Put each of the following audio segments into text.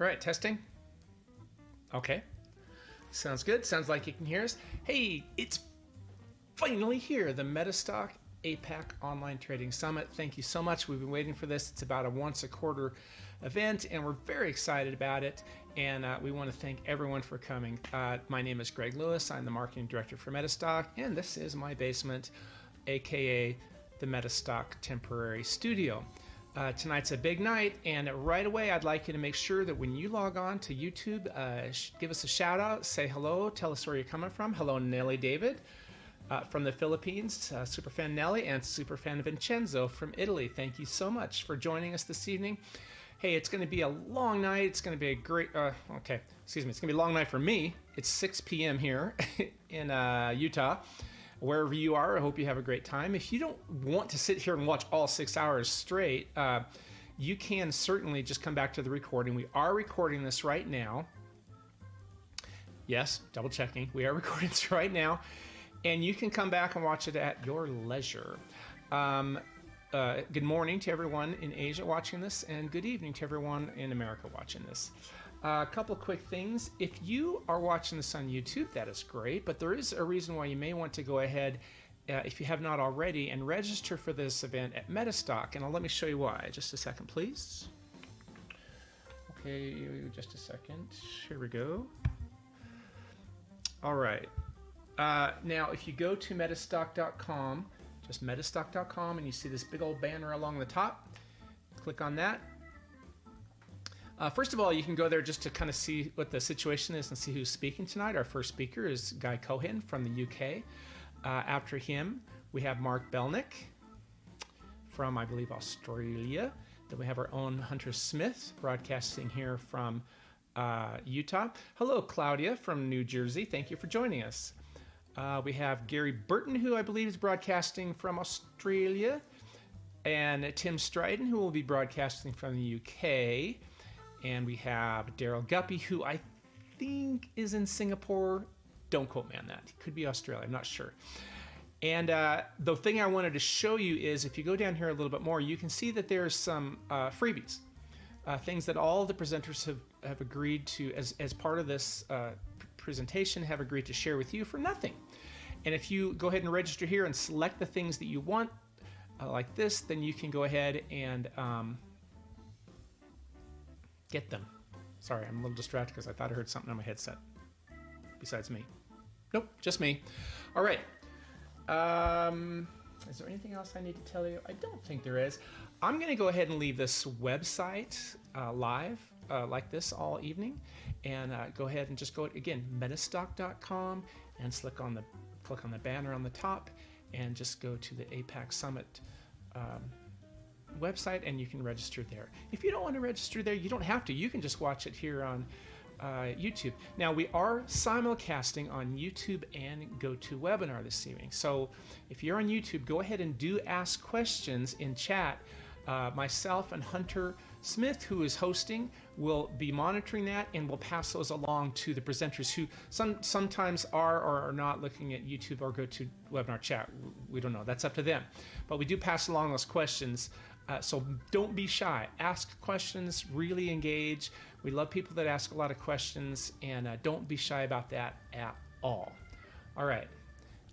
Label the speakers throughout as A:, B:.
A: All right, testing. Okay. Sounds good. Sounds like you can hear us. Hey, it's finally here, the MetaStock APAC Online Trading Summit. Thank you so much. We've been waiting for this. It's about a once a quarter event, and we're very excited about it. And we want to thank everyone for coming. My name is Greg Lewis. I'm the marketing director for MetaStock, and this is my basement, aka the MetaStock Temporary Studio. Tonight's a big night, and right away I'd like you to make sure that when you log on to YouTube, give us a shout out, say hello, tell us where you're coming from. Hello, Nelly David from the Philippines, Superfan Nelly, and Superfan Vincenzo from Italy. Thank you so much for joining us this evening. Hey, it's going to be a long night. It's going to be a great, it's going to be a long night for me. It's 6 p.m. here in Utah. Wherever you are, I hope you have a great time. If you don't want to sit here and watch all 6 hours straight, you can certainly just come back to the recording. We are recording this right now. Yes, double checking. We are recording this right now. And you can come back and watch it at your leisure. Good morning to everyone in Asia watching this, and good evening to everyone in America watching this. A couple of quick things. If you are watching this on YouTube, that is great, but there is a reason why you may want to go ahead, if you have not already, and register for this event at MetaStock. And let me show you why. Just a second, please. Okay, just a second. Here we go. All right. Now, if you go to metastock.com, just metastock.com, and you see this big old banner along the top, click on that. First of all, you can go there just to kind of see what the situation is and see who's speaking tonight. Our first speaker is Guy Cohen from the UK. After him, we have Mark Belnick from, I believe, Australia. Then we have our own Hunter Smith broadcasting here from Utah. Hello, Claudia from New Jersey. Thank you for joining us. We have Gary Burton, who I believe is broadcasting from Australia, and Tim Stryden, who will be broadcasting from the UK. And we have Daryl Guppy, who I think is in Singapore. Don't quote me on that. He could be Australia. I'm not sure. And the thing I wanted to show you is if you go down here a little bit more, you can see that there's some freebies, things that all the presenters have agreed to, as part of this presentation, have agreed to share with you for nothing. And if you go ahead and register here and select the things that you want, like this, then you can go ahead and get them. Sorry, I'm a little distracted because I thought I heard something on my headset. Besides me. Nope, just me. All right. Is there anything else I need to tell you? I don't think there is. I'm going to go ahead and leave this website live like this all evening, and go ahead and just go again, metastock.com, and click on the banner on the top, and just go to the APAC Summit website, and you can register there. If you don't want to register there, you don't have to. You can just watch it here on YouTube. Now, we are simulcasting on YouTube and GoToWebinar this evening. So if you're on YouTube, go ahead and do ask questions in chat. Myself and Hunter Smith, who is hosting, will be monitoring that, and we'll pass those along to the presenters who sometimes are or are not looking at YouTube or GoToWebinar chat. We don't know. That's up to them. But we do pass along those questions. So don't be shy. Ask questions, really engage. We love people that ask a lot of questions, and don't be shy about that at all. All right.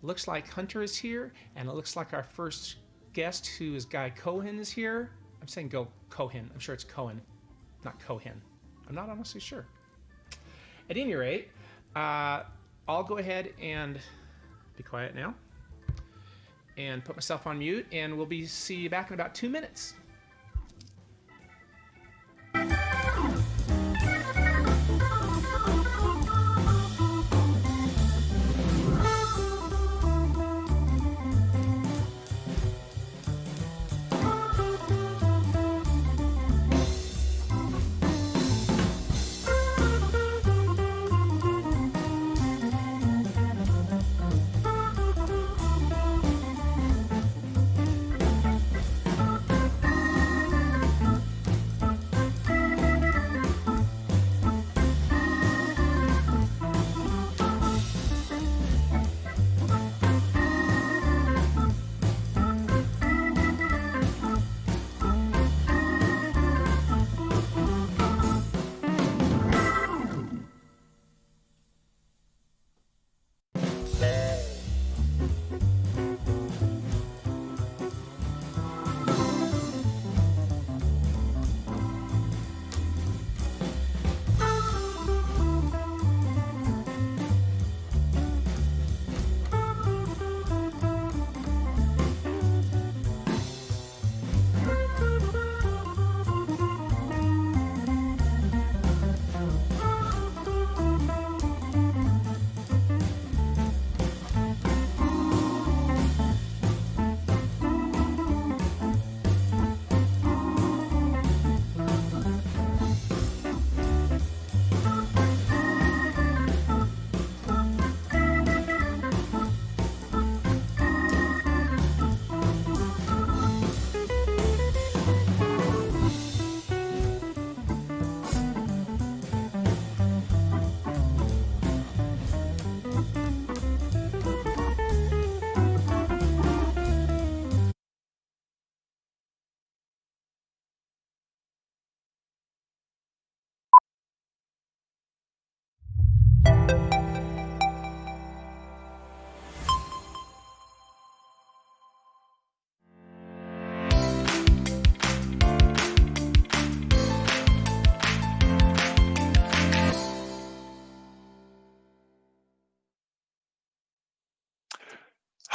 A: Looks like Hunter is here, and it looks like our first guest, who is Guy Cohen, is here. I'm saying Cohen. I'm sure it's Cohen, not Cohen. I'm not honestly sure. At any rate, I'll go ahead and be quiet now and put myself on mute, and we'll see you back in about 2 minutes.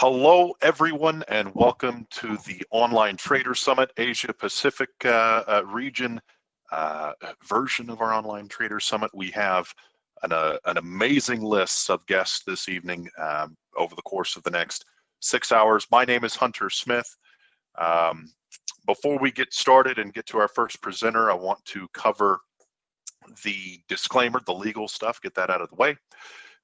B: Hello, everyone, and welcome to the Online Traders Summit, Asia Pacific region version of our Online Traders Summit. We have an amazing list of guests this evening over the course of the next 6 hours. My name is Hunter Smith. Before we get started and get to our first presenter, I want to cover the disclaimer, the legal stuff, get that out of the way.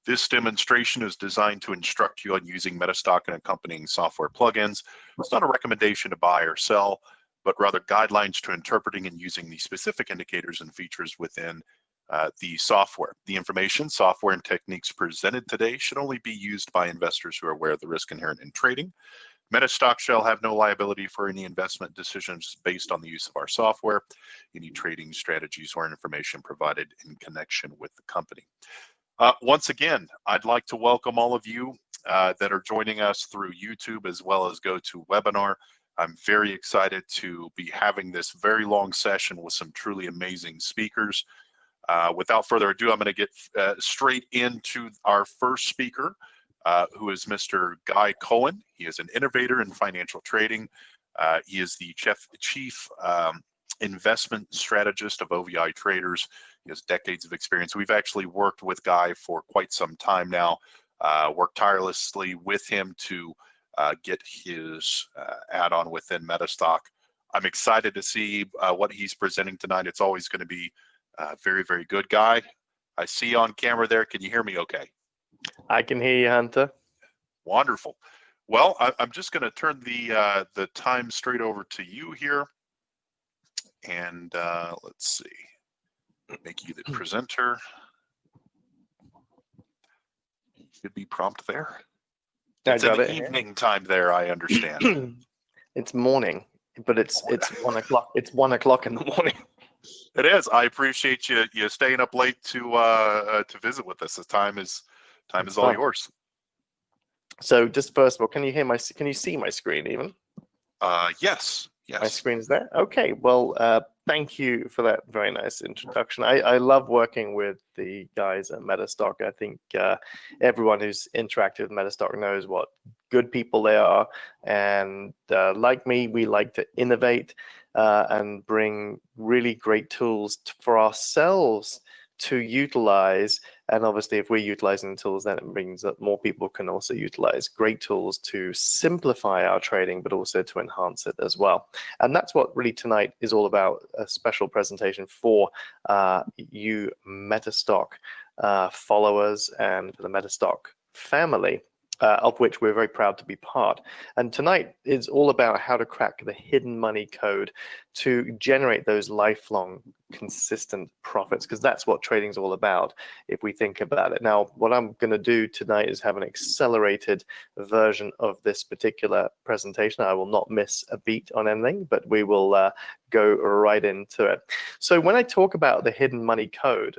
B: This demonstration is designed to instruct you on using Metastock and accompanying software plugins. It's not a recommendation to buy or sell, but rather guidelines to interpreting and using the specific indicators and features within the software. The information, software, and techniques presented today should only be used by investors who are aware of the risk inherent in trading. Metastock shall have no liability for any investment decisions based on the use of our software, any trading strategies or information provided in connection with the company. Once again, I'd like to welcome all of you that are joining us through YouTube as well as GoToWebinar. I'm very excited to be having this very long session with some truly amazing speakers. Without further ado, I'm going to get straight into our first speaker, who is Mr. Guy Cohen. He is an innovator in financial trading. He is the chief investment strategist of OVI Traders. He has decades of experience. We've actually worked with Guy for quite some time now, worked tirelessly with him to get his add-on within Metastock. I'm excited to see what he's presenting tonight. It's always going to be very, very good. Guy, I see you on camera there. Can you hear me okay?
C: I can hear you, Hunter.
B: Wonderful. Well, I'm just going to turn the time straight over to you here. And let's see. Make you the presenter. Should be prompt there. It's an evening time there, I understand.
C: It's morning, but it's 1 o'clock. It's 1 o'clock in the morning.
B: It is. I appreciate you staying up late to visit with us. The time is all yours.
C: So just first of all, can you see my screen even?
B: Yes. Yes.
C: My screen's there. Okay. Well, thank you for that very nice introduction. I love working with the guys at Metastock. I think everyone who's interacted with Metastock knows what good people they are. And like me, we like to innovate and bring really great tools for ourselves to utilize. And obviously, if we're utilizing the tools, then it means that more people can also utilize great tools to simplify our trading, but also to enhance it as well. And that's what really tonight is all about, a special presentation for you Metastock followers and for the Metastock family, of which we're very proud to be part. And tonight is all about how to crack the hidden money code to generate those lifelong consistent profits, because that's what trading is all about if we think about it. Now, what I'm going to do tonight is have an accelerated version of this particular presentation. I will not miss a beat on anything, but we will go right into it. So when I talk about the hidden money code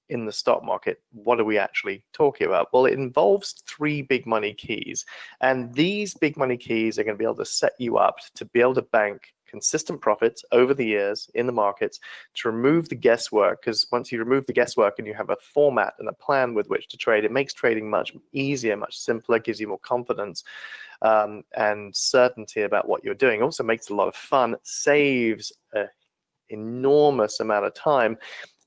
C: in the stock market, what are we actually talking about? Well, it involves 3 big money keys, and these big money keys are going to be able to set you up to be able to bank consistent profits over the years in the markets, to remove the guesswork, because once you remove the guesswork and you have a format and a plan with which to trade, it makes trading much easier, much simpler, gives you more confidence and certainty about what you're doing. Also makes it a lot of fun, saves an enormous amount of time.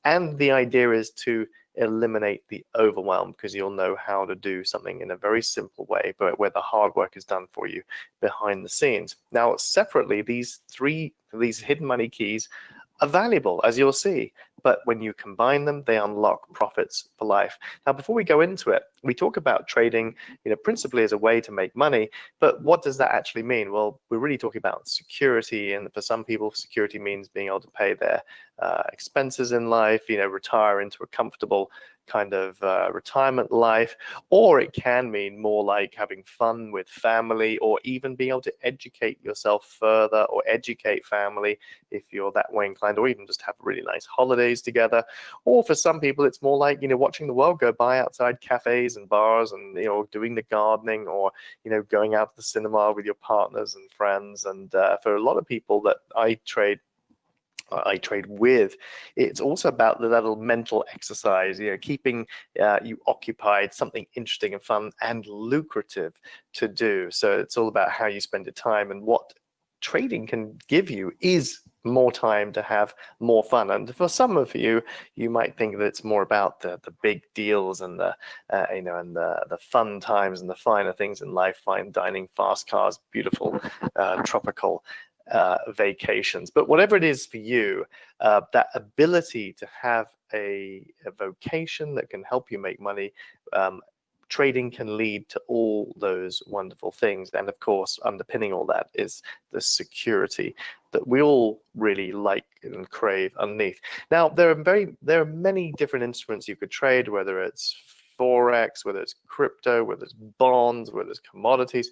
C: And the idea is to eliminate the overwhelm, because you'll know how to do something in a very simple way, but where the hard work is done for you behind the scenes. Now, separately, these hidden money keys are valuable, as you'll see, but when you combine them, they unlock profits for life. Now, before we go into it, we talk about trading, principally as a way to make money, but what does that actually mean? Well, we're really talking about security, and for some people, security means being able to pay their expenses in life, retire into a comfortable kind of retirement life, or it can mean more like having fun with family, or even being able to educate yourself further or educate family if you're that way inclined, or even just have really nice holidays together. Or for some people, it's more like, watching the world go by outside cafes and bars, and doing the gardening, or going out to the cinema with your partners and friends. And for a lot of people that I trade I trade with. It's also about the little mental exercise, keeping you occupied, something interesting and fun and lucrative to do. So it's all about how you spend your time, and what trading can give you is more time to have more fun. And for some of you, you might think that it's more about the big deals and the the fun times and the finer things in life, fine dining, fast cars, beautiful tropical vacations. But whatever it is for you, that ability to have a vocation that can help you make money, trading can lead to all those wonderful things. And of course, underpinning all that is the security that we all really like and crave underneath. Now, there are many different instruments you could trade, whether it's Forex, whether it's crypto, whether it's bonds, whether it's commodities.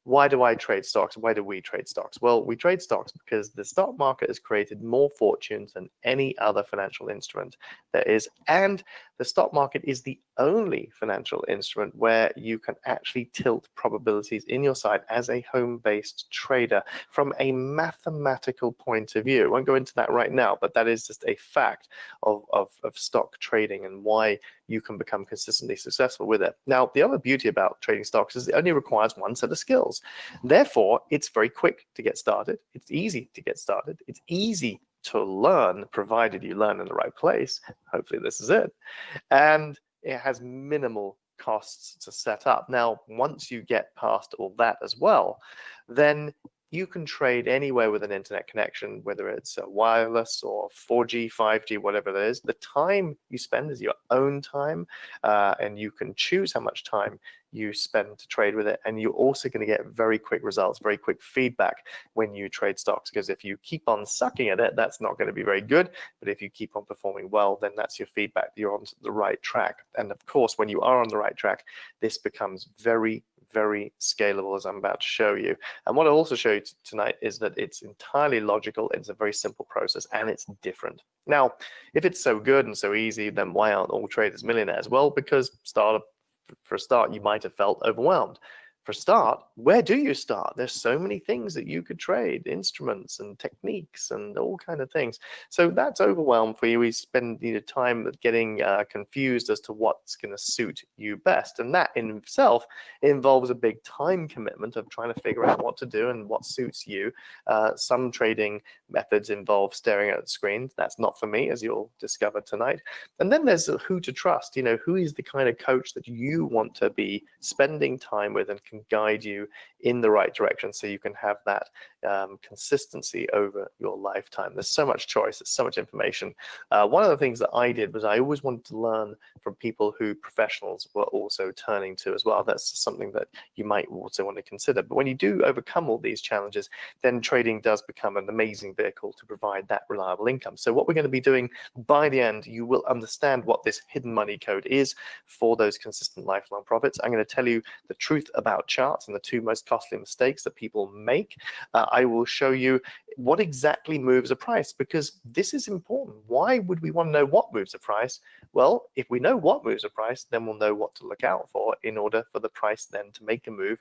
C: Why do I trade stocks? Why do we trade stocks? Well, we trade stocks because the stock market has created more fortunes than any other financial instrument there is. And the stock market is the only financial instrument where you can actually tilt probabilities in your side as a home-based trader from a mathematical point of view. I won't go into that right now, but that is just a fact of stock trading and why you can become consistently successful with it. Now, the other beauty about trading stocks is it only requires one set of skills. Therefore, it's very quick to get started. It's easy to get started. It's easy to learn, provided you learn in the right place. Hopefully this is it. And it has minimal costs to set up. Now, once you get past all that as well, then you can trade anywhere with an internet connection, whether it's wireless or 4G, 5G, whatever it is. The time you spend is your own time, and you can choose how much time you spend to trade with it. And you're also going to get very quick results, very quick feedback when you trade stocks, because if you keep on sucking at it, that's not going to be very good. But if you keep on performing well, then that's your feedback. You're on the right track. And of course, when you are on the right track, this becomes very, very scalable, as I'm about to show you. And what I'll also show you tonight is that it's entirely logical. It's a very simple process, and it's different. Now, if it's so good and so easy, then why aren't all traders millionaires? Well, because for a start, you might have felt overwhelmed. For a start, where do you start? There's so many things that you could trade, instruments and techniques and all kind of things. So that's overwhelmed for you. We spend time getting confused as to what's going to suit you best. And that in itself involves a big time commitment of trying to figure out what to do and what suits you. Some trading methods involve staring at the screen. That's not for me, as you'll discover tonight. And then there's who to trust. Who is the kind of coach that you want to be spending time with and can guide you in the right direction, so you can have that consistency over your lifetime. There's so much choice, there's so much information. One of the things that I did was I always wanted to learn from people who professionals were also turning to as well. That's something that you might also want to consider. But when you do overcome all these challenges, then trading does become an amazing vehicle to provide that reliable income. So what we're going to be doing by the end, you will understand what this hidden money code is for those consistent lifelong profits. I'm going to tell you the truth about charts and the two most costly mistakes that people make. I will show you what exactly moves a price, because this is important. Why would we want to know what moves a price? Well, if we know what moves a price, then we'll know what to look out for in order for the price then to make a move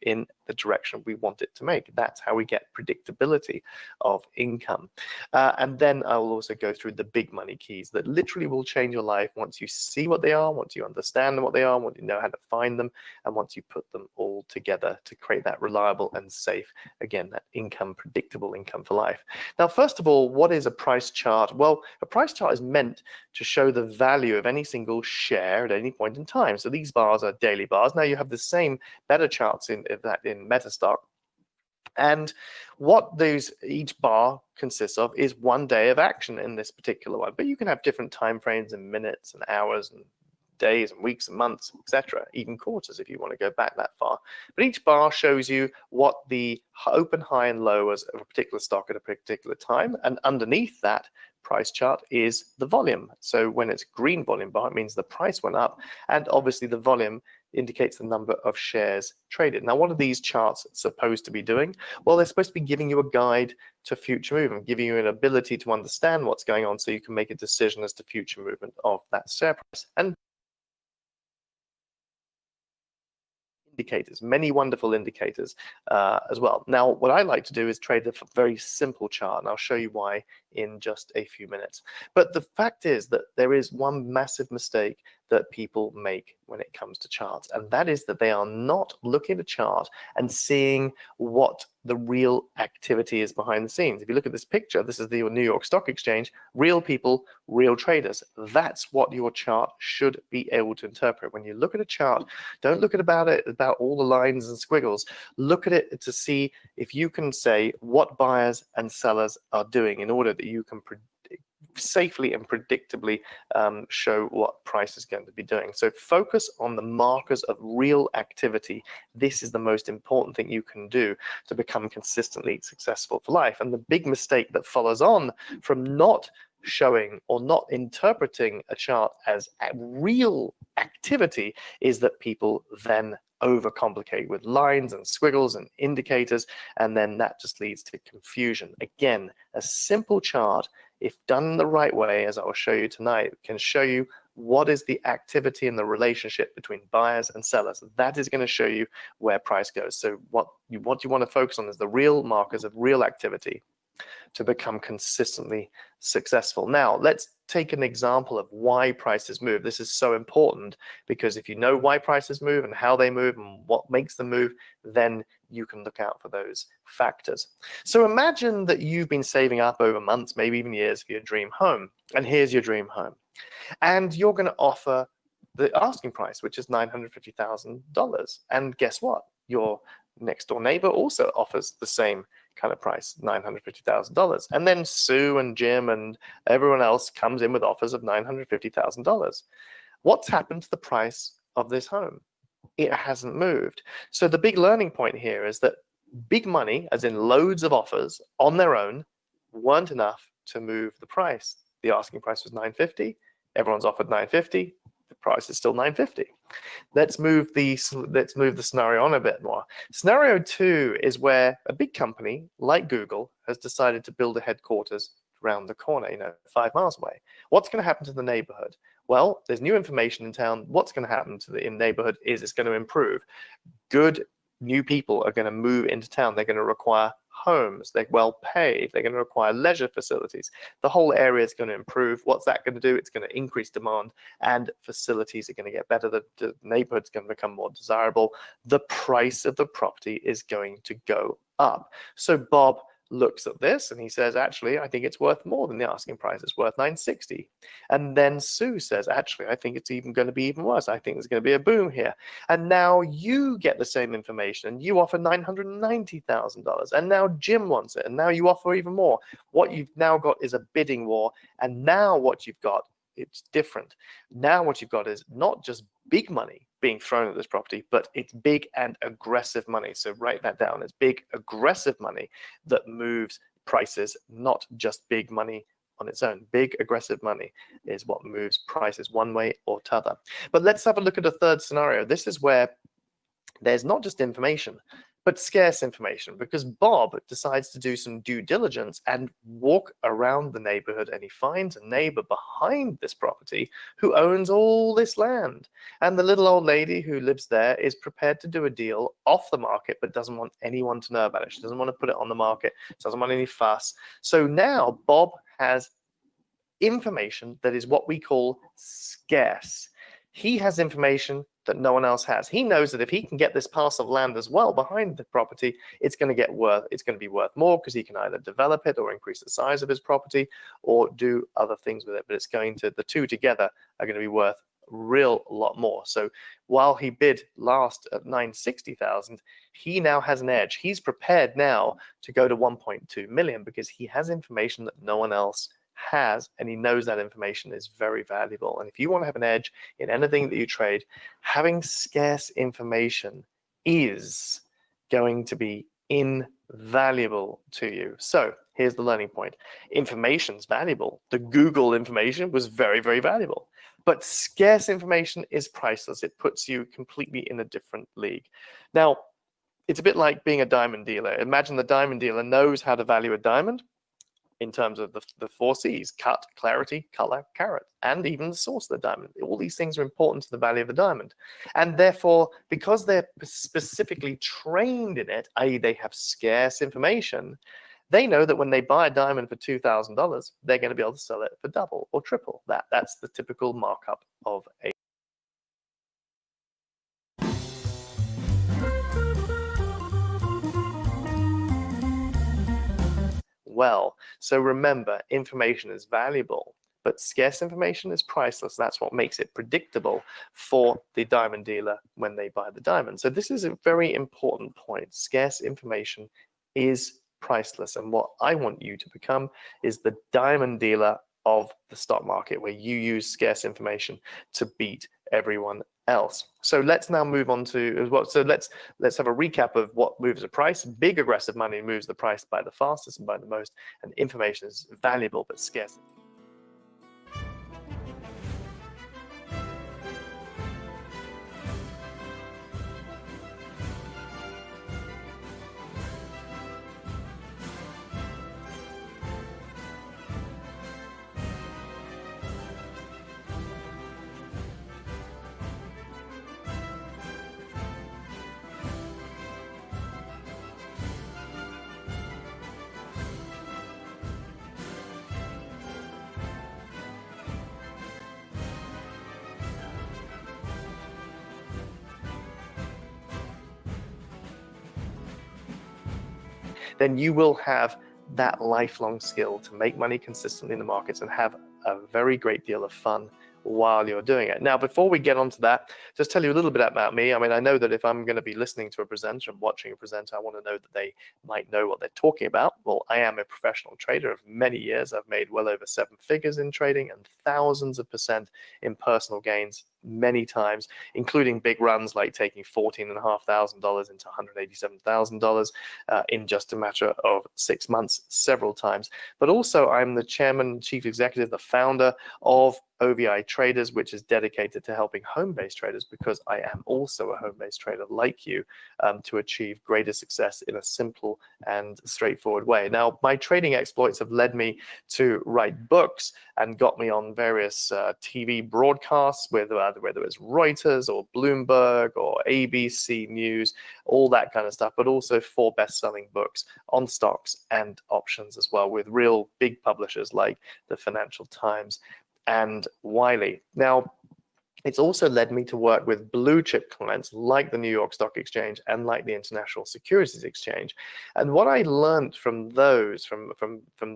C: in the direction we want it to make. That's how we get predictability of income. And then I will also go through the big money keys that literally will change your life once you see what they are, once you understand what they are, once you know how to find them, and once you put them all together to create that reliable and safe, again, that income, predictable income for life. Now, first of all, what is a price chart? Well, a price chart is meant to show the value of any single share at any point in time. So these bars are daily bars. Now you have the same better charts in Metastock. And what each bar consists of is 1 day of action in this particular one. But you can have different time frames in minutes and hours and days and weeks and months, etc., even quarters if you want to go back that far. But each bar shows you what the open, high, and low was of a particular stock at a particular time. And underneath that price chart is the volume. So when it's green volume bar, it means the price went up, and obviously the volume indicates the number of shares traded. Now, what are these charts supposed to be doing? Well, they're supposed to be giving you a guide to future movement, giving you an ability to understand what's going on so you can make a decision as to future movement of that share price. And indicators, many wonderful indicators as well. Now, what I like to do is trade a very simple chart, and I'll show you why in just a few minutes. But the fact is that there is one massive mistake that people make when it comes to charts, and that is that they are not looking at a chart and seeing what the real activity is behind the scenes. If you look at this picture, this is the New York Stock Exchange, real people, real traders. That's what your chart should be able to interpret. When you look at a chart, don't look at about all the lines and squiggles. Look at it to see if you can say what buyers and sellers are doing in order that you can safely and predictably show what price is going to be doing. So focus on the markers of real activity. This is the most important thing you can do to become consistently successful for life. And the big mistake that follows on from not showing or not interpreting a chart as a real activity is that people then overcomplicate with lines and squiggles and indicators, and then that just leads to confusion. Again, a simple chart, if done the right way, as I will show you tonight, can show you what is the activity and the relationship between buyers and sellers. That is going to show you where price goes. So what you want to focus on is the real markers of real activity to become consistently successful. Now, let's take an example of why prices move. This is so important because if you know why prices move and how they move and what makes them move, then you can look out for those factors. So imagine that you've been saving up over months, maybe even years, for your dream home. And here's your dream home. And you're going to offer the asking price, which is $950,000. And guess what? Your next door neighbor also offers the same kind of price, $950,000. And then Sue and Jim and everyone else comes in with offers of $950,000. What's happened to the price of this home? It hasn't moved. So the big learning point here is that big money, as in loads of offers on their own, weren't enough to move the price. The asking price was $950. Everyone's offered $950. The price is still $950. Let's move the scenario on a bit more. Scenario 2 is where a big company like Google has decided to build a headquarters around the corner, 5 miles away. What's going to happen to the neighborhood? Well, there's new information in town. What's going to happen to the neighborhood is it's going to improve. Good new people are going to move into town. They're going to require homes. They're well paid. They're going to require leisure facilities. The whole area is going to improve. What's that going to do? It's going to increase demand, and facilities are going to get better. The neighborhood's going to become more desirable. The price of the property is going to go up. So Bob looks at this and he says, actually, I think it's worth more than the asking price. It's worth $960. And then Sue says, actually, I think it's even going to be even worse. I think there's going to be a boom here. And now you get the same information and you offer $990,000. And now Jim wants it. And now you offer even more. What you've now got is a bidding war. And now what you've got, it's different. Now what you've got is not just big money being thrown at this property, but it's big and aggressive money. So write that down. It's big, aggressive money that moves prices, not just big money on its own. Big, aggressive money is what moves prices one way or t'other. But let's have a look at a third scenario. This is where there's not just information, but scarce information, because Bob decides to do some due diligence and walk around the neighborhood, and he finds a neighbor behind this property who owns all this land. And the little old lady who lives there is prepared to do a deal off the market, but doesn't want anyone to know about it. She doesn't want to put it on the market, doesn't want any fuss. So now Bob has information that is what we call scarce. He has information that no one else has. He knows that if he can get this parcel of land as well behind the property, it's going to be worth more, because he can either develop it or increase the size of his property or do other things with it. But it's going to, the two together are going to be worth a real lot more. So while he bid last at $960,000, he now has an edge. He's prepared now to go to 1.2 million because he has information that no one else has, and he knows that information is very valuable. And if you want to have an edge in anything that you trade, having scarce information is going to be invaluable to you. So here's the learning point. Information's valuable. The Google information was very, very valuable. But scarce information is priceless. It puts you completely in a different league. Now, it's a bit like being a diamond dealer. Imagine the diamond dealer knows how to value a diamond. in terms of the 4 C's: cut, clarity, color, carat, and even the source of the diamond. All these things are important to the value of the diamond. And therefore, because they're specifically trained in it, i.e. they have scarce information, they know that when they buy a diamond for $2,000, they're going to be able to sell it for double or triple that. That's the typical markup of a well. So remember, information is valuable, but scarce information is priceless. That's what makes it predictable for the diamond dealer when they buy the diamond. So this is a very important point. Scarce information is priceless. And what I want you to become is the diamond dealer of the stock market, where you use scarce information to beat everyone else. So let's now move on to what. So let's have a recap of what moves the price. Big aggressive money moves the price by the fastest and by the most, and information is valuable but scarce. Then you will have that lifelong skill to make money consistently in the markets and have a very great deal of fun while you're doing it. Now, before we get on to that, just tell you a little bit about me. I mean, I know that if I'm going to be listening to a presenter and watching a presenter, I want to know that they might know what they're talking about. Well, I am a professional trader of many years. I've made well over 7 figures in trading and thousands of % in personal gains many times, including big runs like taking $14,500 into $187,000 in just a matter of 6 months, several times. But also, I'm the chairman, chief executive, the founder of OVI Traders, which is dedicated to helping home-based traders, because I am also a home-based trader like you, to achieve greater success in a simple and straightforward way. Now, my trading exploits have led me to write books and got me on various TV broadcasts, whether it's Reuters or Bloomberg or ABC News, all that kind of stuff, but also 4 best-selling books on stocks and options as well, with real big publishers like the Financial Times and Wiley. Now, it's also led me to work with blue chip clients like the New York Stock Exchange and like the International Securities Exchange. And what I learned from those, from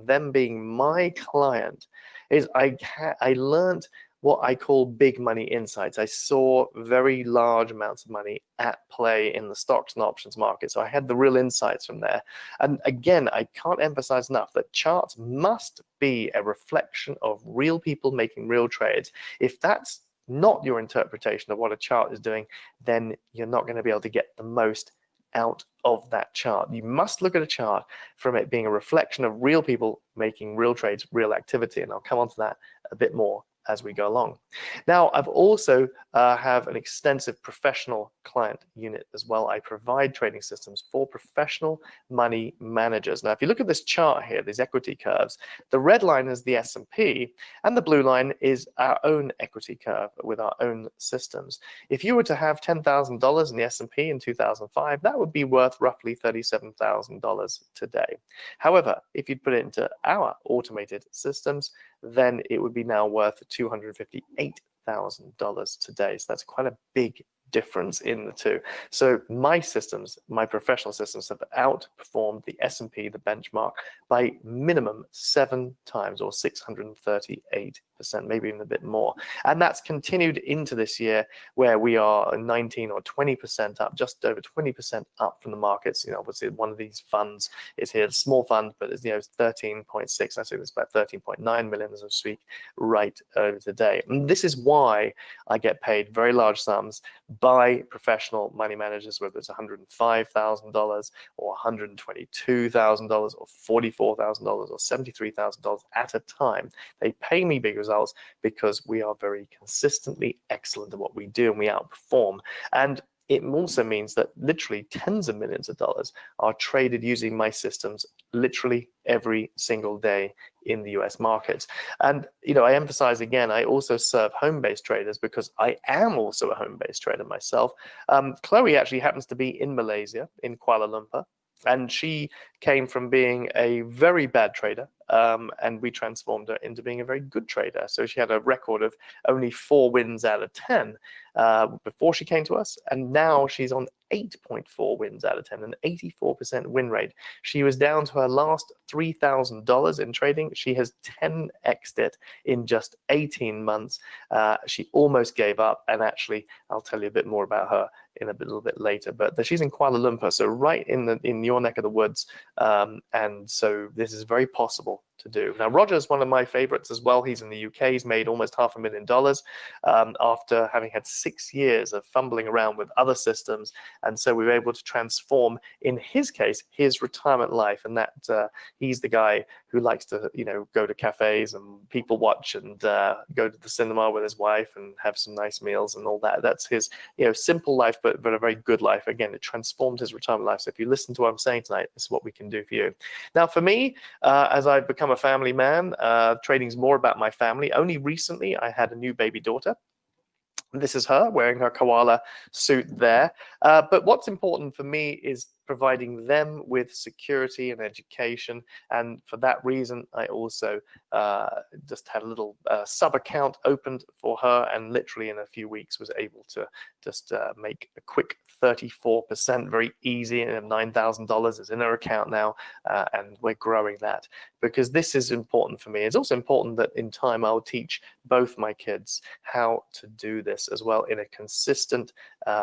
C: them being my client, is I learned what I call big money insights. I saw very large amounts of money at play in the stocks and options market. So I had the real insights from there. And again, I can't emphasize enough that charts must be a reflection of real people making real trades. If that's not your interpretation of what a chart is doing, then you're not going to be able to get the most out of that chart. You must look at a chart from it being a reflection of real people making real trades, real activity. And I'll come on to that a bit more as we go along. Now, I've also have an extensive professional client unit as well. I provide trading systems for professional money managers. Now, if you look at this chart here, these equity curves, the red line is the S&P and the blue line is our own equity curve with our own systems. If you were to have $10,000 in the S&P in 2005, that would be worth roughly $37,000 today. However, if you'd put it into our automated systems, then it would be now worth $258,000 today. So that's quite a big difference in the two. So my systems, my professional systems, have outperformed the S&P, the benchmark, by minimum 7 times, or 638%, maybe even a bit more. And that's continued into this year, where we are 19 or 20% up, just over 20% up from the markets. You know, obviously one of these funds is here, a small fund, but it's 13.6. I think it's about 13.9 million as we speak right over today. And this is why I get paid very large sums by professional money managers, whether it's $105,000 or $122,000 or $44,000 or $73,000 at a time. They pay me big results because we are very consistently excellent at what we do and we outperform. And it also means that literally tens of millions of dollars are traded using my systems literally every single day in the US markets. And I emphasize again, I also serve home-based traders because I am also a home-based trader myself. Chloe actually happens to be in Malaysia, in Kuala Lumpur. And she came from being a very bad trader, and we transformed her into being a very good trader. So she had a record of only 4 wins out of 10 before she came to us, and now she's on 8.4 wins out of 10, an 84% win rate. She was down to her last $3,000 in trading. She has 10x'd it in just 18 months. She almost gave up, and actually, I'll tell you a bit more about her in a little bit later. But she's in Kuala Lumpur, so right in your neck of the woods, and so this is very possible to do. Now, Roger's one of my favorites as well. He's in the UK. He's made almost $500,000 after having had 6 years of fumbling around with other systems. And so we were able to transform, in his case, his retirement life. And that he's the guy who likes to, go to cafes and people watch and go to the cinema with his wife and have some nice meals and all that. That's his, simple life, but a very good life. Again, it transformed his retirement life. So if you listen to what I'm saying tonight, this is what we can do for you. Now, for me, as I've become a family man, trading's more about my family. Only recently, I had a new baby daughter. This is her wearing her koala suit there. But what's important for me is providing them with security and education. And for that reason, I also just had a little sub account opened for her, and literally in a few weeks was able to just make a quick 34%, very easy, and $9,000 is in her account now, and we're growing that because this is important for me. It's also important that in time I'll teach both my kids how to do this as well in a consistent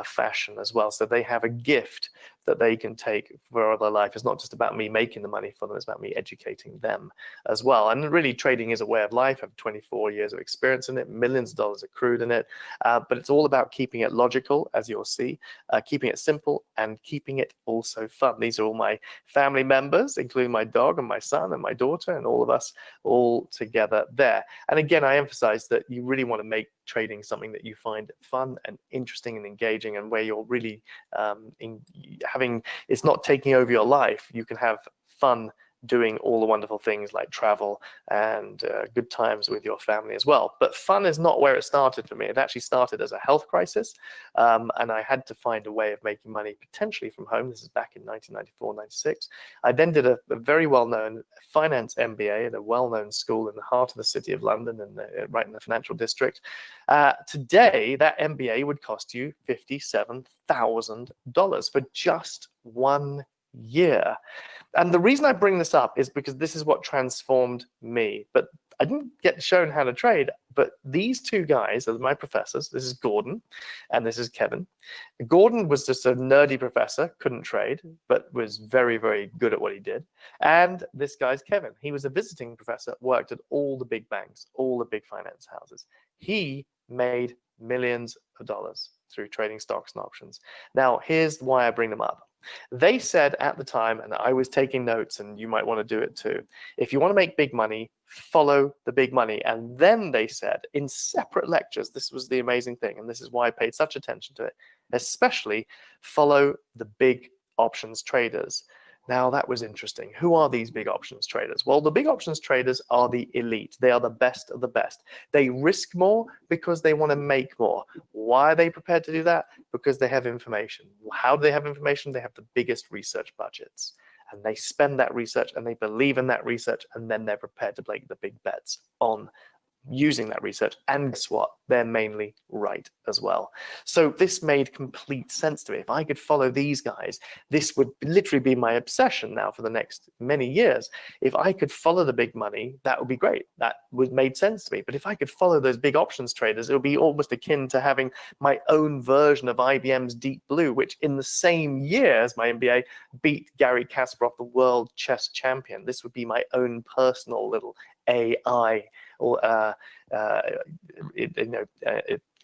C: fashion as well, so they have a gift that they can take for their life. It's not just about me making the money for them, it's about me educating them as well. And really, trading is a way of life. I have 24 years of experience in it, millions of dollars accrued in it, but it's all about keeping it logical, as you'll see, keeping it simple, and keeping it also fun. These are all my family members, including my dog and my son and my daughter, and all of us all together there. And again, I emphasize that you really want to make trading something that you find fun and interesting and engaging, and where you're really it's not taking over your life. You can have fun doing all the wonderful things like travel and good times with your family as well. But fun is not where it started for me. It actually started as a health crisis, and I had to find a way of making money potentially from home. This is back in 1994, 96. I then did a very well-known finance MBA at a well-known school in the heart of the city of London, and right in the financial district. Today, that MBA would cost you $57,000 for just 1 year. And the reason I bring this up is because this is what transformed me. But I didn't get shown how to trade, but these two guys are my professors. This is Gordon and this is Kevin. Gordon was just a nerdy professor, couldn't trade, but was very, very good at what he did. And this guy's Kevin. He was a visiting professor, worked at all the big banks, all the big finance houses. He made millions of dollars through trading stocks and options. Now, here's why I bring them up. They said at the time, and I was taking notes, and you might want to do it too, if you want to make big money, follow the big money. And then they said in separate lectures, this was the amazing thing, and this is why I paid such attention to it, especially follow the big options traders. Now, that was interesting. Who are these big options traders? Well, the big options traders are the elite. They are the best of the best. They risk more because they want to make more. Why are they prepared to do that? Because they have information. How do they have information? They have the biggest research budgets. And they spend that research, and they believe in that research, and then they're prepared to make the big bets on using that research. And guess what? They're mainly right as well. So this made complete sense to me. If I could follow these guys, this would literally be my obsession now for the next many years. If I could follow the big money, that would be great. That would made sense to me. But if I could follow those big options traders, it would be almost akin to having my own version of IBM's Deep Blue, which in the same year as my MBA beat Garry Kasparov, the world chess champion. This would be my own personal little AI or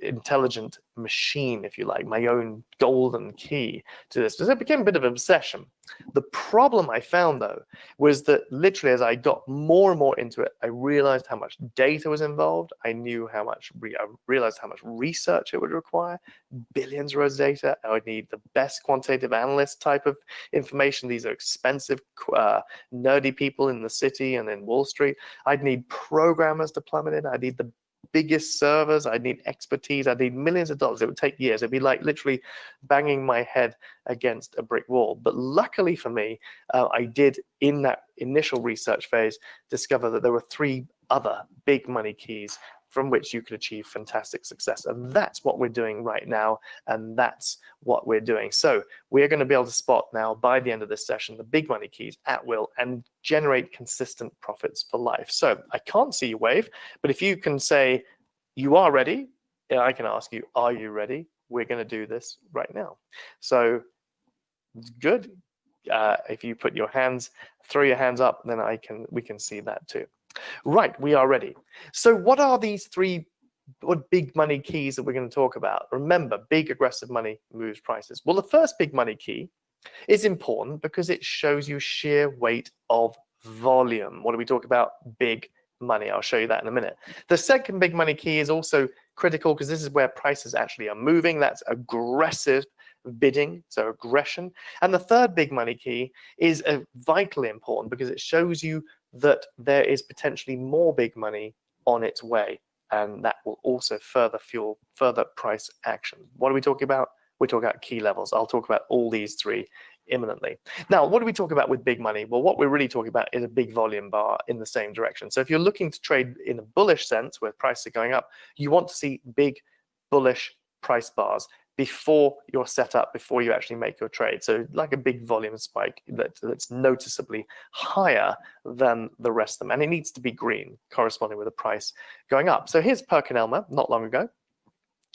C: intelligent machine, if you like, my own golden key to this. So it became a bit of an obsession. The problem I found, though, was that literally as I got more and more into it, I realized how much data was involved. I realized how much research it would require, billions of rows of data. I would need the best quantitative analyst type of information. These are expensive, nerdy people in the city and in Wall Street. I'd need programmers to plumb it in. I'd need the biggest servers. I'd need expertise. I'd need millions of dollars. It would take years. It'd be like literally banging my head against a brick wall. But luckily for me, I did, in that initial research phase, discover that there were 3 other big money keys from which you could achieve fantastic success. And that's what we're doing right now. And that's what we're doing. So we're going to be able to spot now, by the end of this session, the big money keys at will and generate consistent profits for life. So I can't see you wave, but if you can say you are ready, I can ask you, are you ready? We're going to do this right now. So good. If you put your hands, throw your hands up, then we can see that too. Right, we are ready. So what are these 3 big money keys that we're going to talk about? Remember, big aggressive money moves prices. Well, the first big money key is important because it shows you sheer weight of volume. What do we talk about? Big money. I'll show you that in a minute. The second big money key is also critical because this is where prices actually are moving. That's aggressive bidding, so aggression. And the third big money key is vitally important because it shows you that there is potentially more big money on its way, and that will also further fuel further price action. What are we talking about? We're talking about key levels. I'll talk about all these 3 imminently. Now, what do we talk about with big money? Well, what we're really talking about is a big volume bar in the same direction. So if you're looking to trade in a bullish sense where prices are going up, you want to see big bullish price bars before you're set up, before you actually make your trade. So like a big volume spike that's noticeably higher than the rest of them. And it needs to be green, corresponding with the price going up. So here's Perkin-Elmer not long ago.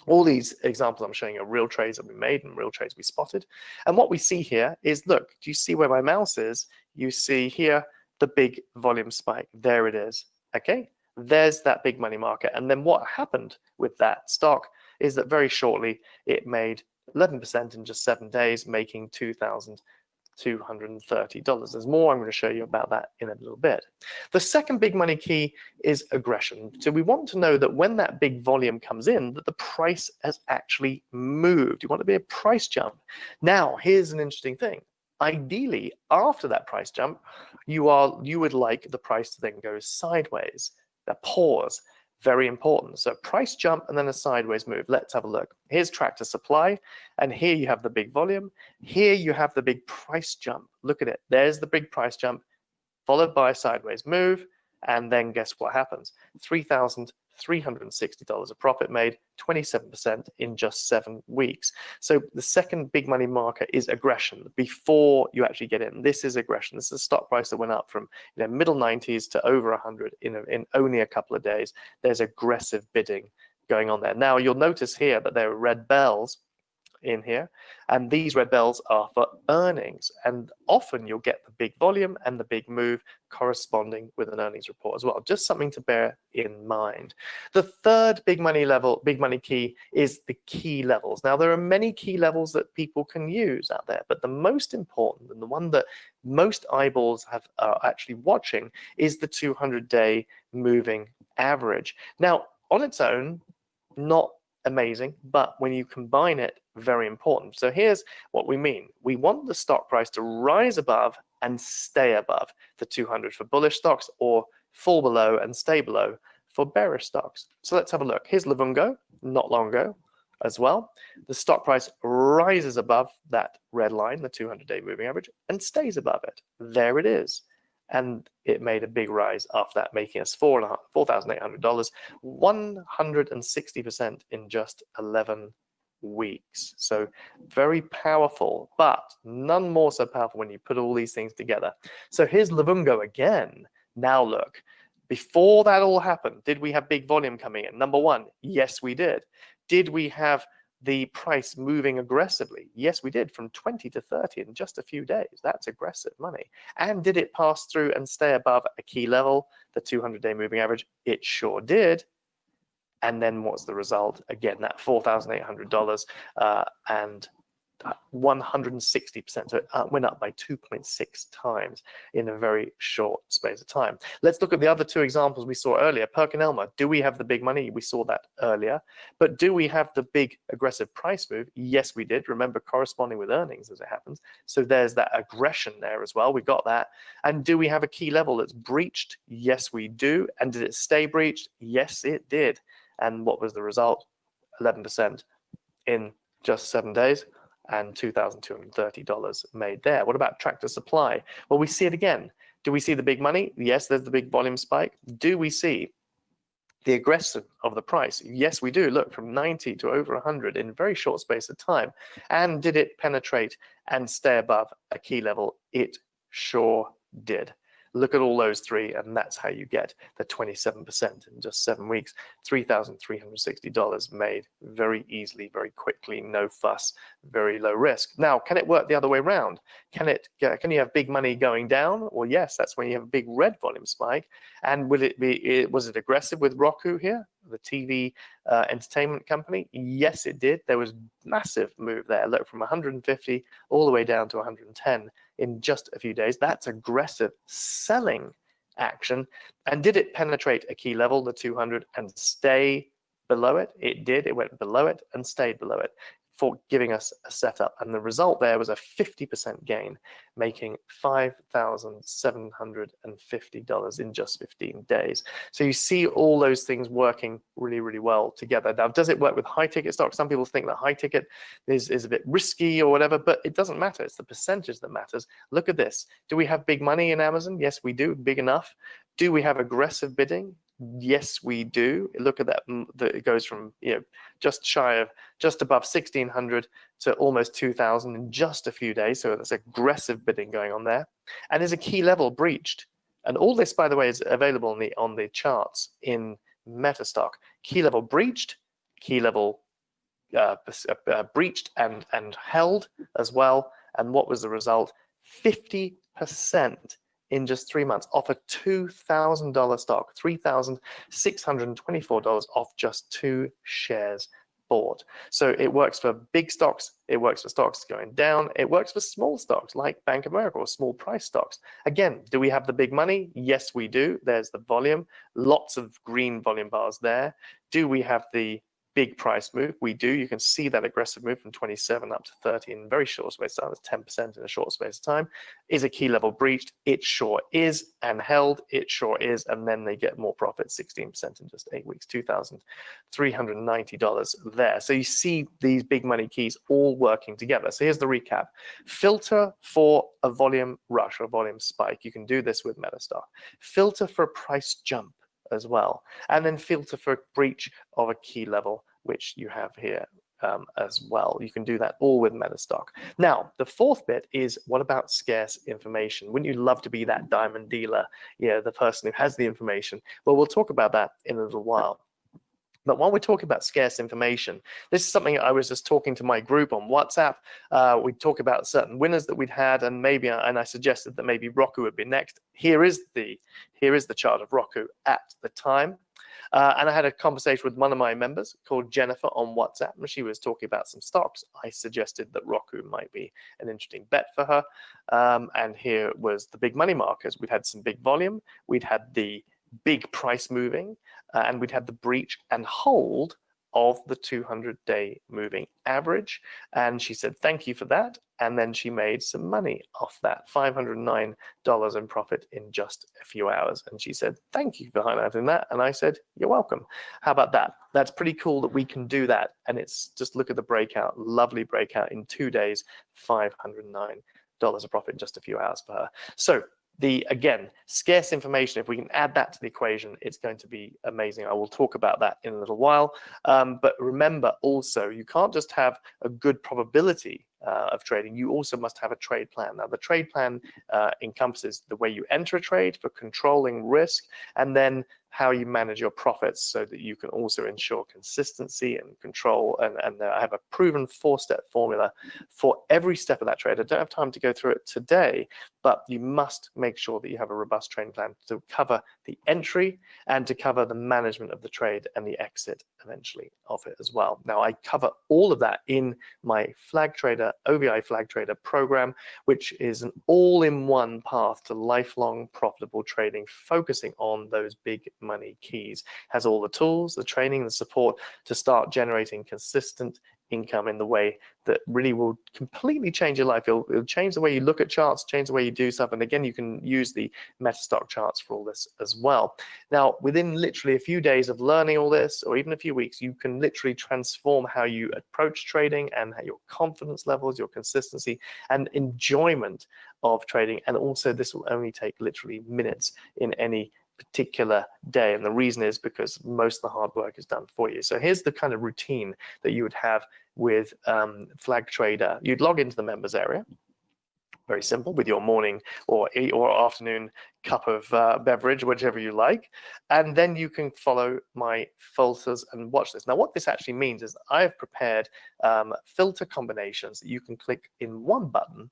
C: All these examples I'm showing you are real trades that we made and real trades we spotted. And what we see here is, look, do you see where my mouse is? You see here the big volume spike. There it is. Okay, there's that big money market. And then what happened with that stock is that very shortly it made 11% in just 7 days, making $2,230. There's more I'm going to show you about that in a little bit. The second big money key is aggression. So we want to know that when that big volume comes in, that the price has actually moved. You want to be a price jump. Now, here's an interesting thing. Ideally, after that price jump, you would like the price to then go sideways. That pause. Very important. So price jump and then a sideways move. Let's have a look. Here's tractor supply, and here you have the big volume. Here you have the big price jump. Look at it. There's the big price jump, followed by a sideways move, and then guess what happens? $3,360 of profit made, 27% in just 7 weeks. So the second big money marker is aggression before you actually get in. This is aggression. This is a stock price that went up from middle 90s to over 100 in only a couple of days. There's aggressive bidding going on there. Now you'll notice here that there are red bells in here, and these red bells are for earnings, and often you'll get the big volume and the big move corresponding with an earnings report as well. Just something to bear in mind. The third big money key is the key levels. Now there are many key levels that people can use out there, but the most important and the one that most eyeballs are actually watching is the 200-day moving average. Now on its own, not amazing, but when you combine it, very important. So here's what we mean. We want the stock price to rise above and stay above the 200 for bullish stocks, or fall below and stay below for bearish stocks. So let's have a look. Here's Livongo, not long ago as well. The stock price rises above that red line, the 200-day moving average, and stays above it. There it is. And it made a big rise after that, making us $4,800, 160% in just 11 weeks. So very powerful, but none more so powerful when you put all these things together. So here's Livongo again. Now look, before that all happened, did we have big volume coming in? Number one, yes, we did. Did we have the price moving aggressively? Yes, we did, from 20 to 30 in just a few days. That's aggressive money. And did it pass through and stay above a key level, the 200-day moving average? It sure did. And then what's the result? Again, that $4,800 and 160%. So it went up by 2.6 times in a very short space of time. Let's look at the other two examples we saw earlier. PerkinElmer, do we have the big money? We saw that earlier. But do we have the big aggressive price move? Yes, we did. Remember, corresponding with earnings as it happens. So there's that aggression there as well. We got that. And do we have a key level that's breached? Yes, we do. And did it stay breached? Yes, it did. And what was the result? 11% in just 7 days. And $2,230 made there. What about Tractor Supply? Well, we see it again. Do we see the big money? Yes, there's the big volume spike. Do we see the aggression of the price? Yes, we do. Look, from 90 to over 100 in a very short space of time. And did it penetrate and stay above a key level? It sure did. Look at all those three, and that's how you get the 27% in just 7 weeks. $3,360 made very easily, very quickly, no fuss, very low risk. Now, can it work the other way around? Can you have big money going down? Well, yes, that's when you have a big red volume spike. And was it aggressive with Roku here, the TV entertainment company? Yes, it did. There was massive move there. Look, from 150 all the way down to 110 in just a few days. That's aggressive selling action. And did it penetrate a key level, the 200, and stay below it? It did. It went below it and stayed below it, for giving us a setup. And the result there was a 50% gain, making $5,750 in just 15 days. So you see all those things working really, really well together. Now, does it work with high ticket stocks? Some people think that high ticket is a bit risky or whatever, but it doesn't matter. It's the percentage that matters. Look at this. Do we have big money in Amazon? Yes, we do. Big enough. Do we have aggressive bidding? Yes, we do. Look at that. It goes from just above 1,600 to almost 2,000 in just a few days. So that's aggressive bidding going on there. And is a key level breached? And all this, by the way, is available on the charts in Metastock. Key level breached, key level breached and held as well. And what was the result? 50%. In just 3 months, off a $2,000 stock, $3,624 off just 2 shares bought. So it works for big stocks, it works for stocks going down, it works for small stocks like Bank of America or small price stocks. Again, do we have the big money? Yes, we do. There's the volume, lots of green volume bars there. Do we have the big price move? We do. You can see that aggressive move from 27 up to 30 in very short space of time. That's 10% in a short space of time. Is a key level breached? It sure is. And held? It sure is. And then they get more profit, 16% in just 8 weeks, $2,390 there. So you see these big money keys all working together. So here's the recap. Filter for a volume rush or a volume spike. You can do this with Metastock. Filter for a price jump as well, and then filter for a breach of a key level, which you have here as well. You can do that all with Metastock. Now, the fourth bit is, what about scarce information? Wouldn't you love to be that diamond dealer, the person who has the information? Well, we'll talk about that in a little while. But while we're talking about scarce information, this is something I was just talking to my group on WhatsApp. We'd talk about certain winners that we'd had, and I suggested that maybe Roku would be next. Here is the chart of Roku at the time. And I had a conversation with one of my members called Jennifer on WhatsApp, and she was talking about some stocks. I suggested that Roku might be an interesting bet for her. And here was the big money markers. We'd had some big volume. We'd had the big price moving, and we'd had the breach and hold of the 200-day moving average. And she said, thank you for that. And then she made some money off that, $509 in profit in just a few hours. And she said, thank you for highlighting that. And I said, you're welcome. How about that? That's pretty cool that we can do that. And it's just, look at the breakout, lovely breakout in 2 days, $509 of profit in just a few hours for her. So again, scarce information, if we can add that to the equation, it's going to be amazing. I will talk about that in a little while. But remember also, you can't just have a good probability of trading. You also must have a trade plan. Now, the trade plan encompasses the way you enter a trade for controlling risk, and then how you manage your profits so that you can also ensure consistency and control. And I have a proven 4-step formula for every step of that trade. I don't have time to go through it today, but you must make sure that you have a robust trading plan to cover the entry and to cover the management of the trade and the exit eventually of it as well. Now, I cover all of that in my Flag Trader, OVI Flag Trader program, which is an all-in-one path to lifelong profitable trading, focusing on those big money keys. Has all the tools, the training, the support to start generating consistent income in the way that really will completely change your life. It'll change the way you look at charts, change the way you do stuff. And again, you can use the MetaStock charts for all this as well. Now, within literally a few days of learning all this, or even a few weeks, you can literally transform how you approach trading and your confidence levels, your consistency and enjoyment of trading. And also this will only take literally minutes in any particular day, and the reason is because most of the hard work is done for you. So here's the kind of routine that you would have with Flag Trader. You'd log into the members area, very simple, with your morning or afternoon cup of beverage, whichever you like, and then you can follow my filters and watch this. Now, what this actually means is I have prepared filter combinations that you can click in one button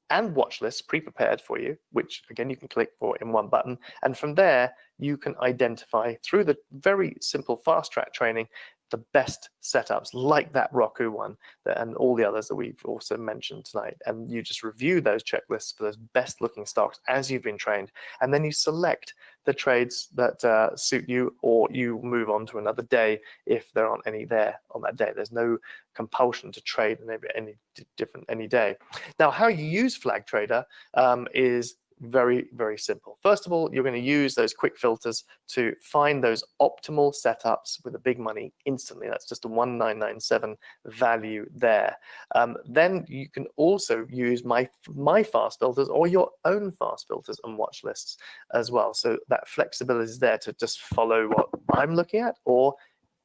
C: and watch lists pre-prepared for you, which again you can click for in one button. And from there, you can identify through the very simple fast track training the best setups, like that Roku one and all the others that we've also mentioned tonight. And you just review those checklists for those best looking stocks as you've been trained. And then you select the trades that suit you, or you move on to another day if there aren't any there on that day. There's no compulsion to trade any day. Now, how you use Flag Trader is very, very simple. First of all, you're going to use those quick filters to find those optimal setups with the big money instantly. That's just a 1997 value there. Then you can also use my fast filters or your own fast filters and watch lists as well. So that flexibility is there to just follow what I'm looking at or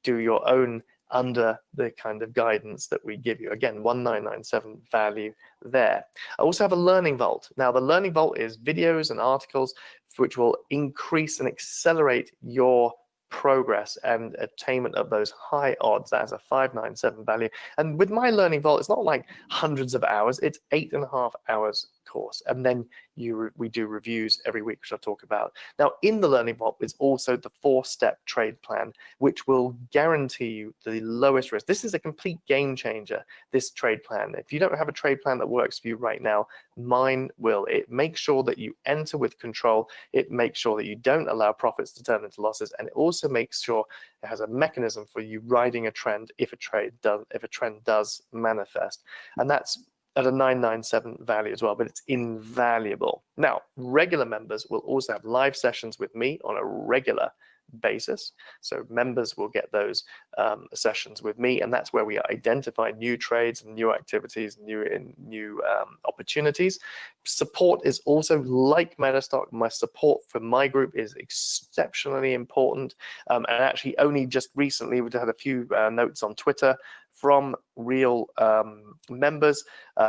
C: do your own under the kind of guidance that we give you. Again, 1997 value there. I also have a learning vault. Now, the learning vault is videos and articles which will increase and accelerate your progress and attainment of those high odds. That's a 597 value. And with my learning vault, it's not like hundreds of hours, it's 8.5 hours course. And then we do reviews every week, which I'll talk about. Now, in the learning vault is also the 4-step trade plan, which will guarantee you the lowest risk. This is a complete game changer, this trade plan. If you don't have a trade plan that works for you right now, mine will. It makes sure that you enter with control. It makes sure that you don't allow profits to turn into losses. And it also makes sure it has a mechanism for you riding a trend if a trend does manifest. And that's at a 997 value as well, but it's invaluable. Now, regular members will also have live sessions with me on a regular basis. So members will get those sessions with me, and that's where we identify new trades and new activities, new opportunities. Support is also like MetaStock. My support for my group is exceptionally important, and actually only just recently we've had a few notes on Twitter from real members.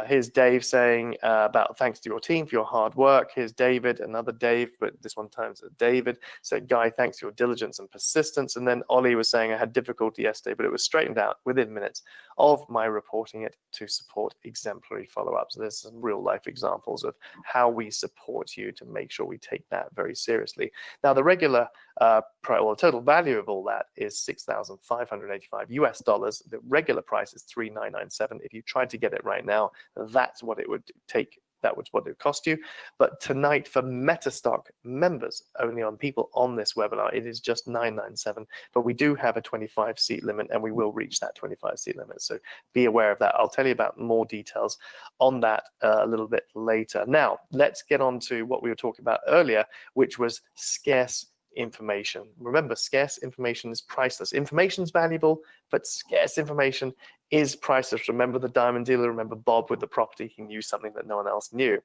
C: Here's Dave saying about thanks to your team for your hard work. Here's David, another Dave, but this one times David said, Guy, thanks for your diligence and persistence. And then Ollie was saying I had difficulty yesterday, but it was straightened out within minutes of my reporting it to support exemplary follow-ups. There's some real life examples of how we support you to make sure we take that very seriously. Now, the regular the total value of all that is $6,585 US. The regular price is $3,997. If you tried to get it right now, that's what it would take. That was what it would cost you. But tonight, for MetaStock members, only on people on this webinar, it is just $997. But we do have a 25-seat limit, and we will reach that 25-seat limit. So be aware of that. I'll tell you about more details on that a little bit later. Now, let's get on to what we were talking about earlier, which was scarce information. Remember, scarce information is priceless. Information is valuable, but scarce information is priceless. Remember the diamond dealer, remember Bob with the property. He knew something that no one else knew.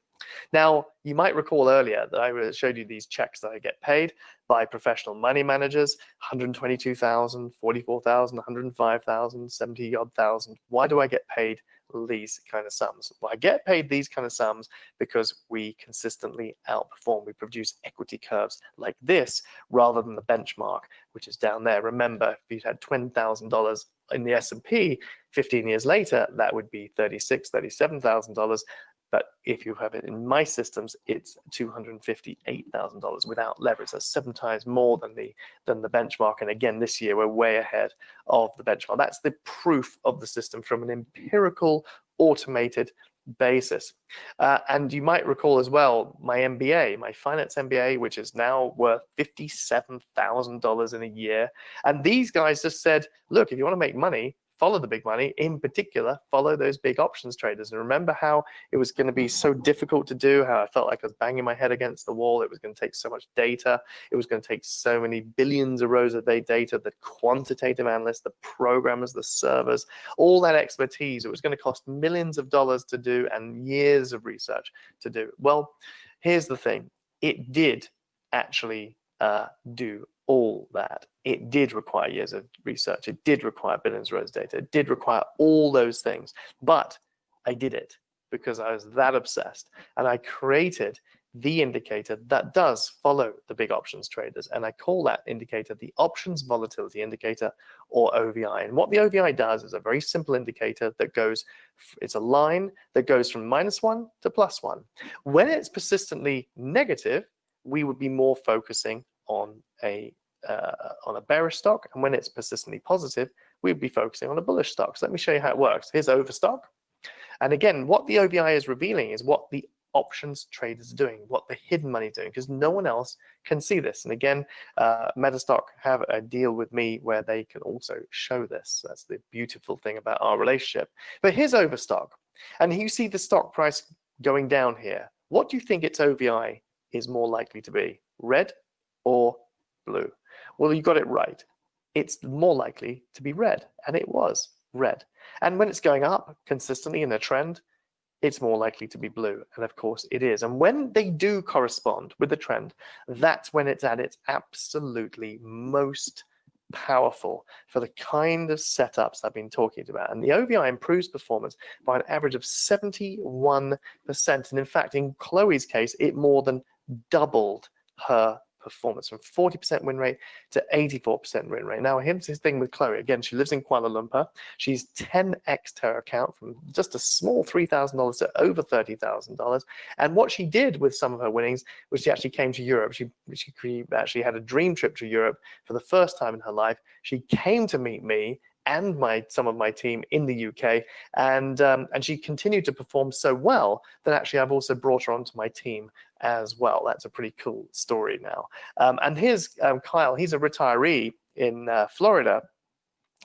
C: Now, you might recall earlier that I showed you these checks that I get paid by professional money managers, 122,000, 44,000, 105,000, 70 odd thousand. Why do I get paid these kind of sums? Well, I get paid these kind of sums because we consistently outperform. We produce equity curves like this rather than the benchmark, which is down there. Remember, if you had $20,000 in the S&P 15 years later, that would be $36,000, $37,000. But if you have it in my systems, it's $258,000 without leverage. That's 7 times more than the benchmark. And again, this year we're way ahead of the benchmark. That's the proof of the system from an empirical, automated basis. And you might recall as well my MBA, my finance MBA, which is now worth $57,000 in a year. And these guys just said, look, if you want to make money, follow the big money. In particular, follow those big options traders. And remember how it was going to be so difficult to do, how I felt like I was banging my head against the wall. It was going to take so much data. It was going to take so many billions of rows of data, the quantitative analysts, the programmers, the servers, all that expertise. It was going to cost millions of dollars to do and years of research to do. Well, here's the thing. It did actually do all that. It did require years of research. It did require billions of rows of data. It did require all those things. But I did it because I was that obsessed. And I created the indicator that does follow the big options traders. And I call that indicator the Options Volatility Indicator, or OVI. And what the OVI does is a very simple indicator that goes, it's a line that goes from -1 to +1. When it's persistently negative, we would be more focusing on a bearish stock, and when it's persistently positive, we'd be focusing on a bullish stock. So let me show you how it works. Here's Overstock, and again, what the OVI is revealing is what the options traders are doing, what the hidden money is doing, because no one else can see this. And again, Metastock have a deal with me where they can also show this. That's the beautiful thing about our relationship. But here's Overstock, and you see the stock price going down here. What do you think its OVI is more likely to be, red or blue? Well, you got it right. It's more likely to be red, and it was red. And when it's going up consistently in a trend, it's more likely to be blue, and of course it is. And when they do correspond with the trend, that's when it's at its absolutely most powerful for the kind of setups I've been talking about. And the OVI improves performance by an average of 71%. And in fact, in Chloe's case, it more than doubled her performance from 40% win rate to 84% win rate. Now, here's the thing with Chloe. Again, she lives in Kuala Lumpur. She's 10x'd her account from just a small $3,000 to over $30,000. And what she did with some of her winnings was she actually came to Europe. She actually had a dream trip to Europe for the first time in her life. She came to meet me and some of my team in the UK, and she continued to perform so well that actually I've also brought her onto my team as well. That's a pretty cool story now. And here's Kyle. He's a retiree in Florida,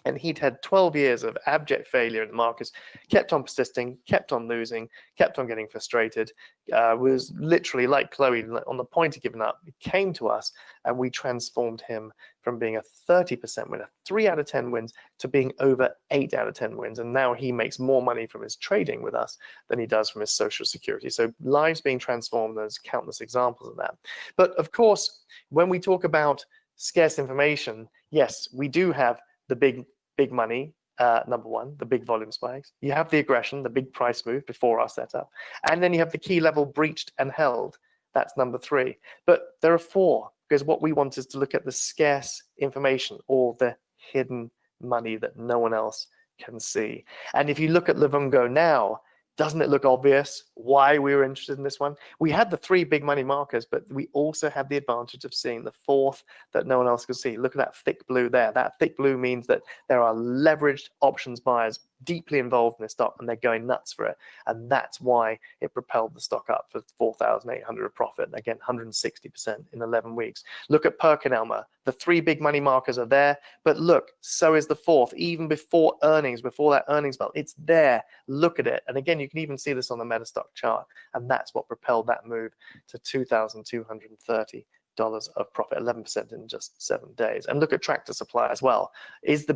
C: and he'd had 12 years of abject failure in the markets, kept on persisting, kept on losing, kept on getting frustrated, was literally like Chloe on the point of giving up. He came to us and we transformed him from being a 30% winner, 3 out of 10 wins, to being over 8 out of 10 wins. And now he makes more money from his trading with us than he does from his Social Security. So lives being transformed, there's countless examples of that. But of course, when we talk about scarce information, yes, we do have the big money, number one, the big volume spikes. You have the aggression, the big price move before our setup. And then you have the key level breached and held. That's number 3. But there are 4, because what we want is to look at the scarce information, or the hidden money that no one else can see. And if you look at Livongo now, doesn't it look obvious why we were interested in this one? We had the 3 big money markers, but we also had the advantage of seeing the 4th that no one else could see. Look at that thick blue there. That thick blue means that there are leveraged options buyers deeply involved in this stock, and they're going nuts for it. And that's why it propelled the stock up for 4,800 of profit. Again, 160% in 11 weeks. Look at PerkinElmer. The 3 big money markers are there, but look, so is the 4th, even before earnings, before that earnings bell. It's there. Look at it. And again, you can even see this on the Metastock chart, and that's what propelled that move to 2,230 of profit, 11% in just 7 days. And look at Tractor Supply as well. Is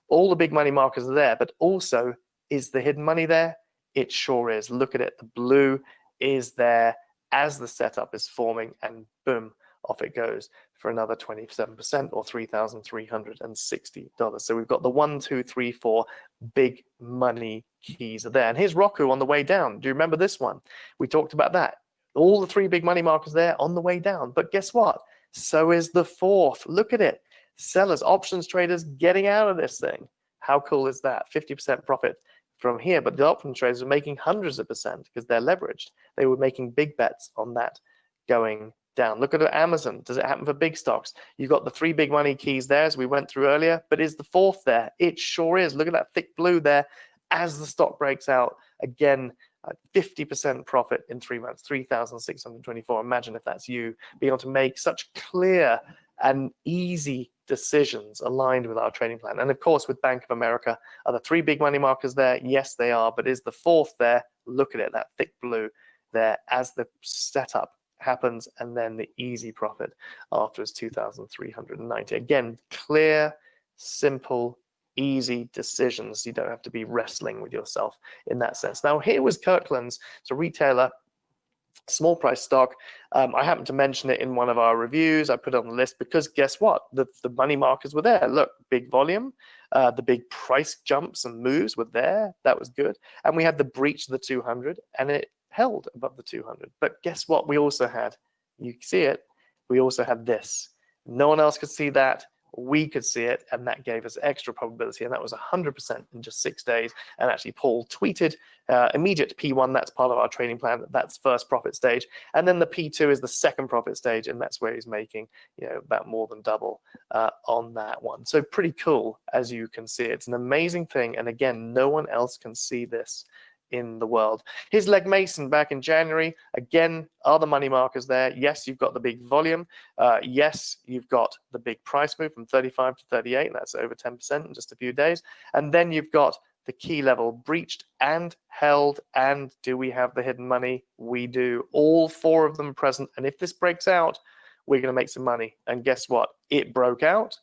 C: all the big money markers are there, but also is the hidden money there? It sure is. Look at it. The blue is there as the setup is forming, and boom, off it goes for another 27% or $3,360. So we've got the 1, 2, 3, 4 big money keys are there. And here's Roku on the way down. Do you remember this one? We talked about that. All the 3 big money markers there on the way down. But guess what? So is the 4th. Look at it. Sellers, options traders getting out of this thing. How cool is that? 50% profit from here. But the option traders are making hundreds of percent because they're leveraged. They were making big bets on that going down. Look at Amazon. Does it happen for big stocks? You've got the 3 big money keys there, as we went through earlier. But is the 4th there? It sure is. Look at that thick blue there as the stock breaks out. Again, 50% profit in 3 months, 3,624. Imagine if that's you, being able to make such clear and easy decisions aligned with our trading plan. And of course, with Bank of America, are the 3 big money markers there? Yes, they are. But is the 4th there? Look at it, that thick blue there as the setup happens, and then the easy profit after is 2,390. Again, clear, simple, easy decisions. You don't have to be wrestling with yourself in that sense. Now, here was Kirkland's, it's a retailer, small price stock. I happened to mention it in one of our reviews. I put it on the list because guess what? The money markers were there. Look, big volume, the big price jumps and moves were there. That was good. And we had the breach of the 200, and it held above the 200. But guess what? We also had, you see it, we also had this. No one else could see that. We could see it, and that gave us extra probability, and that was 100% in just 6 days. And actually, Paul tweeted immediate P1. That's part of our trading plan. That's first profit stage, and then the P2 is the second profit stage, and that's where he's making, about more than double on that one. So pretty cool, as you can see. It's an amazing thing, and again, no one else can see this in the world. Here's Leg Mason back in January. Again, are the money markers there? Yes, you've got the big volume. Yes, you've got the big price move from 35 to 38, and that's over 10% in just a few days. And then you've got the key level breached and held. And do we have the hidden money? We do. All 4 of them present. And if this breaks out, we're going to make some money. And guess what? It broke out,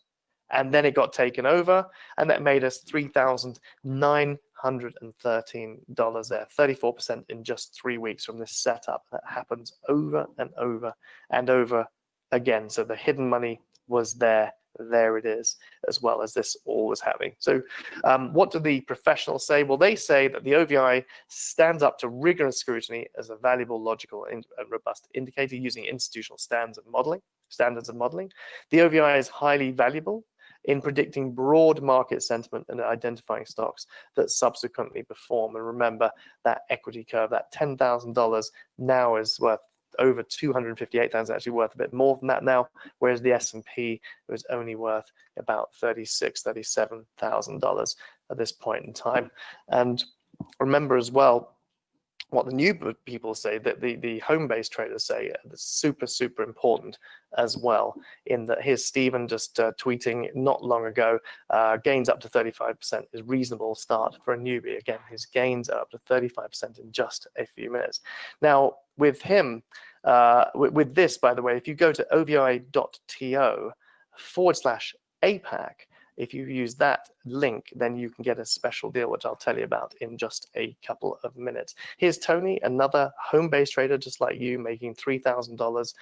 C: and then it got taken over, and that made us $3,913 there, 34% in just 3 weeks from this setup. That happens over and over and over again. So the hidden money was there. There it is, as well as this all was happening. So what do the professionals say? Well, they say that the OVI stands up to rigorous scrutiny as a valuable, logical, and robust indicator using institutional standards of modeling. The OVI is highly valuable in predicting broad market sentiment and identifying stocks that subsequently perform. And remember, that equity curve, that $10,000 now is worth over $258,000, actually worth a bit more than that now, whereas the S&P was only worth about $36,000, $37,000 at this point in time. And remember as well, what the new people say, that the home-based traders say, that's super, super important as well. In that, here's Stephen just tweeting not long ago, gains up to 35% is reasonable start for a newbie. Again, his gains are up to 35% in just a few minutes. Now, with him, with this, by the way, if you go to ovi.to/APAC, if you use that link, then you can get a special deal, which I'll tell you about in just a couple of minutes. Here's Tony, another home-based trader just like you, making $3,000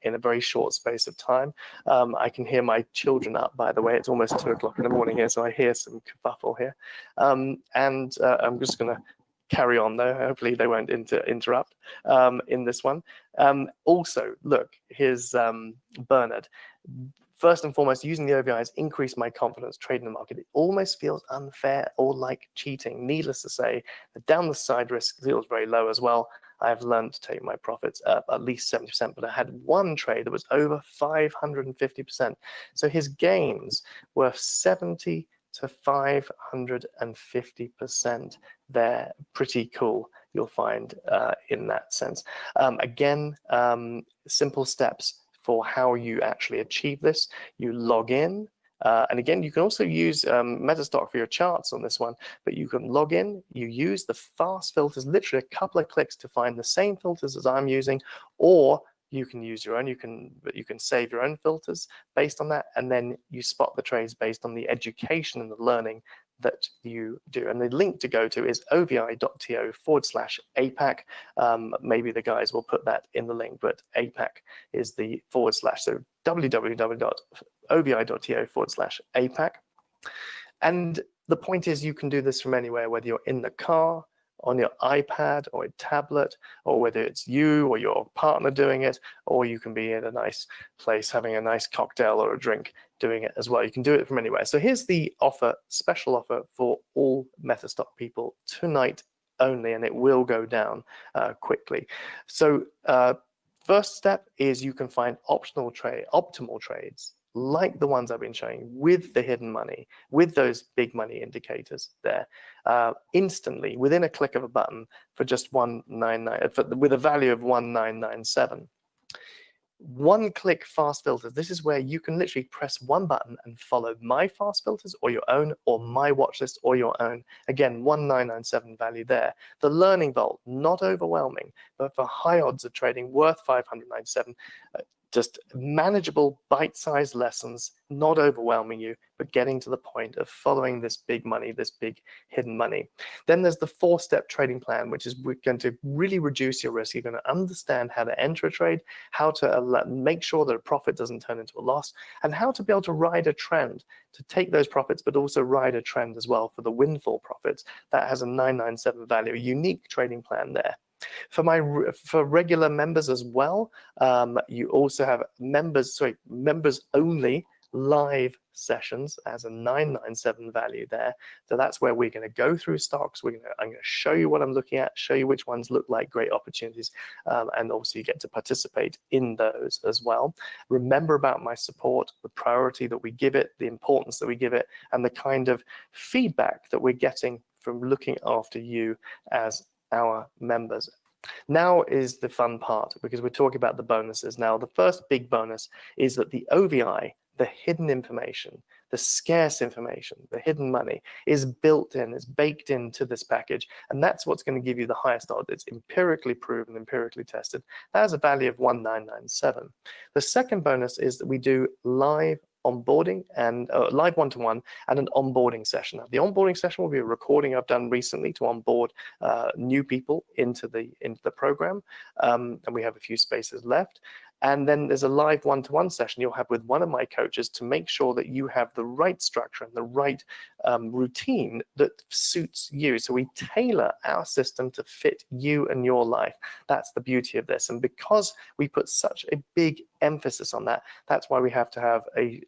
C: in a very short space of time. I can hear my children up, by the way. It's almost 2 o'clock in the morning here, so I hear some kerfuffle here. I'm just going to carry on, though. Hopefully they won't interrupt in this one. Also, look, here's Bernard. First and foremost, using the OVI has increased my confidence trading the market. It almost feels unfair or like cheating. Needless to say, the downside risk feels very low as well. I've learned to take my profits up at least 70%, but I had one trade that was over 550%. So his gains were 70 to 550% there. Pretty cool, you'll find in that sense. Again, simple steps for how you actually achieve this. You log in, and again, you can also use Metastock for your charts on this one, but you can log in, you use the fast filters, literally a couple of clicks to find the same filters as I'm using, or you can use your own. You can save your own filters based on that, and then you spot the trades based on the education and the learning that you do. And the link to go to is ovi.to/APAC. Maybe the guys will put that in the link, but APAC is the /. So www.ovi.to/APAC. And the point is, you can do this from anywhere, whether you're in the car, on your iPad or a tablet, or whether it's you or your partner doing it, or you can be in a nice place having a nice cocktail or a drink doing it as well. You can do it from anywhere. So here's the offer, special offer for all MetaStock people tonight only, and it will go down quickly. So first step is you can find optimal trades like the ones I've been showing with the hidden money, with those big money indicators there, instantly within a click of a button for just $199, with a value of $1997. One click fast filters. This is where you can literally press one button and follow my fast filters or your own, or my watch list or your own. Again, $1997 value there. The learning vault, not overwhelming, but for high odds of trading, worth $597. Just manageable, bite-sized lessons, not overwhelming you, but getting to the point of following this big money, this big hidden money. Then there's the 4-step trading plan, which is going to really reduce your risk. You're going to understand how to enter a trade, how to make sure that a profit doesn't turn into a loss, and how to be able to ride a trend, to take those profits, but also ride a trend as well for the windfall profits. That has a $997 value, a unique trading plan there. For regular members as well, you also have members only live sessions as a $997 value there. So that's where we're going to go through stocks. I'm going to show you what I'm looking at, show you which ones look like great opportunities, and also you get to participate in those as well. Remember about my support, the priority that we give it, the importance that we give it, and the kind of feedback that we're getting from looking after you as our members. Now is the fun part, because we're talking about the bonuses. Now, the first big bonus is that the OVI, the hidden information, the scarce information, the hidden money, is built in, is baked into this package, and that's what's going to give you the highest odds. It's empirically proven, empirically tested. That has a value of $1997. The second bonus is that we do live onboarding and live one-to-one and an onboarding session. Now, the onboarding session will be a recording I've done recently to onboard new people into the program, and we have a few spaces left. And then there's a live one-to-one session you'll have with one of my coaches to make sure that you have the right structure and the right routine that suits you. So we tailor our system to fit you and your life. That's the beauty of this. And because we put such a big emphasis on that, that's why we have to have a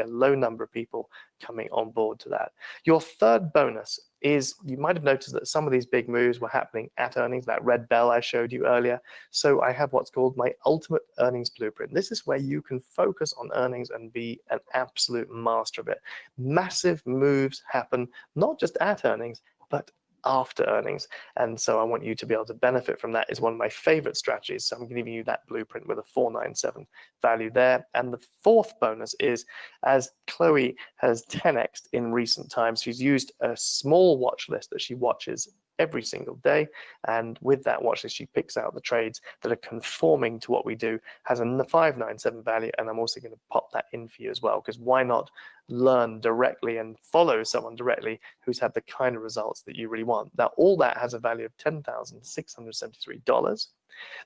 C: low number of people coming on board to that. Your third bonus is, you might have noticed that some of these big moves were happening at earnings, that red bell I showed you earlier. So I have what's called my ultimate earnings blueprint. This is where you can focus on earnings and be an absolute master of it. Massive moves happen, not just at earnings, but after earnings. And so I want you to be able to benefit from that. Is one of my favorite strategies. So I'm giving you that blueprint with a $497 value there. And the fourth bonus is, as Chloe has 10x'd in recent times, she's used a small watch list that she watches every single day, and with that watch list she picks out the trades that are conforming to what we do, has a $597 value, and I'm also going to pop that in for you as well, because why not learn directly and follow someone directly who's had the kind of results that you really want. Now, all that has a value of $10,673.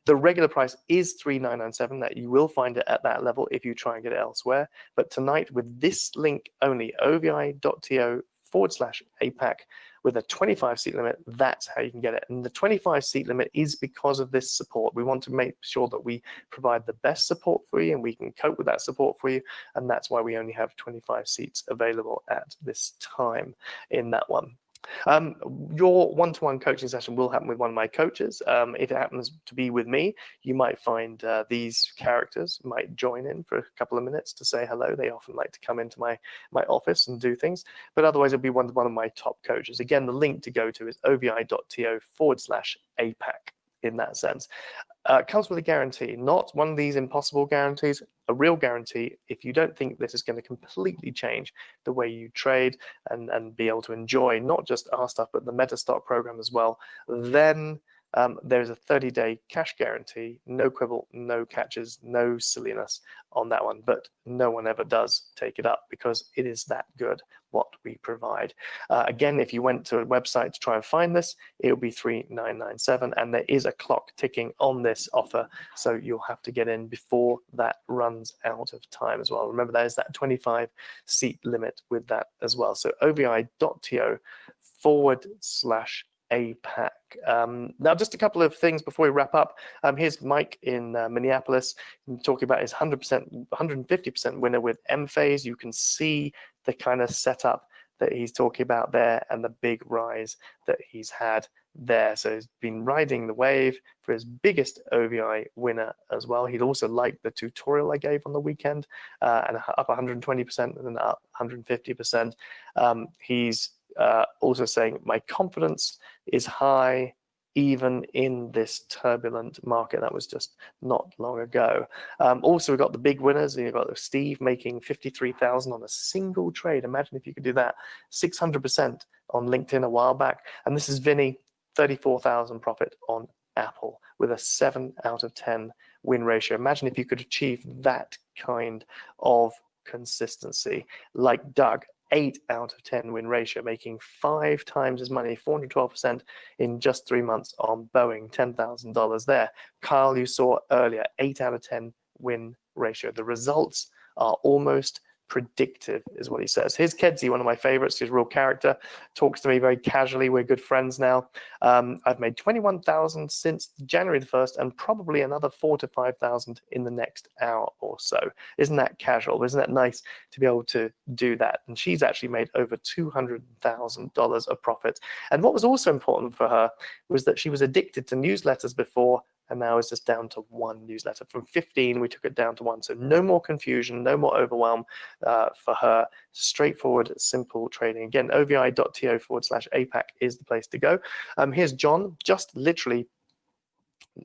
C: The regular price is $3,997. That you will find it at that level if you try and get it elsewhere, but tonight with this link only, ovi.to/APAC, with a 25 seat limit, that's how you can get it. And the 25 seat limit is because of this support. We want to make sure that we provide the best support for you, and we can cope with that support for you. And that's why we only have 25 seats available at this time in that one. Your one-to-one coaching session will happen with one of my coaches. If it happens to be with me, you might find these characters might join in for a couple of minutes to say hello. They often like to come into my office and do things, but otherwise it'll be one of my top coaches. Again, the link to go to is ovi.to/APAC in that sense. It comes with a guarantee, not one of these impossible guarantees, a real guarantee. If you don't think this is going to completely change the way you trade and be able to enjoy not just our stuff, but the MetaStock program as well, then There's a 30-day cash guarantee, no quibble, no catches, no silliness on that one, but no one ever does take it up because it is that good what we provide. Again, if you went to a website to try and find this, it will be $3,997, and there is a clock ticking on this offer, so you'll have to get in before that runs out of time as well. Remember, there's that 25 seat limit with that as well. So ovi.to/APAC. Now, just a couple of things before we wrap up. Here's Mike in Minneapolis talking about his 150% winner with M-Phase. You can see the kind of setup that he's talking about there and the big rise that he's had there. So he's been riding the wave for his biggest OVI winner as well. He'd also liked the tutorial I gave on the weekend, and up 120% and then up 150%. He's also saying, my confidence is high even in this turbulent market. That was just not long ago. Also, we've got the big winners. You've got Steve making 53,000 on a single trade. Imagine if you could do that. 600% on LinkedIn a while back. And this is Vinny, 34,000 profit on Apple with a 7 out of 10 win ratio. Imagine if you could achieve that kind of consistency. Like Doug, 8 out of 10 win ratio, making 5 times as money, 412% in just 3 months on Boeing, $10,000 there. Kyle, you saw earlier, 8 out of 10 win ratio. The results are almost predictive, is what he says. Here's Kedzie, one of my favorites. He's a real character, talks to me very casually. We're good friends now. I've made 21,000 since January the 1st and probably another 4,000 to 5,000 in the next hour or so. Isn't that casual? Isn't that nice to be able to do that? And she's actually made over $200,000 of profit. And what was also important for her was that she was addicted to newsletters before, and now it's just down to 1 newsletter. From 15, we took it down to 1. So no more confusion, no more overwhelm for her. Straightforward, simple trading. Again, ovi.to/APAC is the place to go. Here's John, just literally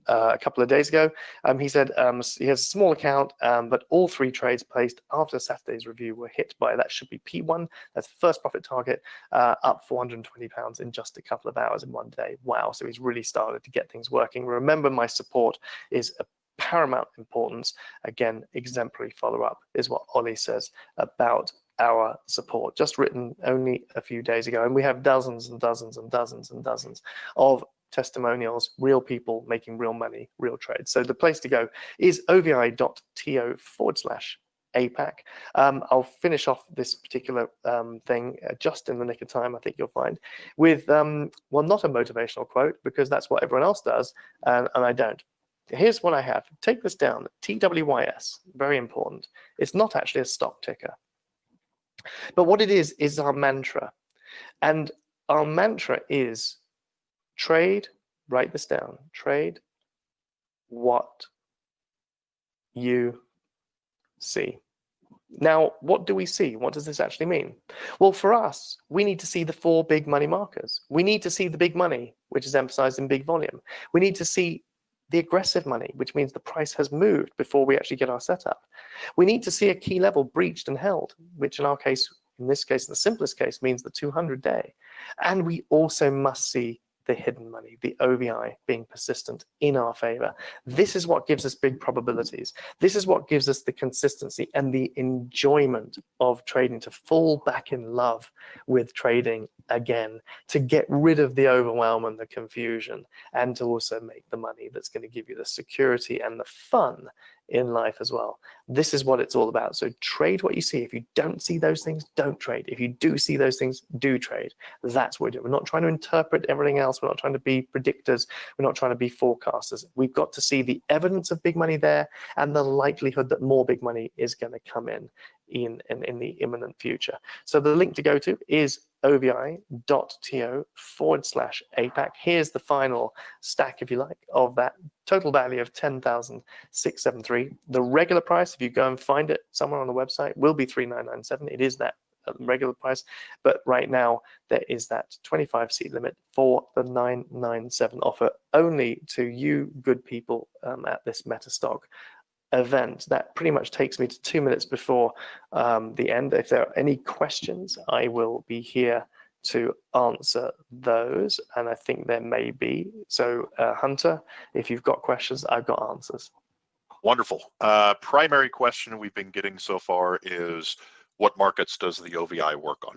C: a couple of days ago. He said he has a small account, but all 3 trades placed after Saturday's review were hit by, that should be P1, that's the first profit target, up £420 in just a couple of hours in 1 day. Wow, so he's really started to get things working. Remember, my support is a paramount importance. Again, exemplary follow-up is what Ollie says about our support, just written only a few days ago. And we have dozens and dozens and dozens and dozens of testimonials, real people making real money, real trades. So the place to go is ovi.to/APAC. I'll finish off this particular thing just in the nick of time, I think you'll find, with, well, not a motivational quote, because that's what everyone else does, and I don't. Here's what I have. Take this down. TWYS, very important. It's not actually a stock ticker. But what it is our mantra. And our mantra is trade, write this down, trade what you see. Now, what do we see? What does this actually mean? Well, for us, we need to see the 4 big money markers. We need to see the big money, which is emphasized in big volume. We need to see the aggressive money, which means the price has moved before we actually get our setup. We need to see a key level breached and held, which in our case, in this case, the simplest case, means the 200-day. And we also must see the hidden money, the OVI being persistent in our favor. This is what gives us big probabilities. This is what gives us the consistency and the enjoyment of trading, to fall back in love with trading again, to get rid of the overwhelm and the confusion, and to also make the money that's going to give you the security and the fun in life as well. This is what it's all about. So trade what you see. If you don't see those things, don't trade. If you do see those things, do trade. That's what we're doing. We're not trying to interpret everything else. We're not trying to be predictors. We're not trying to be forecasters. We've got to see the evidence of big money there and the likelihood that more big money is going to come in the imminent future. So the link to go to is ovi.to/APAC. Here's the final stack, if you like, of that total value of 10,673. The regular price, if you go and find it somewhere on the website, will be 3,997. It is that regular price, but right now there is that 25 seat limit for the 997 offer only to you good people at this MetaStock event. That pretty much takes me to 2 minutes before the end. If there are any questions, I will be here to answer those, and I think there may be. So Hunter, if you've got questions, I've got answers.
B: Wonderful. Primary question we've been getting so far is, what markets does the OVI work on?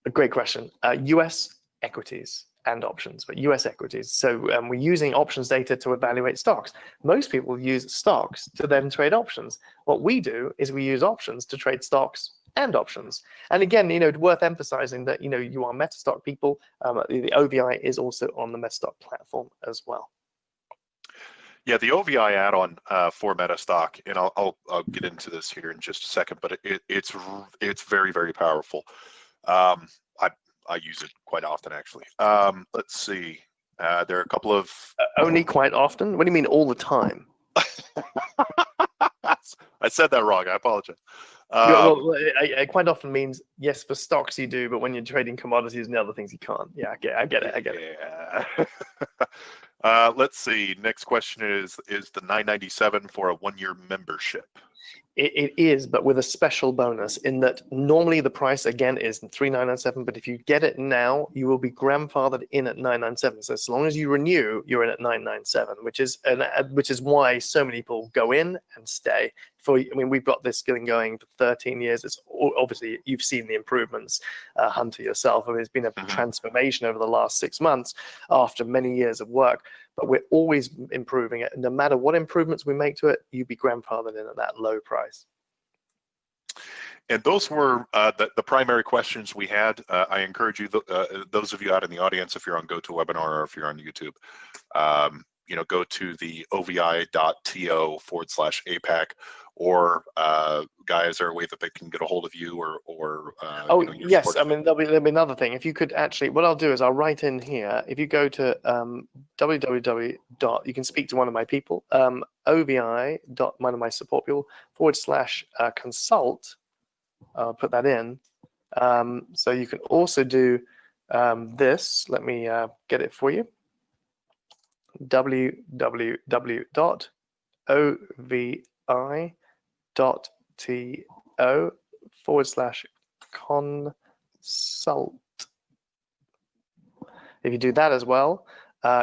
C: A great question. US equities and options, but US equities. So we're using options data to evaluate stocks. Most people use stocks to then trade options. What we do is we use options to trade stocks and options. And again, worth emphasizing that, you are Metastock people. The OVI is also on the Metastock platform as well.
B: Yeah, the OVI add-on for Metastock, and I'll get into this here in just a second, but it's very, very powerful. I use it quite often, actually. Let's see. There are a couple of...
C: Only quite often? What do you mean all the time?
B: I said that wrong. I apologize.
C: Quite often means, yes, for stocks you do, but when you're trading commodities and other things, you can't. Yeah, I get it.
B: Let's see. Next question is the $9.97 for a 1-year membership?
C: It is, but with a special bonus in that normally the price again is $3,997, but if you get it now, you will be grandfathered in at $997. So as long as you renew, you're in at $997, which is why so many people go in and stay. We've got this going for 13 years. It's obviously you've seen the improvements, Hunter, yourself. It's been a transformation over the last 6 months after many years of work. But we're always improving it. And no matter what improvements we make to it, you'd be grandfathered in at that low price.
B: And those were the primary questions we had. I encourage you, those of you out in the audience, if you're on GoToWebinar or if you're on YouTube, go to the ovi.to/APAC, or guys, is there a way that they can get a hold of you or
C: yes, there'll be another thing. If you could actually, what I'll do is I'll write in here. If you go to www. You can speak to one of my people, ovi. One of my support people /consult. I'll put that in. So you can also do this. Let me get it for you. www.ovi.to/consult. If you do that as well,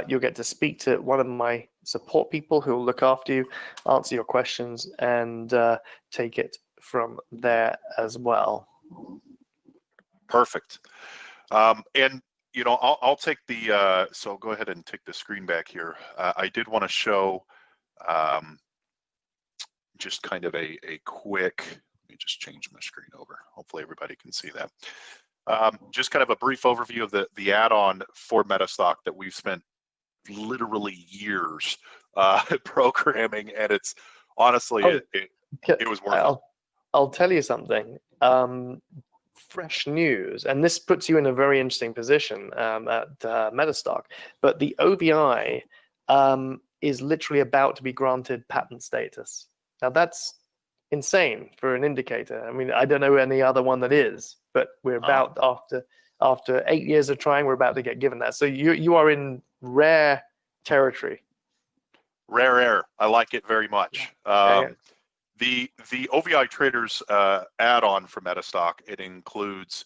C: you'll get to speak to one of my support people who will look after you, answer your questions, and take it from there as well.
B: Perfect. And I'll take the, so go ahead and take the screen back here. I did want to show just kind of a quick, let me just change my screen over. Hopefully everybody can see that. Just kind of a brief overview of the add-on for Metastock that we've spent literally years programming, and it's honestly, it was worth it.
C: I'll tell you something. Fresh news, and this puts you in a very interesting position at Metastock, but the OVI is literally about to be granted patent status. Now that's insane for an indicator. I don't know any other one that is, but we're about after 8 years of trying, we're about to get given that. So you are in rare territory.
B: Rare air. I like it very much. The OVI Traders add-on for Metastock, it includes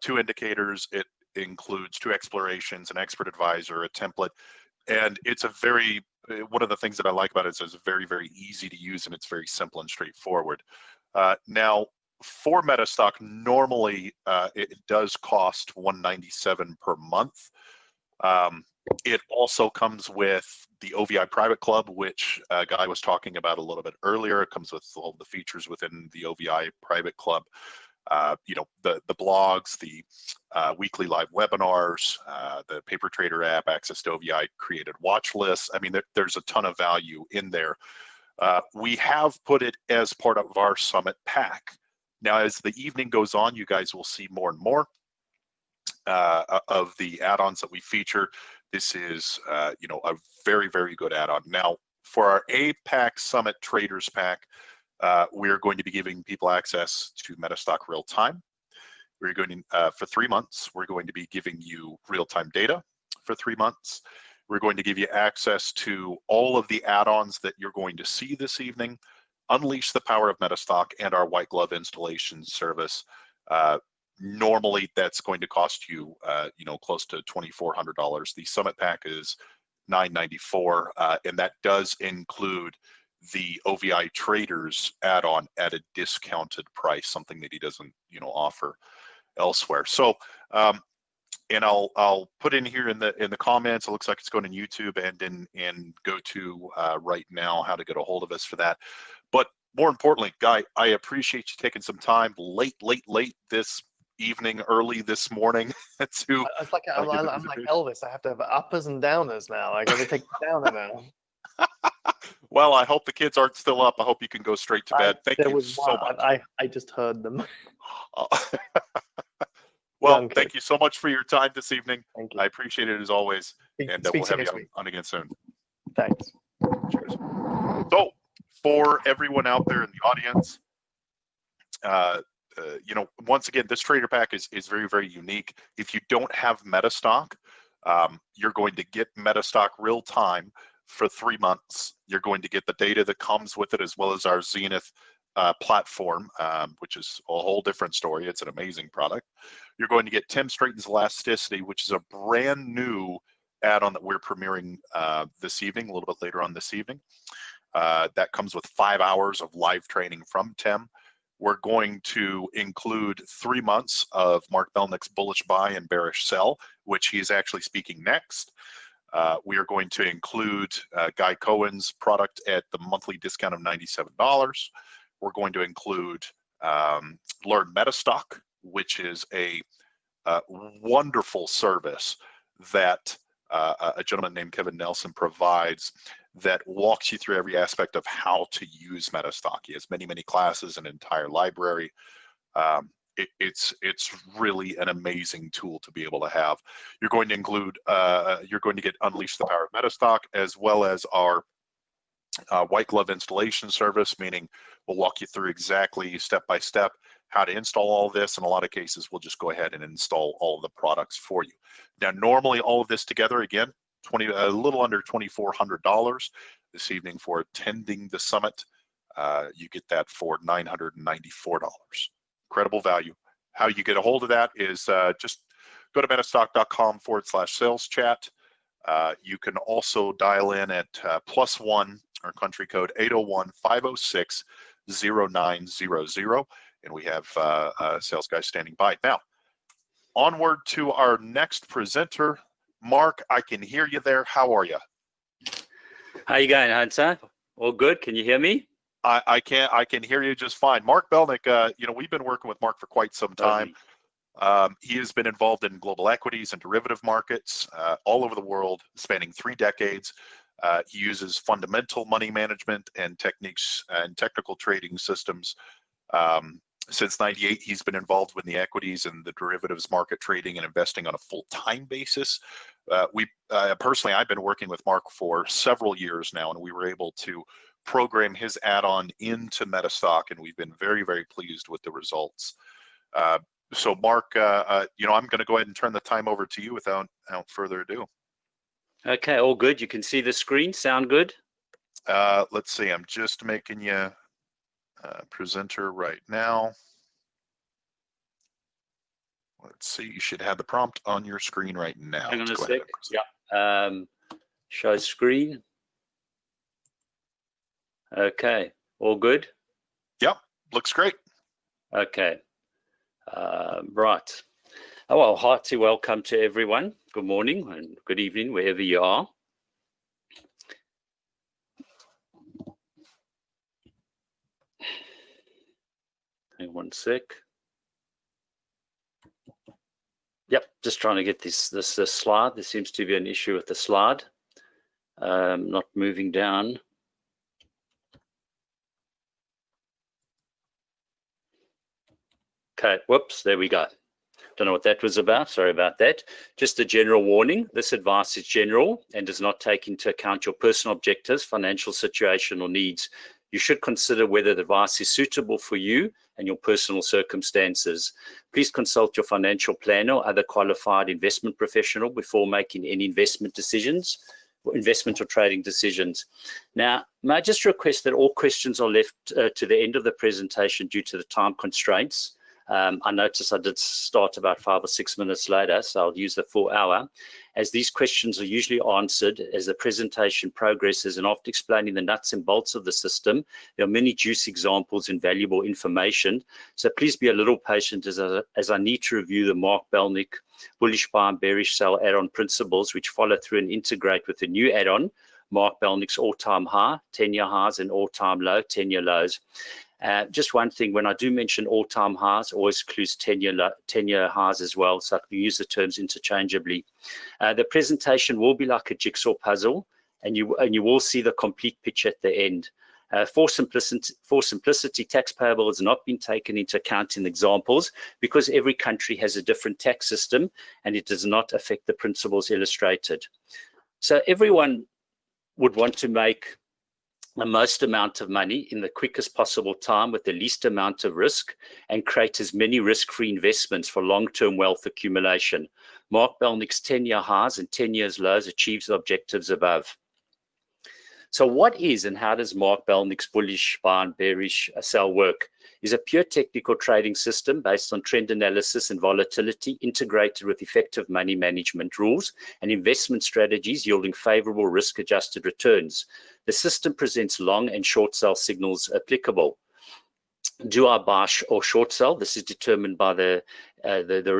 B: 2 indicators, it includes 2 explorations, an expert advisor, a template, and it's one of the things that I like about it is it's very, very easy to use, and it's very simple and straightforward. Now, for Metastock, normally it does cost $197 per month. It also comes with the OVI Private Club, which Guy was talking about a little bit earlier. It comes with all the features within the OVI Private Club. The blogs, the weekly live webinars, the Paper Trader app, access to OVI created watch lists. There's a ton of value in there. We have put it as part of our Summit pack. Now, as the evening goes on, you guys will see more and more of the add-ons that we feature. This is, a very, very good add-on. Now, for our APAC Summit Traders Pack, we're going to be giving people access to Metastock real time. We're going to, for 3 months, we're going to be giving you real-time data for 3 months. We're going to give you access to all of the add-ons that you're going to see this evening, unleash the power of Metastock, and our white glove installation service. Normally, that's going to cost you, close to $2,400. The Summit Pack is $994, and that does include the OVI Traders add-on at a discounted price, something that he doesn't, offer elsewhere. So, and I'll put in here in the comments. It looks like it's going in YouTube and in GoTo right now, how to get a hold of us for that. But more importantly, Guy, I appreciate you taking some time late this evening, early this morning to.
C: It's like I'm like Elvis. I have to have uppers and downers now. I got to take the downer now.
B: Well, I hope the kids aren't still up. I hope you can go straight to bed. Thank you so much.
C: I just heard them.
B: Well, thank you so much for your time this evening.
C: Thank you.
B: I appreciate it as always. And we'll have you on again soon.
C: Thanks.
B: Cheers. So, for everyone out there in the audience, once again, this trader pack is very, very unique. If you don't have Metastock, you're going to get Metastock real time for 3 months. You're going to get the data that comes with it, as well as our Zenith platform, which is a whole different story. It's an amazing product. You're going to get Tim Straighten's Elasticity, which is a brand new add-on that we're premiering this evening, a little bit later on this evening. That comes with 5 hours of live training from Tim. We're going to include 3 months of Mark Belnick's bullish buy and bearish sell, which he is actually speaking next. We are going to include Guy Cohen's product at the monthly discount of $97. We're going to include Learn Metastock, which is a wonderful service that a gentleman named Kevin Nelson provides that walks you through every aspect of how to use Metastock. He has many classes, an entire library. It's really an amazing tool to be able to have. You're going to include, you're going to get Unleash the Power of Metastock, as well as our white glove installation service, meaning we'll walk you through exactly step by step how to install all this. In a lot of cases, we'll just go ahead and install all of the products for you. Now, normally all of this together, again, a little under $2,400 this evening for attending the summit. You get that for $994. Incredible value. How you get a hold of that is just go to metastock.com/sales chat. You can also dial in at +1 or country code 801-506-0900, and we have sales guys standing by. Now, onward to our next presenter. Mark, I can hear you there. How are you?
D: How you going, Hunter? All good? Can you hear me?
B: I can hear you just fine. Mark Belnick, we've been working with Mark for quite some time. He has been involved in global equities and derivative markets all over the world, spanning 3 decades. He uses fundamental money management and techniques and technical trading systems. Since '98, he's been involved with the equities and the derivatives market trading and investing on a full-time basis. Personally, I've been working with Mark for several years now, and we were able to program his add-on into Metastock, and we've been very, very pleased with the results. So Mark, I'm going to go ahead and turn the time over to you without further ado.
D: Okay, all good. You can see the screen. Sound good?
B: Let's see. I'm just making you presenter right now. Let's see. You should have the prompt on your screen right now.
D: Hang on a sec. Yeah. Show screen. Okay. All good?
B: Yep. Looks great.
D: Okay. Right. Oh, well, hearty welcome to everyone. Good morning and good evening, wherever you are. Hang on one sec. Yep, just trying to get this slide. There seems to be an issue with the slide. Not moving down. Okay, whoops, there we go. Don't know what that was about. Sorry about that. Just a general warning. This advice is general and does not take into account your personal objectives, financial situation, or needs. You should consider whether the advice is suitable for you and your personal circumstances. Please consult your financial planner or other qualified investment professional before making any investment decisions, investment or trading decisions. Now, may I just request that all questions are left to the end of the presentation due to the time constraints. I noticed I did start about 5 or 6 minutes later, so I'll use the full hour. As these questions are usually answered as the presentation progresses, and after explaining the nuts and bolts of the system, there are many juicy examples and valuable information. So please be a little patient as I need to review the Mark Belnick bullish buy and bearish sell add-on principles, which follow through and integrate with the new add-on, Mark Belnick's all-time high, 10-year highs, and all-time low, 10-year lows. Just one thing, when I do mention all-time highs, always includes 10-year highs as well, so I can use the terms interchangeably. The presentation will be like a jigsaw puzzle, and you will see the complete picture at the end. For simplicity, tax payable has not been taken into account in the examples because every country has a different tax system, and it does not affect the principles illustrated. So everyone would want to make the most amount of money in the quickest possible time with the least amount of risk and create as many risk-free investments for long-term wealth accumulation. Mark Belnick's 10-year highs and 10 years lows achieves the objectives above. So what is and how does Mark Belnick's bullish buy and bearish sell work? Is a pure technical trading system based on trend analysis and volatility integrated with effective money management rules and investment strategies yielding favorable risk-adjusted returns. The system presents long and short sell signals applicable. Do I buy or short sell? This is determined by the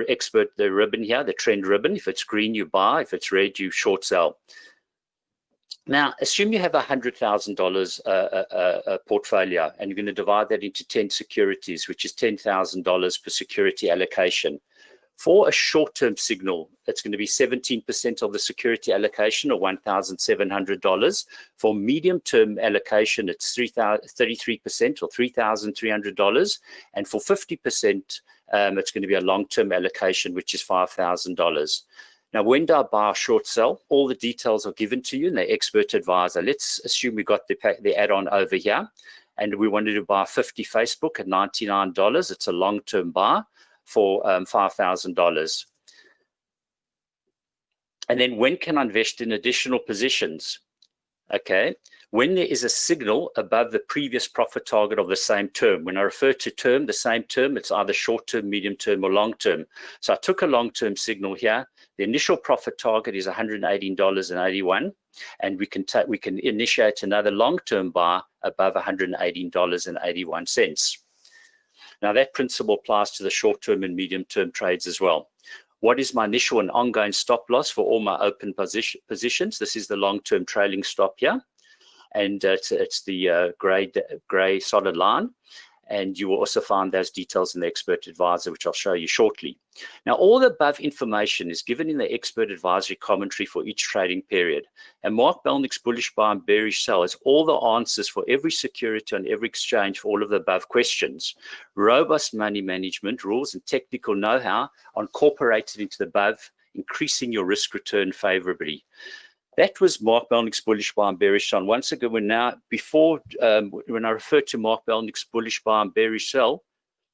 D: expert, the ribbon here, the trend ribbon. If it's green, you buy. If it's red, you short sell. Now, assume you have $100,000 portfolio, and you're going to divide that into 10 securities, which is $10,000 per security allocation. For a short-term signal, it's going to be 17% of the security allocation, or $1,700. For medium-term allocation, it's 33%, or $3,300. And for 50%, it's going to be a long-term allocation, which is $5,000. Now, when do I buy or short sell? All the details are given to you in the expert advisor. Let's assume we got the add-on over here, and we wanted to buy 50 Facebook at $99. It's a long-term buy for $5,000. And then when can I invest in additional positions? Okay, when there is a signal above the previous profit target of the same term. When I refer to term, the same term, it's either short-term, medium-term, or long-term. So I took a long-term signal here. The initial profit target is $118.81, and we can initiate another long-term buy above $118.81. Now that principle applies to the short-term and medium-term trades as well. What is my initial and ongoing stop loss for all my open positions? This is the long-term trailing stop here, and it's the gray solid line. And you will also find those details in the expert advisor, which I'll show you shortly. Now, all the above information is given in the expert advisory commentary for each trading period. And Mark Belnick's bullish buy and bearish sell has all the answers for every security on every exchange for all of the above questions. Robust money management rules and technical know-how are incorporated into the above, increasing your risk return favorably. That was Mark Belnick's bullish buy and bearish sell. Once again, when I refer to Mark Belnick's bullish buy and bearish sell,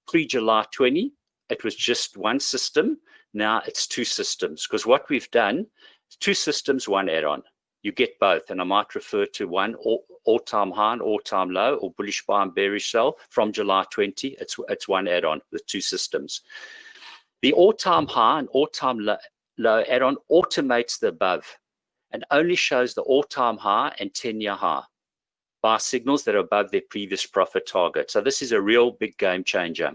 D: pre-July 20, it was just one system. Now it's two systems, because what we've done is two systems, one add-on. You get both, and I might refer to one all-time high and all-time low, or bullish buy and bearish sell from July 20. It's one add-on with two systems. The all-time high and all-time low add-on automates the above and only shows the all-time high and 10-year high buy signals that are above their previous profit target. So this is a real big game changer.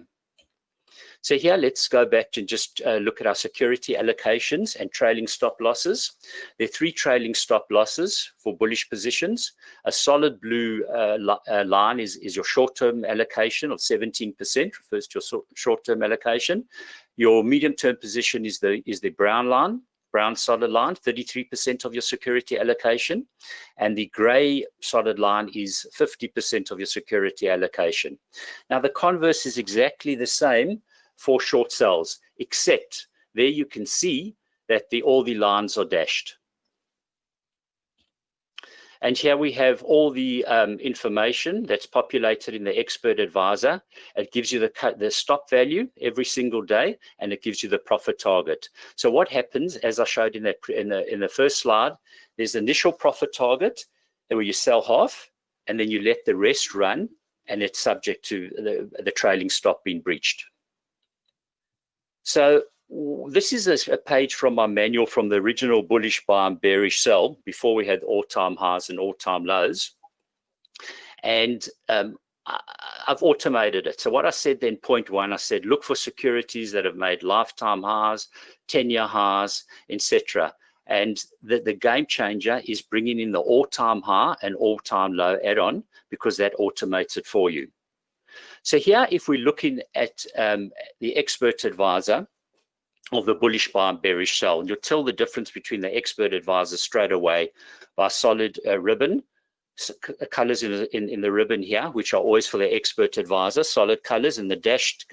D: So here, let's go back and just look at our security allocations and trailing stop losses. There are three trailing stop losses for bullish positions. A solid blue line is your short-term allocation of 17%, refers to your short-term allocation. Your medium-term position is the brown line. Brown solid line, 33% of your security allocation, and the gray solid line is 50% of your security allocation. Now, the converse is exactly the same for short sells, except there you can see that all the lines are dashed. And here we have all the information that's populated in the expert advisor. It gives you the stop value every single day, and it gives you the profit target. So what happens, as I showed in the first slide, there's the initial profit target where you sell half, and then you let the rest run, and it's subject to the trailing stop being breached. So this is a page from my manual from the original bullish buy and bearish sell before we had all-time highs and all-time lows. And I've automated it. So what I said then, point one, I said, look for securities that have made lifetime highs, 10-year highs, etc. And the game changer is bringing in the all-time high and all-time low add-on, because that automates it for you. So here, if we're looking at the expert advisor of the bullish buy and bearish sell, you'll tell the difference between the expert advisor straight away by solid ribbon, colors in the ribbon here, which are always for the expert advisor, solid colors, and the dashed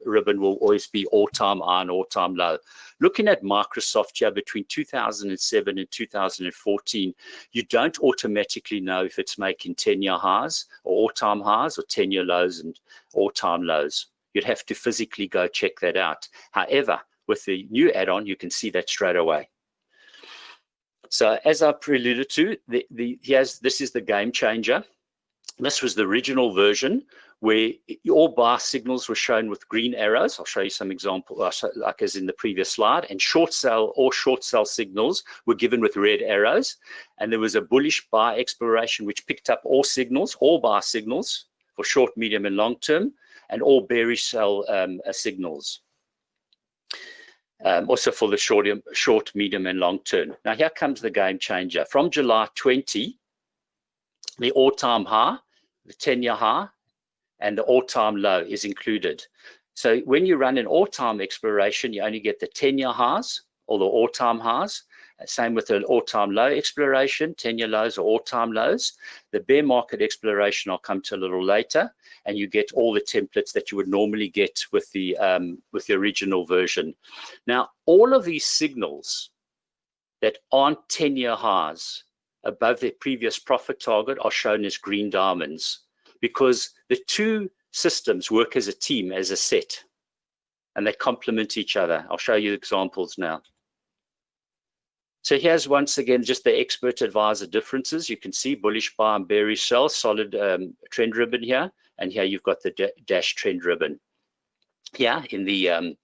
D: ribbon will always be all-time high and all-time low. Looking at Microsoft here between 2007 and 2014, you don't automatically know if it's making 10-year highs or all-time highs or 10-year lows and all-time lows. You'd have to physically go check that out. However, with the new add-on, you can see that straight away. So as I alluded to, this is the game changer. This was the original version where all buy signals were shown with green arrows. I'll show you some examples, like as in the previous slide. And short sell signals were given with red arrows. And there was a bullish buy exploration which picked up all signals, all buy signals for short, medium, and long term, and all bearish sell signals. Also for the short, medium, and long term. Now here comes the game changer. From July 20, the all-time high, the 10-year high, and the all-time low is included. So when you run an all-time exploration, you only get the 10-year highs or the all-time highs. Same with the all-time low exploration, 10-year lows or all-time lows. The bear market exploration I'll come to a little later, and you get all the templates that you would normally get with the original version. Now, all of these signals that aren't 10-year highs above their previous profit target are shown as green diamonds, because the two systems work as a team, as a set, and they complement each other. I'll show you examples now. So here's once again just the expert advisor differences. You can see bullish buy and bearish sell, solid trend ribbon here, and here you've got the dash trend ribbon. Here in the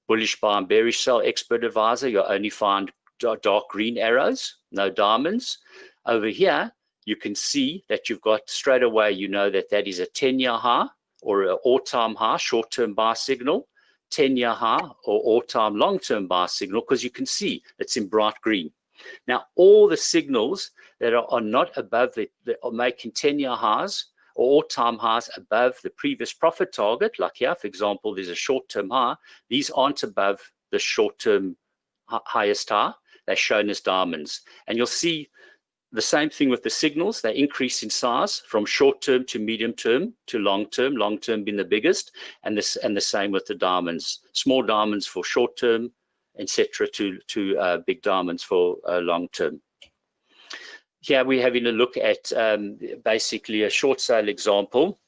D: bullish buy and bearish sell expert advisor, you'll only find dark green arrows, no diamonds. Over here, you can see that you've got straight away, you know that that is a 10-year high or an all-time high, short-term buy signal, 10-year high or all-time long-term buy signal, because you can see it's in bright green. Now, all the signals that are not above that are making 10-year highs or all-time highs above the previous profit target, like here, for example, there's a short-term high. These aren't above the short-term highest high. They're shown as diamonds. And you'll see the same thing with the signals. They increase in size from short-term to medium-term to long-term, long-term being the biggest, and the same with the diamonds. Small diamonds for short-term, etc., to big diamonds for long-term. Here we're having a look at basically a short sale example.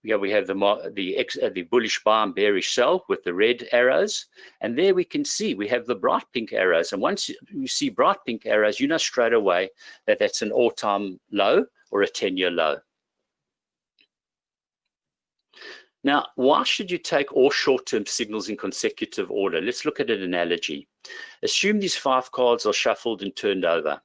D: Here we have the bullish buy and bearish sell with the red arrows, and there we can see we have the bright pink arrows. And once you see bright pink arrows, you know straight away that that's an all-time low or a 10-year low. Now, why should you take all short-term signals in consecutive order? Let's look at an analogy. Assume these 5 cards are shuffled and turned over.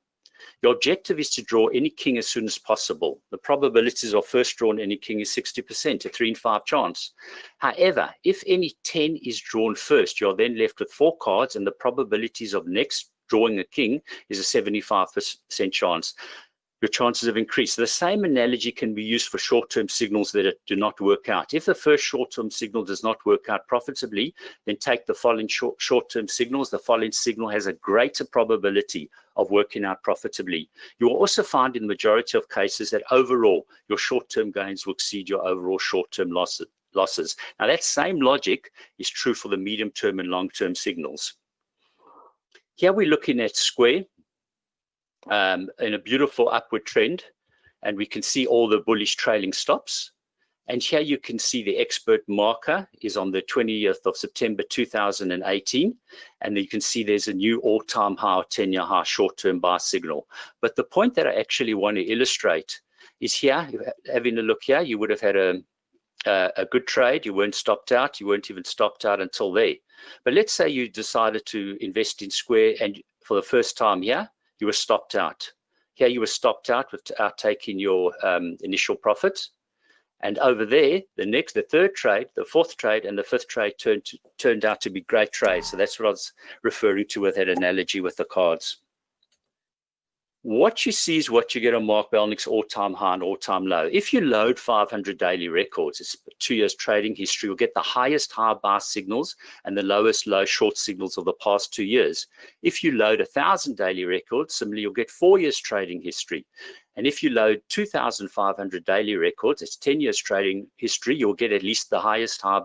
D: Your objective is to draw any king as soon as possible. The probabilities of first drawn any king is 60%, a 3 in 5 chance. However, if any 10 is drawn first, you're then left with 4 cards, and the probabilities of next drawing a king is a 75% chance. Your chances have increased. The same analogy can be used for short-term signals that do not work out. If the first short-term signal does not work out profitably, then take the following short-term signals. The following signal has a greater probability of working out profitably. You will also find in the majority of cases that overall, your short-term gains will exceed your overall short-term losses. Now, that same logic is true for the medium-term and long-term signals. Here we're looking at square in a beautiful upward trend, and we can see all the bullish trailing stops. And here you can see the expert marker is on the 20th of September 2018, and you can see there's a new all-time high, 10-year high short-term buy signal. But the point that I actually want to illustrate is here, having a look here, you would have had a good trade. You weren't stopped out. You weren't even stopped out until there. But let's say you decided to invest in Square, and for the first time here, you were stopped out. Here you were stopped out without taking your initial profit. And over there, the third trade, the fourth trade, and the fifth trade turned out to be great trades. So that's what I was referring to with that analogy with the cards. What you see is what you get on Mark Belnick's all-time high and all-time low. If you load 500 daily records, it's 2 years trading history, you'll get the highest high buy signals and the lowest low short signals of the past 2 years. If you load 1,000 daily records, similarly, you'll get 4 years trading history. And if you load 2,500 daily records, it's 10 years trading history, you'll get at least the highest high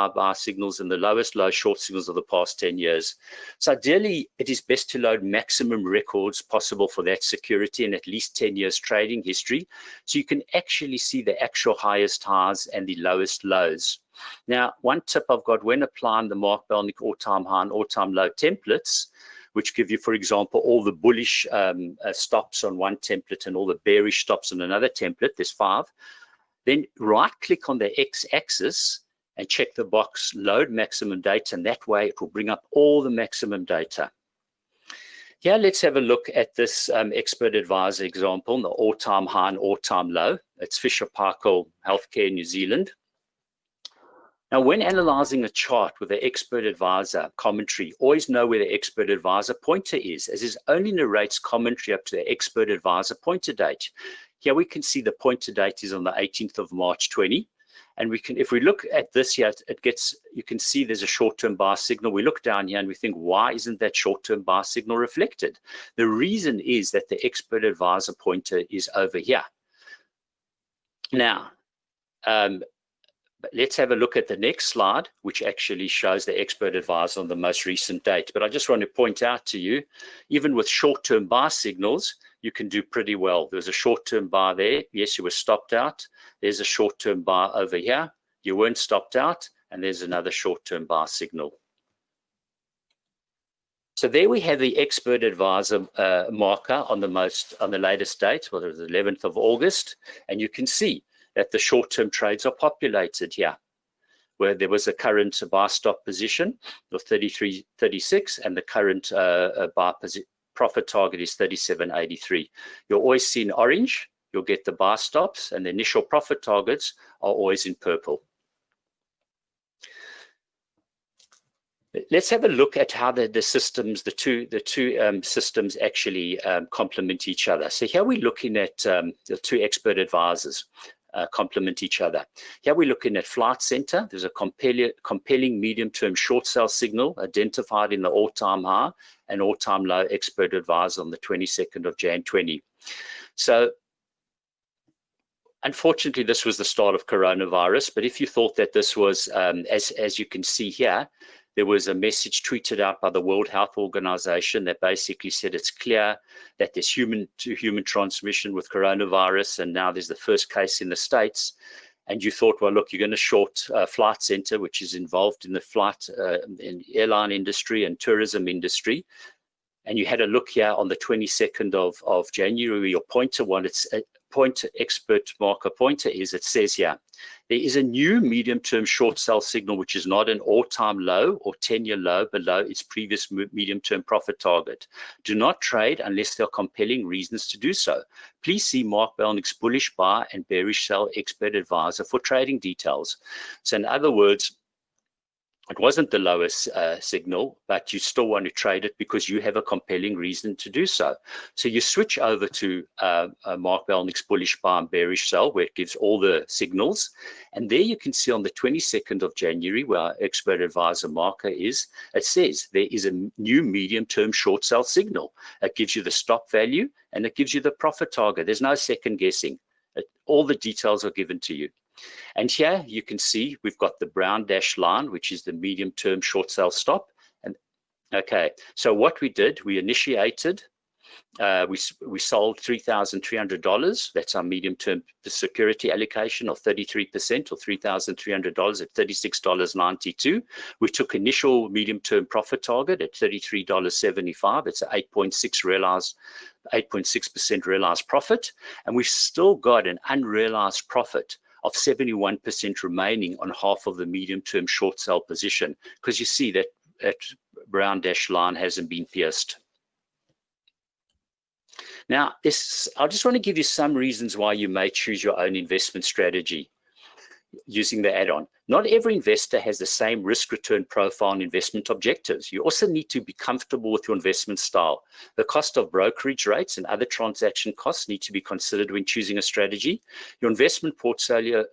D: buy signals and the lowest low short signals of the past 10 years. So ideally, it is best to load maximum records possible for that security and at least 10 years trading history, so you can actually see the actual highest highs and the lowest lows. Now, one tip I've got when applying the Mark Belnick all-time high and all-time low templates, which give you, for example, all the bullish stops on one template and all the bearish stops on another template, there's 5, then right-click on the x-axis and check the box load maximum data, and that way it will bring up all the maximum data. Here, let's have a look at this expert advisor example, the all-time high and all-time low. It's Fisher Paykel Healthcare New Zealand. Now, when analyzing a chart with the expert advisor commentary, always know where the expert advisor pointer is, as it only narrates commentary up to the expert advisor pointer date. Here we can see the pointer date is on the 18th of March 20. And we can, if we look at this here, you can see there's a short-term buy signal. We look down here and we think, why isn't that short-term buy signal reflected? The reason is that the expert advisor pointer is over here. Now, let's have a look at the next slide, which actually shows the expert advisor on the most recent date. But I just want to point out to you, even with short-term buy signals, you can do pretty well. There's a short-term buy there. Yes, you were stopped out. There's a short-term buy over here. You weren't stopped out. And there's another short-term buy signal. So there we have the expert advisor marker on the latest date, whether it's the 11th of August. And you can see that the short-term trades are populated here, where there was a current buy stop position of 33.36 and the current buy profit target is 37.83. You'll always see in orange, you'll get the buy stops, and the initial profit targets are always in purple. Let's have a look at how the two systems actually complement each other. So here we're looking at the two expert advisors complement each other. Here we're looking at Flight Center. There's a compelling medium-term short sell signal identified in the all-time high and all-time low expert advisor on the 22nd of Jan 20. So unfortunately, this was the start of coronavirus, but if you thought that this was, as you can see here, there was a message tweeted out by the World Health Organization that basically said it's clear that there's human-to-human transmission with coronavirus, and now there's the first case in the States. And you thought, well, look, you're going to short Flight Center, which is involved in the flight in airline industry and tourism industry. And you had a look here on the 22nd of January, your pointer one, it's a pointer expert marker pointer is, it says here, there is a new medium-term short sell signal, which is not an all-time low or 10-year low below its previous medium-term profit target. Do not trade unless there are compelling reasons to do so. Please see Mark Belnick's bullish buy and bearish sell expert advisor for trading details. So in other words, it wasn't the lowest signal, but you still want to trade it because you have a compelling reason to do so. So you switch over to Mark Belnick's bullish buy and bearish sell, where it gives all the signals. And there you can see on the 22nd of January, where our expert advisor marker is, it says there is a new medium-term short sell signal. It gives you the stop value and it gives you the profit target. There's no second guessing. All the details are given to you. And here you can see we've got the brown dashed line, which is the medium-term short sell stop. And okay, so what we did, we initiated, we sold $3,300. That's our medium-term security allocation of 33%, or $3,300 at $36.92. We took initial medium-term profit target at $33.75. It's an 8.6% realized profit, and we've still got an unrealized profit of 71% remaining on half of the medium-term short sell position, because you see that brown dashed line hasn't been pierced. Now, I just want to give you some reasons why you may choose your own investment strategy using the add-on. Not every investor has the same risk-return profile and investment objectives. You also need to be comfortable with your investment style. The cost of brokerage rates and other transaction costs need to be considered when choosing a strategy. Your investment portfolio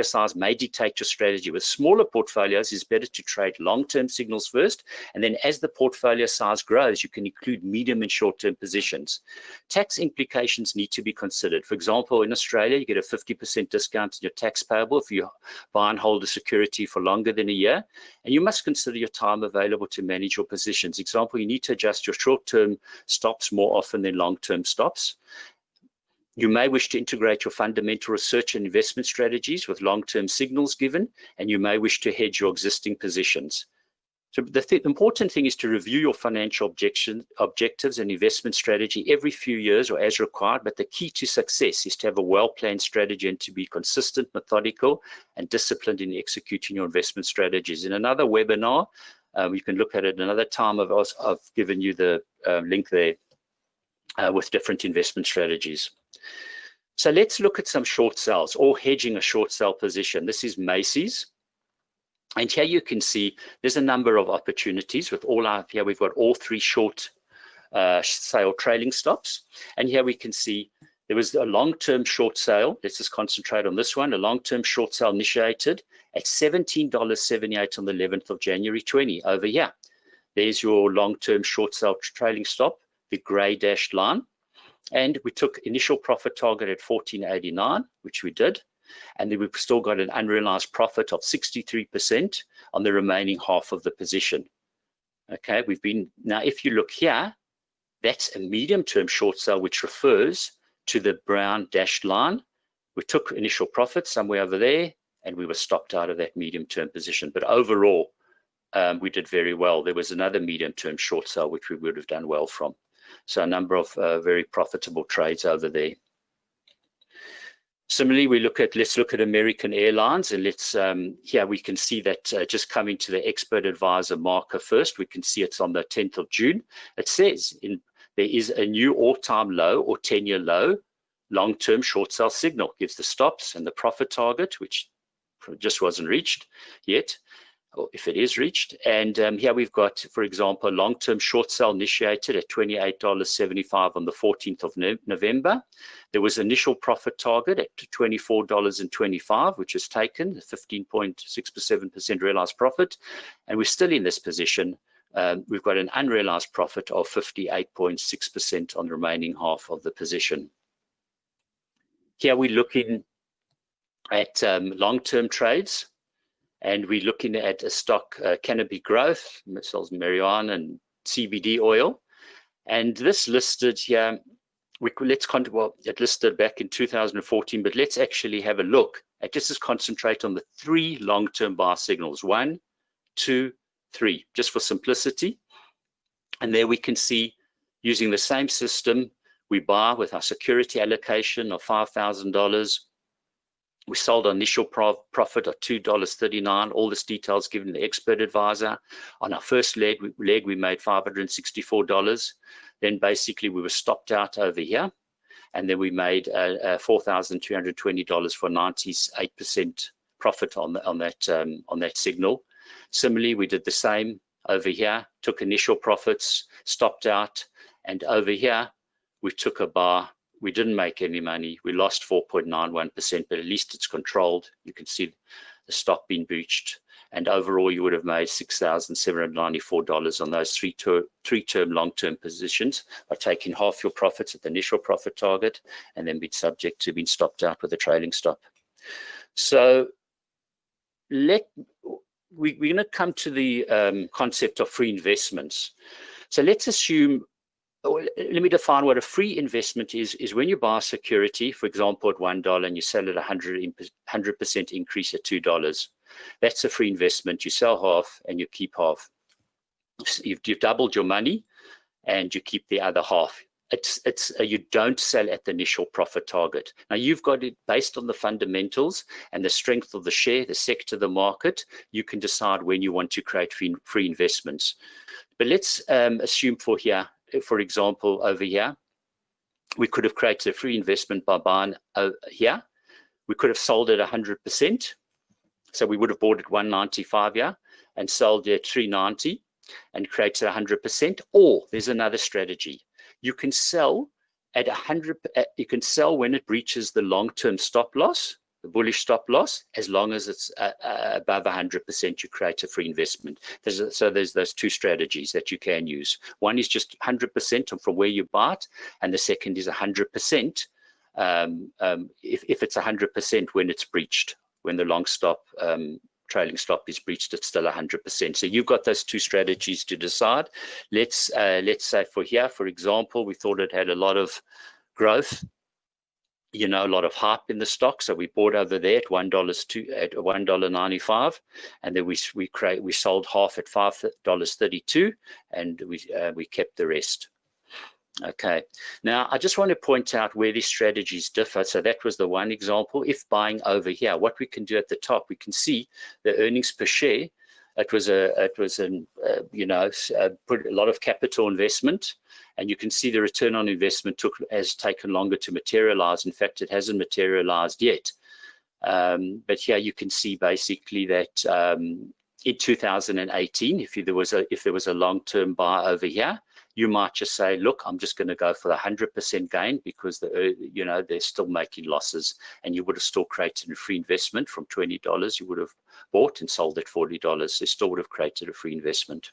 D: size may dictate your strategy. With smaller portfolios, it's better to trade long-term signals first, and then as the portfolio size grows, you can include medium and short-term positions. Tax implications need to be considered. For example, in Australia, you get a 50% discount on your tax payable if you buy and hold a security for longer than a year, and you must consider your time available to manage your positions. Example, you need to adjust your short-term stops more often than long-term stops. You may wish to integrate your fundamental research and investment strategies with long-term signals given, and you may wish to hedge your existing positions. So the important thing is to review your financial objectives and investment strategy every few years or as required, but the key to success is to have a well-planned strategy and to be consistent, methodical, and disciplined in executing your investment strategies. In another webinar, you can look at it another time. I've given you the link there with different investment strategies. So let's look at some short sells or hedging a short sell position. This is Macy's. And here you can see there's a number of opportunities with here we've got all three short sale trailing stops. And here we can see there was a long-term short sale. Let's just concentrate on this one. A long-term short sale initiated at $17.78 on the 11th of January 20 over here. There's your long-term short sale trailing stop, the gray dashed line. And we took initial profit target at $14.89, which we did. And then we've still got an unrealized profit of 63% on the remaining half of the position. Okay, now if you look here, that's a medium-term short sell, which refers to the brown dashed line. We took initial profit somewhere over there, and we were stopped out of that medium-term position. But overall, we did very well. There was another medium-term short sell, which we would have done well from. So a number of very profitable trades over there. Similarly, let's look at American Airlines, and here we can see that just coming to the expert advisor marker first, we can see it's on the 10th of June. It says there is a new all-time low or 10-year low long-term short sell signal. Gives the stops and the profit target, which just wasn't reached yet, or if it is reached. And here we've got, for example, a long-term short sell initiated at $28.75 on the 14th of November. There was initial profit target at $24.25, which is taken, 15.67% realized profit. And we're still in this position. We've got an unrealized profit of 58.6% on the remaining half of the position. Here we're looking at long-term trades. And we're looking at a stock, Canopy Growth, sells marijuana and CBD oil. And this listed here, it listed back in 2014, but let's actually have a look at just concentrate on the three long-term buy signals, 1, 2, 3, just for simplicity. And there we can see, using the same system, we buy with our security allocation of $5,000. We sold our initial profit of $2.39. All this details given the expert advisor. On our first leg we made $564. Then basically we were stopped out over here. And then we made $4,220 for 98% profit on that signal. Similarly, we did the same over here, took initial profits, stopped out. And over here, we took a bar. We didn't make any money. We lost 4.91%, but at least it's controlled. You can see the stock being breached. And overall, you would have made $6,794 on those three-term long-term positions by taking half your profits at the initial profit target and then being subject to being stopped out with a trailing stop. So we're going to come to the concept of free investments. So let's assume, let me define what a free investment is when you buy a security, for example, at $1 and you sell at 100% increase at $2. That's a free investment. You sell half and you keep half. You've doubled your money and you keep the other half. you don't sell at the initial profit target. Now you've got it based on the fundamentals and the strength of the share, the sector, the market. You can decide when you want to create free investments. But let's assume for example, over here, we could have created a free investment by buying here. We could have sold at 100%. So we would have bought at 195 here and sold at 390 and created 100%. Or there's another strategy. You can sell at 100. You can sell when it reaches the long-term stop loss, the bullish stop loss, as long as it's above 100%. You create a free investment. So there's those two strategies that you can use. One is just 100% from where you buy it, and the second is 100% if it's 100% when it's breached, when the long stop trailing stop is breached, it's still 100%. So you've got those two strategies to decide. Let's say for here, for example, we thought it had a lot of growth, a lot of hype in the stock. So we bought over there at $1.95, and then we sold half at $5.32, and we kept the rest. Okay, now I just want to point out where these strategies differ. So that was the one example. If buying over here, what we can do at the top, we can see the earnings per share. It was put a lot of capital investment, and you can see the return on investment has taken longer to materialize. In fact, it hasn't materialized yet. But here you can see basically that in 2018, if there was a long-term buy over here, you might just say, look, I'm just going to go for the 100% gain because they're still making losses, and you would have still created a free investment from $20. You would have bought and sold at $40. So still would have created a free investment.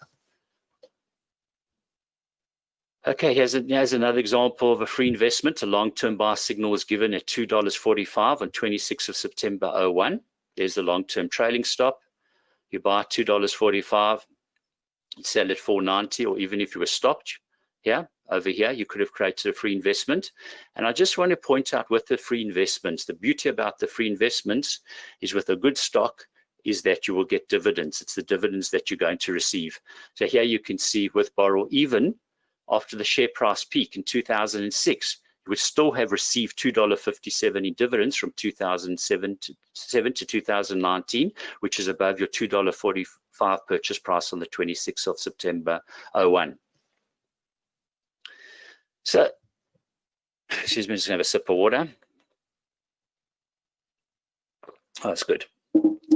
D: Okay, here's another example of a free investment. A long-term buy signal was given at $2.45 on 26th of September 01. There's the long-term trailing stop. You buy $2.45. Sell at $4.90, or even if you were stopped over here, you could have created a free investment. And I just want to point out with the free investments, the beauty about the free investments is with a good stock is that you will get dividends. It's the dividends that you're going to receive. So here you can see with Borrow, even after the share price peak in 2006, you would still have received $2.57 in dividends from 2007 to 2019, which is above your $2.45 purchase price on the 26th of September 01. So, excuse me, just gonna have a sip of water. Oh, that's good.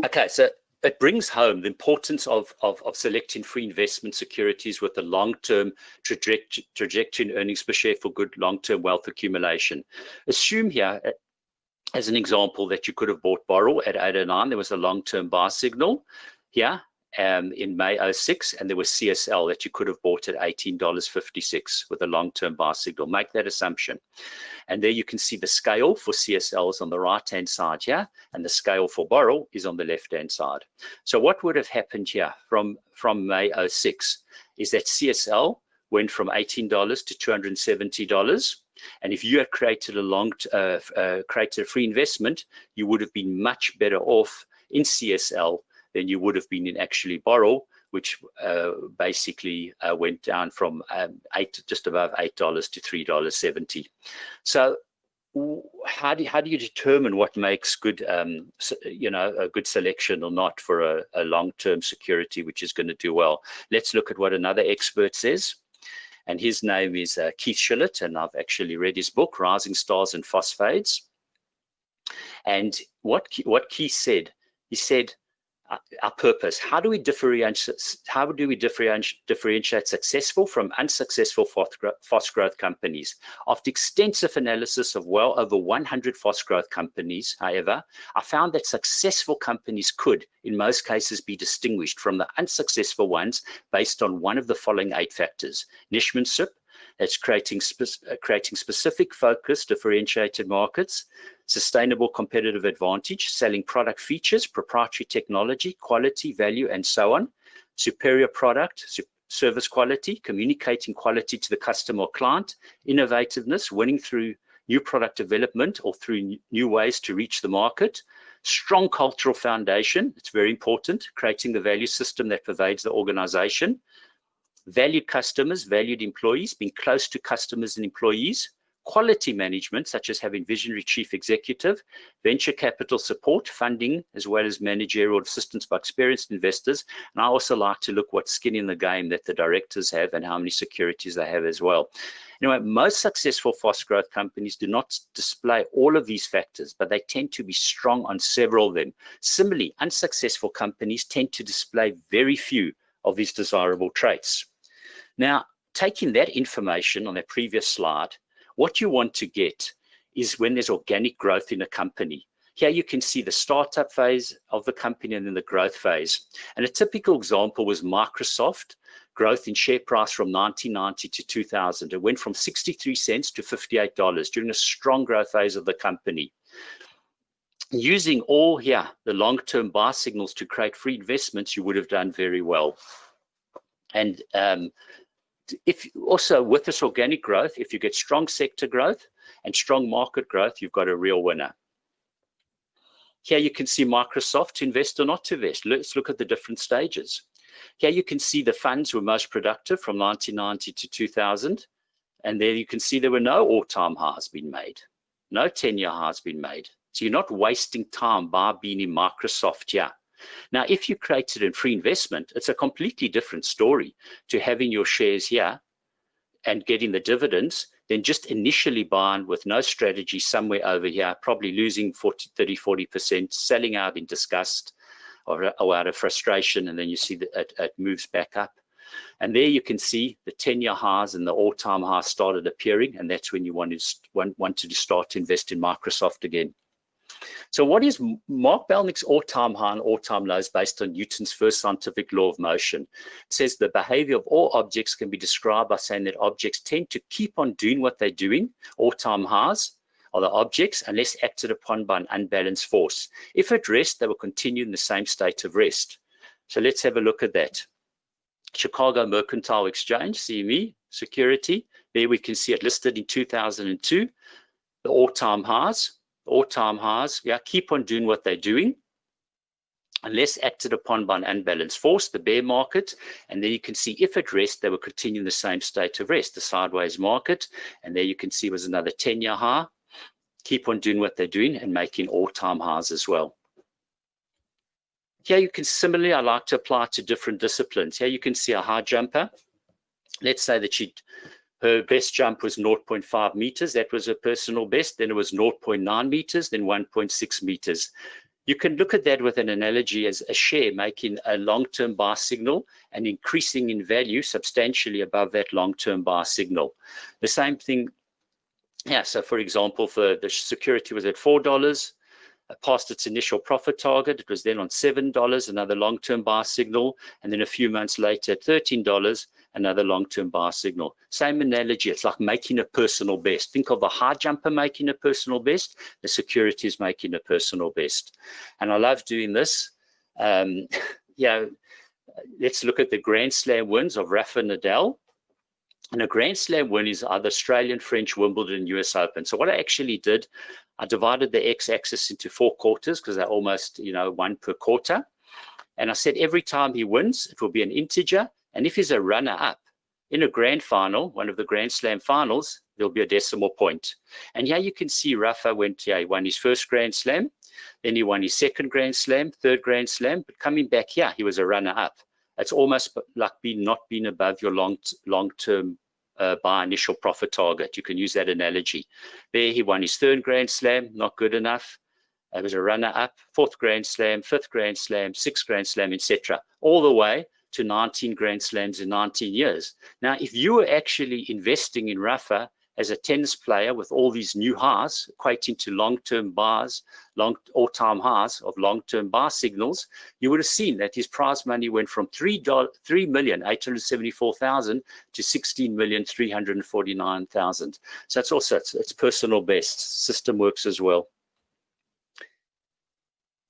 D: Okay, so it brings home the importance of selecting free investment securities with a long-term trajectory in earnings per share for good long-term wealth accumulation. Assume here, as an example, that you could have bought Borrow at 809. There was a long-term buy signal here in May 06, and there was CSL that you could have bought at $18.56 with a long-term buy signal. Make that assumption. And there you can see the scale for CSL is on the right-hand side here, and the scale for Borrow is on the left-hand side. So what would have happened here from May 06 is that CSL went from $18 to $270. And if you had created created a free investment, you would have been much better off in CSL than you would have been in actually Borrow, which basically went down from just above $8 to $3.70. So how do you determine what makes good, a good selection or not for a long-term security which is going to do well? Let's look at what another expert says. And his name is Keith Shillett, and I've actually read his book, Rising Stars and Phosphades. And what Keith said, he said, our purpose. How do we differentiate successful from unsuccessful fast growth companies? After extensive analysis of well over 100 fast growth companies, however, I found that successful companies could, in most cases, be distinguished from the unsuccessful ones based on one of the following 8 factors: nichemanship, that's creating specific focused differentiated markets; sustainable competitive advantage, selling product features, proprietary technology, quality, value, and so on; superior product, service quality, communicating quality to the customer or client; innovativeness, winning through new product development or through new ways to reach the market; strong cultural foundation, it's very important, creating the value system that pervades the organization; valued customers, valued employees, being close to customers and employees, quality management, such as having visionary chief executive, venture capital support, funding, as well as managerial assistance by experienced investors. And I also like to look what skin in the game that the directors have and how many securities they have as well. Anyway, most successful fast growth companies do not display all of these factors, but they tend to be strong on several of them. Similarly, unsuccessful companies tend to display very few of these desirable traits. Now, taking that information on that previous slide, what you want to get is when there's organic growth in a company. Here you can see the startup phase of the company and then the growth phase. And a typical example was Microsoft, growth in share price from 1990 to 2000. It went from 63 cents to $58 during a strong growth phase of the company. Using all here, the long-term buy signals to create free investments, you would have done very well. And if also with this organic growth, if you get strong sector growth and strong market growth, you've got a real winner. Here you can see Microsoft, to invest or not to invest. Let's look at the different stages. Here you can see the funds were most productive from 1990 to 2000. And there you can see there were no all-time highs being made. No 10-year highs being made. So you're not wasting time by being in Microsoft here. Now, if you created a free investment, it's a completely different story to having your shares here and getting the dividends, then just initially buying with no strategy somewhere over here, probably losing 30-40%, selling out in disgust or out of frustration, and then you see that it moves back up. And there you can see the 10-year highs and the all-time highs started appearing, and that's when you wanted to start to invest in Microsoft again. So what is Mark Belnick's all-time high and all-time lows based on Newton's first scientific law of motion? It says the behavior of all objects can be described by saying that objects tend to keep on doing what they're doing, all-time highs are the objects, unless acted upon by an unbalanced force. If at rest, they will continue in the same state of rest. So let's have a look at that. Chicago Mercantile Exchange, CME, security. There we can see it listed in 2002, the all-time highs. All-time highs, yeah, keep on doing what they're doing unless acted upon by an unbalanced force, the bear market. And there you can see if at rest, they will continue in the same state of rest, the sideways market. And there you can see was another 10-year high. Keep on doing what they're doing and making all-time highs as well. Here you can similarly, I like to apply to different disciplines. Here you can see a high jumper. Let's say that her best jump was 0.5 meters. That was her personal best. Then it was 0.9 meters, then 1.6 meters. You can look at that with an analogy as a share making a long-term buy signal and increasing in value substantially above that long-term buy signal. The same thing, yeah, so for example, for the security was at $4, past its initial profit target. It was then on $7, another long-term buy signal. And then a few months later at $13, another long-term buy signal. Same analogy, it's like making a personal best. Think of the high jumper making a personal best, the security is making a personal best. And I love doing this. Yeah, let's look at the Grand Slam wins of Rafa Nadal. And a Grand Slam win is either Australian, French, Wimbledon, US Open. So what I actually did, I divided the x-axis into 4 quarters because they're almost, one per quarter. And I said every time he wins, it will be an integer. And if he's a runner-up in a grand final, one of the Grand Slam finals, there'll be a decimal point. And here you can see Rafa he won his first Grand Slam, then he won his second Grand Slam, third Grand Slam, but coming back here, he was a runner-up. It's almost like not being above your long-term buy initial profit target. You can use that analogy. There he won his third Grand Slam, not good enough. It was a runner-up, 4th Grand Slam, 5th Grand Slam, 6th Grand Slam, etc., all the way to 19 Grand Slams in 19 years. Now, if you were actually investing in Rafa as a tennis player with all these new highs equating to long-term buys, all-time highs of long-term buy signals, you would have seen that his prize money went from $3,874,000 to $16,349,000. So it's personal best. System works as well.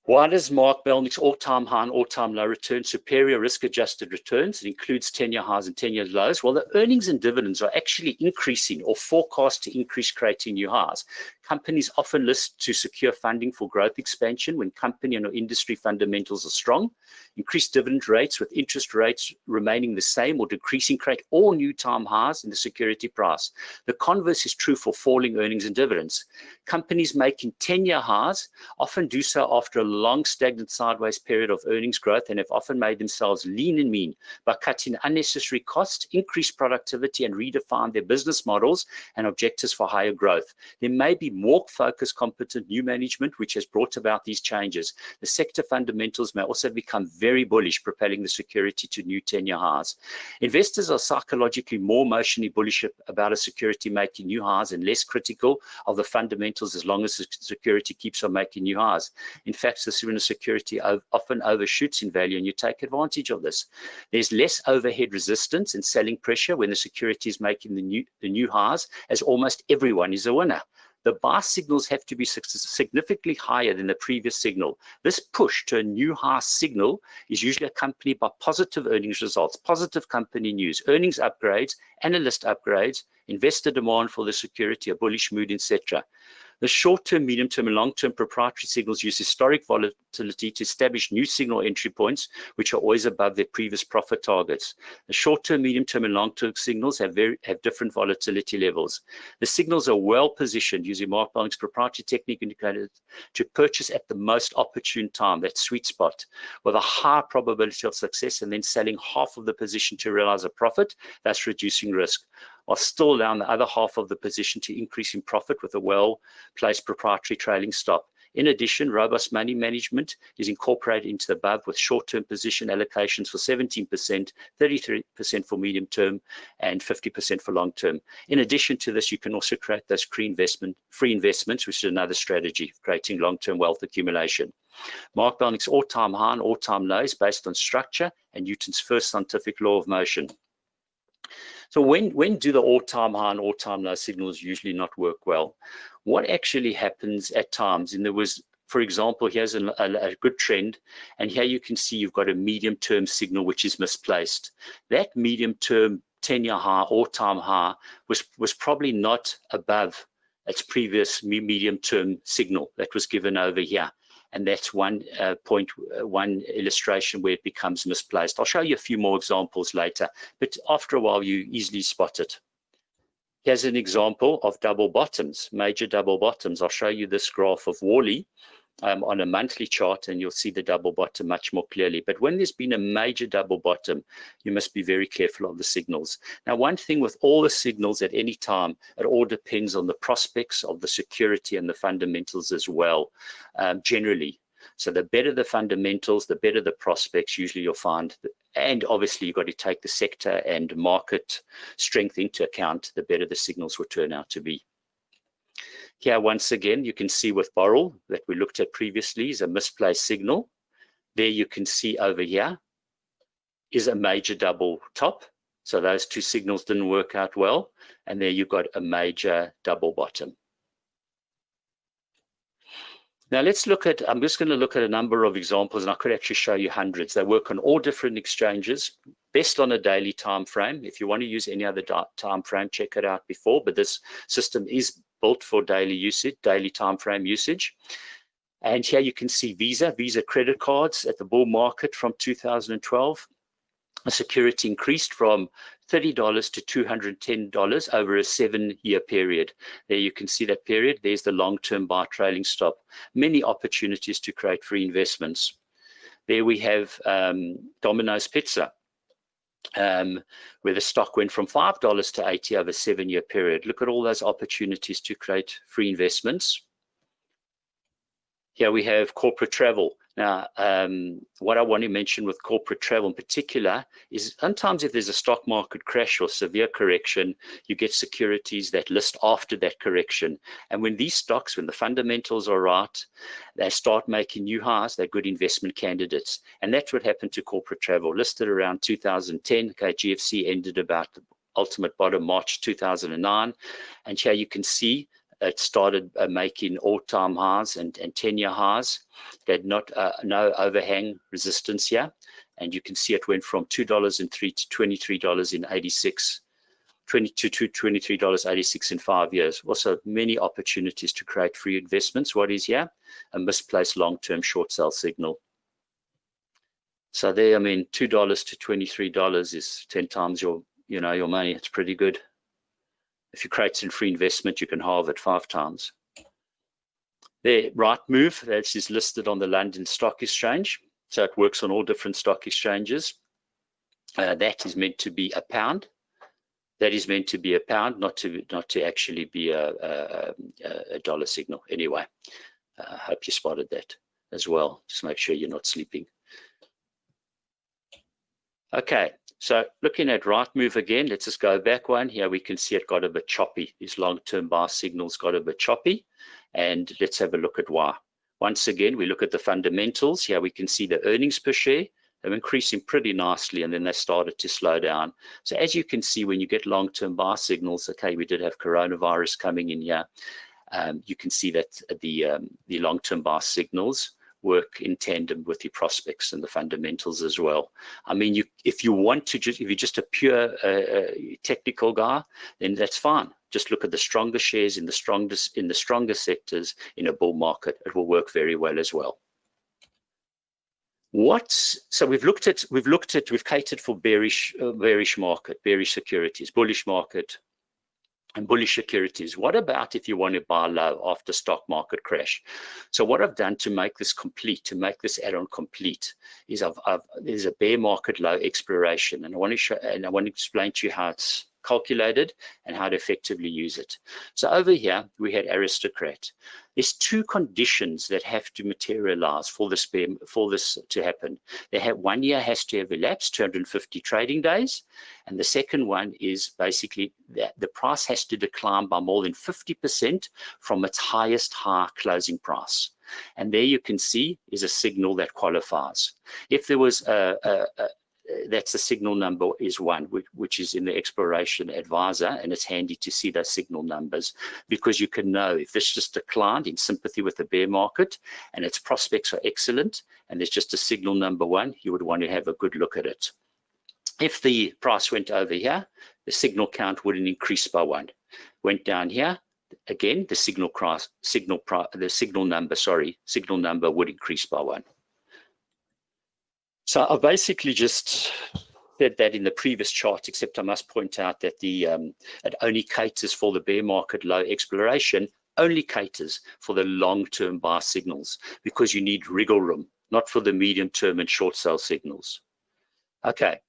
D: Why does Mark Belnick's all-time high and all-time low return superior risk-adjusted returns? It includes 10-year highs and 10-year lows. Well, the earnings and dividends are actually increasing or forecast to increase, creating new highs. Companies often list to secure funding for growth expansion when company and industry fundamentals are strong. Increased dividend rates with interest rates remaining the same or decreasing create all new time highs in the security price. The converse is true for falling earnings and dividends. Companies making 10-year highs often do so after a long stagnant sideways period of earnings growth and have often made themselves lean and mean by cutting unnecessary costs, increased productivity, and redefine their business models and objectives for higher growth. There may be more focused, competent new management which has brought about these changes. The sector fundamentals may also become very bullish, propelling the security to new 10-year highs. Investors are psychologically more emotionally bullish about a security making new highs and less critical of the fundamentals as long as the security keeps on making new highs. In fact, the security often overshoots in value, and you take advantage of this. There's less overhead resistance and selling pressure when the security is making the new highs, as almost everyone is a winner. The buy signals have to be significantly higher than the previous signal. This push to a new high signal is usually accompanied by positive earnings results, positive company news, earnings upgrades, analyst upgrades, investor demand for the security, a bullish mood, etc. The short-term, medium-term, and long-term proprietary signals use historic volatility to establish new signal entry points, which are always above their previous profit targets. The short-term, medium-term, and long-term signals have different volatility levels. The signals are well positioned using Mark Belling's proprietary technique indicators to purchase at the most opportune time, that sweet spot, with a high probability of success, and then selling half of the position to realize a profit, thus reducing risk, while still allowing the other half of the position to increase in profit with a well-placed proprietary trailing stop. In addition, robust money management is incorporated into the above with short-term position allocations for 17%, 33% for medium-term, and 50% for long-term. In addition to this, you can also create those free investments, which is another strategy for creating long-term wealth accumulation. Mark Belling's all-time high and all-time lows based on structure and Newton's first scientific law of motion. So when do the all-time high and all-time low signals usually not work well? What actually happens at times, and there was, for example, here's a good trend, and here you can see you've got a medium-term signal which is misplaced. That medium-term 10-year high, all-time high, was probably not above its previous medium-term signal that was given over here. And that's one illustration where it becomes misplaced. I'll show you a few more examples later, but after a while you easily spot it. Here's an example of double bottoms, major double bottoms. I'll show you this graph of Worley on a monthly chart, and you'll see the double bottom much more clearly. But when there's been a major double bottom, you must be very careful of the signals. Now, one thing with all the signals at any time, it all depends on the prospects of the security and the fundamentals as well, generally. So the better the fundamentals, the better the prospects, usually you'll find. And obviously, you've got to take the sector and market strength into account, the better the signals will turn out to be. Here, once again, you can see with Borrell that we looked at previously is a misplaced signal. There you can see over here is a major double top. So those two signals didn't work out well. And there you've got a major double bottom. Now let's look at, I'm just going to look at a number of examples, and I could actually show you hundreds. They work on all different exchanges, best on a daily time frame. If you want to use any other time frame, check it out before, but this system is built for daily usage, daily time frame usage. And here you can see Visa credit cards at the bull market from 2012. The security increased from $30 to $210 over a 7-year period. There you can see that period. There's the long-term buy trailing stop. Many opportunities to create free investments. There we have Domino's Pizza, where the stock went from $5 to $80 over a 7-year period. Look at all those opportunities to create free investments. Here we have corporate travel. Now, what I want to mention with corporate travel in particular is sometimes if there's a stock market crash or severe correction, you get securities that list after that correction. And when these stocks, when the fundamentals are right, they start making new highs, they're good investment candidates. And that's what happened to corporate travel. Listed around 2010, okay, GFC ended about the ultimate bottom March 2009. And here you can see it started making all-time highs and 10-year highs. They had no overhang resistance here. And you can see it went from $2.03 to $23 in 86 $22 to $23.86 in 5 years. Also, many opportunities to create free investments. What is here? A misplaced long-term short sell signal. So there, I mean, $2 to $23 is 10 times your money. It's pretty good. If you create some free investment, you can halve it 5 times. There, Rightmove, that is listed on the London Stock Exchange. So it works on all different stock exchanges. That is meant to be a pound. That is meant to be a pound, not to actually be a dollar signal. Anyway, I hope you spotted that as well. Just make sure you're not sleeping. Okay, so looking at Rightmove again, let's just go back one. Here we can see it got a bit choppy. These long-term buy signals got a bit choppy. And let's have a look at why. Once again, we look at the fundamentals. Here we can see the earnings per share. They're increasing pretty nicely, and then they started to slow down. So as you can see, when you get long-term buy signals, okay, we did have coronavirus coming in here. You can see that the long-term buy signals work in tandem with your prospects and the fundamentals as well. I mean, if you're just a pure technical guy, then that's fine. Just look at the stronger shares in the stronger sectors in a bull market. It will work very well as well. So we've catered for bearish market, bearish securities, bullish market, and bullish securities. What about if you want to buy low after stock market crash? So what I've done to make this complete, to make this add-on complete, is there's a bear market low exploration, and I want to explain to you how it's calculated and how to effectively use it. So over here we had aristocrat. There's 2 conditions that have to materialize for this to happen. 1 year has to have elapsed, 250 trading days, and the second one is basically that the price has to decline by more than 50% from its highest high closing price. And there you can see is a signal that qualifies. If there was that's the signal number is 1, which is in the exploration advisor, and it's handy to see those signal numbers because you can know if this just declined in sympathy with the bear market and its prospects are excellent and there's just a signal number 1, you would want to have a good look at it. If the price went over here, the signal count wouldn't increase by 1. Went down here, again, the signal number would increase by 1. So I basically just said that in the previous chart, except I must point out that it only caters for the bear market low exploration, only caters for the long-term buy signals because you need wriggle room, not for the medium-term and short sell signals. Okay,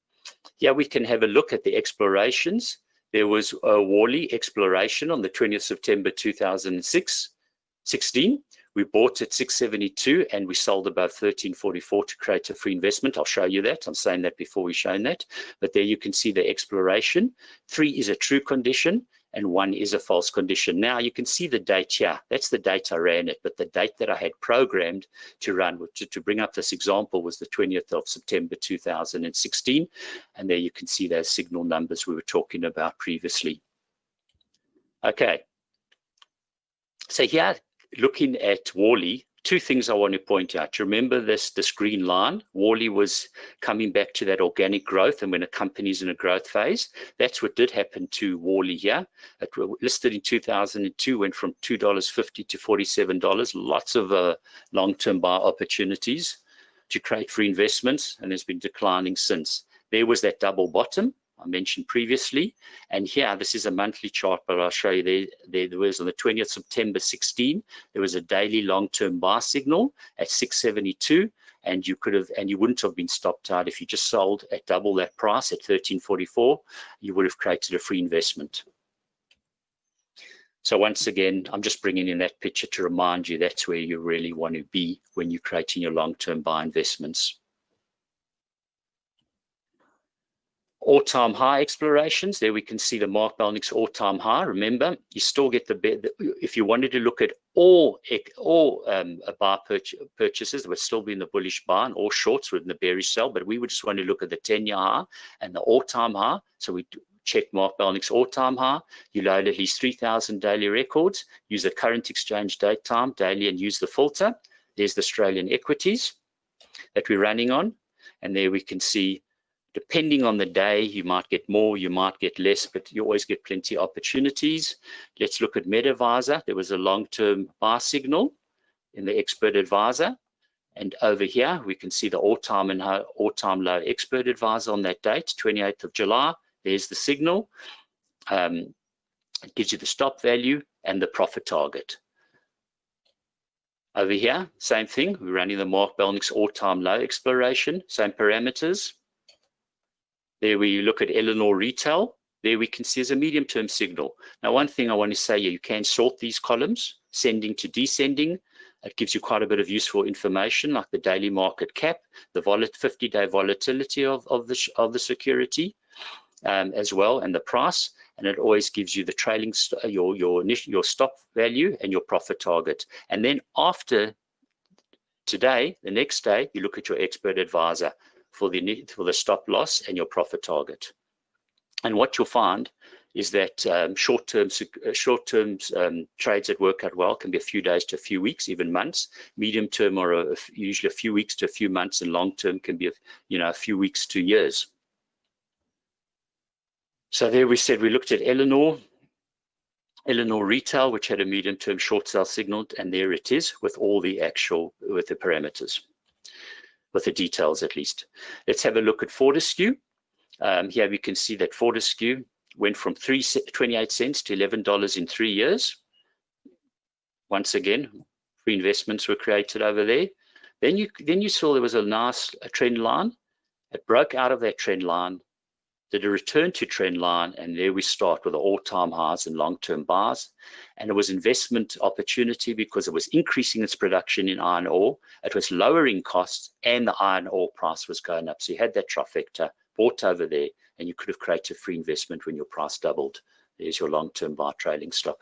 D: here we can have a look at the explorations. There was a Worley exploration on the 20th September 2016. We bought at 672 and we sold above 1344 to create a free investment. I'll show you that. I'm saying that before we've shown that. But there you can see the exploration. 3 is a true condition and 1 is a false condition. Now you can see the date here. That's the date I ran it. But the date that I had programmed to run, to bring up this example, was the 20th of September 2016. And there you can see those signal numbers we were talking about previously. Okay. So here, looking at Worley, 2 things I want to point out. You remember this green line? Worley was coming back to that organic growth, and when a company's in a growth phase, that's what did happen to Worley here. It listed in 2002, went from $2.50 to $47. Lots of long-term buy opportunities to create free investments, and has been declining since. There was that double bottom I mentioned previously, and here this is a monthly chart, but I'll show you there was on the 20th September 16 there was a daily long-term buy signal at 672, and you wouldn't have been stopped out if you just sold at double that price at 1344. You would have created a free investment. So once again, I'm just bringing in that picture to remind you that's where you really want to be when you're creating your long-term buy investments. All-time high explorations. There we can see the Mark Melnick's all-time high. Remember, you still get if you wanted to look at all buy purchases, that would still be in the bullish buy, and all shorts were in the bearish sell, but we would just want to look at the 10-year high and the all-time high. So we check Mark Melnick's all-time high. You load at least 3,000 daily records, use the current exchange date time daily, and use the filter. There's the Australian equities that we're running on, and there we can see Depending on the day, you might get more, you might get less, but you always get plenty of opportunities. Let's look at MedAdvisor. There was a long-term buy signal in the expert advisor. And over here, we can see the all-time low expert advisor on that date, 28th of July. There's the signal. It gives you the stop value and the profit target. Over here, same thing. We're running the Mark Belnick's all-time low exploration, same parameters. There we look at Eleanor Retail. There we can see as a medium-term signal. Now, one thing I want to say here, you can sort these columns, sending to descending. It gives you quite a bit of useful information, like the daily market cap, the 50-day volatility of the security as well, and the price. And it always gives you the trailing your stop value and your profit target. And then after today, the next day, you look at your expert advisor for the stop loss and your profit target. And what you'll find is that short-term trades that work out well can be a few days to a few weeks, even months. Medium-term are usually a few weeks to a few months, and long-term can be a few weeks to years. So there we said we looked at Eleanor Retail, which had a medium-term short sell signal, and there it is with all the with the parameters, with the details at least. Let's have a look at Fortescue. Here we can see that Fortescue went from 28 cents to $11 in 3 years. Once again, free investments were created over there. Then you saw there was a nice trend line. It broke out of that trend line, did a return to trend line, and there we start with the all-time highs and long-term buys. And it was investment opportunity because it was increasing its production in iron ore, it was lowering costs, and the iron ore price was going up. So you had that trifecta, bought over there, and you could have created free investment when your price doubled. There's your long-term buy trailing stop.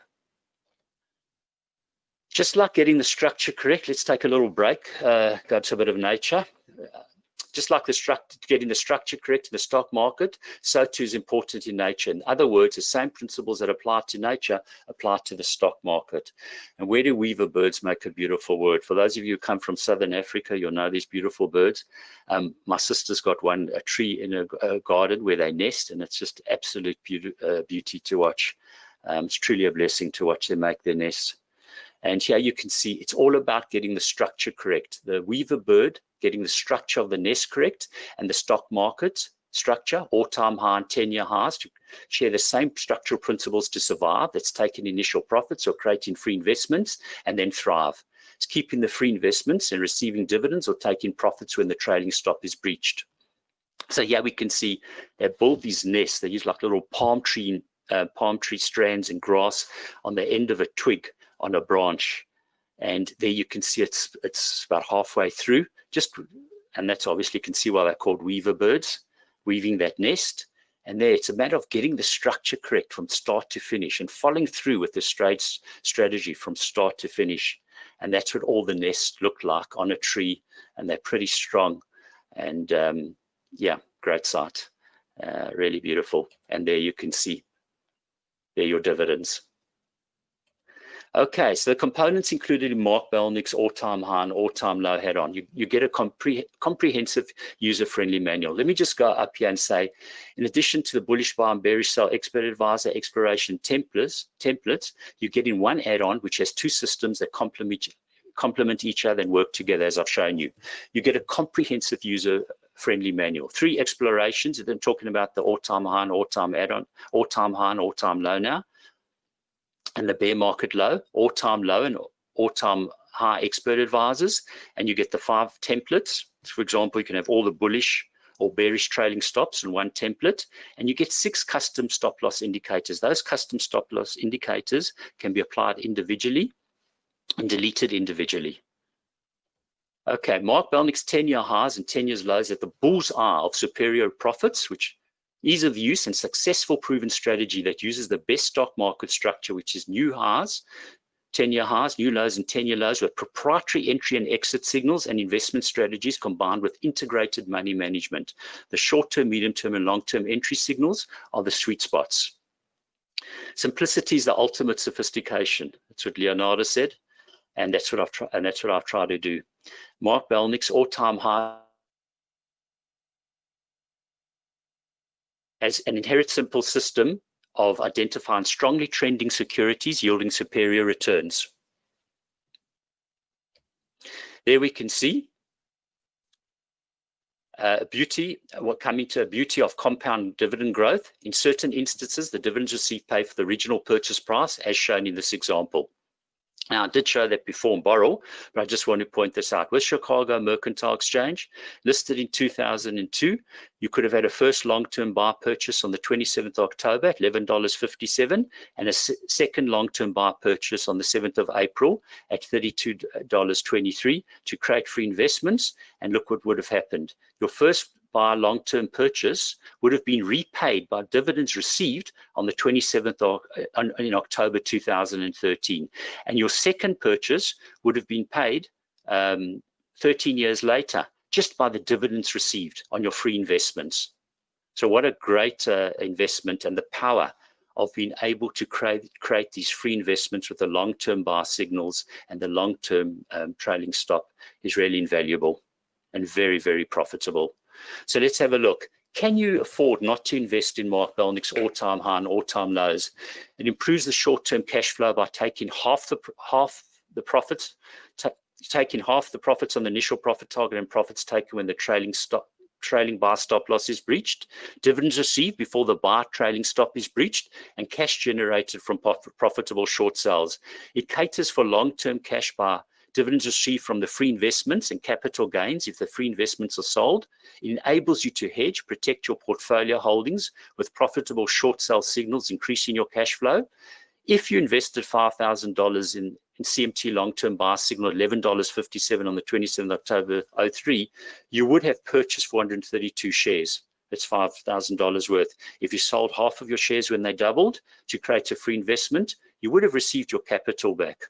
D: Just like getting the structure correct, let's take a little break, go to a bit of nature. Just like getting the structure correct in the stock market, so too is important in nature. In other words, the same principles that apply to nature apply to the stock market. And where do weaver birds make a beautiful word? For those of you who come from Southern Africa, you'll know these beautiful birds. My sister's got a tree in a garden where they nest, and it's just absolute beauty to watch. It's truly a blessing to watch them make their nests. And here you can see it's all about getting the structure correct. The weaver bird getting the structure of the nest correct, and the stock market structure, all-time high and 10-year highs, to share the same structural principles to survive. That's taking initial profits or creating free investments and then thrive. It's keeping the free investments and receiving dividends or taking profits when the trailing stop is breached. So here we can see they build these nests. They use like little palm tree strands and grass on the end of a twig on a branch. And there you can see it's about halfway through, and that's obviously you can see why they're called weaver birds, weaving that nest. And there it's a matter of getting the structure correct from start to finish and following through with the strategy from start to finish. And that's what all the nests look like on a tree, and they're pretty strong. And yeah, great sight, really beautiful. And there you can see, there are your dividends. Okay, so the components included in Mark Belnick's all-time high and all-time low head-on. You get a comprehensive user-friendly manual. Let me just go up here and say, in addition to the bullish buy and bearish sell expert advisor exploration templates, you get in one add-on which has two systems that complement each other and work together, as I've shown you. You get a comprehensive user-friendly manual. 3 explorations, and then talking about the all-time high and all-time add-on, all-time high and all-time low now. And the bear market low, all-time low and all-time high expert advisors, and you get the 5 templates. For example, you can have all the bullish or bearish trailing stops in one template, and you get 6 custom stop loss indicators. Those custom stop loss indicators can be applied individually and deleted individually. Okay, Mark Belnick's 10-year highs and 10-year lows at the bull's eye of superior profits, which ease of use and successful proven strategy that uses the best stock market structure, which is new highs, 10-year highs, new lows, and 10-year lows with proprietary entry and exit signals and investment strategies combined with integrated money management. The short-term, medium-term, and long-term entry signals are the sweet spots. Simplicity is the ultimate sophistication. That's what Leonardo said, and that's what I've tried to do. Mark Belnick's all-time high as an inherent simple system of identifying strongly trending securities yielding superior returns. There we can see coming to a beauty of compound dividend growth. In certain instances, the dividends received pay for the original purchase price, as shown in this example. Now, I did show that before in Borrow, but I just want to point this out. With Chicago Mercantile Exchange, listed in 2002, you could have had a first long-term buy purchase on the 27th of October at $11.57 and a second long-term buy purchase on the 7th of April at $32.23 to create free investments. And look what would have happened. Your first buy long-term purchase would have been repaid by dividends received on the 27th in October 2013. And your second purchase would have been paid 13 years later, just by the dividends received on your free investments. So what a great investment, and the power of being able to create these free investments with the long-term buy signals and the long-term trailing stop is really invaluable and very, very profitable. So let's have a look. Can you afford not to invest in Mark Belnick's all-time high and all-time lows? It improves the short-term cash flow by taking half the profits, taking half the profits on the initial profit target and profits taken when the trailing buy stop loss is breached, dividends received before the buy trailing stop is breached, and cash generated from profitable short sales. It caters for long-term cash buy, dividends received from the free investments and capital gains if the free investments are sold. It enables you to hedge, protect your portfolio holdings with profitable short sell signals, increasing your cash flow. If you invested $5,000 in CMT long-term buy signal at $11.57 on the 27th of October 03, you would have purchased 432 shares. That's $5,000 worth. If you sold half of your shares when they doubled to create a free investment, you would have received your capital back.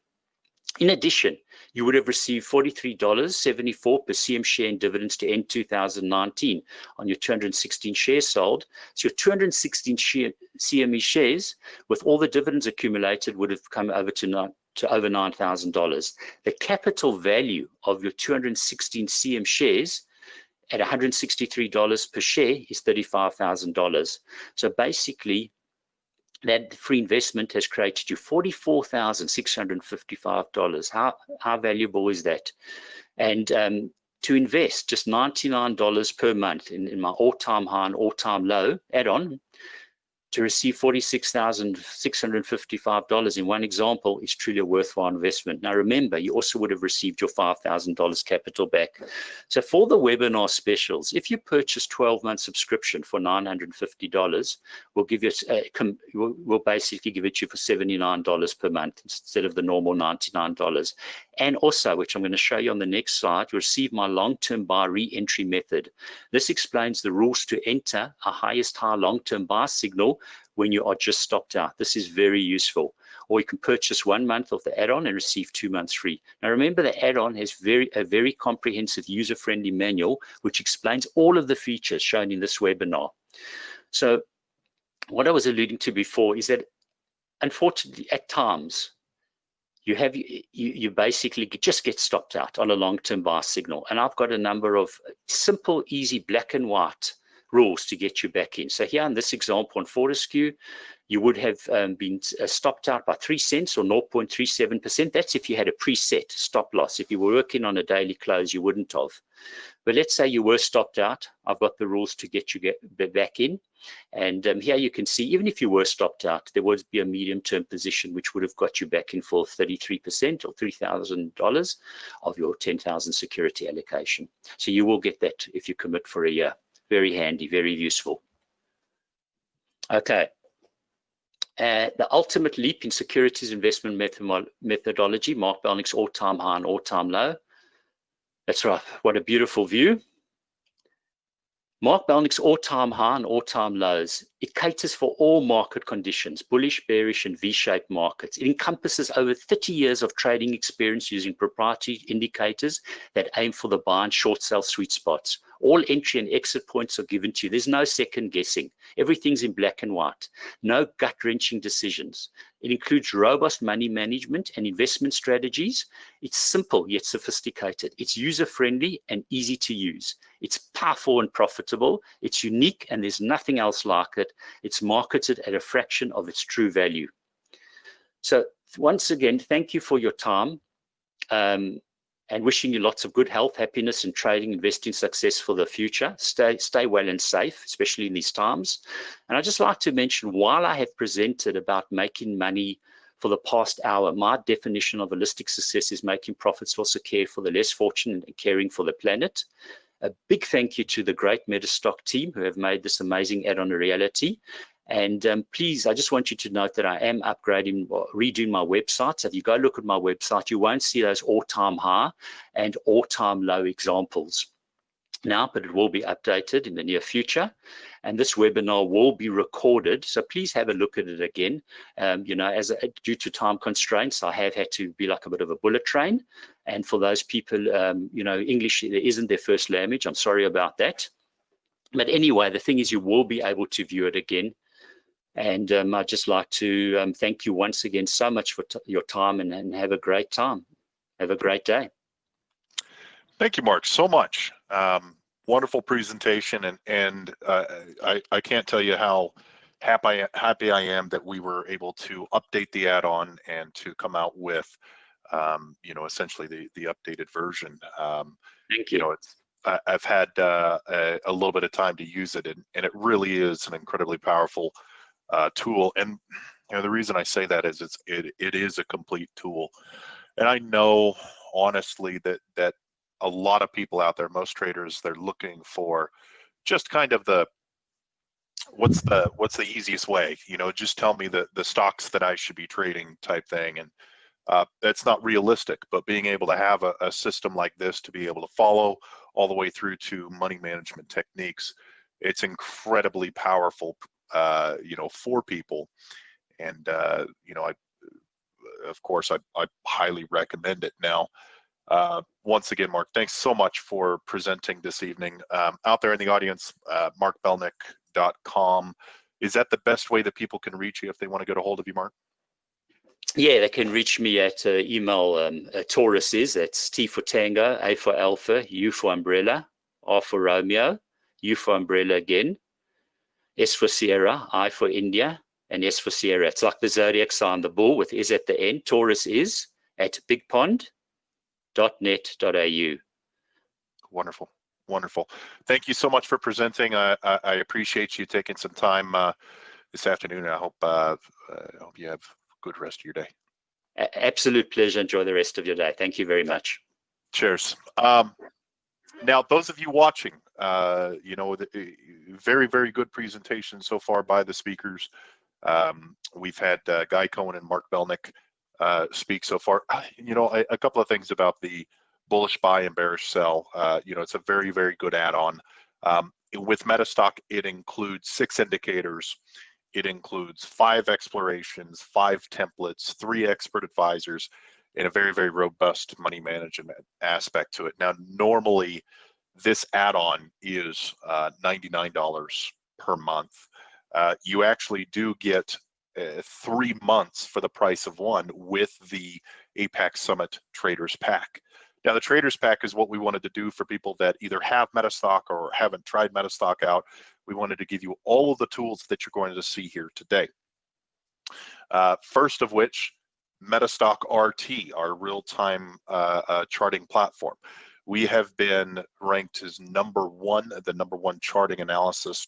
D: In addition, you would have received $43.74 per CM share in dividends to end 2019 on your 216 shares sold. So your 216 CME shares, with all the dividends accumulated, would have come over to over $9,000. The capital value of your 216 CM shares at $163 per share is $35,000. So basically, that free investment has created you $44,655. How valuable is that? And to invest just $99 per month in my all-time high and all-time low add-on, to receive $46,655 in one example is truly a worthwhile investment. Now remember, you also would have received your $5,000 capital back. So for the webinar specials, if you purchase 12-month subscription for $950, we'll give you we'll basically give it to you for $79 per month instead of the normal $99. And also, which I'm going to show you on the next slide, you receive my long-term buy re-entry method. This explains the rules to enter a highest high long-term buy signal when you are just stopped out. This is very useful. Or you can purchase 1 month of the add-on and receive 2 months free. Now remember, the add-on has a very comprehensive user-friendly manual which explains all of the features shown in this webinar. So what I was alluding to before is that unfortunately at times you basically just get stopped out on a long-term buy signal. And I've got a number of simple, easy black and white rules to get you back in. So here in this example on Fortescue, you would have been stopped out by 3 cents or 0.37%. That's if you had a preset stop loss. If you were working on a daily close, you wouldn't have. But let's say you were stopped out. I've got the rules to get you back in. And here you can see, even if you were stopped out, there would be a medium-term position which would have got you back in for 33% or $3,000 of your 10,000 security allocation. So you will get that if you commit for a year. Very handy, very useful. Okay. The ultimate leap in securities investment methodology, Mark Belnick's all-time high and all-time low. That's right. What a beautiful view. Mark Belnick's all-time high and all-time lows. It caters for all market conditions, bullish, bearish, and V-shaped markets. It encompasses over 30 years of trading experience using proprietary indicators that aim for the buy and short sell sweet spots. All entry and exit points are given to you. There's no second guessing. Everything's in black and white. No gut-wrenching decisions. It includes robust money management and investment strategies. It's simple yet sophisticated. It's user-friendly and easy to use. It's powerful and profitable. It's unique and there's nothing else like it. It's marketed at a fraction of its true value. So once again, thank you for your time. And wishing you lots of good health, happiness, and trading, investing success for the future. Stay well and safe, especially in these times. And I'd just like to mention, while I have presented about making money for the past hour, my definition of holistic success is making profits to also care for the less fortunate and caring for the planet. A big thank you to the great Metastock team who have made this amazing add-on a reality. And please, I just want you to note that I am upgrading, redoing my website. So if you go look at my website, you won't see those all-time high and all-time low examples now, but it will be updated in the near future. And this webinar will be recorded. So please have a look at it again. You know, due to time constraints, I have had to be like a bit of a bullet train. And for those people, you know, English isn't their first language. I'm sorry about that. But anyway, the thing is, you will be able to view it again. And I'd just like to thank you once again so much for your time, and have a great time. Have a great day.
B: Thank you, Mark, so much. Wonderful presentation, and I can't tell you how happy I am that we were able to update the add-on and to come out with, you know, essentially the updated version.
D: Thank you.
B: You know, I've had a little bit of time to use it, and it really is an incredibly powerful tool. And you know, the reason I say that is it is a complete tool. And I know honestly that a lot of people out there, most traders, they're looking for just kind of what's the easiest way, you know, just tell me the stocks that I should be trading type thing. And that's not realistic, but being able to have a system like this to be able to follow all the way through to money management techniques, it's incredibly powerful, you know, for people. And you know, of course I highly recommend it. Now, once again, Mark, thanks so much for presenting this evening. Out there in the audience, markbelnick.com, is that the best way that people can reach you if they want to get a hold of you, Mark?
D: Yeah, they can reach me at email. Taurus is, that's T for Tango, A for Alpha, U for Umbrella, R for Romeo, U for Umbrella again, S for Sierra, I for India, and S for Sierra. It's like the zodiac sign, the bull with is at the end. Taurus is at bigpond.net.au. Wonderful.
B: Wonderful. Thank you so much for presenting. I appreciate you taking some time this afternoon. I hope you have a good rest of your day.
D: Absolute pleasure. Enjoy the rest of your day. Thank you very much.
B: Cheers. Now, those of you watching, you know, very, very good presentation so far by the speakers. We've had Guy Cohen and Mark Belnick speak so far. You know, a couple of things about the bullish buy and bearish sell. You know, it's a very, very good add-on. With Metastock, it includes 6 indicators. It includes 5 explorations, 5 templates, 3 expert advisors, and a very, very robust money management aspect to it. Now, normally this add-on is $99 per month. You actually do get 3 months for the price of 1 with the APAC Summit Traders Pack. Now, the Traders Pack is what we wanted to do for people that either have Metastock or haven't tried Metastock out. We wanted to give you all of the tools that you're going to see here today. First of which, Metastock RT, our real-time charting platform. We have been ranked as the number one charting analysis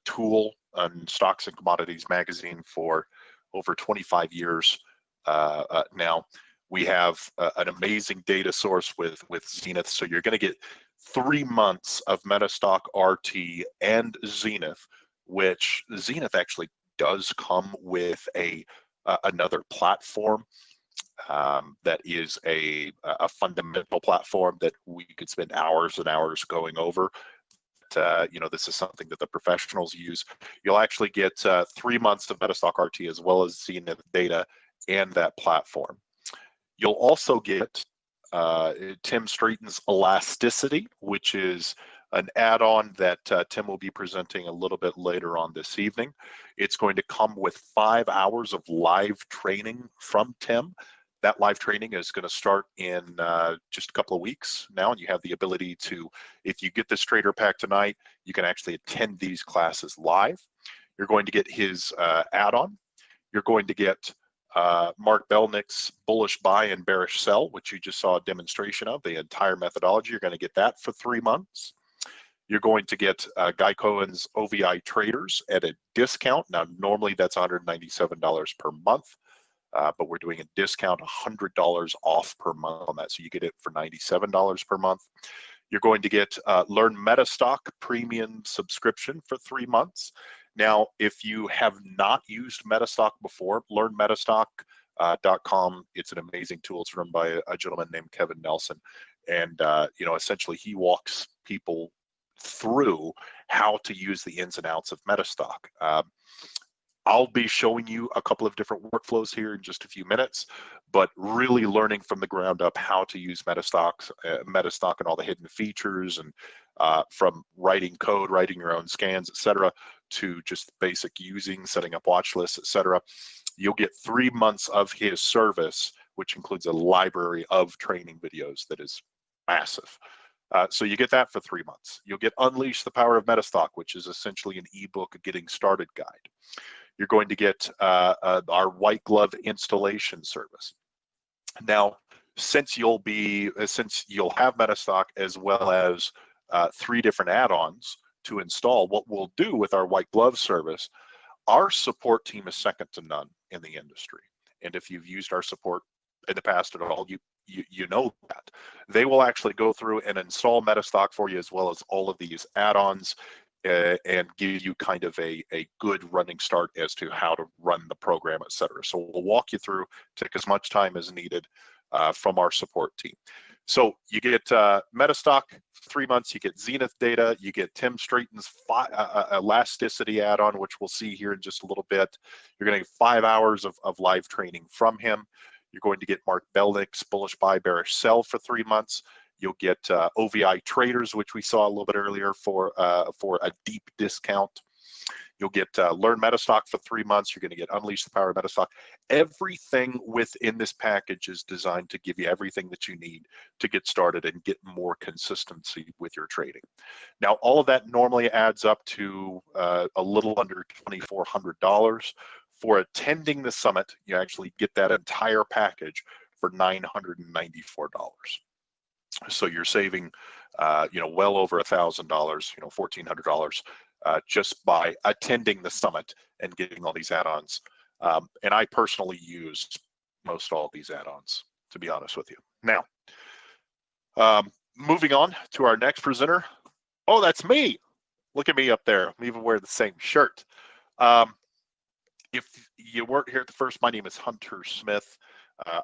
B: tool on Stocks and Commodities magazine for over 25 years now. We have an amazing data source with Zenith, so you're going to get 3 months of Metastock RT and Zenith, which Zenith actually does come with another platform that is a fundamental platform that we could spend hours and hours going over. You know, this is something that the professionals use. You'll actually get 3 months of Metastock RT as well as Zenith data and that platform. You'll also get Tim Streeton's Elasticity, which is an add-on that Tim will be presenting a little bit later on this evening. It's going to come with 5 hours of live training from Tim. That live training is going to start in just a couple of weeks now, and you have the ability to, if you get this trader pack tonight, you can actually attend these classes live. You're going to get his add-on. You're going to get Mark Belnick's bullish buy and bearish sell, which you just saw a demonstration of, the entire methodology. You're going to get that for 3 months. You're going to get Guy Cohen's OVI Traders at a discount. Now, normally that's $197 per month, but we're doing a discount, $100 off per month on that. So you get it for $97 per month. You're going to get Learn Metastock premium subscription for 3 months. Now, if you have not used Metastock before, learnmetastock.com. It's an amazing tool. It's run by a gentleman named Kevin Nelson. And, essentially he walks people through how to use the ins and outs of Metastock. I'll be showing you a couple of different workflows here in just a few minutes, but really learning from the ground up how to use Metastock and all the hidden features, and from writing code, writing your own scans, etc., to just basic using, setting up watch lists, etc. You'll get 3 months of his service, which includes a library of training videos that is massive. So you get that for 3 months. You'll get Unleash the Power of Metastock, which is essentially an ebook getting started guide. You're going to get our white glove installation service. Now, since you'll have Metastock as well as 3 different add-ons to install, what we'll do with our white glove service, our support team is second to none in the industry. And if you've used our support in the past at all, you know that. They will actually go through and install Metastock for you, as well as all of these add-ons, and give you kind of a good running start as to how to run the program, etc. So we'll walk you through, take as much time as needed from our support team. So you get Metastock 3 months, you get Zenith data, you get Tim Streeton's elasticity add-on, which we'll see here in just a little bit. You're going to get 5 hours of live training from him. You're going to get Mark Belnick's bullish buy, bearish sell for 3 months. You'll get OVI Traders, which we saw a little bit earlier, for a deep discount. You'll get Learn Metastock for 3 months. You're going to get Unleash the Power of Metastock. Everything within this package is designed to give you everything that you need to get started and get more consistency with your trading. Now, all of that normally adds up to a little under $2,400. For attending the summit, you actually get that entire package for $994. So you're saving, well over $1,000, $1,400, just by attending the summit and getting all these add-ons. And I personally use most all of these add-ons, to be honest with you. Now, moving on to our next presenter. Oh, that's me. Look at me up there. I'm even wearing the same shirt. If you weren't here at the first, my name is Hunter Smith.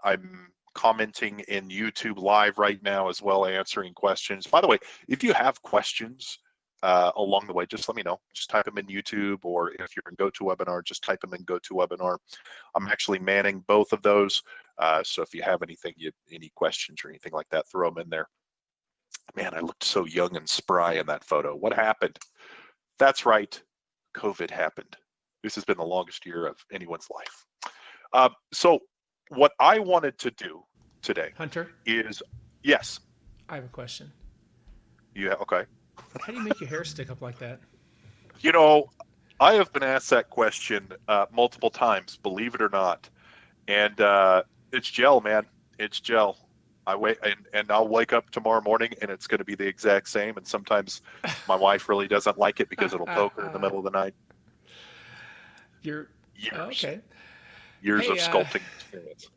B: I'm commenting in YouTube live right now, as well, answering questions. By the way, if you have questions along the way, just let me know. Just type them in YouTube, or if you're in GoToWebinar, just type them in GoToWebinar. I'm actually manning both of those. So if you have anything, any questions or anything like that, throw them in there. Man, I looked so young and spry in that photo. What happened? That's right, COVID happened. This has been the longest year of anyone's life. So what I wanted to do today,
A: Hunter,
B: is, yes.
A: I have a question.
B: Yeah, okay.
A: How do you make your hair stick up like that?
B: I have been asked that question multiple times, believe it or not. And it's gel, man. It's gel. I wait, and I'll wake up tomorrow morning and it's going to be the exact same. And sometimes my wife really doesn't like it because it'll poke her in the middle of the night.
A: Years. Okay.
B: Years of sculpting experience.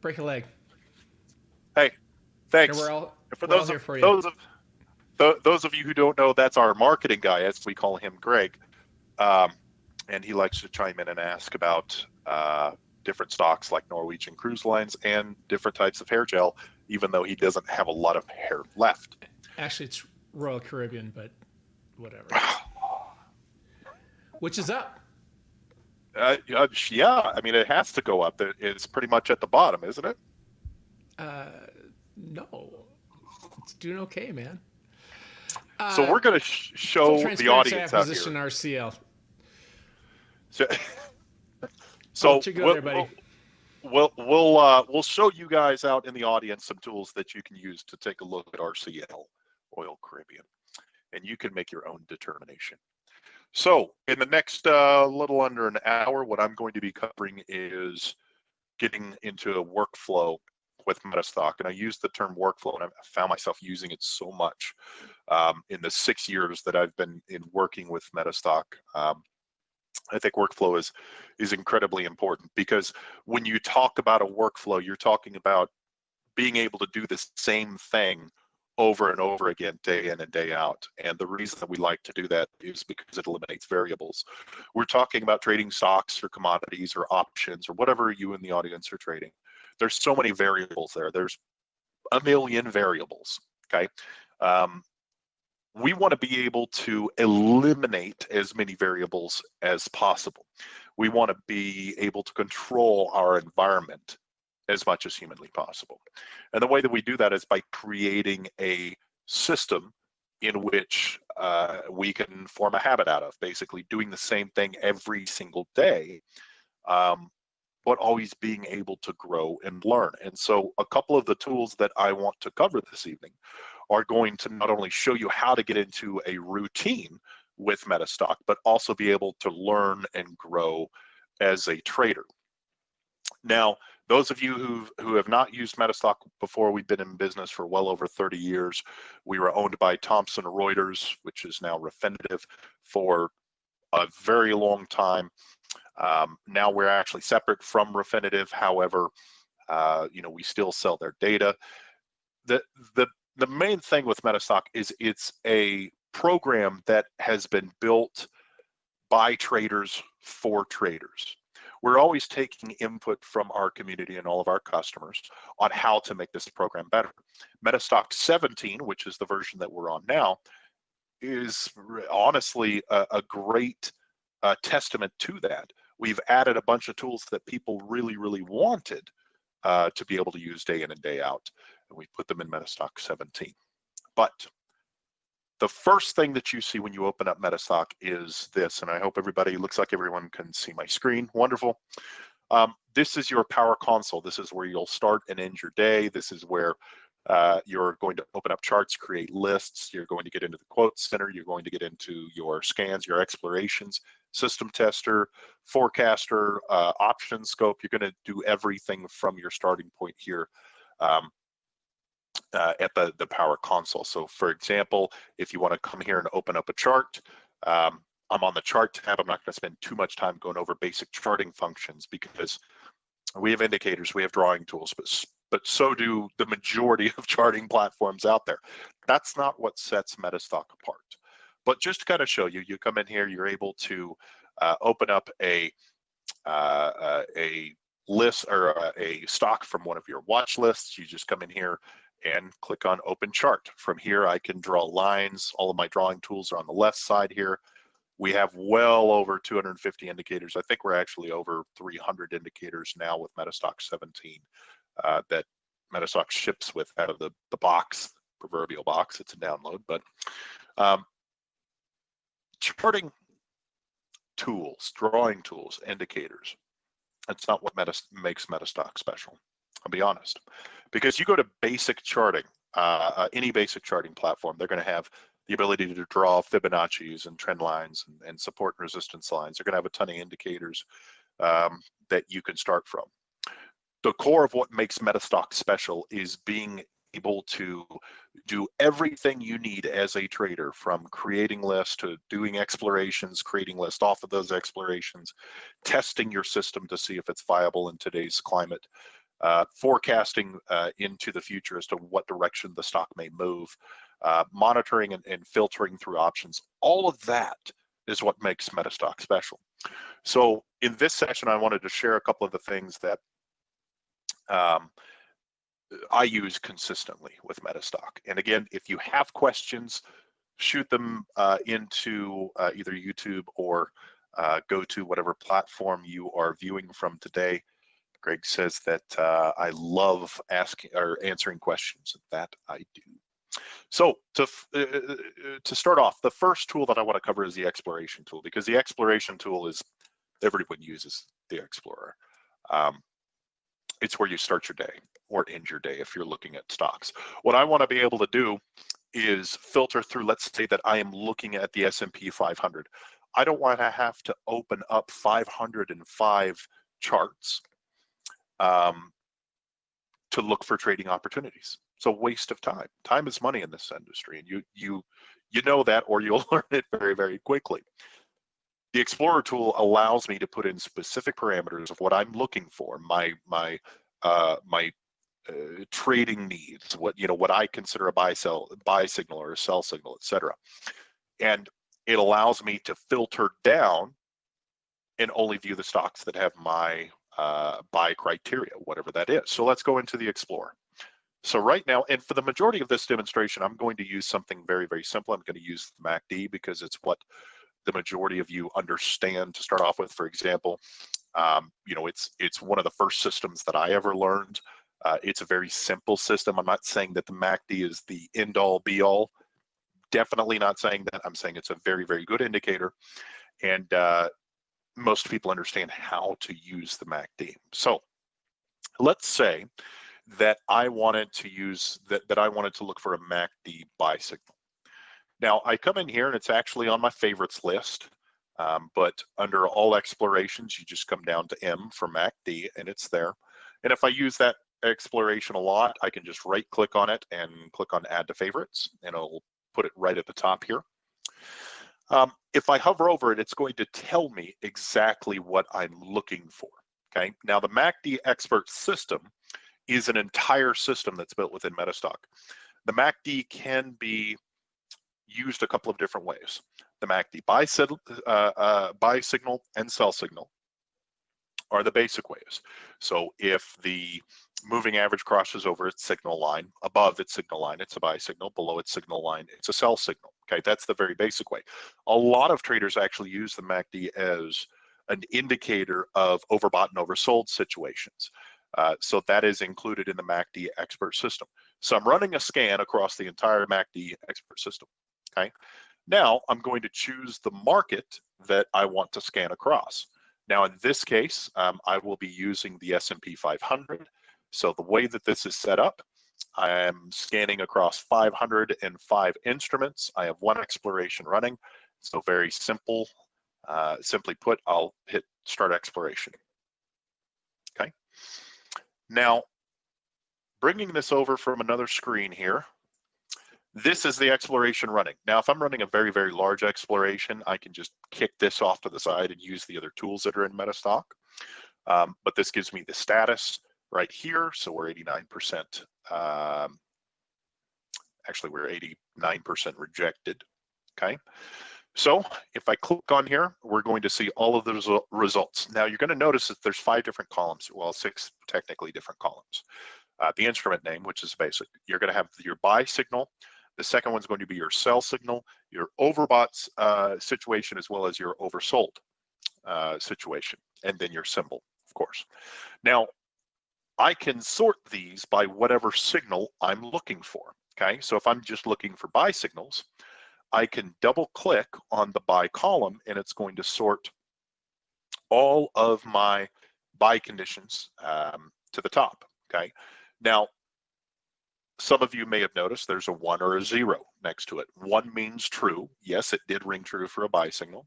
A: Break a leg.
B: Hey, thanks.
A: For
B: those of you who don't know, that's our marketing guy, as we call him, Greg. And he likes to chime in and ask about different stocks like Norwegian Cruise Lines and different types of hair gel, even though he doesn't have a lot of hair left.
A: Actually, it's Royal Caribbean, but whatever. Which is up.
B: Yeah, I mean, it has to go up. It's pretty much at the bottom, isn't it?
A: No, it's doing okay, man.
B: So we're going to show the audience out
A: acquisition
B: here.
A: RCL.
B: So
A: I'll let you go there, buddy.
B: We'll show you guys out in the audience some tools that you can use to take a look at RCL, Royal Caribbean, and you can make your own determination. So in the next little under an hour, what I'm going to be covering is getting into a workflow with Metastock. And I use the term workflow, and I found myself using it so much in the 6 years that I've been working with Metastock. I think workflow is incredibly important, because when you talk about a workflow, you're talking about being able to do the same thing over and over again, day in and day out. And the reason that we like to do that is because it eliminates variables. We're talking about trading stocks or commodities or options or whatever you in the audience are trading. There's so many variables there. There's a million variables, okay? We want to be able to eliminate as many variables as possible. We want to be able to control our environment as much as humanly possible. And the way that we do that is by creating a system in which we can form a habit out of, basically doing the same thing every single day, but always being able to grow and learn. And so a couple of the tools that I want to cover this evening are going to not only show you how to get into a routine with Metastock, but also be able to learn and grow as a trader. Now, those of you who have not used Metastock before, we've been in business for well over 30 years. We were owned by Thomson Reuters, which is now Refinitiv, for a very long time. Now we're actually separate from Refinitiv. However, we still sell their data. The main thing with Metastock is it's a program that has been built by traders for traders. We're always taking input from our community and all of our customers on how to make this program better. Metastock 17, which is the version that we're on now, is honestly a great testament to that. We've added a bunch of tools that people really, really wanted to be able to use day in and day out, and we put them in Metastock 17. But the first thing that you see when you open up Metastock is this, and I hope looks like everyone can see my screen. Wonderful. This is your Power Console. This is where you'll start and end your day. This is where you're going to open up charts, create lists. You're going to get into the quote center. You're going to get into your scans, your explorations, system tester, forecaster, option scope. You're going to do everything from your starting point here at the Power Console. So for example, if you want to come here and open up a chart, I'm on the chart tab. I'm not going to spend too much time going over basic charting functions, because we have indicators, we have drawing tools, but so do the majority of charting platforms out there. That's not what sets Metastock apart. But just to kind of show you, you come in here, you're able to open up a list or a stock from one of your watch lists. You just come in here and click on Open Chart. From here, I can draw lines. All of my drawing tools are on the left side here. We have well over 250 indicators. I think we're actually over 300 indicators now with Metastock 17 that Metastock ships with out of the box, proverbial box. It's a download, but charting tools, drawing tools, indicators, that's not what makes Metastock special. I'll be honest, because you go to basic charting, any basic charting platform, they're going to have the ability to draw Fibonacci's and trend lines and support and resistance lines. They're going to have a ton of indicators that you can start from. The core of what makes Metastock special is being able to do everything you need as a trader, from creating lists to doing explorations, creating lists off of those explorations, testing your system to see if it's viable in today's climate, forecasting into the future as to what direction the stock may move, monitoring and filtering through options. All of that is what makes Metastock special. So in this session, I wanted to share a couple of the things that I use consistently with Metastock. And again, if you have questions, shoot them into either YouTube or go to whatever platform you are viewing from today. Greg says that I love asking or answering questions. That I do. So to start off, the first tool that I want to cover is the exploration tool, because the exploration tool is, everyone uses the Explorer. It's where you start your day or end your day if you're looking at stocks. What I want to be able to do is filter through, let's say that I am looking at the S&P 500. I don't want to have to open up 505 charts to look for trading opportunities. It's a waste of time. Time is money in this industry, and you know that, or you'll learn it very, very quickly. The Explorer tool allows me to put in specific parameters of what I'm looking for, my trading needs, what I consider a buy signal or a sell signal, etc. And it allows me to filter down and only view the stocks that have my buy criteria, whatever that is. So let's go into the Explorer. So right now, and for the majority of this demonstration, I'm going to use something very, very simple. I'm going to use the MACD because it's what the majority of you understand to start off with. For example, it's one of the first systems that I ever learned. It's a very simple system. I'm not saying that the MACD is the end-all, be-all. Definitely not saying that. I'm saying it's a very, very good indicator, and most people understand how to use the MACD. So let's say that I wanted to use that I wanted to look for a MACD buy signal. Now I come in here and it's actually on my favorites list, but under all explorations, you just come down to M for MACD and it's there. And if I use that exploration a lot, I can just right click on it and click on add to favorites, and it'll put it right at the top here. If I hover over it, it's going to tell me exactly what I'm looking for. Okay. Now the MACD expert system is an entire system that's built within Metastock. The MACD can be used a couple of different ways. The MACD buy signal and sell signal are the basic ways. So if the moving average crosses over its signal line, above its signal line, it's a buy signal, below its signal line, it's a sell signal. Okay, that's the very basic way. A lot of traders actually use the MACD as an indicator of overbought and oversold situations. So that is included in the MACD expert system. So I'm running a scan across the entire MACD expert system. Okay. Now I'm going to choose the market that I want to scan across. Now in this case, I will be using the S&P 500. So the way that this is set up, I am scanning across 505 instruments. I have one exploration running. So very simple. Simply put, I'll hit start exploration. Okay. Now, bringing this over from another screen here, this is the exploration running. Now, if I'm running a very, very large exploration, I can just kick this off to the side and use the other tools that are in Metastock. But this gives me the status right here. So we're 89%. Actually, we're 89% rejected. Okay. So if I click on here, we're going to see all of those results. Now you're going to notice that there's 5 different columns, well, 6 technically different columns. The instrument name, which is basic. You're going to have your buy signal. The second one's going to be your sell signal, your overbought situation, as well as your oversold situation, and then your symbol, of course. Now, I can sort these by whatever signal I'm looking for. Okay, so if I'm just looking for buy signals, I can double click on the buy column and it's going to sort all of my buy conditions to the top. Okay. Now, some of you may have noticed there's a 1 or a 0 next to it. 1 means true. Yes, it did ring true for a buy signal.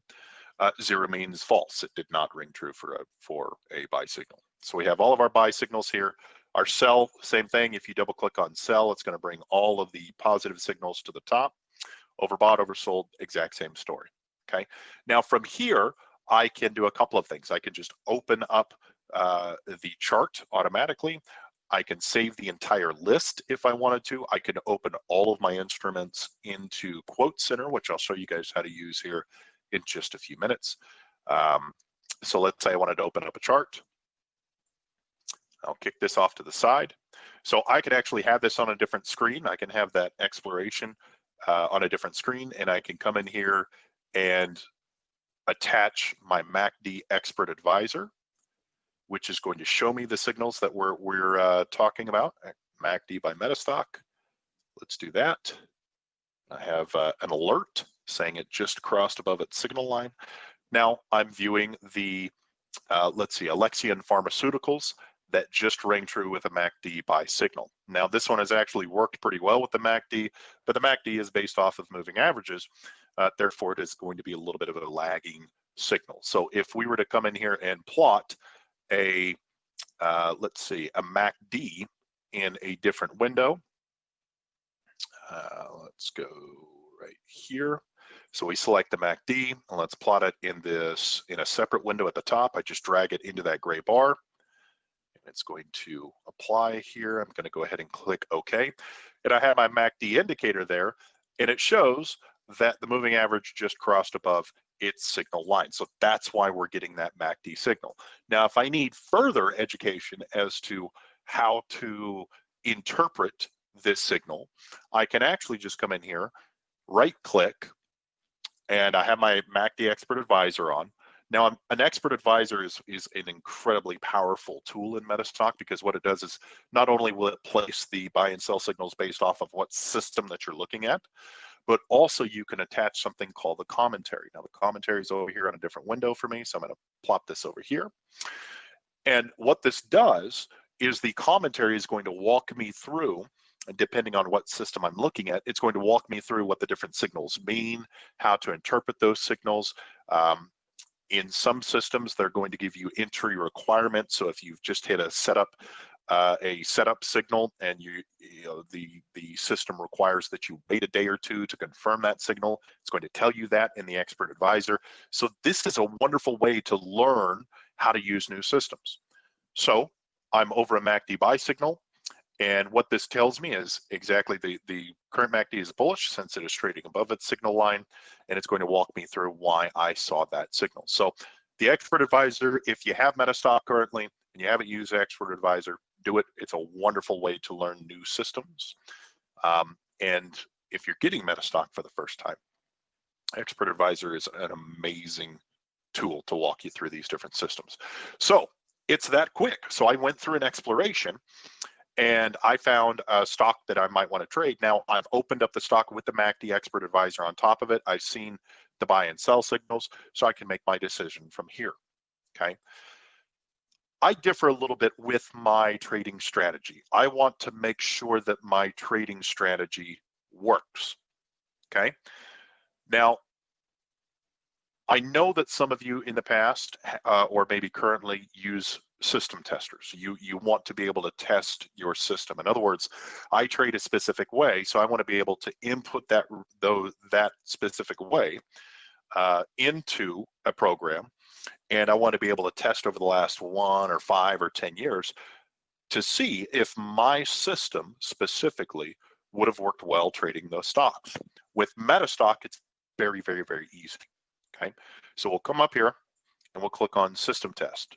B: 0 means false. It did not ring true for a buy signal. So we have all of our buy signals here. Our sell, same thing. If you double click on sell, it's going to bring all of the positive signals to the top. Overbought, oversold, exact same story. Okay. Now from here, I can do a couple of things. I can just open up the chart automatically. I can save the entire list if I wanted to. I can open all of my instruments into Quote Center, which I'll show you guys how to use here in just a few minutes. So let's say I wanted to open up a chart. I'll kick this off to the side. So I could actually have this on a different screen. I can have that exploration on a different screen, and I can come in here and attach my MACD Expert Advisor, which is going to show me the signals that we're talking about. MACD by Metastock. Let's do that. I have an alert saying it just crossed above its signal line. Now I'm viewing the, let's see, Alexion Pharmaceuticals that just rang true with a MACD by signal. Now this one has actually worked pretty well with the MACD, but the MACD is based off of moving averages. Therefore, it is going to be a little bit of a lagging signal. So if we were to come in here and plot a, let's see, a MACD in a different window, let's go right here. So we select the MACD and let's plot it in a separate window at the top. I just drag it into that gray bar. And it's going to apply here. I'm going to go ahead and click OK. And I have my MACD indicator there, and it shows that the moving average just crossed above its signal line. So that's why we're getting that MACD signal. Now, if I need further education as to how to interpret this signal, I can actually just come in here, right click, and I have my MACD Expert Advisor on. Now, an Expert Advisor is an incredibly powerful tool in Metastock, because what it does is not only will it place the buy and sell signals based off of what system that you're looking at, but also you can attach something called the commentary. Now, the commentary is over here on a different window for me, so I'm going to plop this over here. And what this does is the commentary is going to walk me through, depending on what system I'm looking at, it's going to walk me through what the different signals mean, how to interpret those signals. In some systems, they're going to give you entry requirements. So if you've just hit a setup signal, and the system requires that you wait a day or two to confirm that signal, it's going to tell you that in the Expert Advisor. So this is a wonderful way to learn how to use new systems. So I'm over a MACD buy signal. And what this tells me is exactly the current MACD is bullish since it is trading above its signal line, and it's going to walk me through why I saw that signal. So the Expert Advisor, if you have Metastock currently and you haven't used Expert Advisor, do it. It's a wonderful way to learn new systems. And if you're getting Metastock for the first time, Expert Advisor is an amazing tool to walk you through these different systems. So it's that quick. So I went through an exploration, and I found a stock that I might want to trade. Now, I've opened up the stock with the MACD Expert Advisor on top of it. I've seen the buy and sell signals, so I can make my decision from here, okay? I differ a little bit with my trading strategy. I want to make sure that my trading strategy works, okay? Now, I know that some of you in the past, or maybe currently, use system testers. You want to be able to test your system. In other words, I trade a specific way, so I want to be able to input that specific way into a program, and I want to be able to test over the last 1 or 5 or 10 years to see if my system specifically would have worked well trading those stocks. With Metastock, it's very, very, very easy. Okay, so we'll come up here and we'll click on System Test.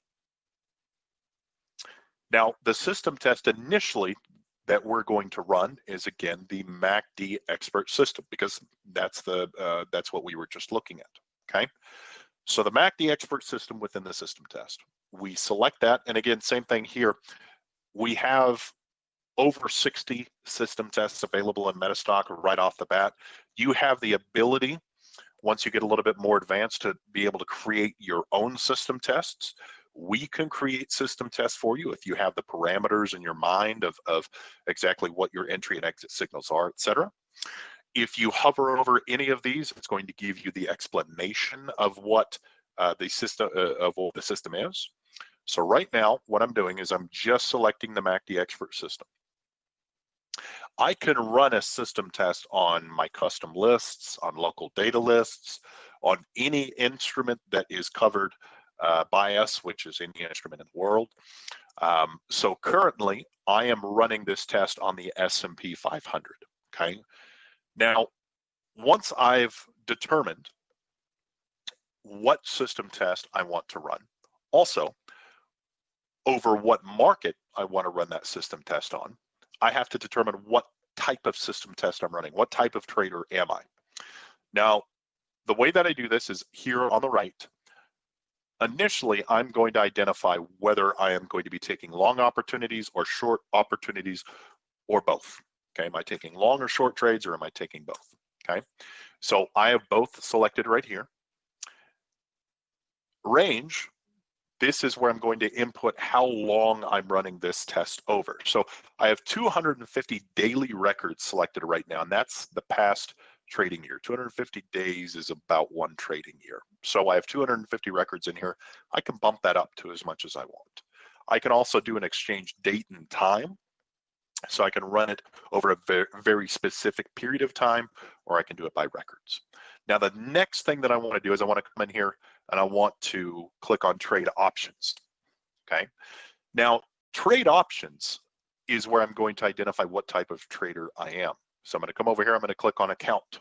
B: Now, the system test initially that we're going to run is, again, the MACD Expert System, because that's what we were just looking at, okay? So the MACD Expert System within the system test, we select that, and again, same thing here. We have over 60 system tests available in Metastock right off the bat. You have the ability, once you get a little bit more advanced, to be able to create your own system tests. We can create system tests for you if you have the parameters in your mind of exactly what your entry and exit signals are, etc. If you hover over any of these, it's going to give you the explanation of what the system is. So right now, what I'm doing is I'm just selecting the MACD Expert System. I can run a system test on my custom lists, on local data lists, on any instrument that is covered by us, which is any instrument in the world. So currently, I am running this test on the S&P 500, okay? Now, once I've determined what system test I want to run, also over what market I want to run that system test on, I have to determine what type of system test I'm running. What type of trader am I? Now, the way that I do this is here on the right. initially I'm going to identify whether I am going to be taking long opportunities or short opportunities or both. Okay, am I taking long or short trades, or am I taking both? Okay, so I have both selected right here. Range, this is where I'm going to input how long I'm running this test over. So I have 250 daily records selected right now, and that's the past trading year. 250 days is about one trading year. So I have 250 records in here. I can bump that up to as much as I want. I can also do an exchange date and time. So I can run it over a very, very specific period of time, or I can do it by records. Now, the next thing that I want to do is I want to come in here and I want to click on trade options. Okay. Now, trade options is where I'm going to identify what type of trader I am. So I'm going to come over here. I'm going to click on account.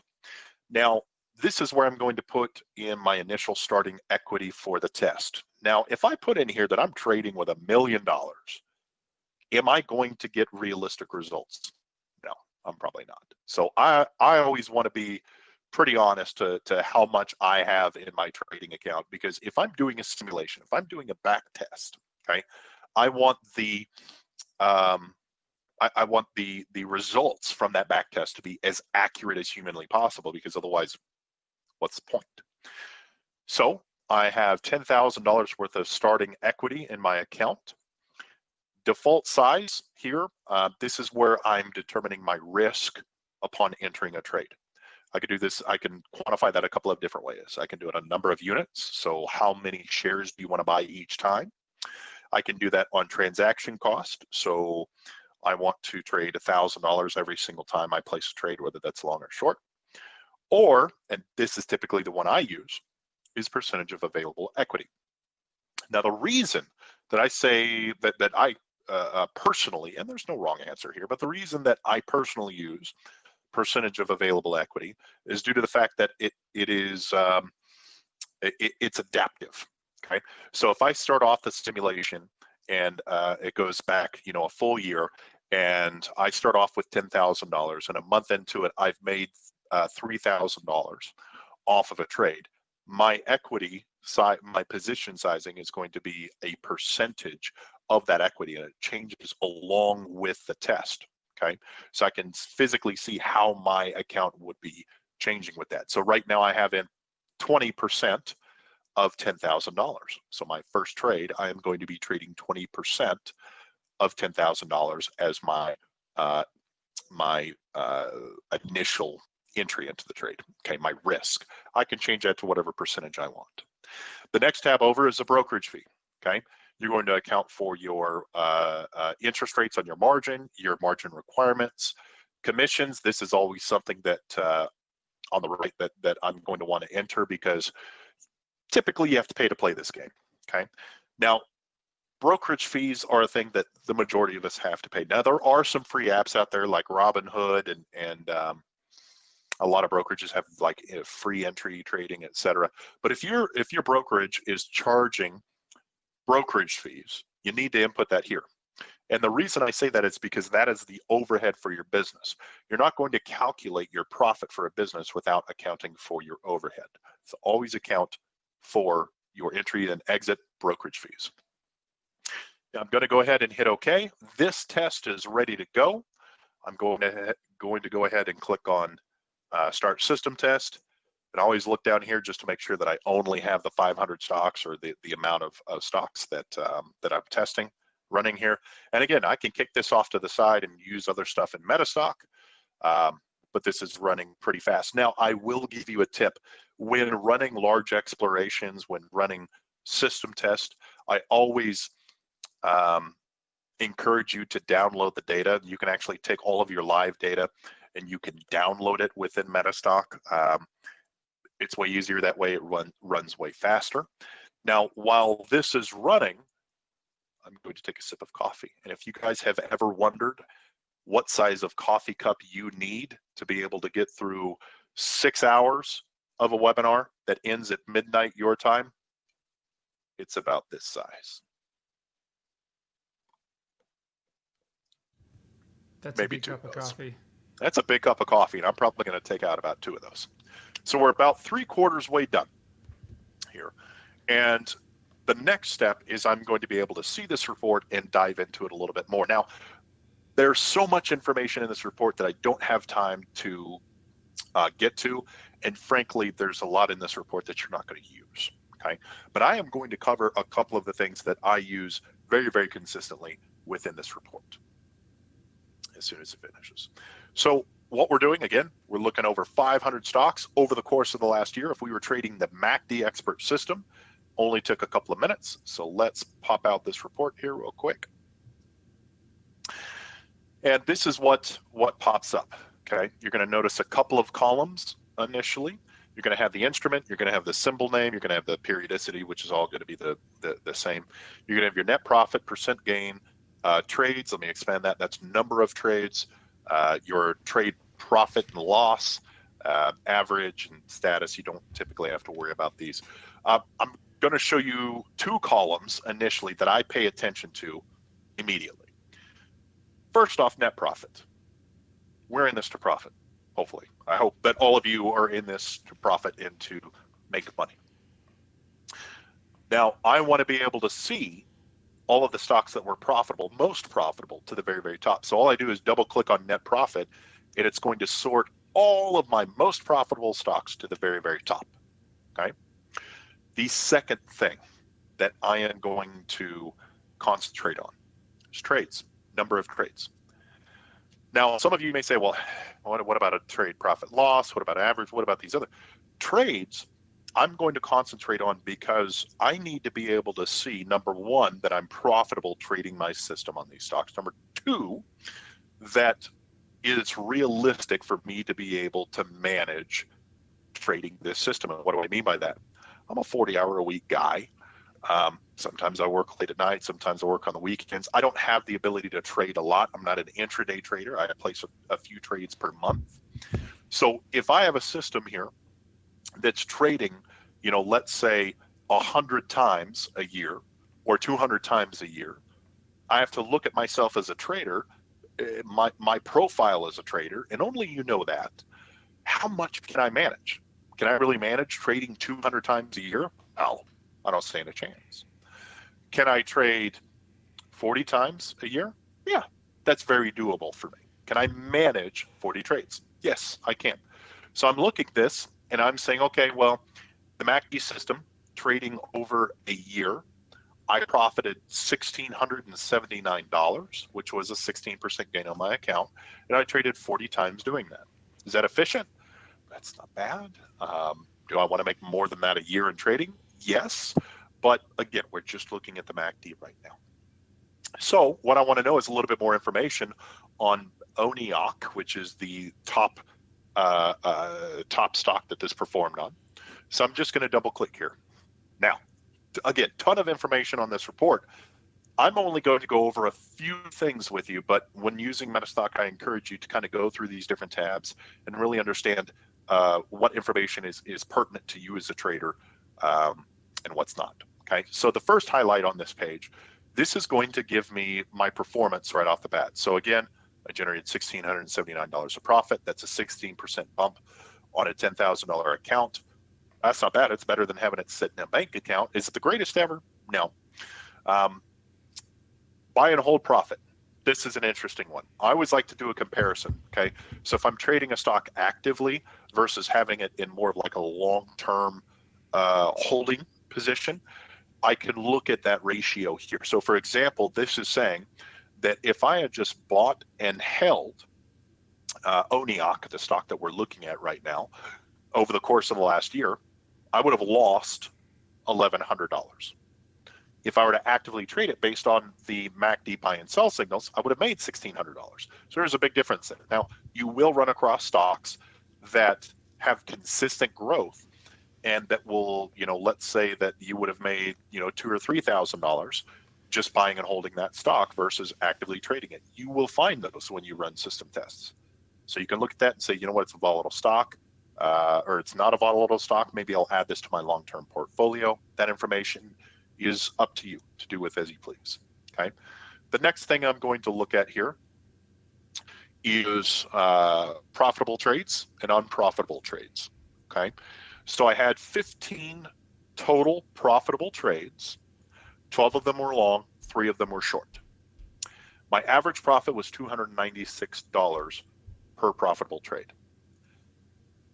B: Now, this is where I'm going to put in my initial starting equity for the test. Now, if I put in here that I'm trading with $1 million, am I going to get realistic results? No, I'm probably not. So I always want to be pretty honest to how much I have in my trading account, because if I'm doing a simulation, if I'm doing a back test, okay, I want the I want the results from that back test to be as accurate as humanly possible, because otherwise, what's the point? So I have $10,000 worth of starting equity in my account. Default size here, this is where I'm determining my risk upon entering a trade. I could do this, I can quantify that a couple of different ways. I can do it on number of units, so how many shares do you want to buy each time? I can do that on transaction cost, so I want to trade $1,000 every single time I place a trade, whether that's long or short. Or, and this is typically the one I use, is percentage of available equity. Now, the reason that I say that I personally, and there's no wrong answer here, but the reason that I personally use percentage of available equity is due to the fact that it's adaptive. Okay, so if I start off the simulation and it goes back, a full year, and I start off with $10,000, and a month into it, I've made $3,000 off of a trade. My equity size, my position sizing is going to be a percentage of that equity, and it changes along with the test. Okay, so I can physically see how my account would be changing with that. So right now I have in 20% of $10,000. So my first trade, I am going to be trading 20% of $10,000 as my initial entry into the trade. Okay, my risk. I can change that to whatever percentage I want. The next tab over is a brokerage fee. Okay, you're going to account for your interest rates on your margin requirements, commissions. This is always something that on the right that I'm going to want to enter, because typically you have to pay to play this game. Okay, now brokerage fees are a thing that the majority of us have to pay. Now, there are some free apps out there like Robinhood, and a lot of brokerages have like free entry trading, etc. But if your brokerage is charging brokerage fees, you need to input that here. And the reason I say that is because that is the overhead for your business. You're not going to calculate your profit for a business without accounting for your overhead. So always account for your entry and exit brokerage fees. Now I'm going to go ahead and hit OK. This test is ready to go. I'm going to go ahead and click on Start System Test. And always look down here just to make sure that I only have the 500 stocks, or the amount of stocks that I'm testing running here. And again, I can kick this off to the side and use other stuff in Metastock, but this is running pretty fast. Now, I will give you a tip. When running large explorations, when running system test, I always encourage you to download the data. You can actually take all of your live data and you can download it within Metastock. It's way easier that way. It runs way faster. Now, while this is running, I'm going to take a sip of coffee. And if you guys have ever wondered what size of coffee cup you need to be able to get through 6 hours of a webinar that ends at midnight your time, it's about this size.
A: That's maybe a big cup of coffee.
B: That's a big cup of coffee, and I'm probably going to take out about 2 of those. So we're about 3/4 way done here. And the next step is I'm going to be able to see this report and dive into it a little bit more. Now, there's so much information in this report that I don't have time to get to, and frankly, there's a lot in this report that you're not going to use, okay? But I am going to cover a couple of the things that I use very, very consistently within this report as soon as it finishes. So what we're doing, again, we're looking over 500 stocks over the course of the last year. If we were trading the MACD expert system, only took a couple of minutes. So let's pop out this report here real quick. And this is what pops up, okay? You're gonna notice a couple of columns initially. You're gonna have the instrument, you're gonna have the symbol name, you're gonna have the periodicity, which is all gonna be the same. You're gonna have your net profit, percent gain, trades, let me expand that, that's number of trades, your trade profit and loss, average and status. You don't typically have to worry about these. I'm gonna show you two columns initially that I pay attention to immediately. First off, net profit. We're in this to profit, hopefully. I hope that all of you are in this to profit and to make money. Now, I want to be able to see all of the stocks that were profitable, most profitable, to the very, very top. So all I do is double click on net profit, and it's going to sort all of my most profitable stocks to the very, very top, okay? The second thing that I am going to concentrate on is trades. Number of trades. Now, some of you may say, well, what about a trade profit loss? What about average? What about these other trades? I'm going to concentrate on because I need to be able to see, number one, that I'm profitable trading my system on these stocks. Number two, that it's realistic for me to be able to manage trading this system. And what do I mean by that? I'm a 40-hour-a-week guy. Sometimes I work late at night, sometimes I work on the weekends. I don't have the ability to trade a lot. I'm not an intraday trader. I place a few trades per month. So if I have a system here that's trading, you know, let's say 100 times a year or 200 times a year, I have to look at myself as a trader, my profile as a trader, and only you know that. How much can I manage? Can I really manage trading 200 times a year? No, I don't stand a chance. Can I trade 40 times a year? Yeah, that's very doable for me. Can I manage 40 trades? Yes, I can. So I'm looking at this and I'm saying, okay, well, the MACD system trading over a year, I profited $1,679, which was a 16% gain on my account, and I traded 40 times doing that. Is that efficient? That's not bad. Do I want to make more than that a year in trading? Yes. But again, we're just looking at the MACD right now. So what I want to know is a little bit more information on ONIOC, which is the top stock that this performed on. So I'm just going to double click here. Now, again, ton of information on this report. I'm only going to go over a few things with you, but when using Metastock, I encourage you to kind of go through these different tabs and really understand what information is pertinent to you as a trader and what's not. Okay, so the first highlight on this page, this is going to give me my performance right off the bat. So again, I generated $1,679 of profit. That's a 16% bump on a $10,000 account. That's not bad. It's better than having it sit in a bank account. Is it the greatest ever? No. Buy and hold profit. This is an interesting one. I always like to do a comparison, okay? So if I'm trading a stock actively versus having it in more of like a long-term holding position, I can look at that ratio here. So for example, this is saying that if I had just bought and held ONIOC, the stock that we're looking at right now, over the course of the last year, I would have lost $1,100. If I were to actively trade it based on the MACD buy and sell signals, I would have made $1,600. So there's a big difference there. Now, you will run across stocks that have consistent growth and that will, you know, let's say that you would have made, you know, $2,000 or $3,000 just buying and holding that stock versus actively trading it. You will find those when you run system tests. So you can look at that and say, you know what, it's a volatile stock, or it's not a volatile stock. Maybe I'll add this to my long-term portfolio. That information is up to you to do with as you please. Okay. The next thing I'm going to look at here is profitable trades and unprofitable trades. Okay. So I had 15 total profitable trades 12 of them were long, 3 of them were short. My average profit was $296 per profitable trade.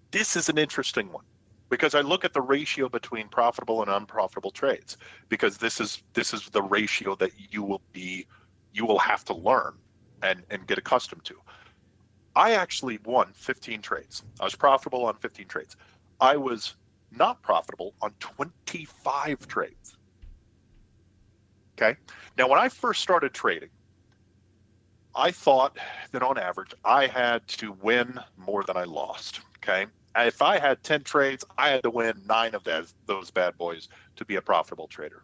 B: This is an interesting one because I look at the ratio between profitable and unprofitable trades, because this is the ratio that you will have to learn and get accustomed to. I actually won 15 trades. I was profitable on 15 trades. I was not profitable on 25 trades. Okay. Now, when I first started trading, I thought that on average, I had to win more than I lost. Okay. If I had 10 trades, I had to win 9 of those bad boys to be a profitable trader.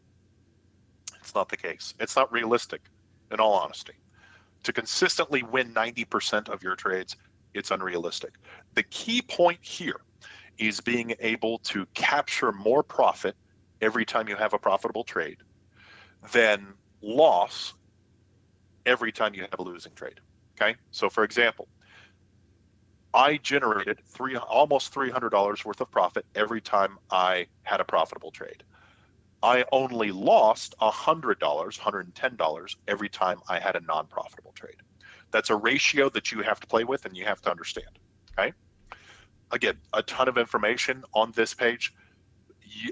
B: It's not the case. It's not realistic, in all honesty. To consistently win 90% of your trades, it's unrealistic. The key point here is being able to capture more profit every time you have a profitable trade than loss every time you have a losing trade. Okay, so for example, I generated almost $300 worth of profit every time I had a profitable trade. I only lost $100, $110 every time I had a non-profitable trade. That's a ratio that you have to play with and you have to understand. Okay. Again, a ton of information on this page.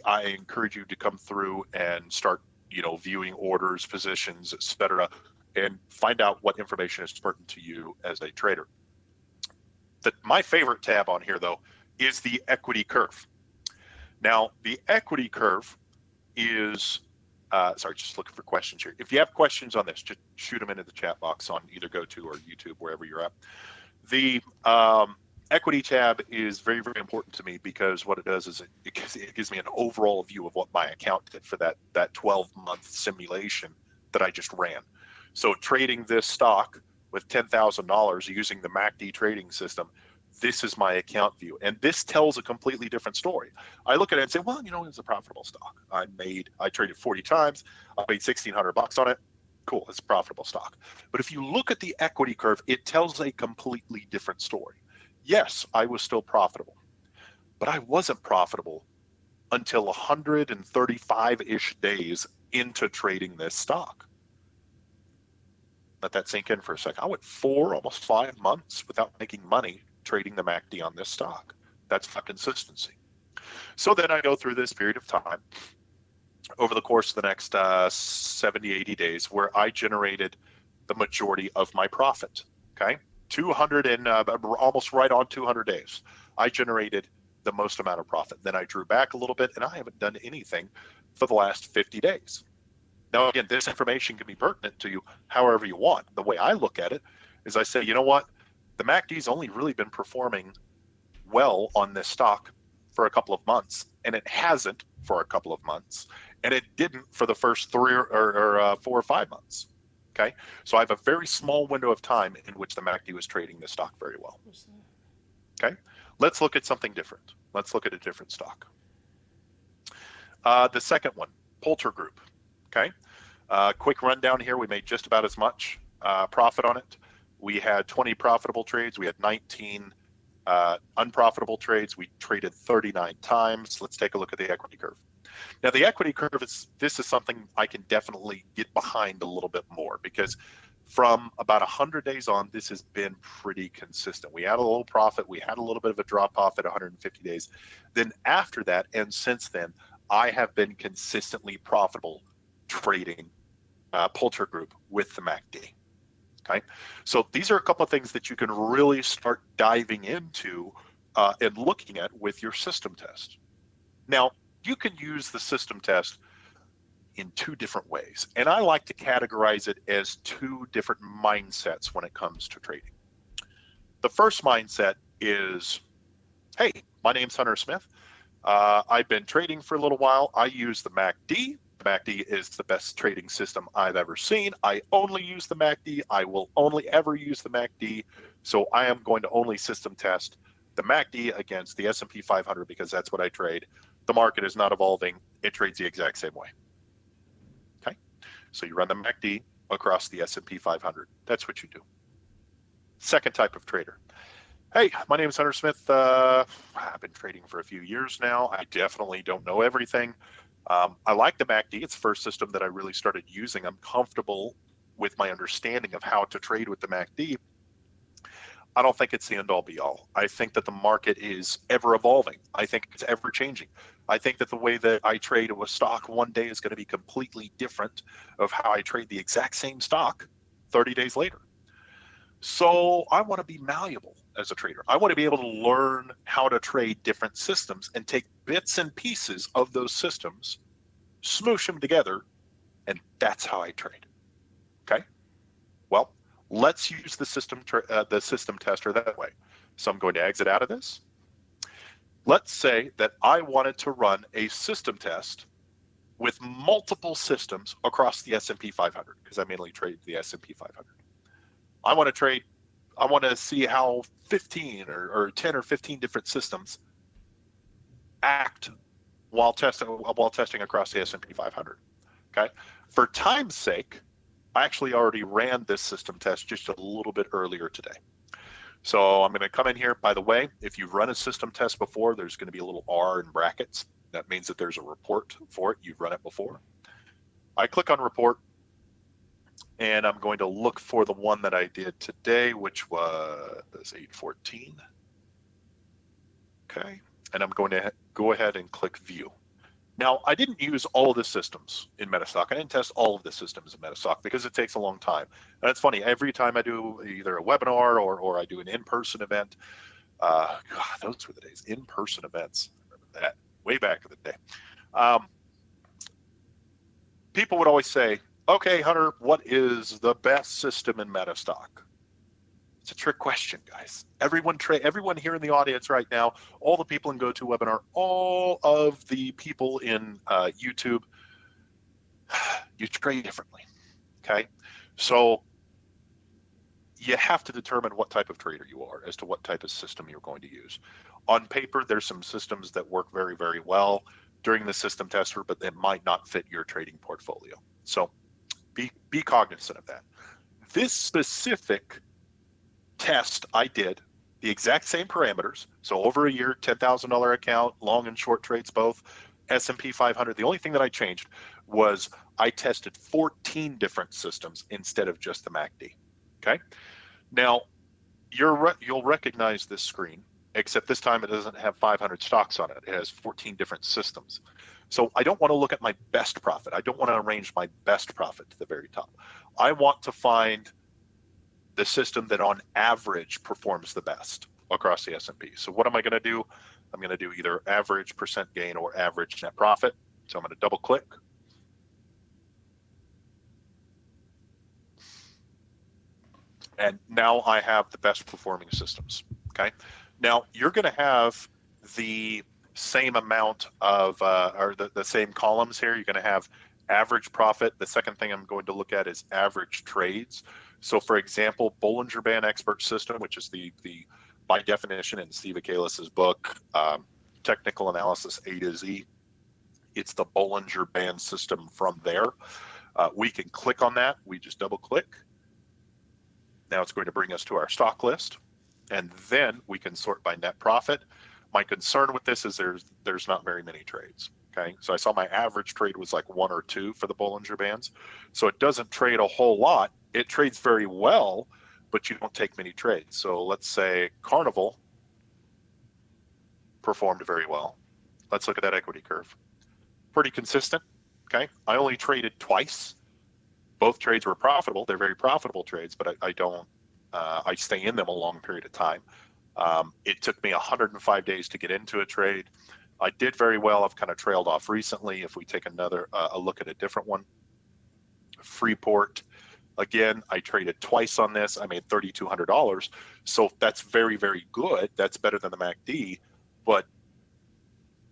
B: I encourage you to come through and start, viewing orders, positions, etc., and find out what information is pertinent to you as a trader. My favorite tab on here, though, is the equity curve. Now, the equity curve is, just looking for questions here. If you have questions on this, just shoot them into the chat box on either GoTo or YouTube, wherever you're at. The equity tab is very, very important to me because what it does is it gives me an overall view of what my account did for that 12-month simulation that I just ran. So trading this stock with $10,000 using the MACD trading system, this is my account view. And this tells a completely different story. I look at it and say, well, it's a profitable stock. I traded 40 times. I made $1,600 on it. Cool, it's a profitable stock. But if you look at the equity curve, it tells a completely different story. Yes, I was still profitable, but I wasn't profitable until 135-ish days into trading this stock. Let that sink in for a second. I went 4, almost 5 months without making money trading the MACD on this stock. That's not consistency. So then I go through this period of time over the course of the next 70, 80 days where I generated the majority of my profit. Okay, 200 and almost right on 200 days. I generated the most amount of profit. Then I drew back a little bit, and I haven't done anything for the last 50 days. Now, again, this information can be pertinent to you however you want. The way I look at it is I say, you know what? The MACD's only really been performing well on this stock for a couple of months, and it hasn't for a couple of months, and it didn't for the first 3 or 4 or 5 months. Okay, so I have a very small window of time in which the MACD was trading this stock very well. Okay, let's look at something different. Let's look at a different stock. The second one, Poulter Group. Okay, quick rundown here. We made just about as much profit on it. We had 20 profitable trades. We had 19 unprofitable trades. We traded 39 times. Let's take a look at the equity curve. Now, the equity curve this is something I can definitely get behind a little bit more because from about 100 days on, this has been pretty consistent. We had a little profit. We had a little bit of a drop off at 150 days. Then after that, and since then, I have been consistently profitable trading Poulter Group with the MACD. Okay, so these are a couple of things that you can really start diving into and looking at with your system test. Now, you can use the system test in 2 different ways, and I like to categorize it as 2 different mindsets when it comes to trading. The first mindset is, hey, my name's Hunter Smith. I've been trading for a little while. I use the MACD. The MACD is the best trading system I've ever seen. I only use the MACD. I will only ever use the MACD. So I am going to only system test the MACD against the S&P 500 because that's what I trade. The market is not evolving. It trades the exact same way. Okay, so you run the MACD across the S&P 500. That's what you do. Second type of trader. Hey, my name is Hunter Smith. I've been trading for a few years now. I definitely don't know everything. I like the MACD. It's the first system that I really started using. I'm comfortable with my understanding of how to trade with the MACD. I don't think it's the end all be all. I think that the market is ever evolving. I think it's ever changing. I think that the way that I trade a stock one day is going to be completely different of how I trade the exact same stock 30 days later. So I want to be malleable as a trader. I want to be able to learn how to trade different systems and take bits and pieces of those systems, smoosh them together, and that's how I trade. Okay? Well, let's use the system tester that way. So I'm going to exit out of this. Let's say that I wanted to run a system test with multiple systems across the S&P 500, because I mainly trade the S&P 500. I want to see how 15 or 10 or 15 different systems act while testing across the S&P 500. Okay. For time's sake, I actually already ran this system test just a little bit earlier today. So I'm going to come in here. By the way, if you've run a system test before, there's going to be a little R in brackets. That means that there's a report for it. You've run it before. I click on report, and I'm going to look for the one that I did today, which was 814. Okay, and I'm going to go ahead and click view. Now, I didn't use all of the systems in Metastock. I didn't test all of the systems in Metastock because it takes a long time. And it's funny, every time I do either a webinar or I do an in-person event, God, those were the days, in-person events. I remember that way back in the day. People would always say, okay, Hunter, what is the best system in Metastock? It's a trick question, guys. Everyone here in the audience right now, all the people in GoToWebinar, all of the people in YouTube, you trade differently, okay? So you have to determine what type of trader you are as to what type of system you're going to use. On paper, there's some systems that work very, very well during the system tester, but that might not fit your trading portfolio. So be cognizant of that. This specific test I did, the exact same parameters. So over a year, $10,000 account, long and short trades both, S&P 500. The only thing that I changed was I tested 14 different systems instead of just the MACD. Okay. Now you'll recognize this screen, except this time it doesn't have 500 stocks on it. It has 14 different systems. So I don't want to look at my best profit. I don't want to arrange my best profit to the very top. I want to find the system that on average performs the best across the S&P. So what am I going to do? I'm going to do either average percent gain or average net profit. So I'm going to double click. And now I have the best performing systems. Okay. Now you're going to have the same amount of, or the same columns here. You're going to have average profit. The second thing I'm going to look at is average trades. So for example, Bollinger Band Expert System, which is the by definition in Steve Michaelis's book, Technical Analysis A to Z, it's the Bollinger Band system from there. We can click on that. We just double click. Now it's going to bring us to our stock list, and then we can sort by net profit. My concern with this is there's not very many trades. Okay, so I saw my average trade was like 1 or 2 for the Bollinger Bands. So it doesn't trade a whole lot. It trades very well, but you don't take many trades. So let's say Carnival performed very well. Let's look at that equity curve. Pretty consistent. Okay, I only traded twice. Both trades were profitable. They're very profitable trades, but I stay in them a long period of time. It took me 105 days to get into a trade. I did very well. I've kind of trailed off recently. If we take another a look at a different one, Freeport, again, I traded twice on this. I made $3,200. So that's very, very good. That's better than the MACD, but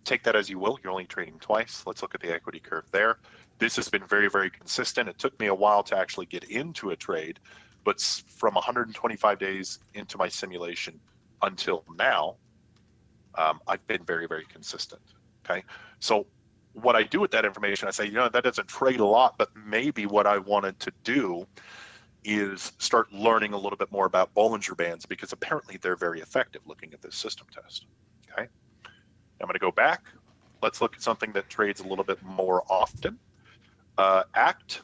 B: take that as you will. You're only trading twice. Let's look at the equity curve there. This has been very, very consistent. It took me a while to actually get into a trade, but from 125 days into my simulation until now, I've been very, very consistent. Okay. So what I do with that information, I say, that doesn't trade a lot, but maybe what I wanted to do is start learning a little bit more about Bollinger Bands, because apparently they're very effective looking at this system test. Okay. I'm going to go back. let's look at something that trades a little bit more often. ACT.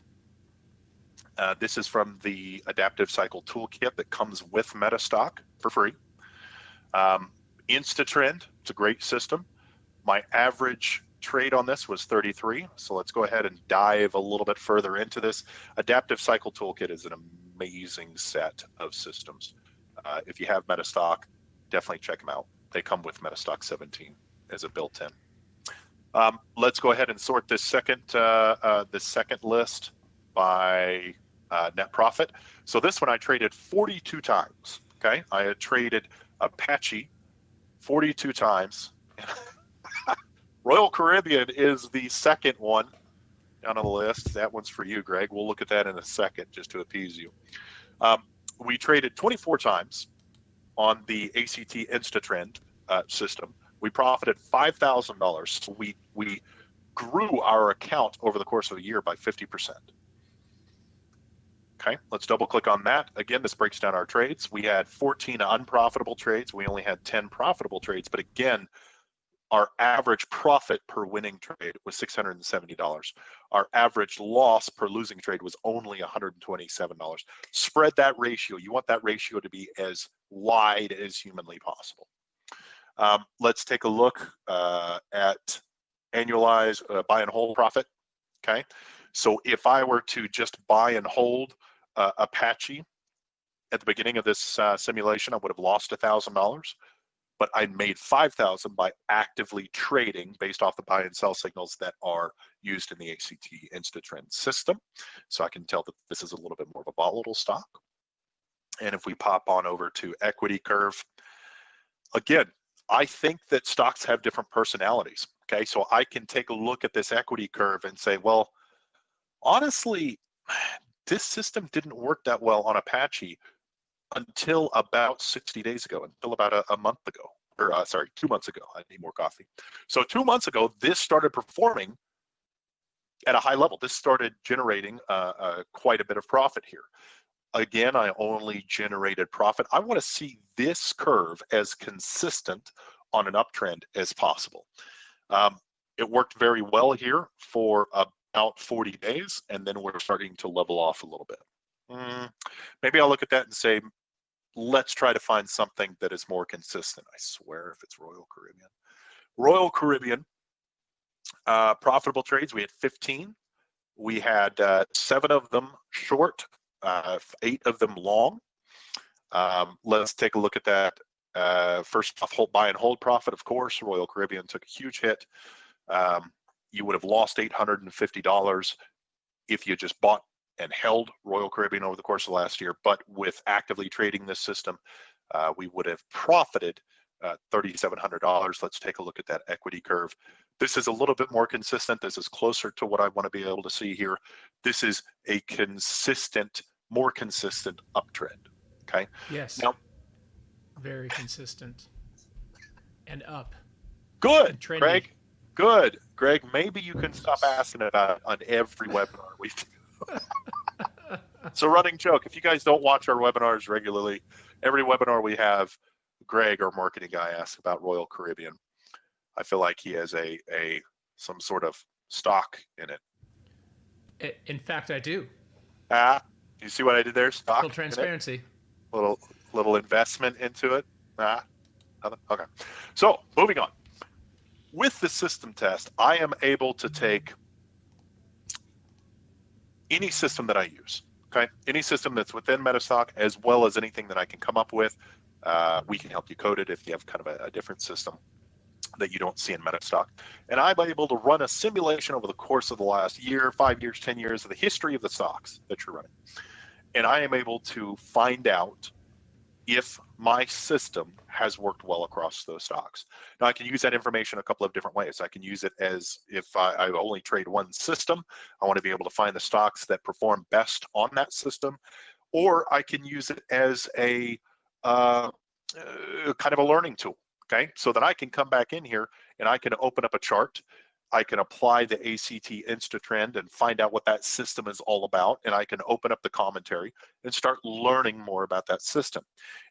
B: This is from the Adaptive Cycle Toolkit that comes with Metastock for free. InstaTrend, it's a great system. My average trade on this was 33. So let's go ahead and dive a little bit further into this. Adaptive Cycle Toolkit is an amazing set of systems. If you have Metastock, definitely check them out. They come with Metastock 17 as a built-in. Let's go ahead and sort this second list by net profit. So this one I traded 42 times. Okay, I had traded Apache 42 times. Royal Caribbean is the second one down on the list. That one's for you, Greg. We'll look at that in a second just to appease you. We traded 24 times on the ACT InstaTrend system. We profited $5,000. So we grew our account over the course of a year by 50%. Okay, let's double click on that. Again, this breaks down our trades. We had 14 unprofitable trades. We only had 10 profitable trades. But again, our average profit per winning trade was $670. Our average loss per losing trade was only $127. Spread that ratio. You want that ratio to be as wide as humanly possible. Let's take a look at annualized buy and hold profit. Okay, so if I were to just buy and hold Apache at the beginning of this simulation, I would have lost $1,000, but I made $5,000 by actively trading based off the buy and sell signals that are used in the ACT InstaTrend system. So I can tell that this is a little bit more of a volatile stock. And if we pop on over to equity curve, again, I think that stocks have different personalities. Okay, so I can take a look at this equity curve and say, well, honestly, this system didn't work that well on Apache until about 60 days ago, until about a month ago, or sorry, 2 months ago. I need more coffee. So 2 months ago, this started performing at a high level. This started generating quite a bit of profit here. Again, I only generated profit. I want to see this curve as consistent on an uptrend as possible. It worked very well here for about 40 days, and then we're starting to level off a little bit. Maybe I'll look at that and say, let's try to find something that is more consistent. I swear if it's Royal Caribbean. Royal Caribbean, profitable trades, we had 15. We had 7 of them short, 8 of them long. Let's take a look at that. First off, buy and hold profit, of course. Royal Caribbean took a huge hit. You would have lost $850 if you just bought and held Royal Caribbean over the course of last year. But with actively trading this system, we would have profited $3,700. Let's take a look at that equity curve. This is a little bit more consistent. This is closer to what I want to be able to see here. This is a consistent, more consistent uptrend. Okay.
A: Yes.
B: Now,
A: very consistent and up.
B: Good,
A: and trendy.
B: Greg. Good, Greg. Maybe you can stop asking about it on every webinar we do. It's a running joke. If you guys don't watch our webinars regularly, every webinar we have, Greg, our marketing guy, asks about Royal Caribbean. I feel like he has some sort of stock in it.
A: In fact, I do.
B: You see what I did there? Stock.
A: Full transparency.
B: Little investment into it. Okay. So moving on. With the system test, I am able to take any system that I use. Okay, any system that's within Metastock, as well as anything that I can come up with. We can help you code it if you have kind of a different system that you don't see in Metastock. And I'm able to run a simulation over the course of the last year, 5 years, 10 years of the history of the stocks that you're running. And I am able to find out if my system has worked well across those stocks. Now, I can use that information a couple of different ways. I can use it as if I only trade one system, I want to be able to find the stocks that perform best on that system, or I can use it as a kind of a learning tool, okay? So that I can come back in here and I can open up a chart. I can apply the ACT InstaTrend and find out what that system is all about. And I can open up the commentary and start learning more about that system.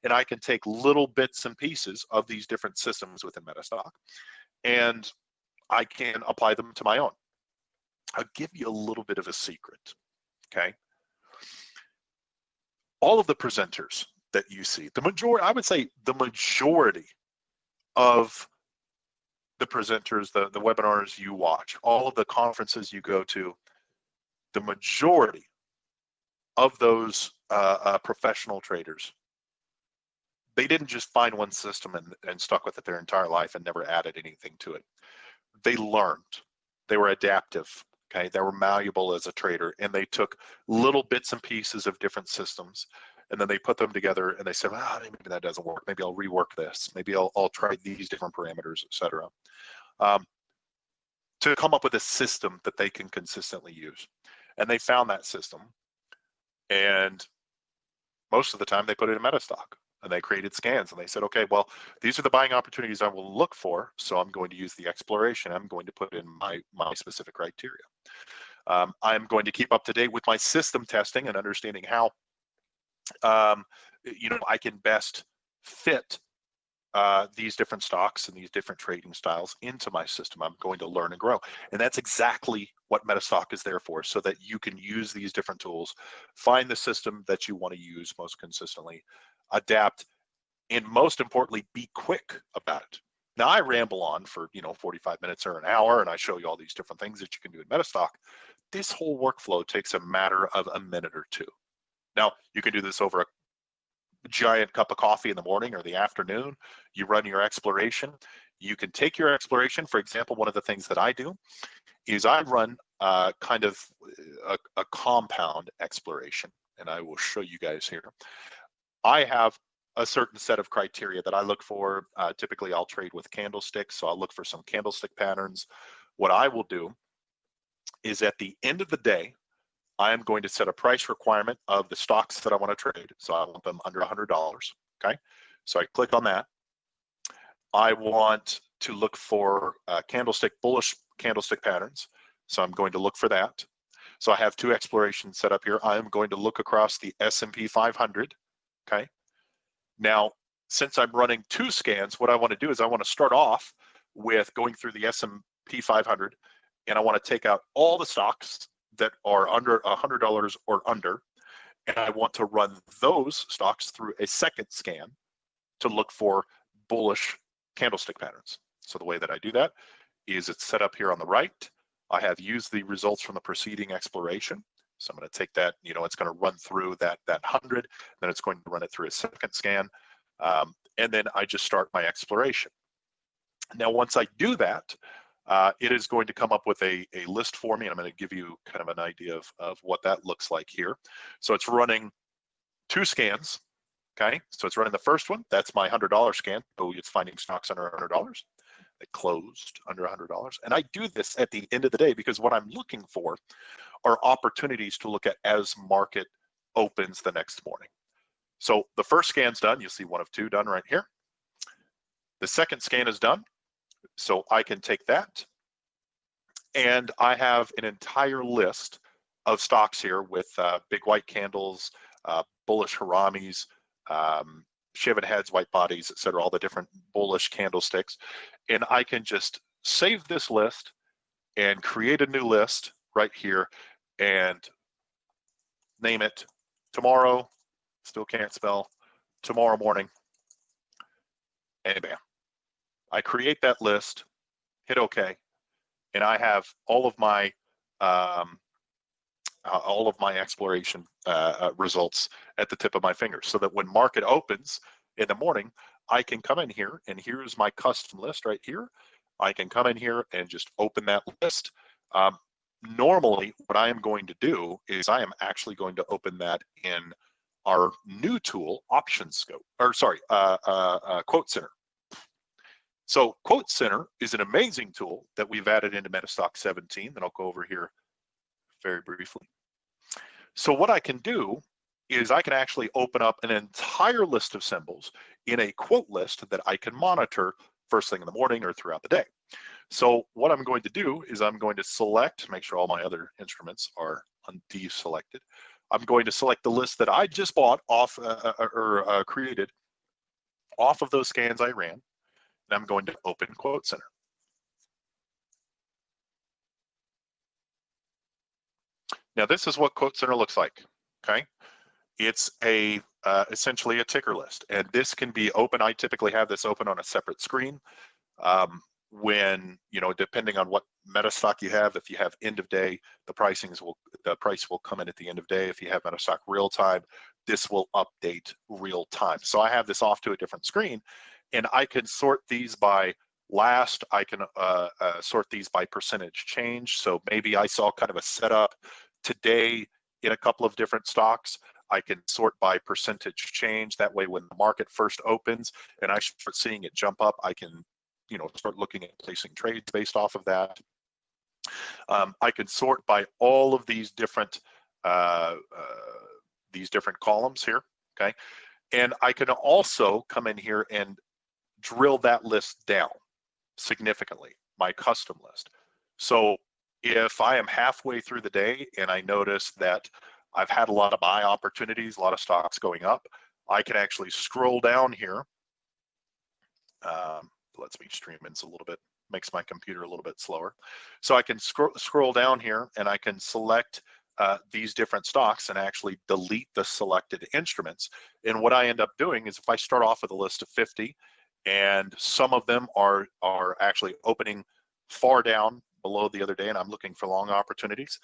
B: And I can take little bits and pieces of these different systems within Metastock. And I can apply them to my own. I'll give you a little bit of a secret, okay? All of the presenters that you see, the majority, I would say the majority of the presenters, the webinars you watch, all of the conferences you go to, the majority of those professional traders, they didn't just find one system and stuck with it their entire life and never added anything to it. They learned, they were adaptive, okay? They were malleable as a trader, and they took little bits and pieces of different systems, and then they put them together and they said, well, maybe that doesn't work. Maybe I'll rework this. Maybe I'll try these different parameters, etc. To come up with a system that they can consistently use. And they found that system, and most of the time they put it in Metastock, and they created scans, and they said, okay, well, these are the buying opportunities I will look for, so I'm going to use the exploration. I'm going to put in my specific criteria. I'm going to keep up to date with my system testing and understanding how I can best fit these different stocks and these different trading styles into my system. I'm going to learn and grow. And that's exactly what Metastock is there for, so that you can use these different tools, find the system that you want to use most consistently, adapt, and most importantly, be quick about it. Now, I ramble on for 45 minutes or an hour, and I show you all these different things that you can do in Metastock. This whole workflow takes a matter of a minute or two. Now, you can do this over a giant cup of coffee in the morning or the afternoon. You run your exploration. You can take your exploration. For example, one of the things that I do is I run kind of a compound exploration, and I will show you guys here. I have a certain set of criteria that I look for. Typically, I'll trade with candlesticks, so I'll look for some candlestick patterns. What I will do is at the end of the day, I am going to set a price requirement of the stocks that I want to trade. So I want them under $100, okay? So I click on that. I want to look for bullish candlestick patterns. So I'm going to look for that. So I have two explorations set up here. I am going to look across the S&P 500, okay? Now, since I'm running two scans, what I want to do is I want to start off with going through the S&P 500, and I want to take out all the stocks that are under $100 or under, and I want to run those stocks through a second scan to look for bullish candlestick patterns. So the way that I do that is it's set up here on the right. I have used the results from the preceding exploration. So I'm going to take that, it's going to run through that 100, then it's going to run it through a second scan, and then I just start my exploration. Now, once I do that, it is going to come up with a list for me, and I'm going to give you kind of an idea of what that looks like here. So it's running two scans, okay? So it's running the first one. That's my $100 scan. Oh, it's finding stocks under $100. It closed under $100. And I do this at the end of the day because what I'm looking for are opportunities to look at as market opens the next morning. So the first scan's done. You'll see one of two done right here. The second scan is done. So I can take that, and I have an entire list of stocks here with big white candles, bullish haramis, shaven heads, white bodies, etc., all the different bullish candlesticks. And I can just save this list and create a new list right here and name it tomorrow, still can't spell, tomorrow morning, and bam. I create that list, hit OK, and I have all of my exploration results at the tip of my fingers, so that when market opens in the morning, I can come in here, and here's my custom list right here. I can come in here and just open that list. Normally, what I am going to do is I am actually going to open that in our new tool, Option Scope, or sorry, Quote Center. So Quote Center is an amazing tool that we've added into Metastock 17 that I'll go over here very briefly. So what I can do is I can actually open up an entire list of symbols in a quote list that I can monitor first thing in the morning or throughout the day. So what I'm going to do is I'm going to select, make sure all my other instruments are deselected. I'm going to select the list that I just bought off created off of those scans I ran. And I'm going to open Quote Center. Now this is what Quote Center looks like, okay? It's a essentially a ticker list, and this can be open. I typically have this open on a separate screen. When, you know, depending on what metastock you have, if you have end of day, the price will come in at the end of day. If you have metastock real time, this will update real time. So I have this off to a different screen, and I can sort these by last. I can sort these by percentage change. So maybe I saw kind of a setup today in a couple of different stocks. I can sort by percentage change. That way, when the market first opens and I start seeing it jump up, I can, you know, start looking at placing trades based off of that. I can sort by all of these different columns here, okay? And I can also come in here and drill that list down significantly, my custom list. So if I am halfway through the day and I notice that I've had a lot of buy opportunities, a lot of stocks going up, I can actually scroll down here. Lets me stream in a little bit, makes my computer a little bit slower. So I can scroll down here and I can select these different stocks and actually delete the selected instruments. And what I end up doing is if I start off with a list of 50 and some of them are actually opening far down below the other day and I'm looking for long opportunities,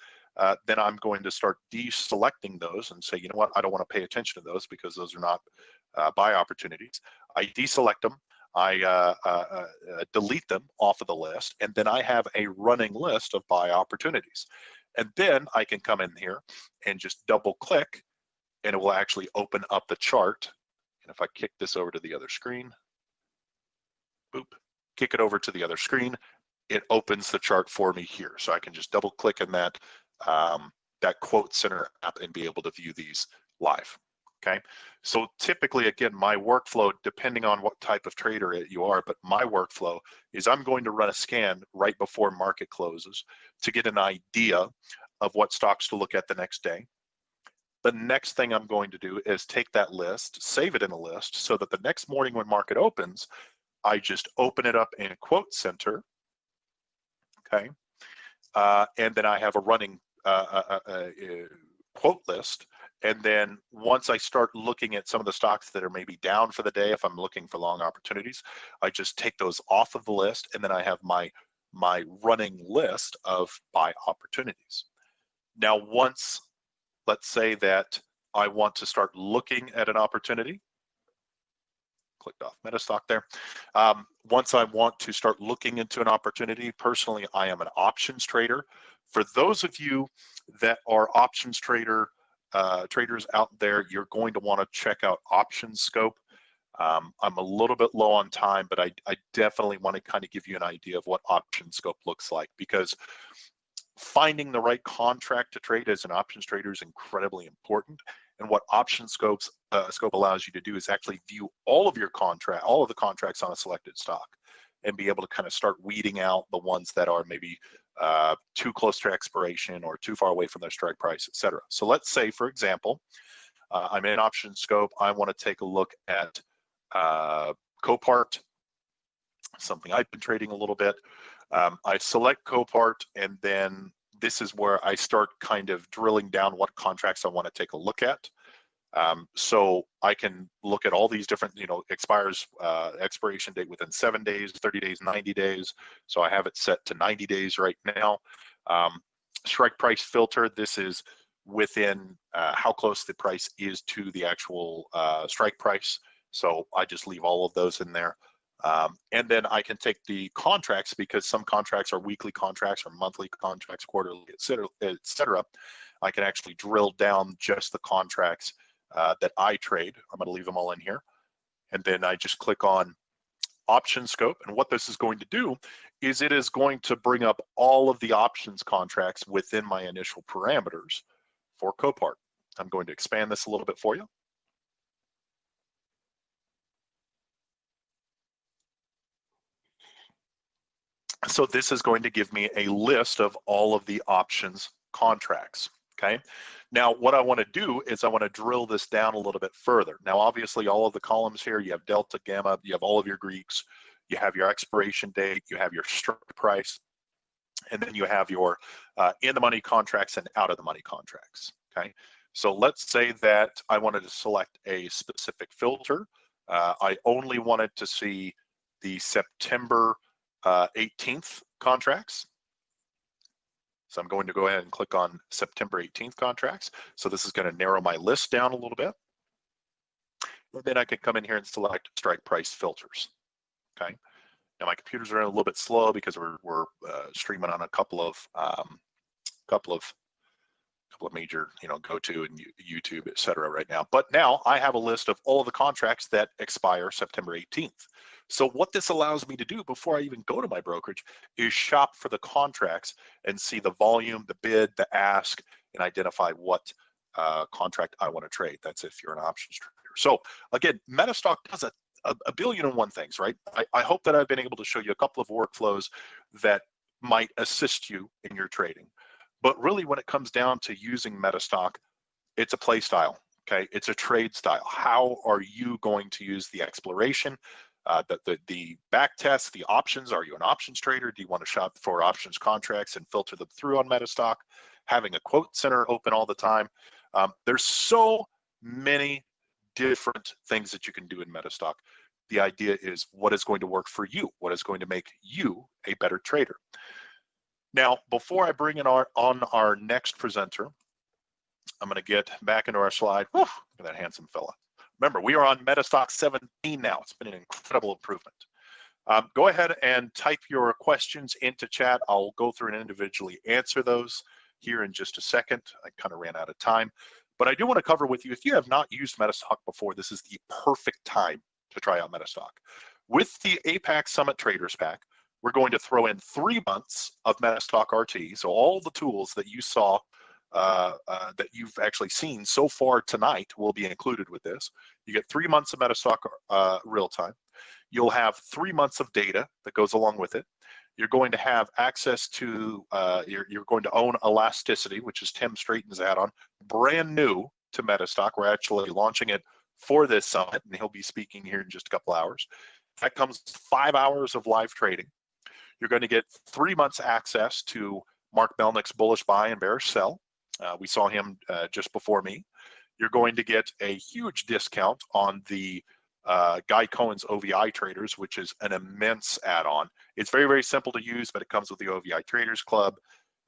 B: then I'm going to start deselecting those and say, you know what, I don't want to pay attention to those because those are not buy opportunities. I deselect them, I delete them off of the list, and then I have a running list of buy opportunities. And then I can come in here and just double click and it will actually open up the chart. And if I kick this over to the other screen, boop, kick it over to the other screen, it opens the chart for me here. So I can just double click in that Quote Center app and be able to view these live. Okay, so typically, again, my workflow, depending on what type of trader you are, but my workflow is I'm going to run a scan right before market closes to get an idea of what stocks to look at the next day. The next thing I'm going to do is take that list, save it in a list, so that the next morning when market opens, I just open it up in Quote Center, okay, and then I have a running quote list. And then once I start looking at some of the stocks that are maybe down for the day, if I'm looking for long opportunities, I just take those off of the list, and then I have my running list of buy opportunities. Now, once, let's say that I want to start looking at an opportunity, clicked off Metastock there. Once I want to start looking into an opportunity, personally, I am an options trader. For those of you that are options traders out there, you're going to want to check out Options Scope. I'm a little bit low on time, but I definitely want to kind of give you an idea of what Options Scope looks like, because finding the right contract to trade as an options trader is incredibly important. And what Options Scope allows you to do is actually view all of the contracts on a selected stock, and be able to kind of start weeding out the ones that are maybe too close to expiration or too far away from their strike price, etc. So let's say, for example, I'm in Options Scope. I want to take a look at Copart, something I've been trading a little bit. I select Copart, and then this is where I start kind of drilling down what contracts I want to take a look at. So I can look at all these different, expiration date within 7 days, 30 days, 90 days. So I have it set to 90 days right now. Strike price filter, this is within how close the price is to the actual strike price. So I just leave all of those in there. And then I can take the contracts, because some contracts are weekly contracts or monthly contracts, quarterly, et cetera. I can actually drill down just the contracts that I trade. I'm going to leave them all in here. And then I just click on Option Scope. And what this is going to do is it is going to bring up all of the options contracts within my initial parameters for Copart. I'm going to expand this a little bit for you. So this is going to give me a list of all of the options contracts, okay? Now, what I want to do is I want to drill this down a little bit further. Now, obviously, all of the columns here, you have delta, gamma, you have all of your Greeks, you have your expiration date, you have your strike price. And then you have your in the money contracts and out of the money contracts. Okay. So let's say that I wanted to select a specific filter. I only wanted to see the September 18th contracts. So I'm going to go ahead and click on September 18th contracts. So this is going to narrow my list down a little bit. And then I can come in here and select strike price filters. Okay. Now my computers are a little bit slow because we're streaming on a couple of major, GoTo and YouTube, etc. right now. But now I have a list of all of the contracts that expire September 18th. So what this allows me to do before I even go to my brokerage is shop for the contracts and see the volume, the bid, the ask, and identify what contract I want to trade. That's if you're an options trader. So again, Metastock does a billion and one things, right? I hope that I've been able to show you a couple of workflows that might assist you in your trading. But really, when it comes down to using Metastock, it's a play style, okay? It's a trade style. How are you going to use the exploration, the back test, the options? Are you an options trader? Do you want to shop for options contracts and filter them through on Metastock? Having a quote center open all the time. There's so many different things that you can do in Metastock. The idea is what is going to work for you? What is going to make you a better trader? Now, before I bring in on our next presenter, I'm going to get back into our slide. Whew, look at that handsome fella. Remember, we are on Metastock 17 now. It's been an incredible improvement. Go ahead and type your questions into chat. I'll go through and individually answer those here in just a second. I kind of ran out of time. But I do want to cover with you, if you have not used Metastock before, this is the perfect time to try out Metastock. With the APAC Summit Traders Pack, we're going to throw in 3 months of Metastock RT. So all the tools that you saw, that you've actually seen so far tonight will be included with this. You get 3 months of Metastock real time. You'll have 3 months of data that goes along with it. You're going to have access to, you're going to own Elasticity, which is Tim Straighton's add-on, brand new to Metastock. We're actually launching it for this summit, and he'll be speaking here in just a couple hours. That comes 5 hours of live trading. You're going to get 3 months access to Mark Melnick's bullish buy and bearish sell. We saw him just before me. You're going to get a huge discount on the Guy Cohen's OVI Traders, which is an immense add-on. It's very, very simple to use, but it comes with the OVI Traders Club,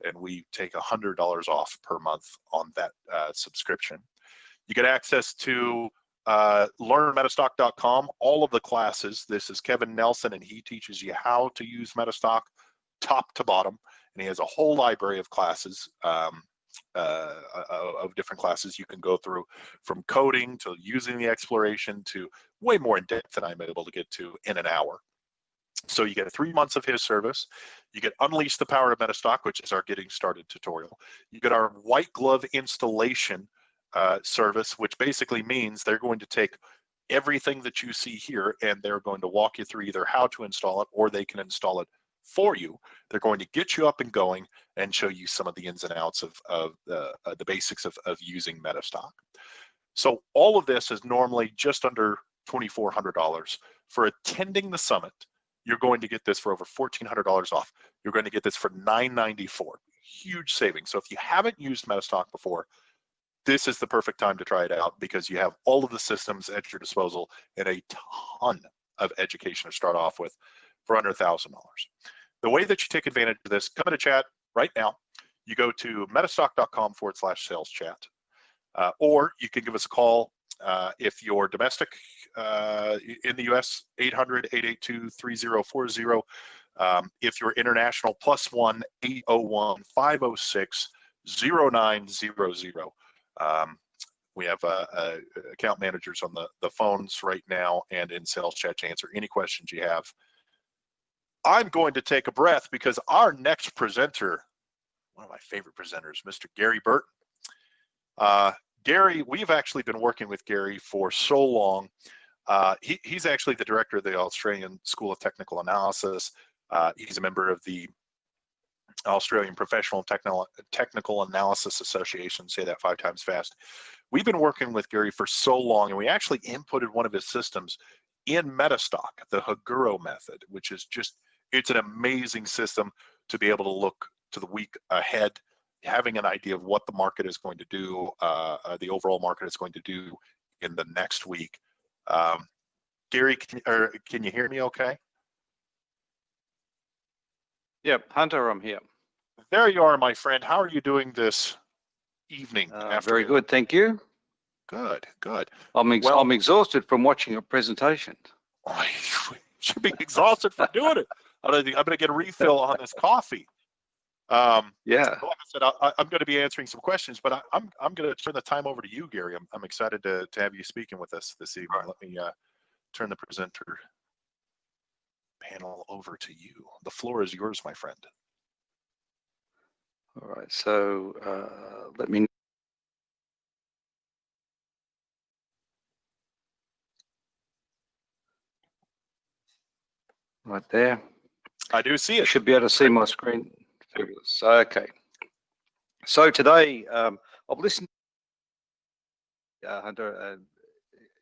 B: and we take $100 off per month on that subscription. You get access to learnmetastock.com, all of the classes. This is Kevin Nelson, and he teaches you how to use Metastock top to bottom, and he has a whole library of classes, of different classes you can go through, from coding to using the exploration to way more in depth than I'm able to get to in an hour. So you get 3 months of his service. You get Unleash the Power of Metastock, which is our getting started tutorial. You get our white glove installation service, which basically means they're going to take everything that you see here and they're going to walk you through either how to install it or they can install it for you. They're going to get you up and going and show you some of the ins and outs of the basics of using Metastock. So all of this is normally just under $2,400. For attending the summit, you're going to get this for over $1,400 off. You're going to get this for $994. Huge savings. So if you haven't used Metastock before, this is the perfect time to try it out because you have all of the systems at your disposal and a ton of education to start off with for under $1,000. The way that you take advantage of this, come into chat right now. You go to metastock.com/sales chat, or you can give us a call if you're domestic in the US, 800-882-3040. If you're international, +1 801-506-0900. We have account managers on the phones right now and in sales chat to answer any questions you have. I'm going to take a breath because our next presenter, one of my favorite presenters, Mr. Gary Burton. Gary, we've actually been working with Gary for so long. He's actually the director of the Australian School of Technical Analysis. He's a member of the Australian Professional Technical Analysis Association. Say that 5 times fast. We've been working with Gary for so long, and we actually inputted one of his systems in Metastock, the Haguro method, which is just, it's an amazing system. to be able to look to the week ahead, having an idea of what the market is going to do, the overall market is going to do in the next week. Gary, can you hear me okay?
E: Yep, Hunter, I'm here.
B: There you are, my friend. How are you doing this evening?
E: Very good, thank you.
B: Good, good.
E: I'm exhausted from watching your presentation.
B: Oh, you should be exhausted from doing it. I'm going to get a refill on this coffee.
E: Yeah.
B: Like I said, I'm going to be answering some questions, but I'm going to turn the time over to you, Gary. I'm excited to have you speaking with us this evening. Let me turn the presenter panel over to you. The floor is yours, my friend.
E: All right, so let me. Right there.
B: I do see it.
E: You should be able to see my screen. Fabulous. Okay. So today, I've listened to Hunter,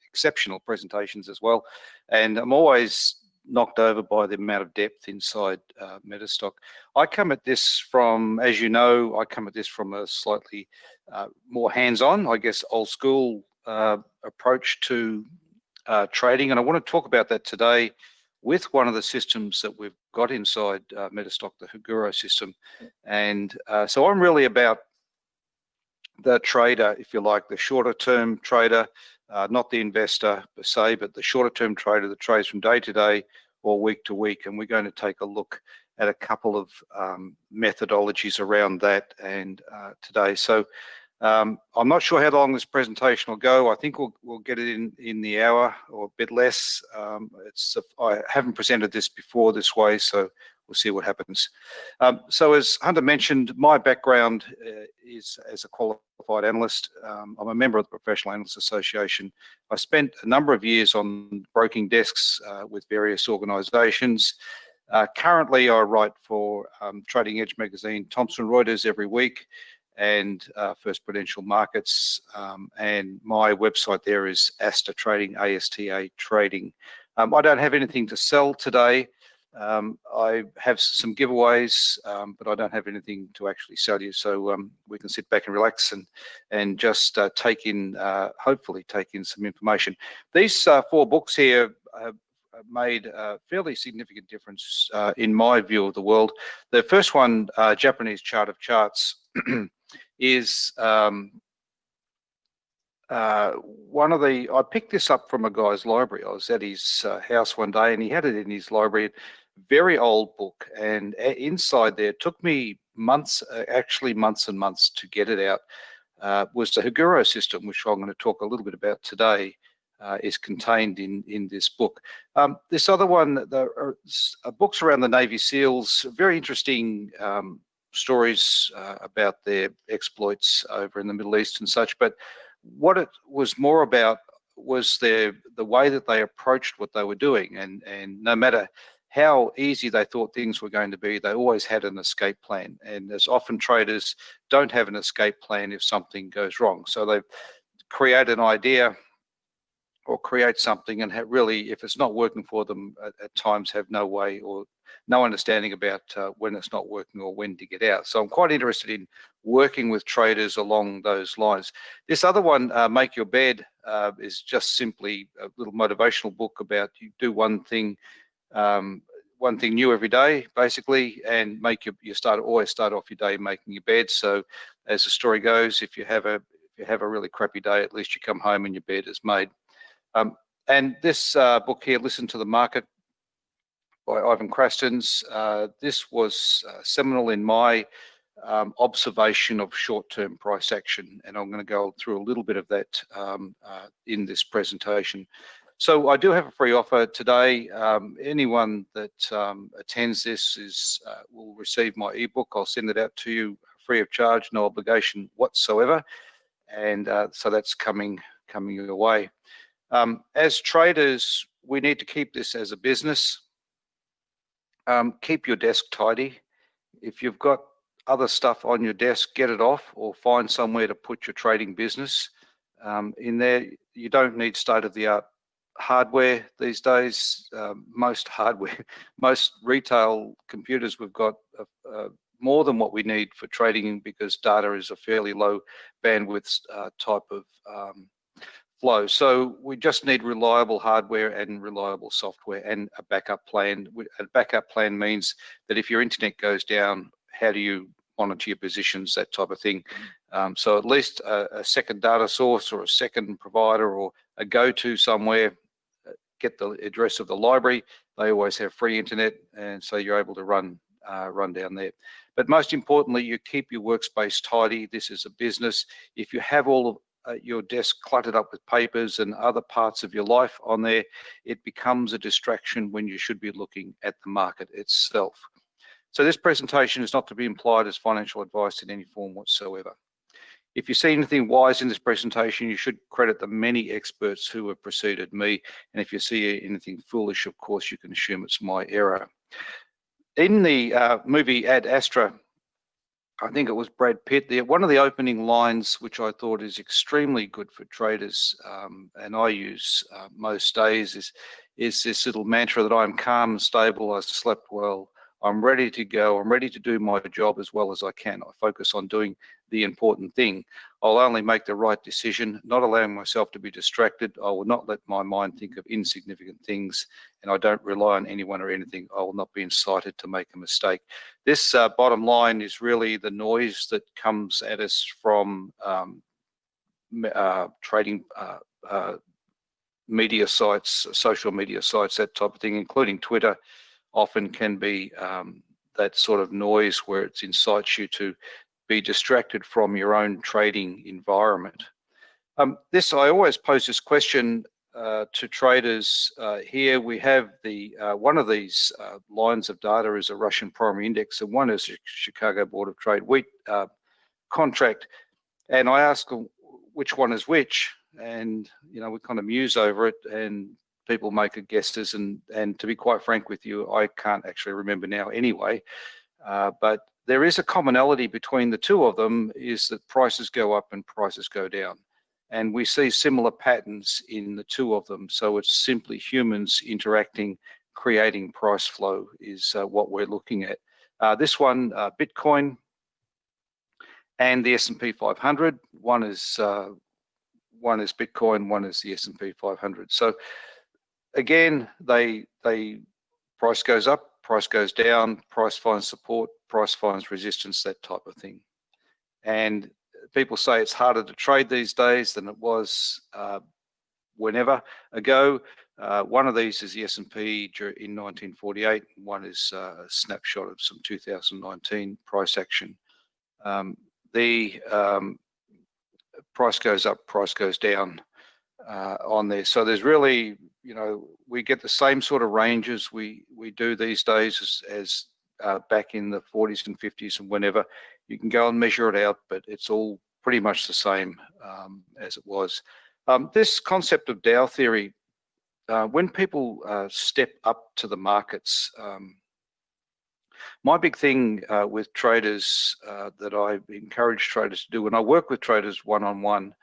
E: exceptional presentations as well, and I'm always knocked over by the amount of depth inside Metastock. I come at this from, as you know, a slightly more hands-on, I guess, old school approach to trading, and I want to talk about that today with one of the systems that we've got inside Metastock, the Haguro system. And so I'm really about the trader, if you like, the shorter term trader, not the investor per se, but the shorter term trader that trades from day to day or week to week. And we're going to take a look at a couple of methodologies around that and today. So I'm not sure how long this presentation will go. I think we'll get it in the hour or a bit less. I haven't presented this before this way, so we'll see what happens. So as Hunter mentioned, my background is as a qualified analyst. I'm a member of the Professional Analysts Association. I spent a number of years on broking desks with various organisations. Currently, I write for Trading Edge magazine, Thomson Reuters every week, and First Prudential Markets, and my website there is ASTA Trading, ASTA Trading. I don't have anything to sell today. I have some giveaways, but I don't have anything to actually sell you, so we can sit back and relax and just hopefully take in some information. These 4 books here have made a fairly significant difference in my view of the world. The first one, Japanese Chart of Charts, is I picked this up from a guy's library. I was at his house one day and he had it in his library, very old book, and inside there, it took me months, actually months and months to get it out, was the Haguro system, which I'm going to talk a little bit about today, is contained in this book. This other one, books around the Navy SEALs, very interesting stories about their exploits over in the Middle East and such, but what it was more about was the way that they approached what they were doing, and no matter how easy they thought things were going to be, they always had an escape plan. And as often traders don't have an escape plan if something goes wrong. So they create an idea or create something and really, if it's not working for them, at times have no way or no understanding about when it's not working or when to get out. So I'm quite interested in working with traders along those lines. This other one, Make Your Bed, is just simply a little motivational book about you do one thing new every day, basically, and always start off your day making your bed. So as the story goes, if you have a really crappy day, at least you come home and your bed is made. And this book here, Listen to the Market, by Ivan Krastens. This was seminal in my observation of short-term price action, and I'm going to go through a little bit of that in this presentation. So I do have a free offer today. Anyone that attends this will receive my ebook. I'll send it out to you free of charge, no obligation whatsoever, and so that's coming your way. As traders, we need to keep this as a business. Keep your desk tidy. If you've got other stuff on your desk, get it off or find somewhere to put your trading business in there. You don't need state-of-the-art hardware these days. Most retail computers we've got more than what we need for trading, because data is a fairly low bandwidth type of flow. So we just need reliable hardware and reliable software and a backup plan. A backup plan means that if your internet goes down, how do you monitor your positions, that type of thing. So at least a second data source or a second provider or a go-to somewhere. Get the address of the library. They always have free internet, and so you're able to run down there. But most importantly, you keep your workspace tidy. This is a business. If you have all of your desk cluttered up with papers and other parts of your life on there, it becomes a distraction when you should be looking at the market itself. So this presentation is not to be implied as financial advice in any form whatsoever. If you see anything wise in this presentation, you should credit the many experts who have preceded me. And if you see anything foolish, of course, you can assume it's my error. In the movie Ad Astra, I think it was Brad Pitt, one of the opening lines, which I thought is extremely good for traders, and I use most days, is this little mantra that I'm calm and stable, I slept well, I'm ready to go, I'm ready to do my job as well as I can. I focus on doing the important thing. I'll only make the right decision, not allowing myself to be distracted. I will not let my mind think of insignificant things, and I don't rely on anyone or anything. I will not be incited to make a mistake. This bottom line is really the noise that comes at us from trading media sites, social media sites, that type of thing, including Twitter. Often can be that sort of noise where it incites you to be distracted from your own trading environment. I always pose this question to traders. Here we have one of these lines of data is a Russian primary index, and one is a Chicago Board of Trade wheat contract. And I ask them which one is which, and we kind of muse over it, and people make guesses, and to be quite frank with you, I can't actually remember now anyway. But there is a commonality between the two of them, is that prices go up and prices go down. And we see similar patterns in the two of them. So it's simply humans interacting, creating price flow is what we're looking at. This one, Bitcoin and the S&P 500. One is Bitcoin, one is the S&P 500. So again, price goes up, price goes down, price finds support, price finds resistance, that type of thing. And people say it's harder to trade these days than it was whenever ago. One of these is the S&P in 1948. One is a snapshot of some 2019 price action. The price goes up, price goes down on there. So there's really, we get the same sort of ranges we do these days as back in the 40s and 50s and whenever. You can go and measure it out, but it's all pretty much the same as it was. This concept of Dow theory, when people step up to the markets, my big thing with traders that I encourage traders to do, and I work with traders one-on-one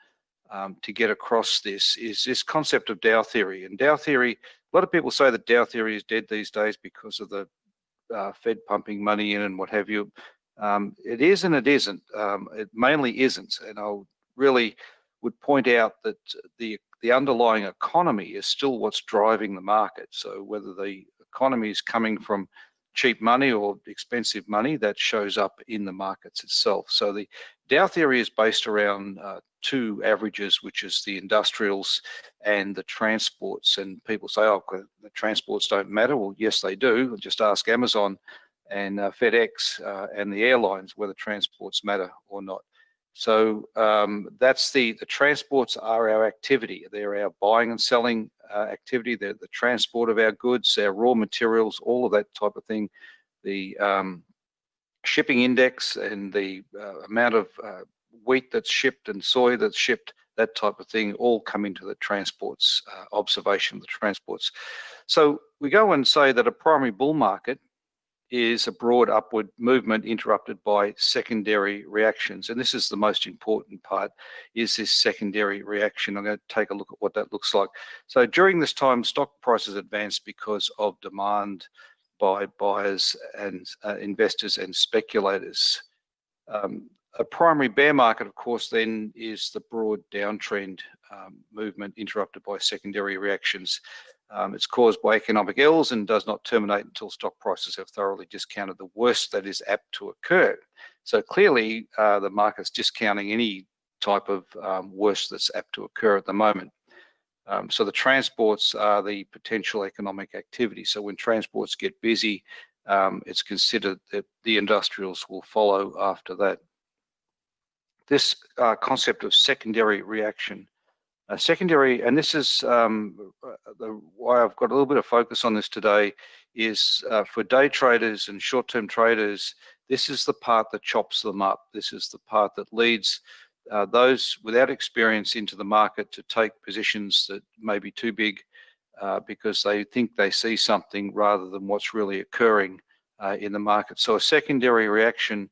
E: to get across this, is this concept of Dow theory. And Dow theory, a lot of people say that Dow theory is dead these days because of the Fed pumping money in and what have you. It is and it isn't. It mainly isn't. And I really would point out that the underlying economy is still what's driving the market. So whether the economy is coming from cheap money or expensive money, that shows up in the markets itself. So the Dow theory is based around two averages, which is the industrials and the transports. And people say, oh, the transports don't matter. Well, yes, they do. Just ask Amazon and FedEx and the airlines whether transports matter or not. So that's the transports are our activity. They're our buying and selling activity. They're the transport of our goods, our raw materials, all of that type of thing. The shipping index and the amount of wheat that's shipped and soy that's shipped, that type of thing, all come into the transports, observation of the transports. So we go and say that a primary bull market is a broad upward movement interrupted by secondary reactions. And this is the most important part, is this secondary reaction. I'm going to take a look at what that looks like. So during this time, stock prices advanced because of demand by buyers and investors and speculators. A primary bear market, of course, then is the broad downtrend movement interrupted by secondary reactions. It's caused by economic ills and does not terminate until stock prices have thoroughly discounted the worst that is apt to occur. So clearly, the market's discounting any type of worst that's apt to occur at the moment. So the transports are the potential economic activity. So when transports get busy, it's considered that the industrials will follow after that. This concept of secondary reaction. Secondary, and this is why I've got a little bit of focus on this today, is for day traders and short-term traders, this is the part that chops them up. This is the part that leads those without experience into the market to take positions that may be too big because they think they see something rather than what's really occurring in the market. So a secondary reaction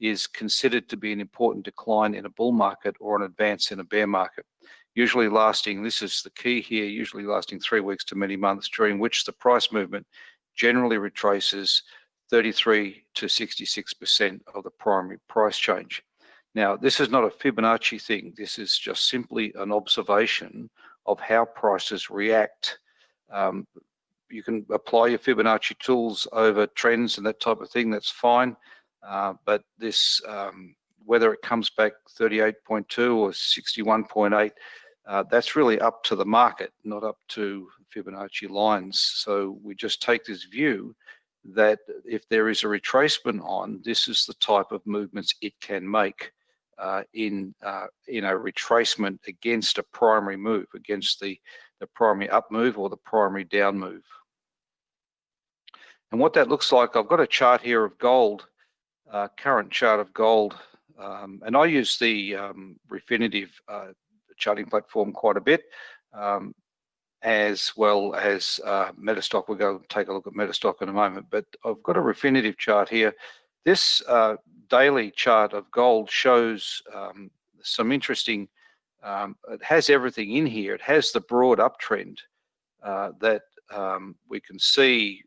E: is considered to be an important decline in a bull market or an advance in a bear market, usually lasting, this is the key here, usually lasting 3 weeks to many months, during which the price movement generally retraces 33 to 66% of the primary price change. Now, this is not a Fibonacci thing. This is just simply an observation of how prices react. You can apply your Fibonacci tools over trends and that type of thing, that's fine. But this, whether it comes back 38.2 or 61.8, that's really up to the market, not up to Fibonacci lines. So we just take this view that if there is a retracement on, this is the type of movements it can make in a retracement against a primary move, against the primary up move or the primary down move. And what that looks like, I've got a chart here of gold, current chart of gold, and I use the Refinitiv charting platform quite a bit, as well as Metastock. We'll go take a look at Metastock in a moment, but I've got a Refinitiv chart here. This daily chart of gold shows some interesting, it has everything in here. It has the broad uptrend that we can see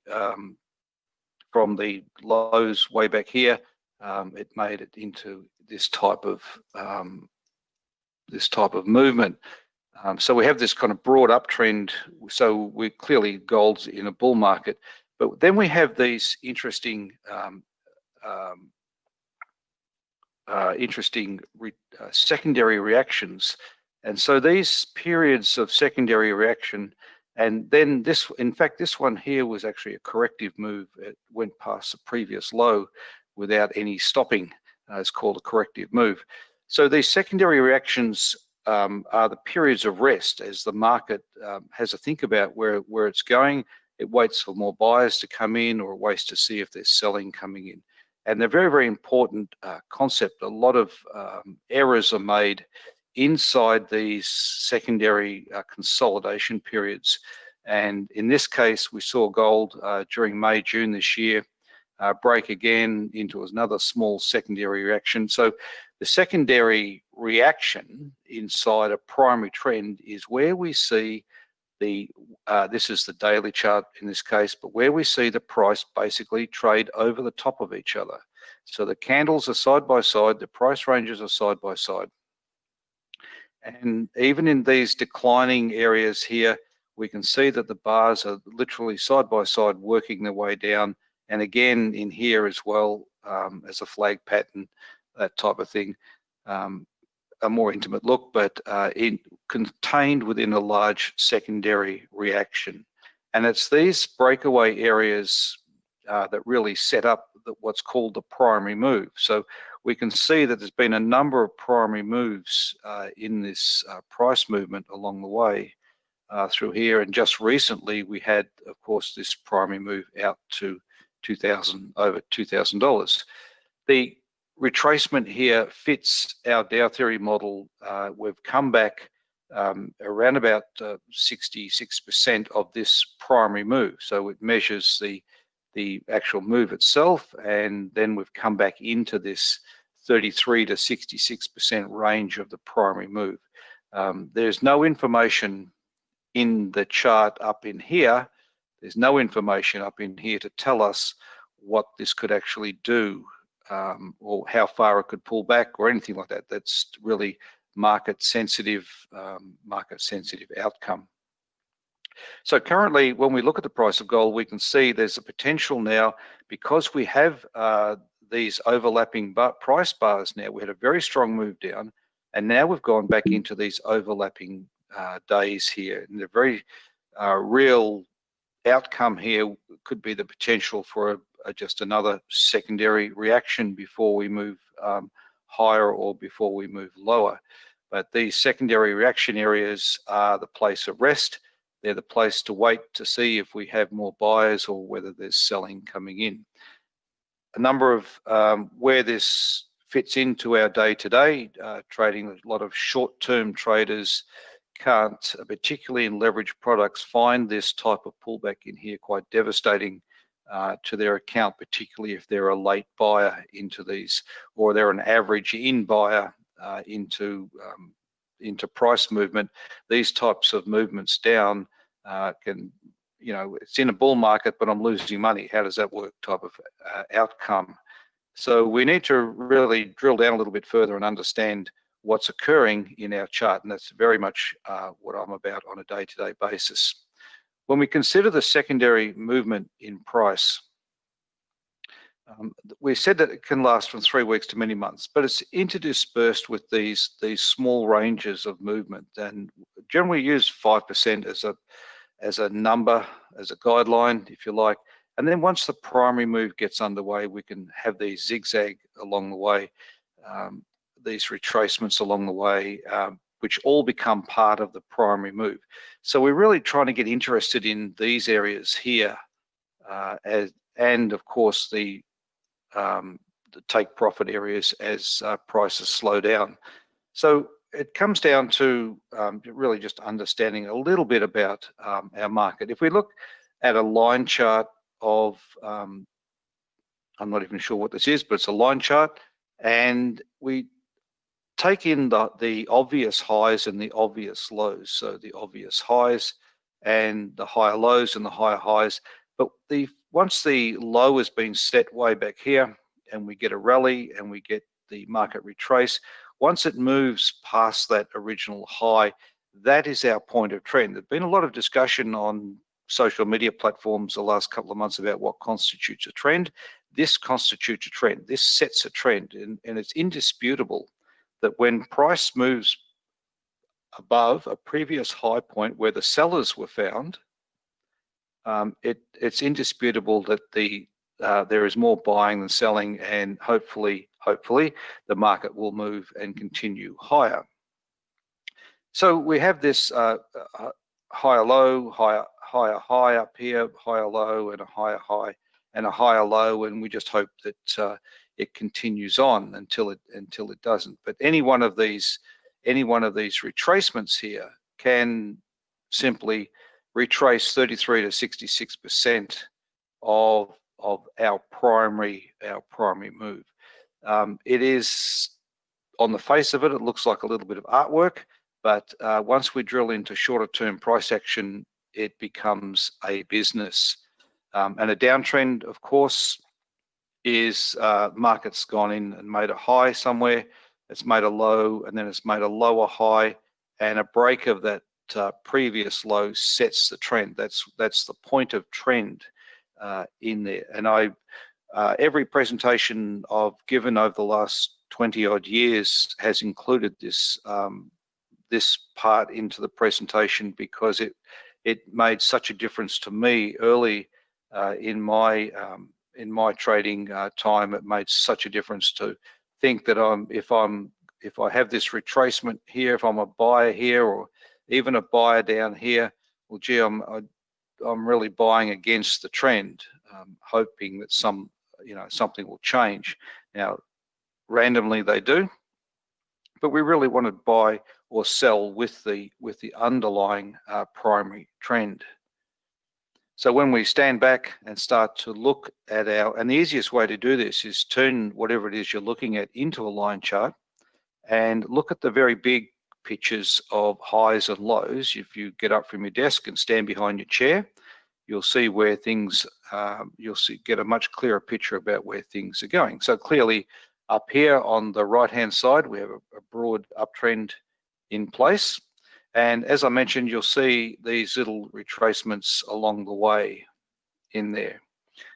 E: from the lows way back here. It made it into this type of movement. So we have this kind of broad uptrend. So we're clearly gold's in a bull market, but then we have these interesting secondary reactions. And so these periods of secondary reaction, and then this, in fact, this one here was actually a corrective move. It went past the previous low without any stopping. It's called a corrective move. So these secondary reactions are the periods of rest as the market has a think about where it's going. It waits for more buyers to come in, or it waits to see if there's selling coming in. And they're very, very important concept. A lot of errors are made inside these secondary consolidation periods. And in this case, we saw gold during May, June this year break again into another small secondary reaction. So the secondary reaction inside a primary trend is where we see the, this is the daily chart in this case, but where we see the price basically trade over the top of each other. So the candles are side by side, the price ranges are side by side. And even in these declining areas here, we can see that the bars are literally side by side working their way down. And again, in here as well, as a flag pattern, that type of thing, a more intimate look, but contained within a large secondary reaction. And it's these breakaway areas that really set up what's called the primary move. So we can see that there's been a number of primary moves in this price movement along the way through here. And just recently, we had, of course, this primary move out to over $2,000. The retracement here fits our Dow theory model. We've come back around about 66% of this primary move. So it measures the actual move itself, and then we've come back into this 33 to 66% range of the primary move. There's no information in the chart up in here. There's no information up in here to tell us what this could actually do, or how far it could pull back or anything like that. That's really market sensitive outcome. So currently, when we look at the price of gold, we can see there's a potential now, because we have these overlapping price bars now. We had a very strong move down, and now we've gone back into these overlapping days here. And the very real outcome here could be the potential for just another secondary reaction before we move higher or before we move lower. But these secondary reaction areas are the place of rest. They're the place to wait to see if we have more buyers or whether there's selling coming in. A number of where this fits into our day-to-day trading, a lot of short-term traders can't, particularly in leverage products, find this type of pullback in here quite devastating to their account, particularly if they're a late buyer into these, or they're an average in buyer into price movement. These types of movements down can, it's in a bull market, but I'm losing money. How does that work type of outcome? So we need to really drill down a little bit further and understand what's occurring in our chart, and that's very much what I'm about on a day-to-day basis. When we consider the secondary movement in price, we said that it can last from 3 weeks to many months, but it's interdispersed with these small ranges of movement, and generally use 5% as a number, as a guideline, if you like. And then once the primary move gets underway, we can have these zigzag along the way, these retracements along the way, which all become part of the primary move. So we're really trying to get interested in these areas here, and of course the take profit areas as prices slow down. So it comes down to really just understanding a little bit about our market. If we look at a line chart of, I'm not even sure what this is, but it's a line chart, and we take in the obvious highs and the obvious lows. So the obvious highs and the higher lows and the higher highs. But once the low has been set way back here and we get a rally and we get the market retrace, once it moves past that original high, that is our point of trend. There's been a lot of discussion on social media platforms the last couple of months about what constitutes a trend. This constitutes a trend. This sets a trend, and it's indisputable that when price moves above a previous high point where the sellers were found, it's indisputable that there is more buying than selling, and hopefully the market will move and continue higher. So we have this higher low, higher high up here, higher low, and a higher high and a higher low, and we just hope that it continues on until it doesn't. But any one of these retracements here can simply retrace 33 to 66% of our primary move. It is, on the face of it, it looks like a little bit of artwork, but once we drill into shorter term price action, it becomes a business. And a downtrend, of course, is market's gone in and made a high somewhere, it's made a low, and then it's made a lower high, and a break of that previous low sets the trend. That's the point of trend in there. And every presentation I've given over the last 20 odd years has included this this part into the presentation, because it made such a difference to me early in my trading time. It made such a difference to think that if I have this retracement here, if I'm a buyer here, or even a buyer down here, well, gee, I'm really buying against the trend, hoping that something will change. Now, randomly they do, but we really want to buy or sell with the underlying primary trend. So when we stand back and start to look at and the easiest way to do this is turn whatever it is you're looking at into a line chart and look at the very big pictures of highs and lows. If you get up from your desk and stand behind your chair, you'll see where things, get a much clearer picture about where things are going. So clearly up here on the right-hand side, we have a broad uptrend in place. And as I mentioned, you'll see these little retracements along the way in there.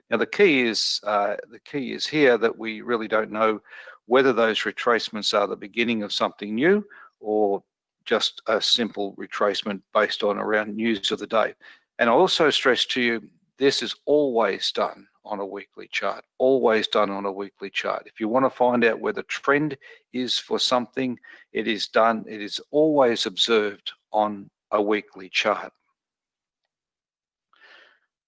E: Now the key is here that we really don't know whether those retracements are the beginning of something new or just a simple retracement based on around news of the day. And I also stress to you, this is always done on a weekly chart, always done on a weekly chart. If you want to find out where the trend is for something, it is always observed on a weekly chart.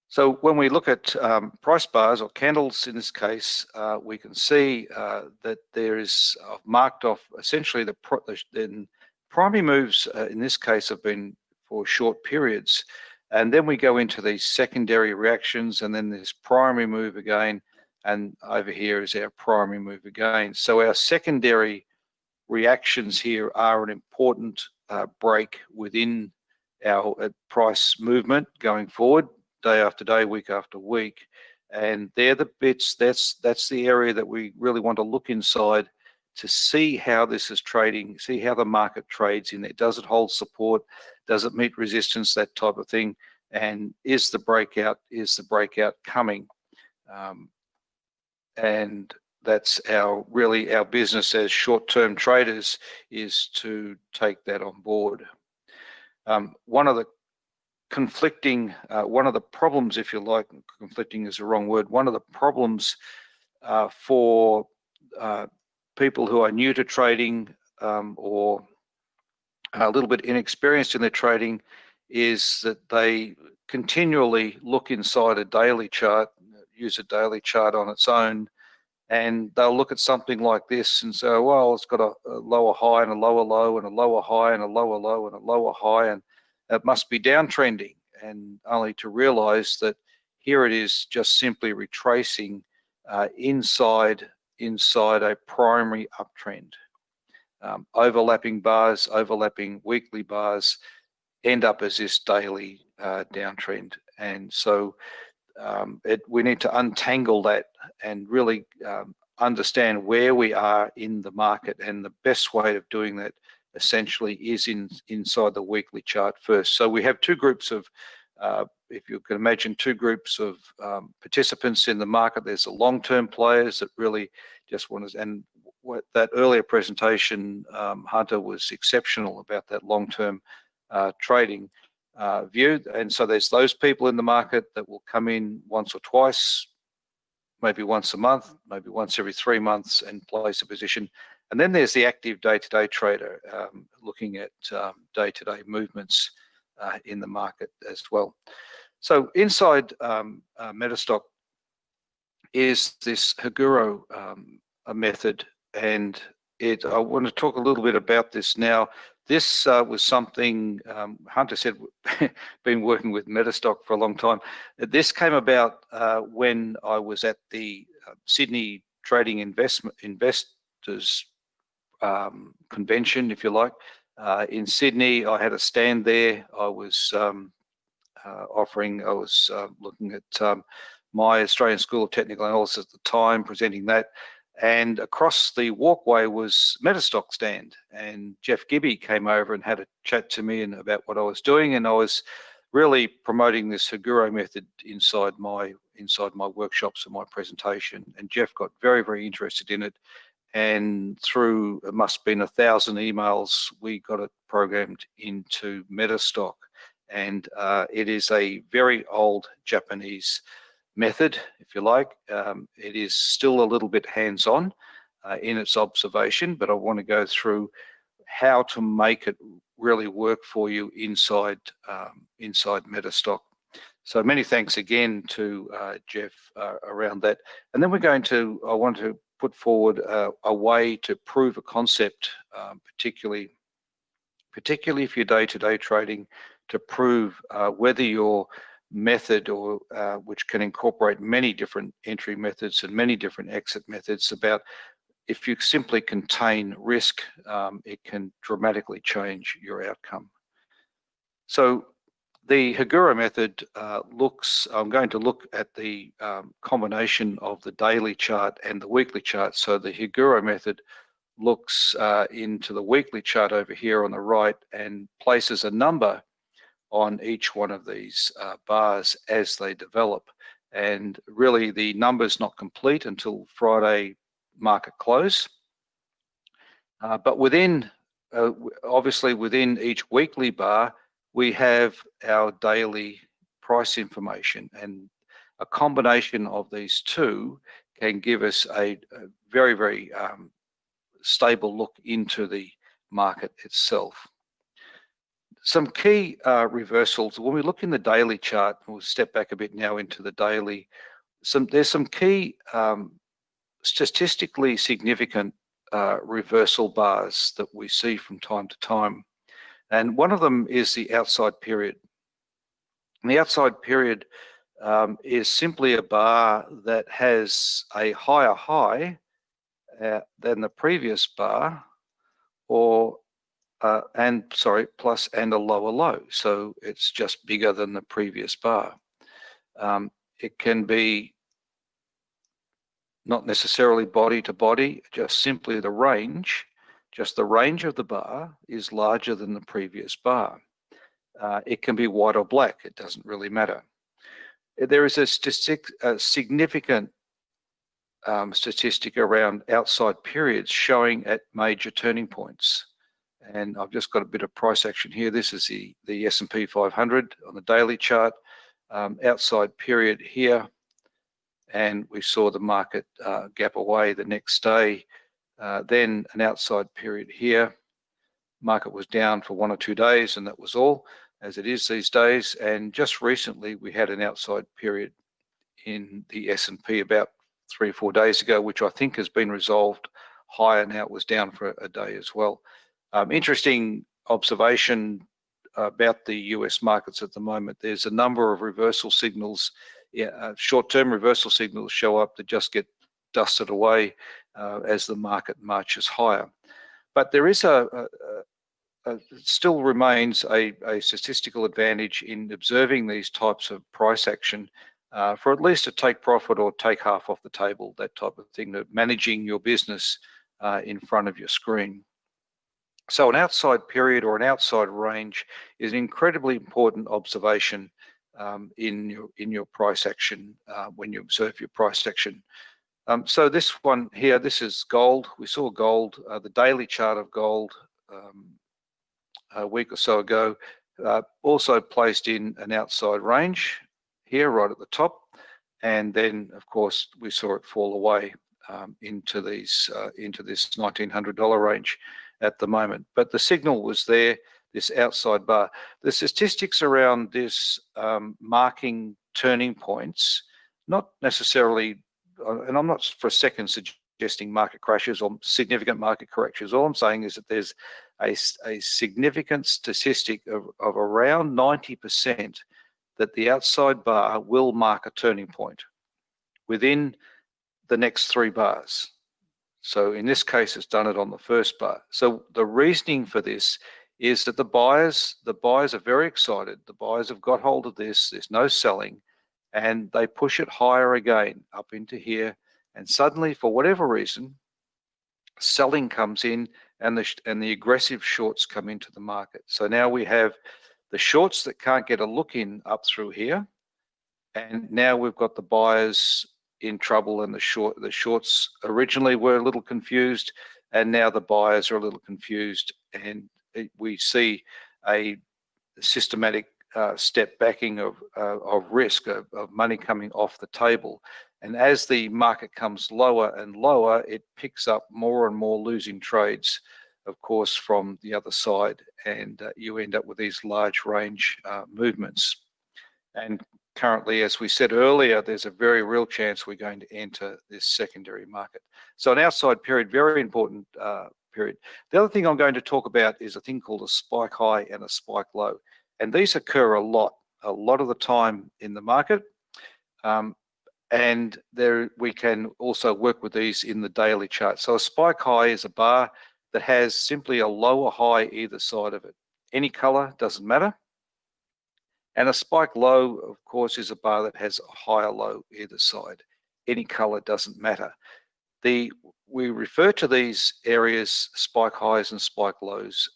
E: So when we look at price bars or candles in this case, we can see that there is marked off essentially the primary moves in this case have been for short periods. And then we go into these secondary reactions, and then this primary move again, and over here is our primary move again. So our secondary reactions here are an important break within our price movement going forward, day after day, week after week. And they're the bits, that's the area that we really want to look inside to see how this is trading, see how the market trades in there. Does it hold support? Does it meet resistance? That type of thing. And is the breakout coming? And that's really our business as short-term traders, is to take that on board. One of the problems, if you like, conflicting is the wrong word, one of the problems for people who are new to trading or a little bit inexperienced in their trading is that they continually look inside a daily chart, use a daily chart on its own, and they'll look at something like this and say, well, it's got a lower high and a lower low and a lower high and a lower low and a lower high, and it must be downtrending, and only to realize that here it is just simply retracing inside a primary uptrend. Overlapping bars, overlapping weekly bars end up as this daily downtrend. And so we need to untangle that and really understand where we are in the market, and the best way of doing that essentially is inside the weekly chart first. So we have two groups of, if you can imagine, two groups of participants in the market. There's the long-term players that really just want to, and what that earlier presentation, Hunter, was exceptional about that long-term trading view. And so there's those people in the market that will come in once or twice, maybe once a month, maybe once every 3 months, and place a position. And then there's the active day-to-day trader looking at day-to-day movements in the market as well. So inside Metastock is this Haguro method, and I want to talk a little bit about this now. This was something Hunter said, been working with Metastock for a long time. This came about when I was at the Sydney Trading Investors convention, if you like, in Sydney. I had a stand there. I was looking at my Australian School of Technical Analysis at the time, presenting that. And across the walkway was Metastock stand, and Jeff Gibby came over and had a chat to me about what I was doing, and I was really promoting this Haguro method inside my workshops and my presentation. And Jeff got very, very interested in it, and through, it must have been 1,000 emails, we got it programmed into Metastock. And it is a very old Japanese method, if you like. It is still a little bit hands-on in its observation, but I want to go through how to make it really work for you inside Metastock. So many thanks again to Jeff around that. And then I want to put forward a way to prove a concept, particularly if you're day-to-day trading, to prove whether your method, or which can incorporate many different entry methods and many different exit methods, about if you simply contain risk, it can dramatically change your outcome. So The Hagura method I'm going to look at the combination of the daily chart and the weekly chart. So the Hagura method looks into the weekly chart over here on the right and places a number on each one of these bars as they develop. And really the number's not complete until Friday market close. But within, obviously within each weekly bar, we have our daily price information, and a combination of these two can give us a very, very stable look into the market itself. Some key reversals, when we look in the daily chart, we'll step back a bit now into the daily, there's some key statistically significant reversal bars that we see from time to time. And one of them is the outside period. And the outside period is simply a bar that has a higher high than the previous bar, or plus and a lower low. So it's just bigger than the previous bar. It can be not necessarily body to body, just simply the range. Just the range of the bar is larger than the previous bar. It can be white or black, it doesn't really matter. There is a significant statistic around outside periods showing at major turning points. And I've just got a bit of price action here. This is the S&P 500 on the daily chart, outside period here. And we saw the market gap away the next day. Then an outside period here. Market was down for 1 or 2 days, and that was all, as it is these days. And just recently, we had an outside period in the S&P about 3 or 4 days ago, which I think has been resolved higher now. It was down for a day as well. Interesting observation about the US markets at the moment. There's a number of reversal signals, short-term reversal signals show up that just get dusted away as the market marches higher. But there is still remains a statistical advantage in observing these types of price action for at least a take profit or take half off the table, that type of thing, managing your business in front of your screen. So an outside period or an outside range is an incredibly important observation in your price action when you observe your price action. So this one here, this is gold. We saw gold, the daily chart of gold a week or so ago, also placed in an outside range here right at the top. And then, of course, we saw it fall away into this $1,900 range at the moment. But the signal was there, this outside bar. The statistics around this marking turning points, not necessarily, and I'm not for a second suggesting market crashes or significant market corrections. All I'm saying is that there's a significant statistic of around 90% that the outside bar will mark a turning point within the next 3 bars. So in this case, it's done it on the first bar. So the reasoning for this is that the buyers are very excited. The buyers have got hold of this. There's no selling, and they push it higher again up into here. And suddenly, for whatever reason, selling comes in, and the aggressive shorts come into the market. So now we have the shorts that can't get a look in up through here, and now we've got the buyers in trouble, and the shorts originally were a little confused, and now the buyers are a little confused, and we see a systematic step backing of risk, of money coming off the table. And as the market comes lower and lower, it picks up more and more losing trades, of course, from the other side, and you end up with these large range movements. And currently, as we said earlier, there's a very real chance we're going to enter this secondary market. So an outside period, very important period. The other thing I'm going to talk about is a thing called a spike high and a spike low. And these occur a lot of the time in the market. And we can also work with these in the daily chart. So a spike high is a bar that has simply a lower high either side of it. Any color, doesn't matter. And a spike low, of course, is a bar that has a higher low either side. Any color doesn't matter. We refer to these areas, spike highs and spike lows,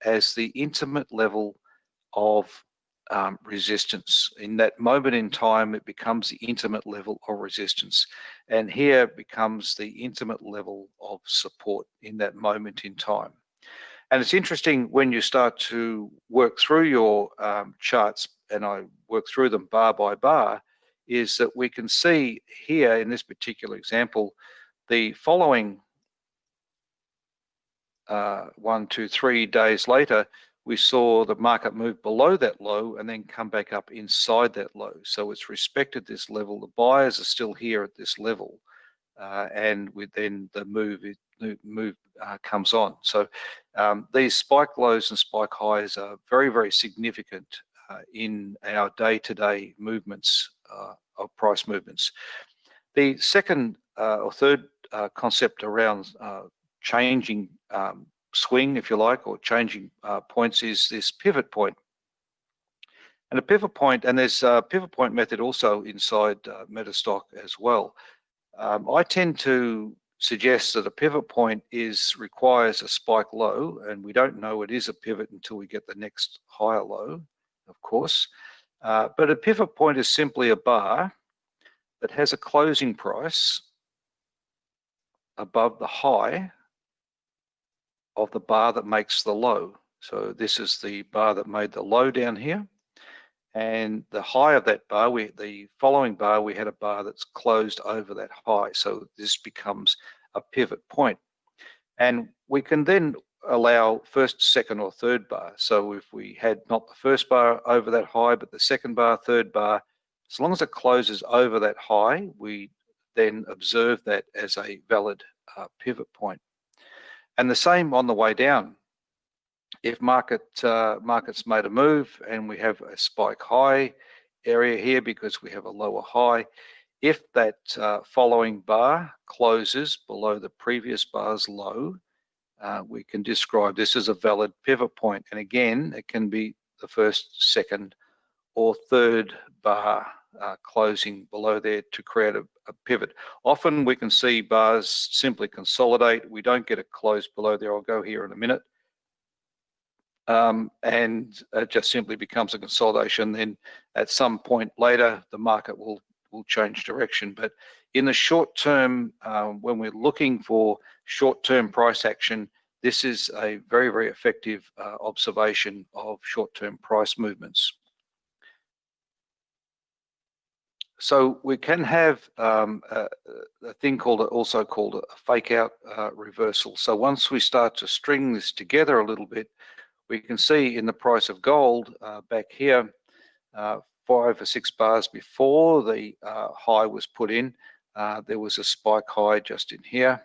E: as the intimate level of resistance. In that moment in time, it becomes the intimate level of resistance. And here becomes the intimate level of support in that moment in time. And it's interesting when you start to work through your charts, and I work through them bar by bar, is that we can see here in this particular example, the following 1, 2, 3 days later, we saw the market move below that low and then come back up inside that low. So it's respected this level. The buyers are still here at this level, and then the move comes on. So these spike lows and spike highs are very, very significant in our day-to-day movements of price movements. The second or third concept around changing swing, if you like, or changing points is this pivot point. And a pivot point, and there's a pivot point method also inside Metastock as well. I tend to suggest that a pivot point requires a spike low, and we don't know it is a pivot until we get the next higher low, of course. But a pivot point is simply a bar that has a closing price above the high of the bar that makes the low. So this is the bar that made the low down here. And the high of that bar, the following bar, we had a bar that's closed over that high. So this becomes a pivot point. And we can then allow first, second, or third bar. So if we had not the first bar over that high, but the second bar, third bar, as long as it closes over that high, we then observe that as a valid pivot point. And the same on the way down. If markets made a move and we have a spike high area here because we have a lower high, if that following bar closes below the previous bar's low, we can describe this as a valid pivot point. And again, it can be the first, second, or third bar closing below there to create a pivot. Often we can see bars simply consolidate. We don't get it closed below there. I'll go here in a minute. And it just simply becomes a consolidation. Then at some point later, the market will change direction. But in the short term, when we're looking for short-term price action, this is a very, very effective observation of short-term price movements. So we can have a thing also called a fake out reversal. So once we start to string this together a little bit, we can see in the price of gold back here, 5 or 6 bars before the high was put in, there was a spike high just in here.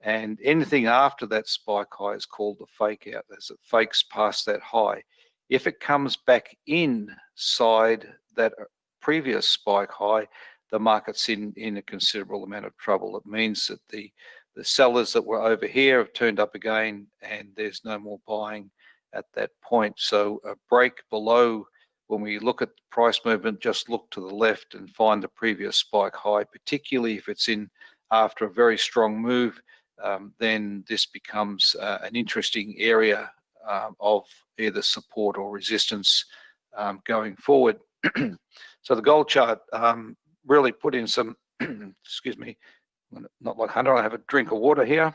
E: And anything after that spike high is called the fake out, as it fakes past that high. If it comes back inside that previous spike high, the market's in a considerable amount of trouble. It means that the sellers that were over here have turned up again and there's no more buying at that point. So a break below, when we look at the price movement, just look to the left and find the previous spike high, particularly if it's in after a very strong move, then this becomes an interesting area of either support or resistance going forward. So the gold chart really put in some, excuse me, not like Hunter, I have a drink of water here.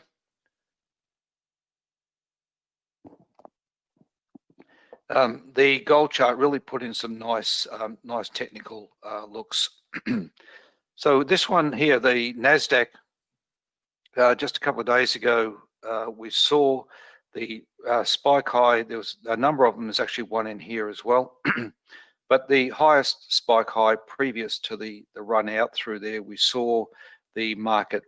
E: The gold chart really put in some nice technical looks. So this one here, the NASDAQ, just a couple of days ago, we saw the spike high. There was a number of them. There's actually one in here as well. But the highest spike high previous to the run out through there, we saw the market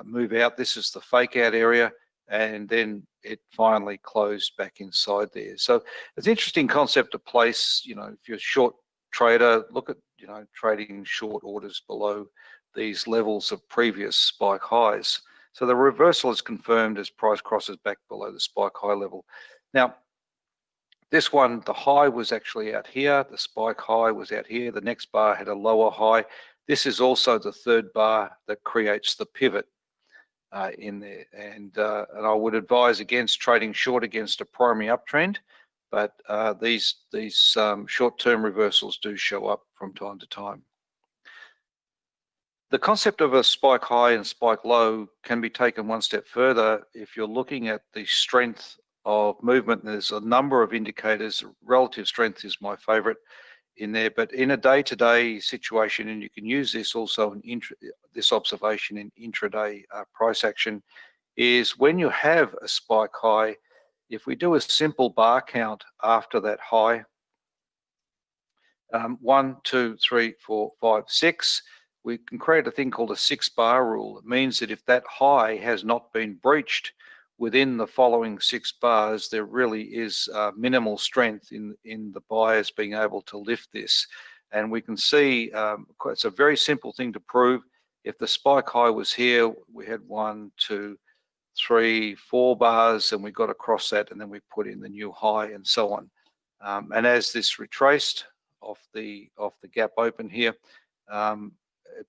E: move out. This is the fake out area, and then it finally closed back inside there. So it's an interesting concept to place. You know, if you're a short trader, look at, you know, trading short orders below these levels of previous spike highs. So the reversal is confirmed as price crosses back below the spike high level. Now, This one, the high was actually out here. The spike high was out here. The next bar had a lower high. This is also the third bar that creates the pivot in there. And I would advise against trading short against a primary uptrend, but these short-term reversals do show up from time to time. The concept of a spike high and spike low can be taken one step further if you're looking at the strength of movement. There's a number of indicators. Relative strength is my favorite in there, but in a day-to-day situation, and you can use this also in this observation in intraday price action, is when you have a spike high, if we do a simple bar count after that high, 1, 2, 3, 4, 5, 6, we can create a thing called a 6-bar rule. It means that if that high has not been breached within the following 6 bars, there really is minimal strength in the buyers being able to lift this. And we can see it's a very simple thing to prove. If the spike high was here, we had 1, 2, 3, 4 bars, and we got across that, and then we put in the new high and so on. And as this retraced off the gap open here,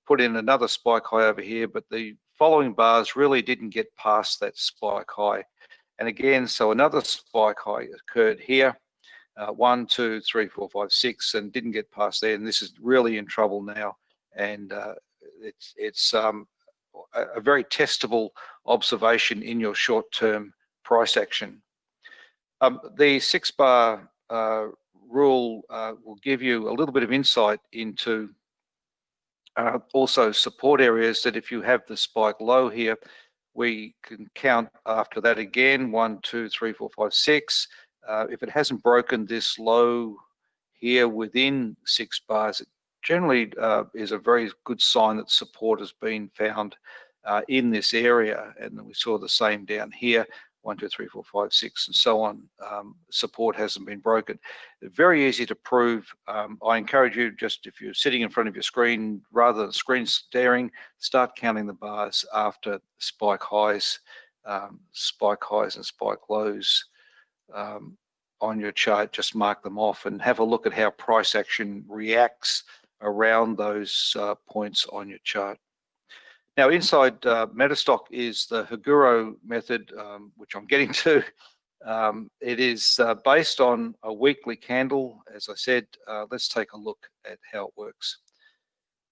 E: put in another spike high over here, but the following bars really didn't get past that spike high. And again, so another spike high occurred here, 1, 2, 3, 4, 5, 6, and didn't get past there. And this is really in trouble now. And it's a very testable observation in your short-term price action. The 6-bar rule will give you a little bit of insight into also support areas that if you have the spike low here, we can count after that again, 1, 2, 3, 4, 5, 6. If it hasn't broken this low here within 6 bars, it generally is a very good sign that support has been found in this area. And then we saw the same down here, 1, 2, 3, 4, 5, 6, and so on. Support hasn't been broken. Very easy to prove. I encourage you, just if you're sitting in front of your screen, rather than screen staring, start counting the bars after spike highs and spike lows on your chart. Just mark them off and have a look at how price action reacts around those points on your chart. Now, inside Metastock is the Haguro method, which I'm getting to. It is based on a weekly candle. As I said, let's take a look at how it works.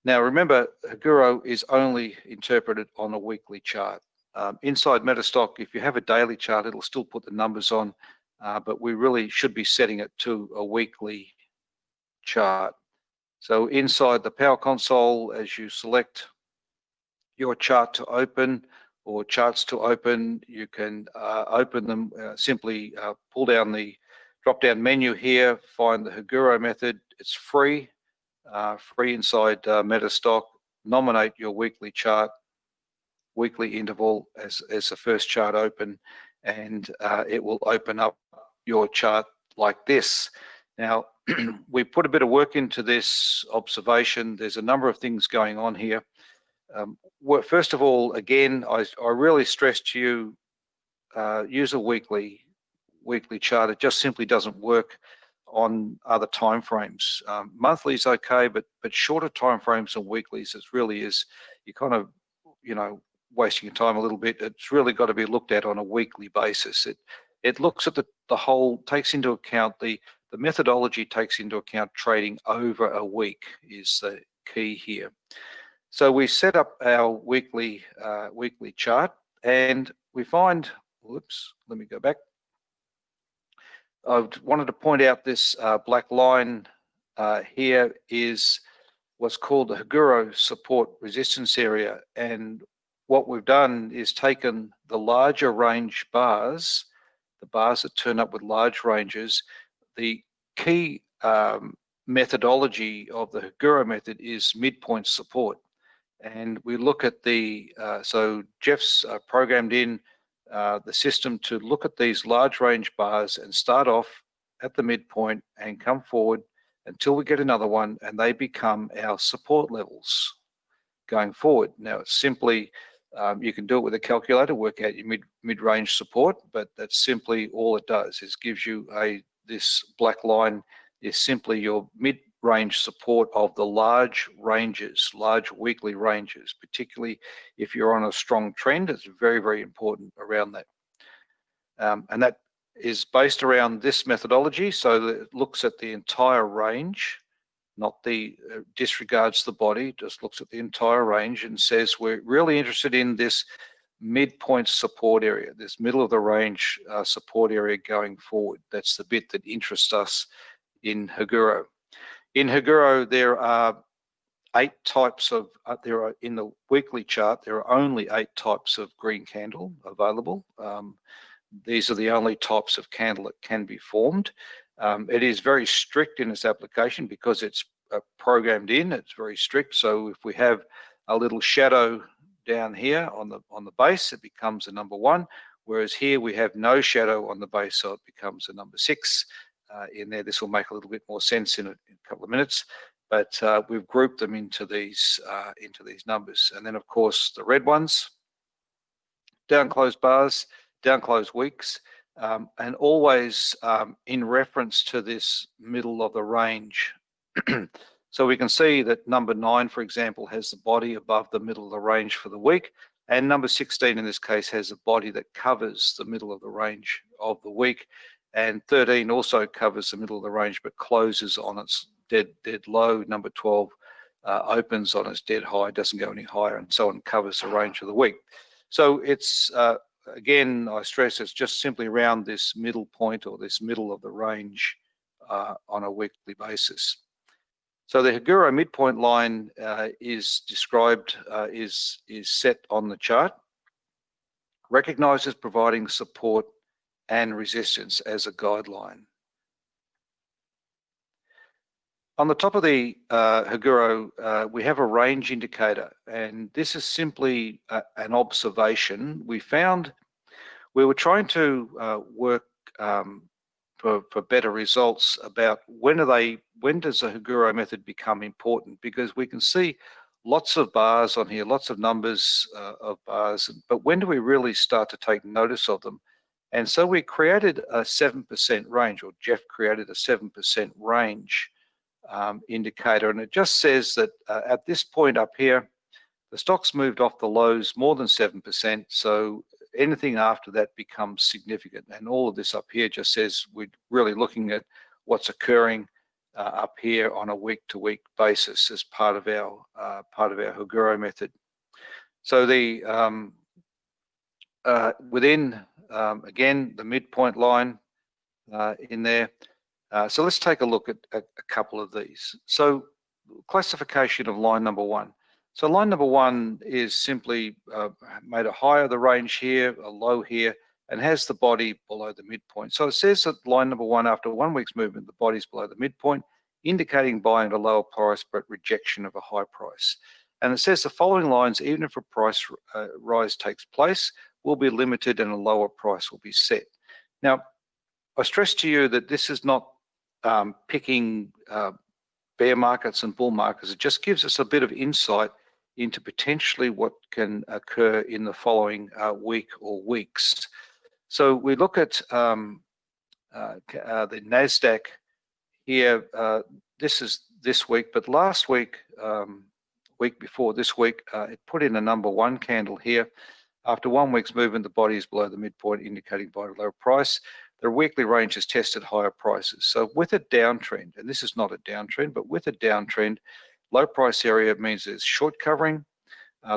E: Now, remember, Haguro is only interpreted on a weekly chart. Inside Metastock, if you have a daily chart, it'll still put the numbers on, but we really should be setting it to a weekly chart. So inside the Power Console, as you select your chart to open or charts to open, you can open them, simply pull down the drop-down menu here, find the Haguro method. It's free inside Metastock. Nominate your weekly chart, weekly interval as the first chart open, and it will open up your chart like this. Now, we put a bit of work into this observation. There's a number of things going on here. First of all, again, I really stress to you, use a weekly chart. It just simply doesn't work on other time frames. Monthly is okay, but shorter time frames and weeklies, it really is, you kind of, wasting your time a little bit. It's really got to be looked at on a weekly basis. It looks at the whole, takes into account the methodology, takes into account trading over a week is the key here. So we set up our weekly chart, and we find, whoops, let me go back. I wanted to point out this black line here is what's called the Haguro support resistance area. And what we've done is taken the larger range bars, the bars that turn up with large ranges. The key methodology of the Haguro method is midpoint support. And we look at so Jeff's programmed in the system to look at these large range bars and start off at the midpoint and come forward until we get another one, and they become our support levels going forward. Now, it's simply, you can do it with a calculator, work out your mid-range support, but that's simply all it does, is gives you a this black line is simply your mid-range support of the large ranges, large weekly ranges, particularly if you're on a strong trend. It's very, very important around that. And that is based around this methodology, so that it looks at the entire range, not the disregards the body, just looks at the entire range and says we're really interested in this midpoint support area, this middle of the range support area going forward. That's the bit that interests us in Haguro. In Haguro, there are 8 types of, in the weekly chart, there are only 8 types of green candle available. These are the only types of candle that can be formed. It is very strict in its application because it's programmed in, it's very strict. So if we have a little shadow down here on the base, it becomes a number 1, whereas here we have no shadow on the base, so it becomes a number 6 in there. This will make a little bit more sense in a couple of minutes, but we've grouped them into these numbers. And then of course the red ones, down closed bars, down closed weeks, and always in reference to this middle of the range. So we can see that number 9, for example, has the body above the middle of the range for the week, and number 16 in this case has a body that covers the middle of the range of the week, and 13 also covers the middle of the range but closes on its dead low. Number 12 opens on its dead high, doesn't go any higher, and so on, covers the range of the week. So it's again, I stress, it's just simply around this middle point or this middle of the range on a weekly basis. So the Haguro midpoint line is described, is set on the chart, recognizes providing support and resistance as a guideline. On the top of the Haguro, we have a range indicator, and this is simply an observation. We found we were trying to work for better results about when does the Haguro method become important, because we can see lots of bars on here, lots of numbers of bars, but when do we really start to take notice of them? And so we created a 7% range, or Jeff created a 7% range indicator, and it just says that at this point up here, the stock's moved off the lows more than 7%, so anything after that becomes significant. And all of this up here just says we're really looking at what's occurring up here on a week-to-week basis as part of our Haguro method. So the within again the midpoint line in there. So let's take a look at a couple of these. So classification of line number 1. So line number 1 is simply made a high of the range here, a low here, and has the body below the midpoint. So it says that line number 1, after 1 week's movement, the body's below the midpoint, indicating buying at a lower price but rejection of a high price. And it says the following lines, even if a price rise takes place, will be limited and a lower price will be set. Now, I stress to you that this is not picking bear markets and bull markets. It just gives us a bit of insight into potentially what can occur in the following week or weeks. So we look at the NASDAQ here. This is this week, but last week, week before this week, it put in a number 1 candle here. After 1 week's movement, the body is below the midpoint, indicating buy at a lower price. The weekly range has tested higher prices. So with a downtrend, and this is not a downtrend, but with a downtrend, low price area means there's short covering.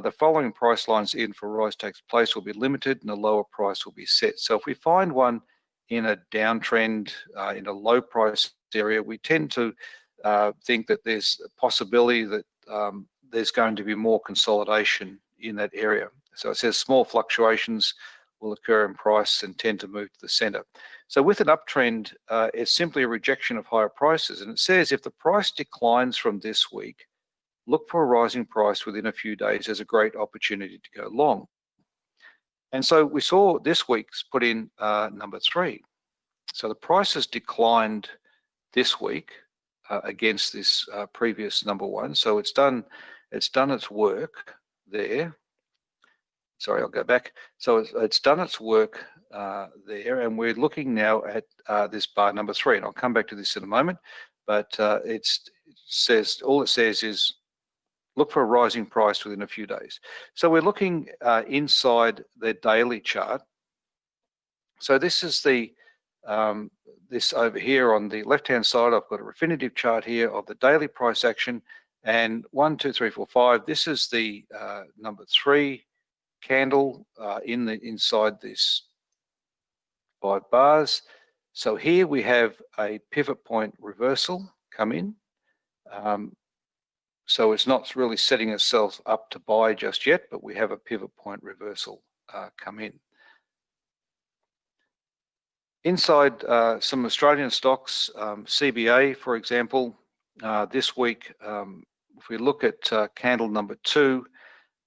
E: The following price lines, even if a rise takes place, will be limited and a lower price will be set. So if we find one in a downtrend, in a low price area, we tend to think that there's a possibility that there's going to be more consolidation in that area. So it says small fluctuations will occur in price and tend to move to the center. So with an uptrend, it's simply a rejection of higher prices. And it says if the price declines from this week, look for a rising price within a few days as a great opportunity to go long. And so we saw this week's put in number 3. So the price has declined this week against this previous number 1. So it's done its work there. Sorry, I'll go back. So it's done its work there, and we're looking now at this bar number 3, and I'll come back to this in a moment, but all it says is look for a rising price within a few days. So we're looking inside the daily chart. So this is the this over here on the left-hand side. I've got a Refinitiv chart here of the daily price action, and 1, 2, 3, 4, 5. This is the number 3 candle inside this 5 bars. So here we have a pivot point reversal come in. So it's not really setting itself up to buy just yet, but we have a pivot point reversal come in. Inside some Australian stocks, CBA, for example, this week, if we look at candle number 2,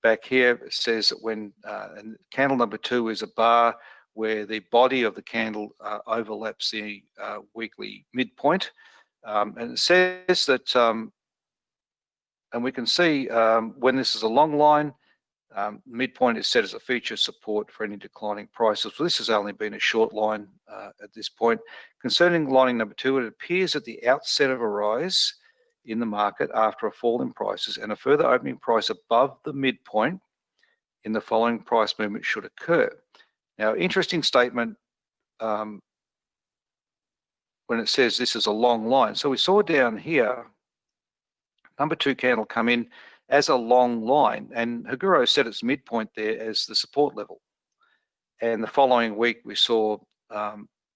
E: back here, it says that when and candle number 2 is a bar where the body of the candle overlaps the weekly midpoint. And it says that, and we can see when this is a long line, midpoint is set as a feature support for any declining prices. So this has only been a short line at this point. Concerning lining number 2, it appears at the outset of a rise in the market after a fall in prices and a further opening price above the midpoint in the following price movement should occur. Now, interesting statement when it says this is a long line. So we saw down here, number 2 candle come in as a long line, and Haguro set its midpoint there as the support level. And the following week, we saw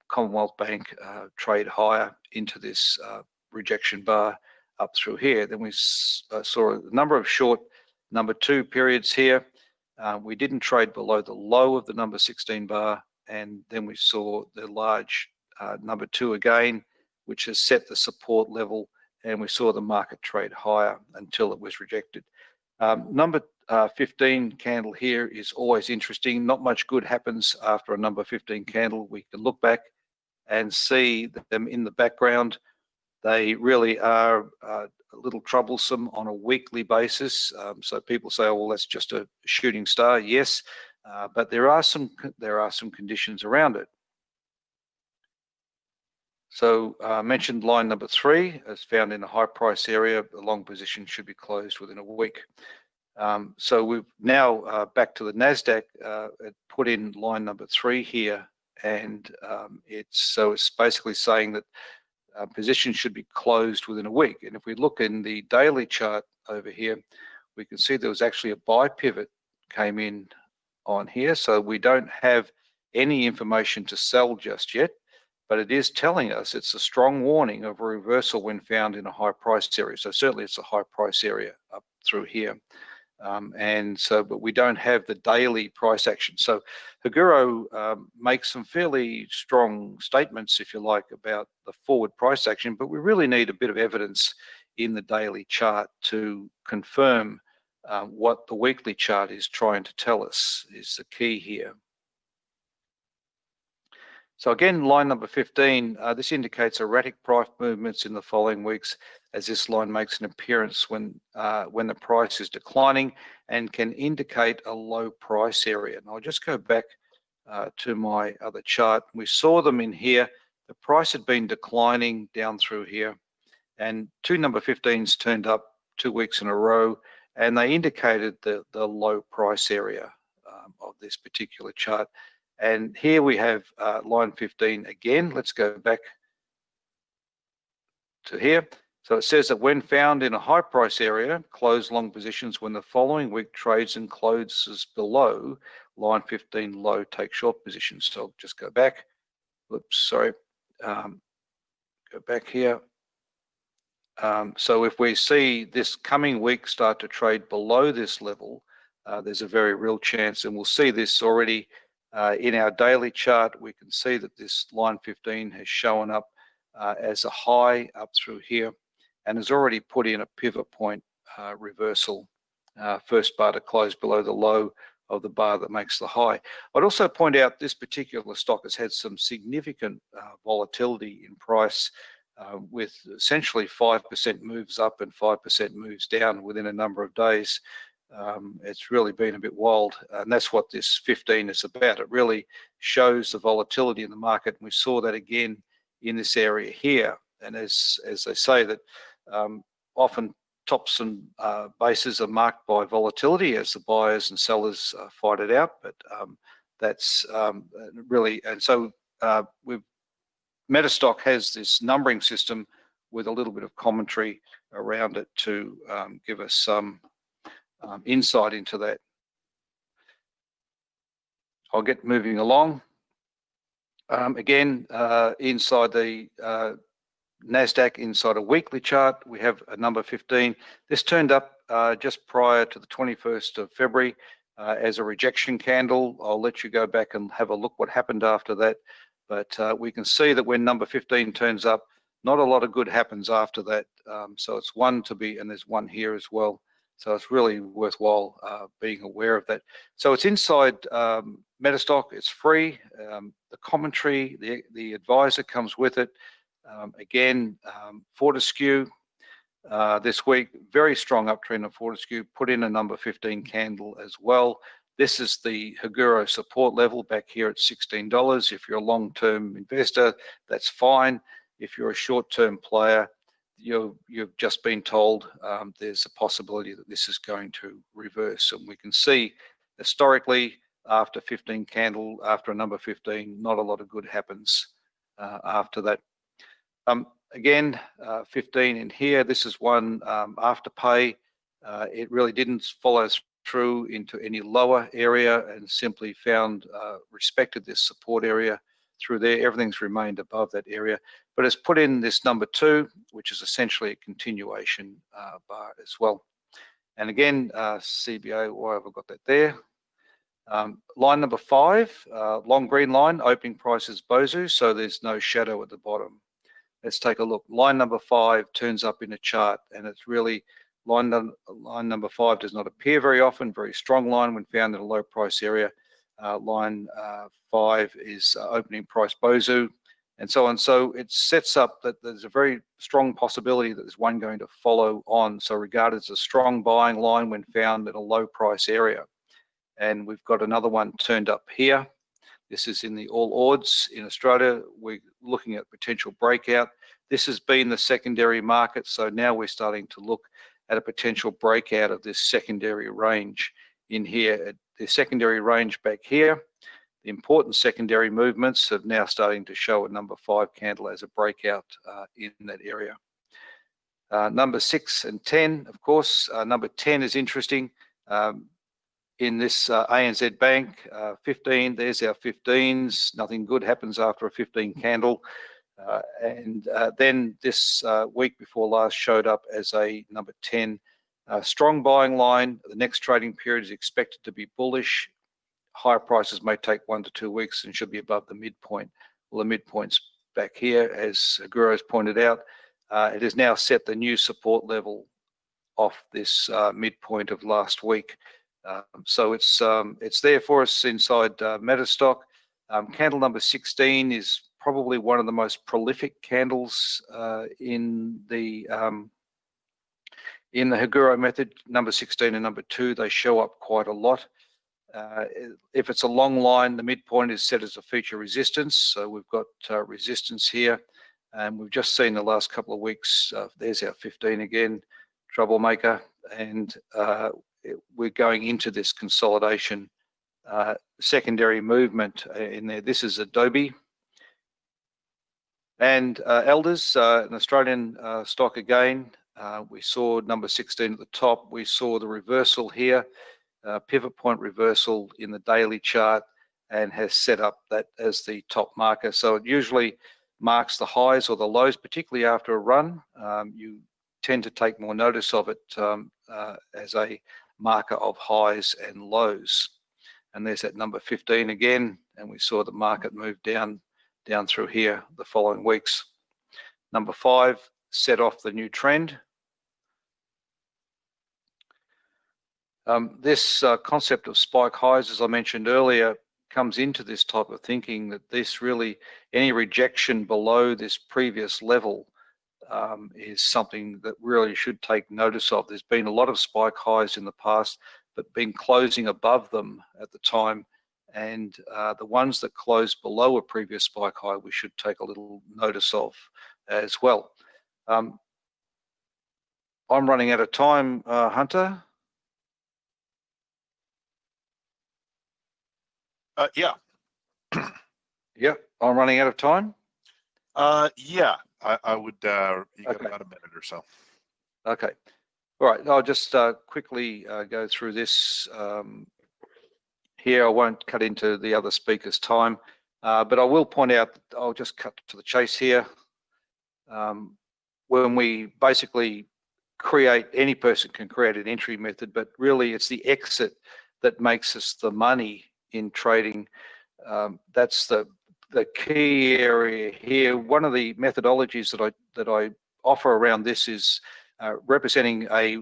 E: Commonwealth Bank trade higher into this rejection bar up through here. Then we saw a number of short number 2 periods here. We didn't trade below the low of the number 16 bar, and then we saw the large number 2 again, which has set the support level, and we saw the market trade higher until it was rejected. Number 15 candle here is always interesting. Not much good happens after a number 15 candle. We can look back and see them in the background. They really are a little troublesome on a weekly basis. So people say, oh, well, that's just a shooting star. Yes, but there are some conditions around it. So I mentioned line number 3 as found in a high price area. The long position should be closed within a week. So we've now back to the NASDAQ, put in line number 3 here, and it's basically saying that positions should be closed within a week. And if we look in the daily chart over here, we can see there was actually a buy pivot came in on here. So we don't have any information to sell just yet, but it is telling us it's a strong warning of a reversal when found in a high price area. So certainly it's a high price area up through here. But we don't have the daily price action. So Haguro makes some fairly strong statements, if you like, about the forward price action, but we really need a bit of evidence in the daily chart to confirm what the weekly chart is trying to tell us is the key here. So again, line number 15, this indicates erratic price movements in the following weeks, as this line makes an appearance when the price is declining and can indicate a low price area. And I'll just go back to my other chart. We saw them in here. The price had been declining down through here, and 2 number 15s turned up 2 weeks in a row, and they indicated the low price area of this particular chart. And here we have line 15 again. Let's go back to here. So it says that when found in a high price area, close long positions when the following week trades and closes below line 15 low, take short positions. So I'll just go back. Oops, sorry. Go back here. So if we see this coming week start to trade below this level, there's a very real chance, and we'll see this already in our daily chart. We can see that this line 15 has shown up as a high up through here and has already put in a pivot point reversal, first bar to close below the low of the bar that makes the high. I'd also point out this particular stock has had some significant volatility in price with essentially 5% moves up and 5% moves down within a number of days. It's really been a bit wild, and that's what this 15 is about. It really shows the volatility in the market, and we saw that again in this area here. And as they say that often tops and bases are marked by volatility as the buyers and sellers fight it out, but that's really, and so Metastock has this numbering system with a little bit of commentary around it to give us some insight into that. I'll get moving along. Again, inside the NASDAQ, inside a weekly chart, we have a number 15. This turned up just prior to the 21st of February as a rejection candle. I'll let you go back and have a look what happened after that. But we can see that when number 15 turns up, not a lot of good happens after that. So it's one to be, and there's one here as well. So it's really worthwhile being aware of that. So it's inside Metastock. It's free. The commentary, the advisor comes with it. Again, Fortescue this week, very strong uptrend of Fortescue, put in a number 15 candle as well. This is the Haguro support level back here at $16. If you're a long-term investor, that's fine. If you're a short-term player, you've just been told there's a possibility that this is going to reverse. And we can see historically after 15 candle, after a number 15, not a lot of good happens after that. Again, 15 in here, this is one Afterpay. It really didn't follow through into any lower area and simply found, respected this support area through there. Everything's remained above that area, but it's put in this number 2, which is essentially a continuation bar as well. And again, CBO, why have I got that there? Line number 5, long green line, opening price is Bozu, so there's no shadow at the bottom. Let's take a look. Line number 5 turns up in a chart, and it's really line number 5 does not appear very often. Very strong line when found in a low price area. Line 5 is opening price Bozu, and so on. So it sets up that there's a very strong possibility that there's one going to follow on. So regarded as a strong buying line when found in a low price area. And we've got another one turned up here. This is in the All Odds in Australia. We're looking at potential breakout. This has been the secondary market, so now we're starting to look at a potential breakout of this secondary range in here. The secondary range back here, the important secondary movements are now starting to show a number 5 candle as a breakout in that area. Number 6 and 10, of course. Number 10 is interesting. In this ANZ Bank 15, there's our 15s. Nothing good happens after a 15 candle. And then this week before last showed up as a number 10. Strong buying line. The next trading period is expected to be bullish. Higher prices may take 1 to 2 weeks and should be above the midpoint. Well, the midpoint's back here, as Guru's pointed out. It has now set the new support level off this midpoint of last week. So it's there for us inside Metastock. Candle number 16 is probably one of the most prolific candles in the Haguro method. Number 16 and number 2, they show up quite a lot. If it's a long line, the midpoint is set as a feature resistance. So we've got resistance here, and we've just seen the last couple of weeks. There's our 15 again, troublemaker, and we're going into this consolidation secondary movement in there. This is Adobe and Elders, an Australian stock again. We saw number 16 at the top. We saw the reversal here, pivot point reversal in the daily chart, and has set up that as the top marker. So it usually marks the highs or the lows, particularly after a run. You tend to take more notice of it as a marker of highs and lows. And there's that number 15 again, and we saw the market move down through here the following weeks. Number 5 set off the new trend. This concept of spike highs, as I mentioned earlier, comes into this type of thinking, that this really, any rejection below this previous level is something that really should take notice of. There's been a lot of spike highs in the past, but been closing above them at the time. And the ones that close below a previous spike high, we should take a little notice of as well. I'm running out of time, Hunter.
B: Yeah.
E: Yeah, I'm running out of time.
B: Yeah, I would. You got
E: Okay.
B: about a minute or so.
E: Okay. All right. I'll just quickly go through this here. I won't cut into the other speakers' time, but I will point out, I'll just cut to the chase here. When we basically create, any person can create an entry method, but really it's the exit that makes us the money in trading. That's the key area here. One of the methodologies that I offer around this is representing a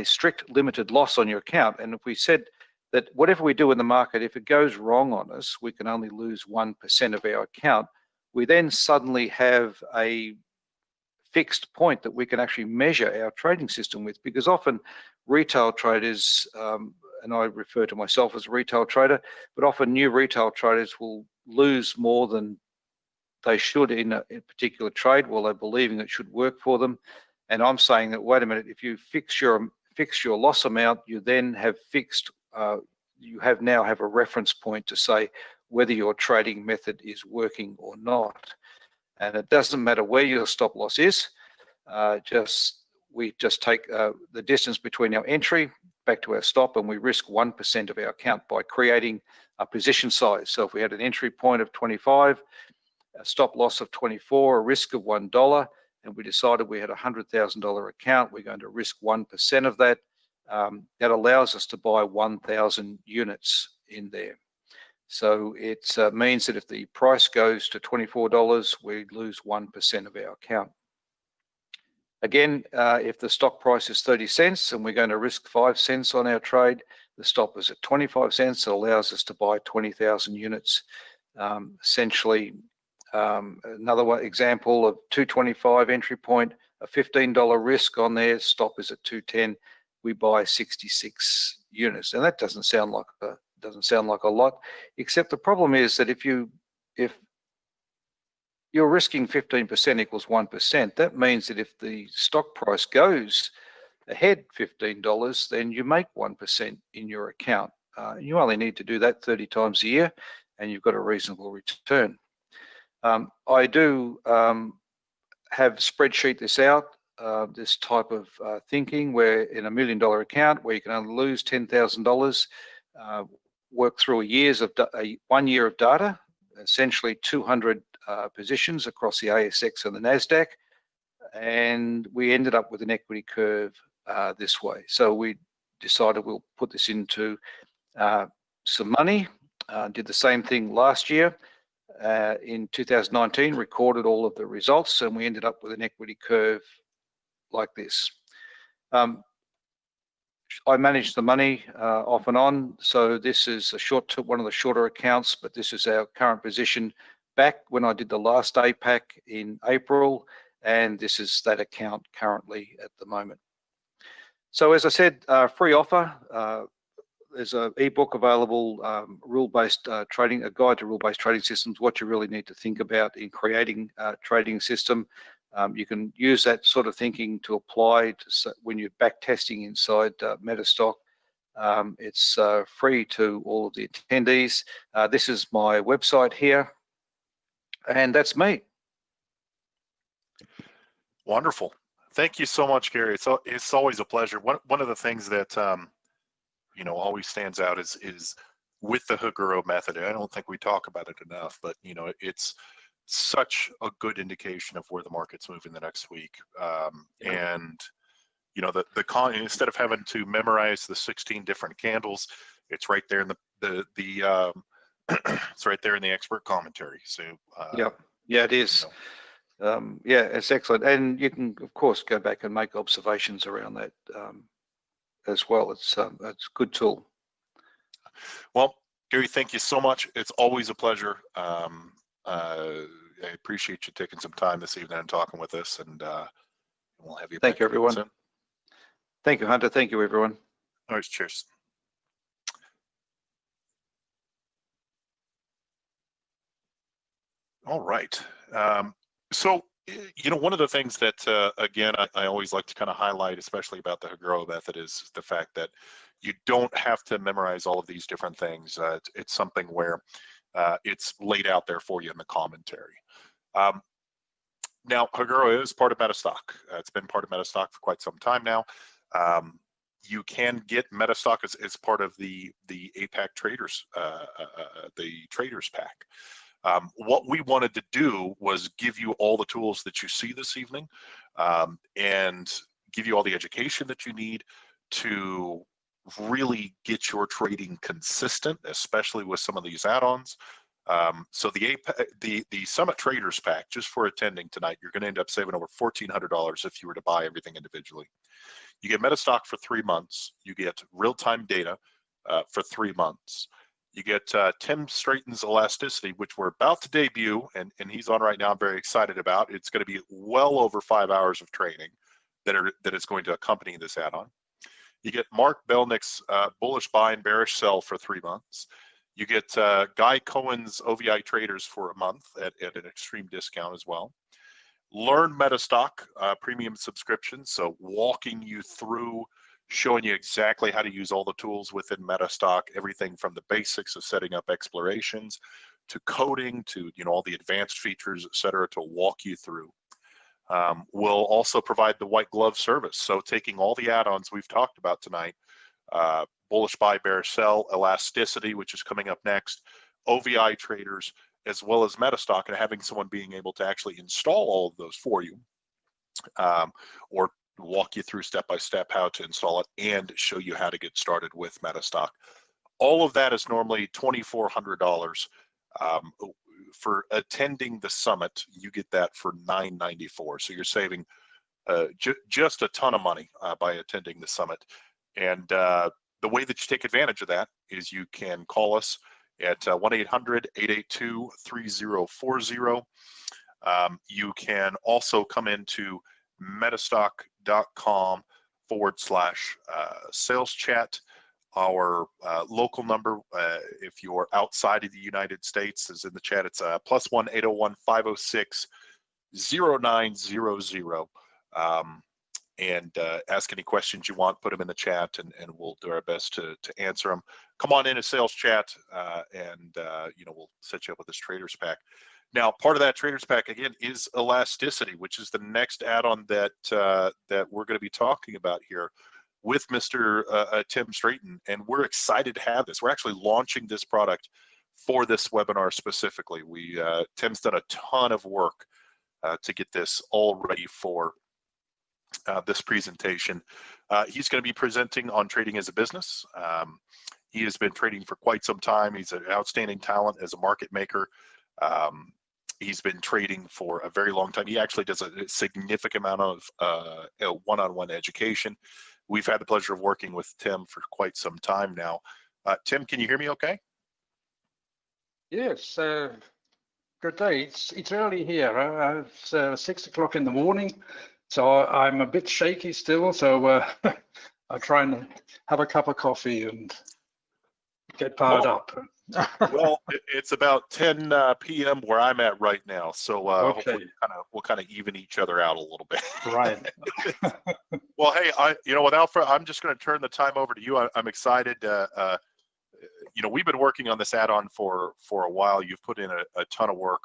E: strict limited loss on your account. And if we said that whatever we do in the market, if it goes wrong on us, we can only lose 1% of our account, we then suddenly have a fixed point that we can actually measure our trading system with, because often retail traders, and I refer to myself as a retail trader, but often new retail traders will lose more than they should in a particular trade while they're believing it should work for them. And I'm saying that, wait a minute, if you fix your loss amount, you then have fixed, you now have a reference point to say whether your trading method is working or not. And it doesn't matter where your stop loss is, we just take the distance between our entry back to our stop, and we risk 1% of our account by creating a position size. So if we had an entry point of 25, a stop loss of 24, a risk of $1, and we decided we had a $100,000 account, we're going to risk 1% of that. That allows us to buy 1,000 units in there. So it means that if the price goes to $24, we lose 1% of our account. Again, if the stock price is 30 cents and we're going to risk 5 cents on our trade, the stop is at 25 cents. It allows us to buy 20,000 units. Essentially, another example of 225 entry point, a $15 risk on there, stop is at 210. We buy 66 units, and that doesn't sound like a lot. Except the problem is that if you're risking 15% equals 1%, that means that if the stock price goes ahead $15, then you make 1% in your account. You only need to do that 30 times a year, and you've got a reasonable return. I do have spreadsheet this out, this type of thinking, where in $1 million account where you can only lose $10,000, work through 1 year of data, essentially 200 positions across the ASX and the NASDAQ, and we ended up with an equity curve this way. So we decided we'll put this into some money, did the same thing last year. In 2019, recorded all of the results, and we ended up with an equity curve like this. I manage the money off and on, so this is one of the shorter accounts, but this is our current position back when I did the last APAC in April, and this is that account currently at the moment. So as I said, free offer. There's an ebook available, rule-based trading, a guide to rule-based trading systems, what you really need to think about in creating a trading system. You can use that sort of thinking to apply to when you're back testing inside Metastock. It's free to all of the attendees. This is my website here, and that's me.
B: Wonderful. Thank you so much, Gary. It's always a pleasure. One of the things that always stands out is with the hook or rope method. I don't think we talk about it enough, but it's such a good indication of where the market's moving the next week. And instead of having to memorize the 16 different candles, it's right there in the it's right there in the expert commentary. So
E: yeah, it is. Yeah, it's excellent, and you can of course go back and make observations around that as well. It's a good tool.
B: Well, Gary, thank you so much. It's always a pleasure. appreciate you taking some time this evening and talking with us, and we'll have you
E: Thank
B: back
E: you,
B: again
E: everyone.
B: soon.
E: Thank you, Hunter. Thank you, everyone.
B: All right, cheers. All right. So, one of the things that, again, I always like to kind of highlight, especially about the Haguro method, is the fact that you don't have to memorize all of these different things. It's something where it's laid out there for you in the commentary. Now, Haguro is part of Metastock. It's been part of Metastock for quite some time now. You can get Metastock as part of the APAC Traders, the Traders Pack. What we wanted to do was give you all the tools that you see this evening, and give you all the education that you need to really get your trading consistent, especially with some of these add-ons. So the Summit Traders Pack, just for attending tonight, you're going to end up saving over $1,400 if you were to buy everything individually. You get Metastock for 3 months. You get real-time data for 3 months. You get Tim Straighten's Elasticity, which we're about to debut, and he's on right now. I'm very excited about. It's going to be well over 5 hours of training that is going to accompany this add-on. You get Mark Belnick's Bullish Buy and Bearish Sell for 3 months. You get Guy Cohen's OVI Traders for a month at an extreme discount as well. Learn Metastock premium subscription, so walking you through, showing you exactly how to use all the tools within Metastock, everything from the basics of setting up explorations to coding to all the advanced features, et cetera, to walk you through. We'll also provide the white glove service, so taking all the add-ons we've talked about tonight, Bullish Buy, Bearish Sell, Elasticity, which is coming up next, OVI Traders, as well as Metastock, and having someone being able to actually install all of those for you, or walk you through step-by-step how to install it and show you how to get started with Metastock. All of that is normally $2,400. For attending the summit, you get that for $994. So you're saving just a ton of money by attending the summit. And the way that you take advantage of that is you can call us at 1-800-882-3040. You can also come into metastock.com/sales chat. Our local number, if you're outside of the United States, is in the chat. It's +1 801-506-0900. And ask any questions you want, put them in the chat, and we'll do our best to answer them. Come on in a sales chat, and we'll set you up with this Traders Pack. Now, part of that Traders Pack, again, is Elasticity, which is the next add-on that we're going to be talking about here with Mr. Tim Straighten, and we're excited to have this. We're actually launching this product for this webinar specifically. Tim's done a ton of work to get this all ready for this presentation. He's going to be presenting on trading as a business. He has been trading for quite some time. He's an outstanding talent as a market maker. He's been trading for a very long time. He actually does a significant amount of one-on-one education. We've had the pleasure of working with Tim for quite some time now. Tim, can you hear me okay?
F: Yes, good day. It's early here. It's 6 o'clock in the morning, so I'm a bit shaky still. So I try and have a cup of coffee and get powered up.
B: Well, it's about 10 p.m. where I'm at right now, so
F: Okay.
B: hopefully we'll kind of even each other out a little bit.
F: Right.
B: Well, hey, I'm just going to turn the time over to you. I'm excited. We've been working on this add-on for a while. You've put in a ton of work.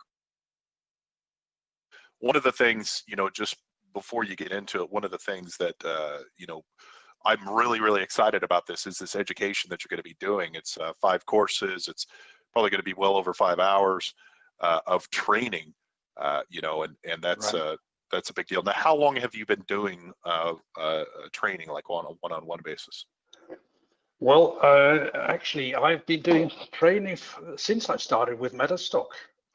B: One of the things, just before you get into it, one of the things that I'm really, really excited about this is this education that you're going to be doing. It's 5 courses. It's probably going to be well over 5 hours of training, and that's
F: Right.
B: That's a big deal. Now, how long have you been doing training, like on a one-on-one basis?
F: Well, actually, I've been doing training since I started with Metastock,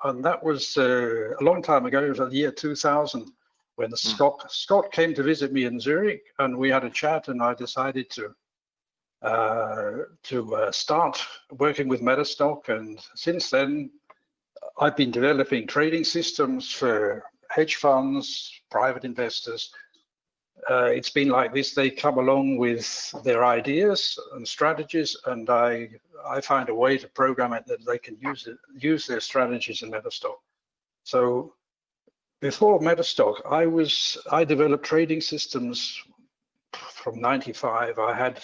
F: and that was a long time ago. It was the year 2000 when Scott came to visit me in Zurich, and we had a chat, and I decided to start working with Metastock. And since then, I've been developing trading systems for hedge funds, private investors. It's been like this. They come along with their ideas and strategies, and I find a way to program it that they can use their strategies in MetaStock. So before MetaStock, I developed trading systems from '95. I had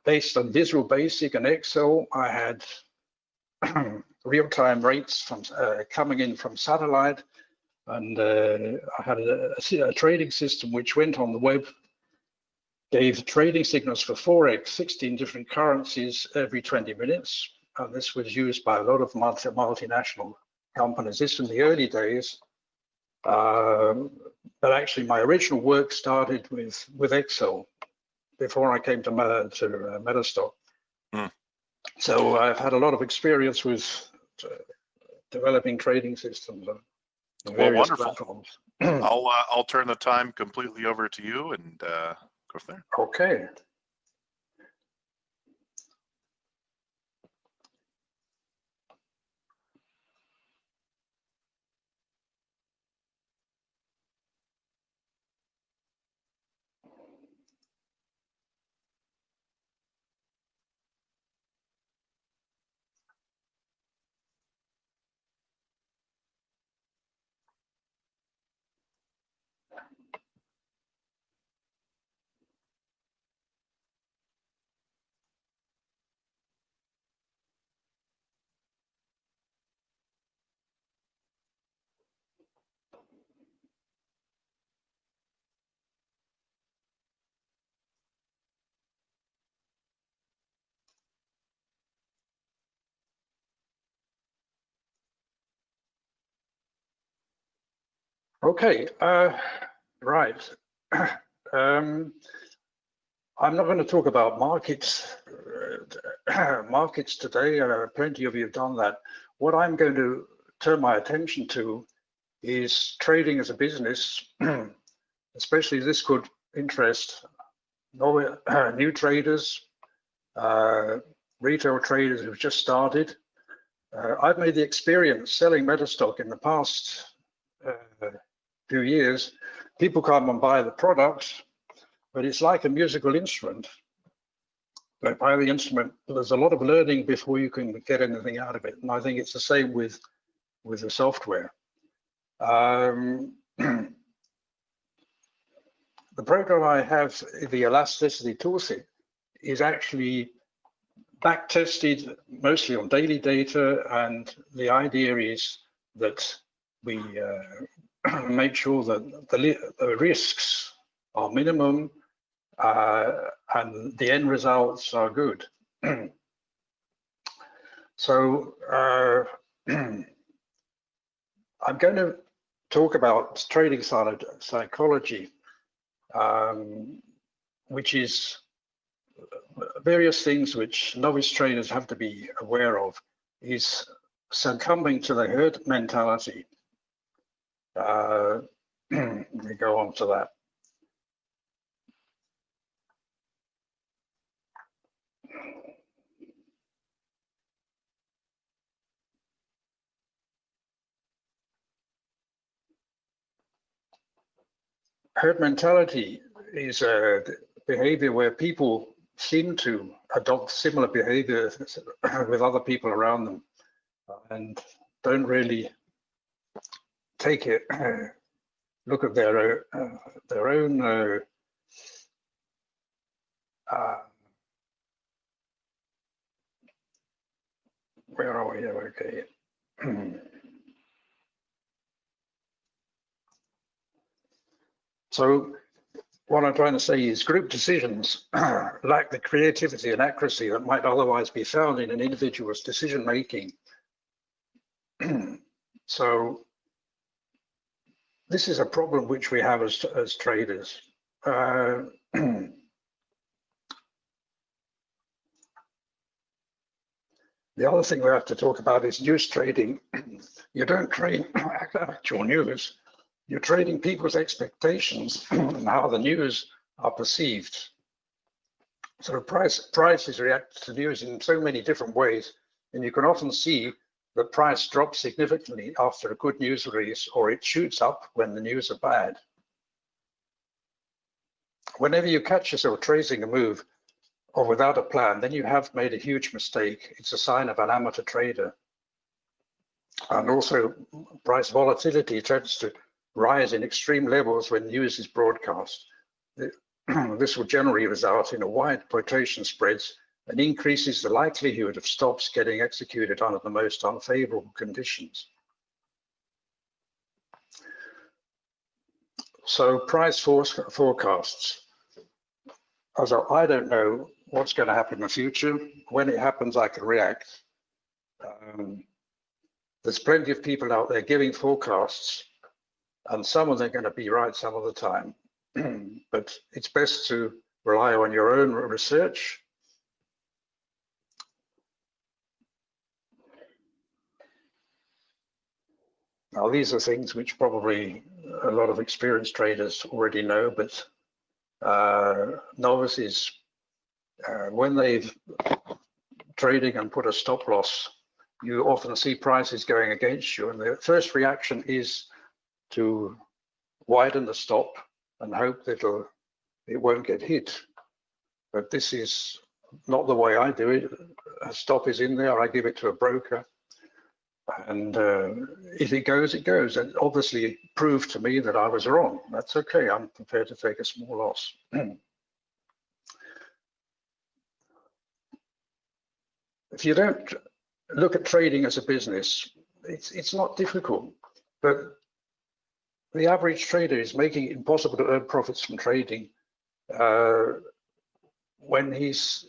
F: based on Visual Basic and Excel. I had real-time rates from coming in from satellite, and I had a trading system which went on the web, gave trading signals for Forex, 16 different currencies every 20 minutes, and this was used by a lot of multinational companies. This in the early days, but actually my original work started with Excel before I came to MetaStock.
B: Mm.
F: So I've had a lot of experience with developing trading systems on various platforms.
B: I'll turn the time completely over to you and go from there.
F: Okay. Okay, right. I'm not going to talk about markets today. Plenty of you have done that. What I'm going to turn my attention to is trading as a business. Especially this could interest new traders, retail traders who've just started. I've made the experience selling MetaStock in the past few years. People come and buy the product, but it's like a musical instrument. They buy the instrument, there's a lot of learning before you can get anything out of it. And I think it's the same with the software. The program I have, the elasticity toolset, is actually back tested mostly on daily data, and the idea is that we make sure that the risks are minimum and the end results are good. So I'm going to talk about trading psychology, which is various things which novice traders have to be aware of, is succumbing to the herd mentality. We go on to that. Herd mentality is a behavior where people seem to adopt similar behavior with other people around them and don't really take it, look at their own where are we here? Okay. So what I'm trying to say is group decisions lack the creativity and accuracy that might otherwise be found in an individual's decision making. So this is a problem which we have as traders. The other thing we have to talk about is news trading. You don't trade actual news. You're trading people's expectations and how the news are perceived. So prices react to news in so many different ways, and you can often see the price drops significantly after a good news release, or it shoots up when the news are bad. Whenever you catch yourself tracing a move or without a plan, then you have made a huge mistake. It's a sign of an amateur trader. And also, price volatility tends to rise in extreme levels when news is broadcast. This will generally result in a wide quotation spreads and increases the likelihood of stops getting executed under the most unfavorable conditions. So price forecasts. Also, I don't know what's going to happen in the future. When it happens, I can react. There's plenty of people out there giving forecasts, and some of them are going to be right some of the time. But it's best to rely on your own research. Now, these are things which probably a lot of experienced traders already know, but novices, when they've trading and put a stop loss, you often see prices going against you, and the first reaction is to widen the stop and hope that it won't get hit. But this is not the way I do it. A stop is in there, I give it to a broker, and if it goes, it goes. And obviously it proved to me that I was wrong. That's okay, I'm prepared to take a small loss. If you don't look at trading as a business, it's not difficult, but the average trader is making it impossible to earn profits from trading when he's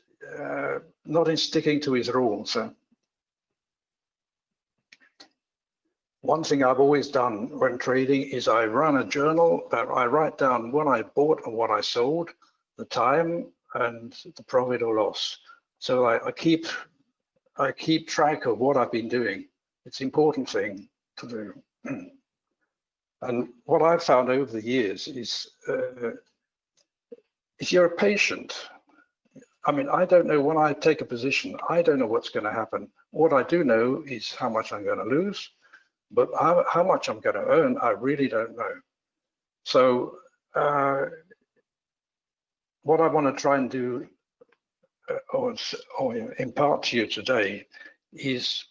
F: not in sticking to his rules. One thing I've always done when trading is I run a journal that I write down what I bought and what I sold, the time and the profit or loss. So I keep track of what I've been doing. It's an important thing to do. And what I've found over the years is if you're a patient, I mean, I don't know when I take a position, I don't know what's going to happen. What I do know is how much I'm going to lose, but how much I'm going to earn, I really don't know. So what I want to try and do or impart to you today is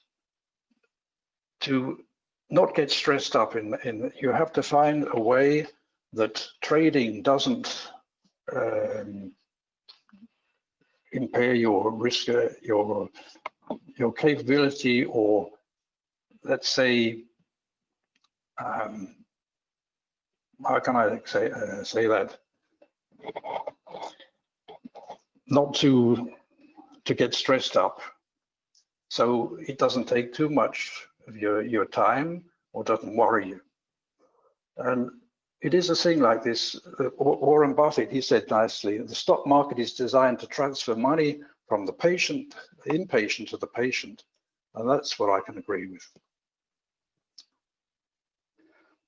F: to not get stressed up in you have to find a way that trading doesn't impair your risk, your capability, or let's say, how can I say that? Not to get stressed up, so it doesn't take too much of your time or doesn't worry you. And it is a thing like this. Warren Buffett, he said nicely, the stock market is designed to transfer money from the inpatient to the patient, and that's what I can agree with.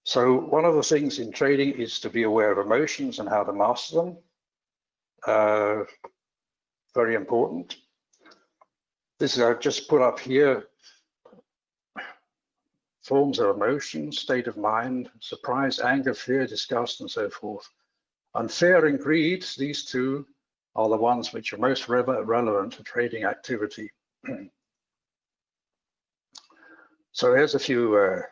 F: So one of the things in trading is to be aware of emotions and how to master them. Very important. This is, I've just put up here, forms of emotion, state of mind, surprise, anger, fear, disgust, and so forth. And fear and greed, these two are the ones which are most relevant to trading activity. So here's a few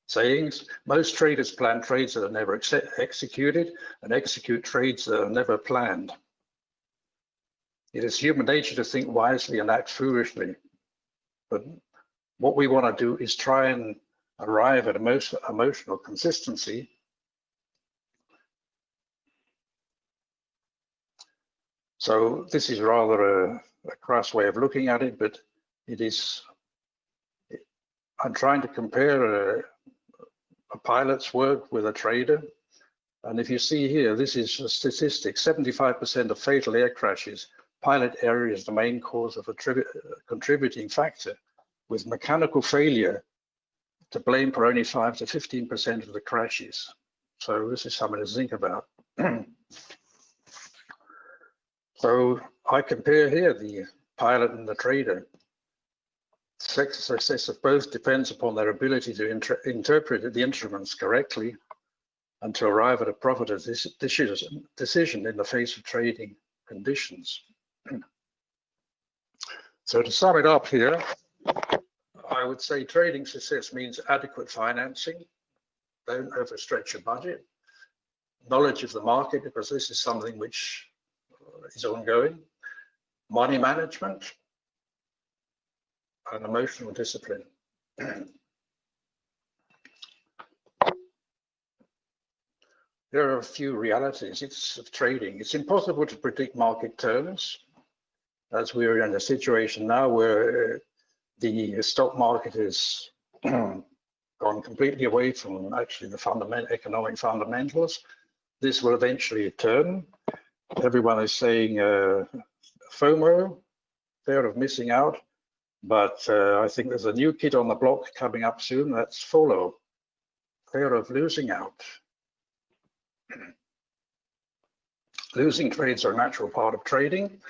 F: sayings. Most traders plan trades that are never executed and execute trades that are never planned. It is human nature to think wisely and act foolishly. But what we want to do is try and arrive at emotional consistency. So this is rather a crass way of looking at it, but it is, I'm trying to compare a pilot's work with a trader. And if you see here, this is a statistic, 75% of fatal air crashes, pilot error is the main cause of a contributing factor, with mechanical failure to blame for only 5 to 15% of the crashes. So this is something to think about. So I compare here the pilot and the trader. Success of both depends upon their ability to interpret the instruments correctly and to arrive at a profitable decision in the face of trading conditions. So to sum it up here, I would say trading success means adequate financing. Don't overstretch your budget. Knowledge of the market, because this is something which is ongoing. Money management and emotional discipline. There are a few realities of trading. It's impossible to predict market turns, as we're in a situation now where the stock market is gone completely away from actually the economic fundamentals. This will eventually turn. Everyone is saying FOMO, fear of missing out, but I think there's a new kid on the block coming up soon. That's FOLO, fear of losing out. Losing trades are a natural part of trading,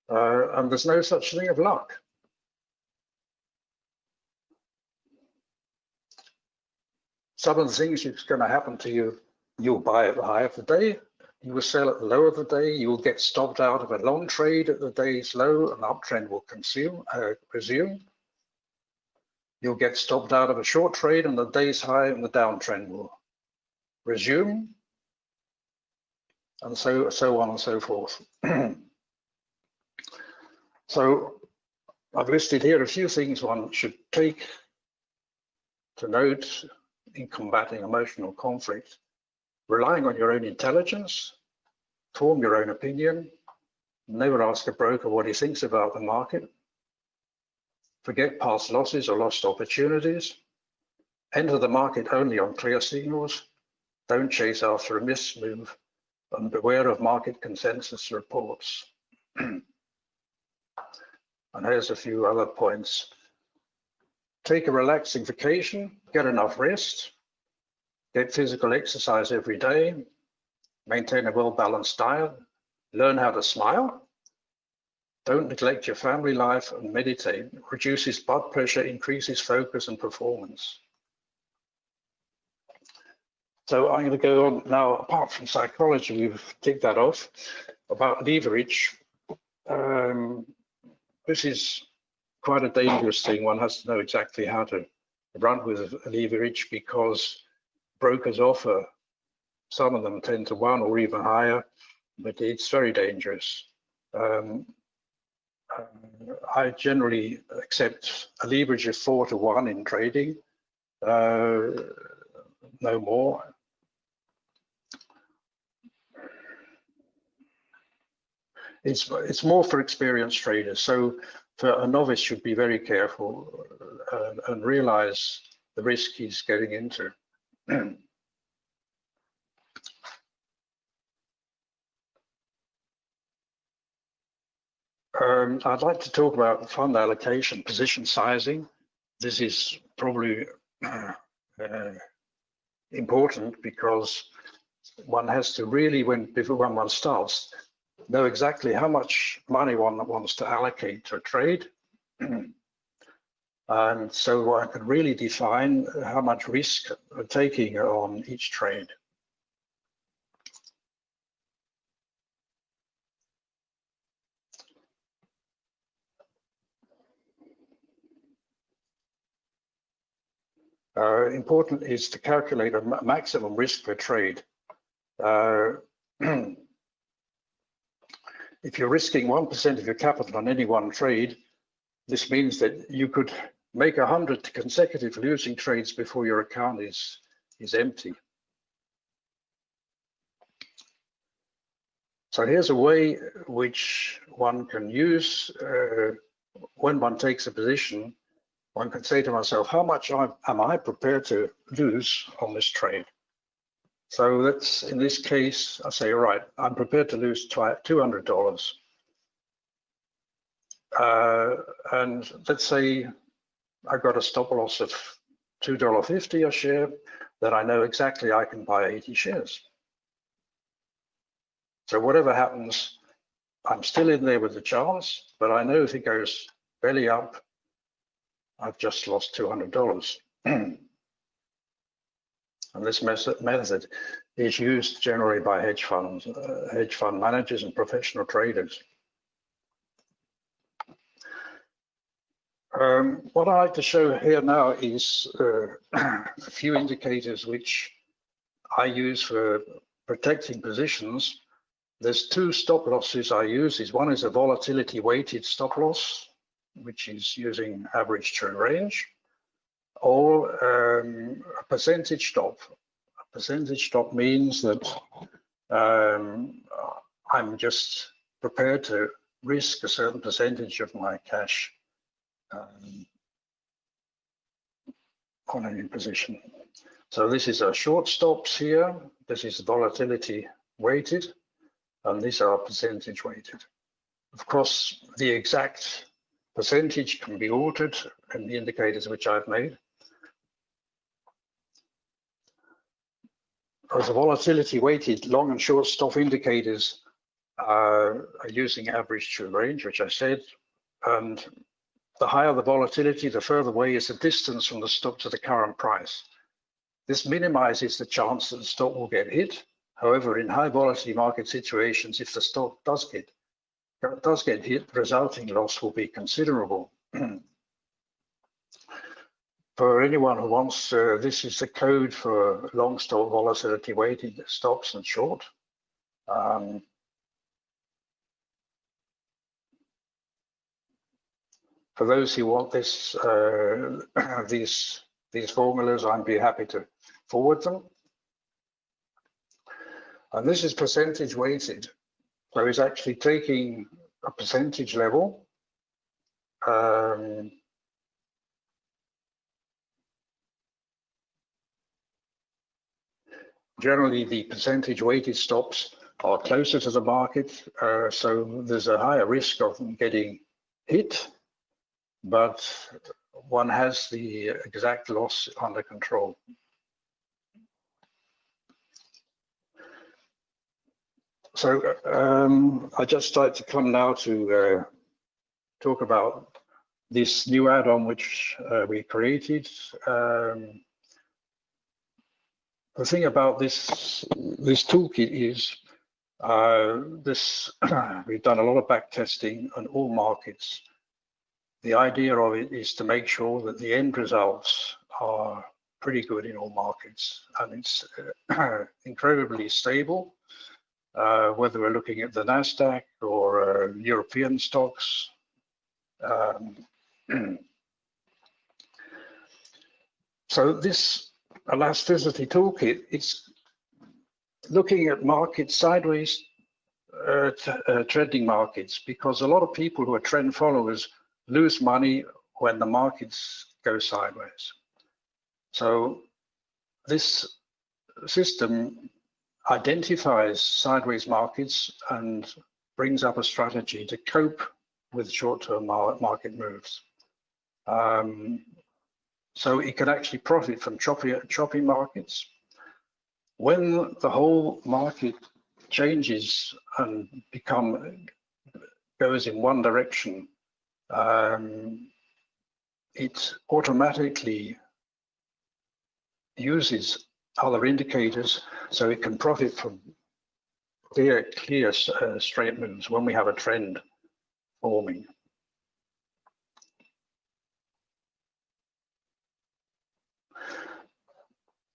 F: and there's no such thing of luck. Some of the things that's going to happen to you, you'll buy at the high of the day, you will sell at the low of the day, you will get stopped out of a long trade at the day's low, an uptrend will resume. You'll get stopped out of a short trade and the day's high and the downtrend will resume, and so on and so forth. So I've listed here a few things one should take to note in combating emotional conflict. Relying on your own intelligence, form your own opinion, never ask a broker what he thinks about the market, forget past losses or lost opportunities, enter the market only on clear signals, don't chase after a mismove, and beware of market consensus reports. And here's a few other points. Take a relaxing vacation, get enough rest, get physical exercise every day, maintain a well-balanced diet, learn how to smile, don't neglect your family life, and meditate. Reduces blood pressure, increases focus and performance. So I'm going to go on now. Apart from psychology, we've ticked that off. About leverage, this is quite a dangerous thing. One has to know exactly how to run with leverage, because brokers offer, some of them 10 to 1 or even higher, but it's very dangerous. I generally accept a leverage of 4 to 1 in trading, no more. It's more for experienced traders. So for a novice should be very careful and realize the risk he's getting into. I'd like to talk about fund allocation, position sizing. This is probably important, because one has to really, before one starts, know exactly how much money one wants to allocate to a trade. And so one can really define how much risk we're taking on each trade. Important is to calculate a maximum risk per trade. If you're risking 1% of your capital on any one trade, this means that you could make 100 consecutive losing trades before your account is empty. So here's a way which one can use when one takes a position. One can say to myself, how much am I prepared to lose on this trade? So that's, in this case, I say, all right, I'm prepared to lose $200. And let's say I got a stop loss of $2.50 a share, then I know exactly I can buy 80 shares. So whatever happens, I'm still in there with the chance, but I know if it goes belly up, I've just lost $200. And this method is used generally by hedge funds, hedge fund managers and professional traders. What I like to show here now is a few indicators which I use for protecting positions. There's two stop losses I use. One is a volatility weighted stop loss, which is using average true range, or a percentage stop. A percentage stop means that I'm just prepared to risk a certain percentage of my cash on any position. So this is a short stops here. This is volatility weighted, and these are percentage weighted. Of course, the exact percentage can be altered in the indicators which I've made. As a volatility weighted long and short stop indicators are using average true range, which I said, and the higher the volatility, the further away is the distance from the stop to the current price. This minimizes the chance that the stop will get hit. However, in high volatility market situations, if the stop does get hit, the resulting loss will be considerable. For anyone who wants, this is the code for long stop volatility weighted stops and short. For those who want this, these formulas, I'd be happy to forward them. And this is percentage weighted. So it's actually taking a percentage level. Generally, the percentage weighted stops are closer to the market, so there's a higher risk of them getting hit, but one has the exact loss under control. So I just like to come now to talk about this new add-on which we created. The thing about this toolkit is we've done a lot of back testing on all markets. The idea of it is to make sure that the end results are pretty good in all markets, and it's incredibly stable, whether we're looking at the NASDAQ or European stocks. So this elasticity toolkit is looking at markets sideways, trending markets, because a lot of people who are trend followers lose money when the markets go sideways. So this system identifies sideways markets and brings up a strategy to cope with short-term market moves. So it can actually profit from choppy markets. When the whole market changes and goes in one direction, it automatically uses other indicators, so it can profit from clear straight moves when we have a trend forming.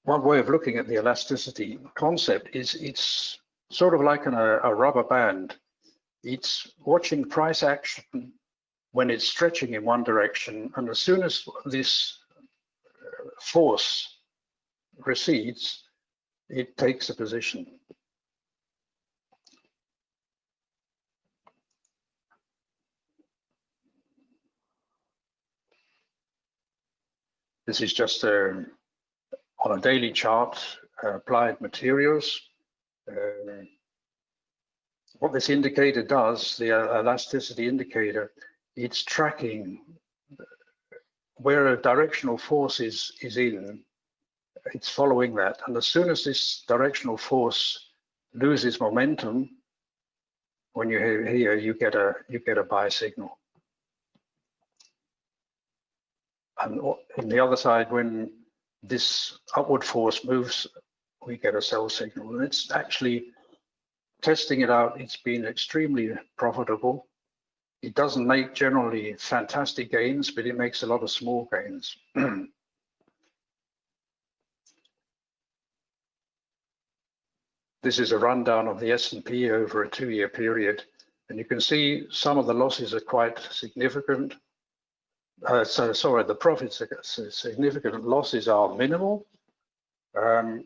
F: One way of looking at the elasticity concept is it's sort of like a rubber band. It's watching price action when it's stretching in one direction, and as soon as this force recedes, it takes a position. This is just on a daily chart, applied materials. What this indicator does, the elasticity indicator, it's tracking where a directional force is in. It's following that, and as soon as this directional force loses momentum, when you here, you get a buy signal. And on the other side, when this upward force moves, we get a sell signal. And it's actually, testing it out, it's been extremely profitable. It doesn't make generally fantastic gains, but it makes a lot of small gains. This is a rundown of the S&P over a 2-year period, and you can see some of the losses are quite significant. The profits are significant, losses are minimal. And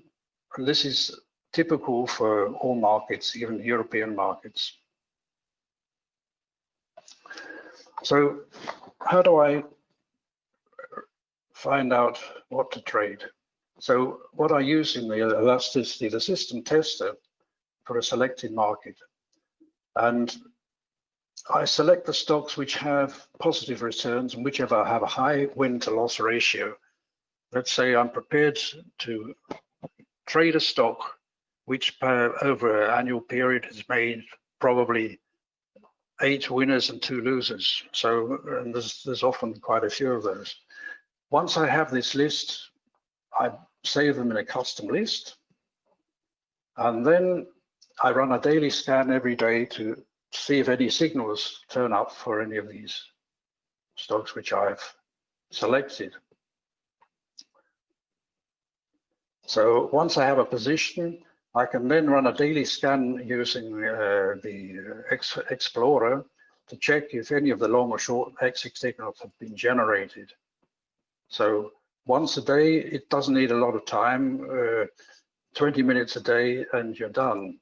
F: this is typical for all markets, even European markets. So how do I find out what to trade? So what I use in the elasticity, the system tester for a selected market. And I select the stocks which have positive returns and whichever have a high win to loss ratio. Let's say I'm prepared to trade a stock which over an annual period has made probably 8 winners and 2 losers. So and there's often quite a few of those. Once I have this list, I save them in a custom list. And then I run a daily scan every day to see if any signals turn up for any of these stocks which I've selected. So once I have a position, I can then run a daily scan using the Explorer to check if any of the long or short exit signals have been generated. So once a day, it doesn't need a lot of time, 20 minutes a day and you're done.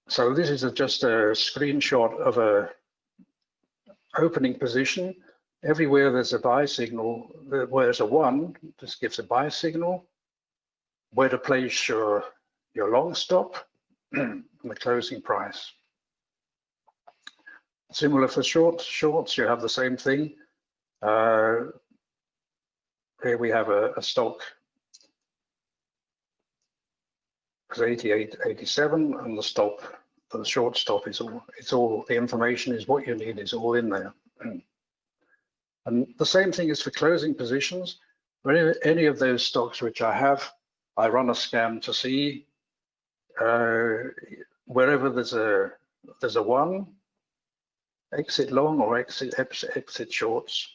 F: So this is just a screenshot of a opening position. Everywhere there's a buy signal, where there's a 1, this gives a buy signal. Where to place your long stop and the closing price. Similar for shorts, you have the same thing. Here we have a stock, it's 88.87, and the stop, the short stop is all the information is what you need is all in there. And the same thing is for closing positions. For any of those stocks which I have, I run a scan to see wherever there's a 1, exit long or exit shorts.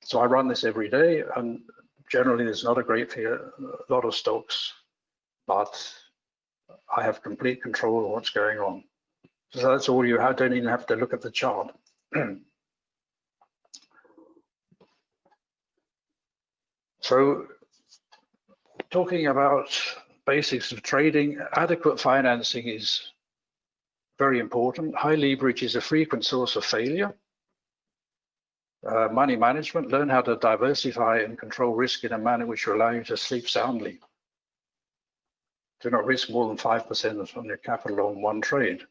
F: So I run this every day, and generally there's not a lot of stocks, but I have complete control of what's going on. So that's all you have. Don't even have to look at the chart. So talking about basics of trading, adequate financing is very important. High leverage is a frequent source of failure. Money management, learn how to diversify and control risk in a manner which will allow you to sleep soundly. Do not risk more than 5% of your capital on one trade.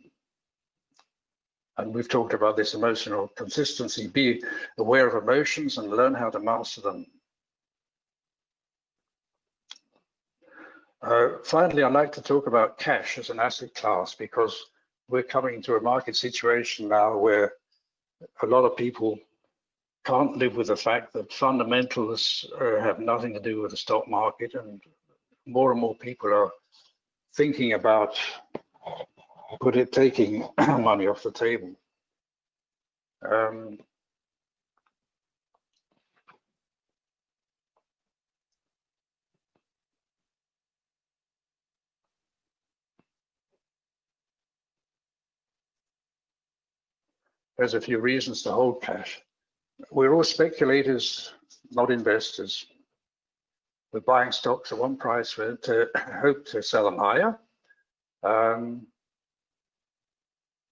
F: And we've talked about this emotional consistency. Be aware of emotions and learn how to master them. Finally, I'd like to talk about cash as an asset class, because we're coming to a market situation now where a lot of people can't live with the fact that fundamentals have nothing to do with the stock market, and more people are thinking about taking money off the table. There's a few reasons to hold cash. We're all speculators, not investors. We're buying stocks at one price to hope to sell them higher.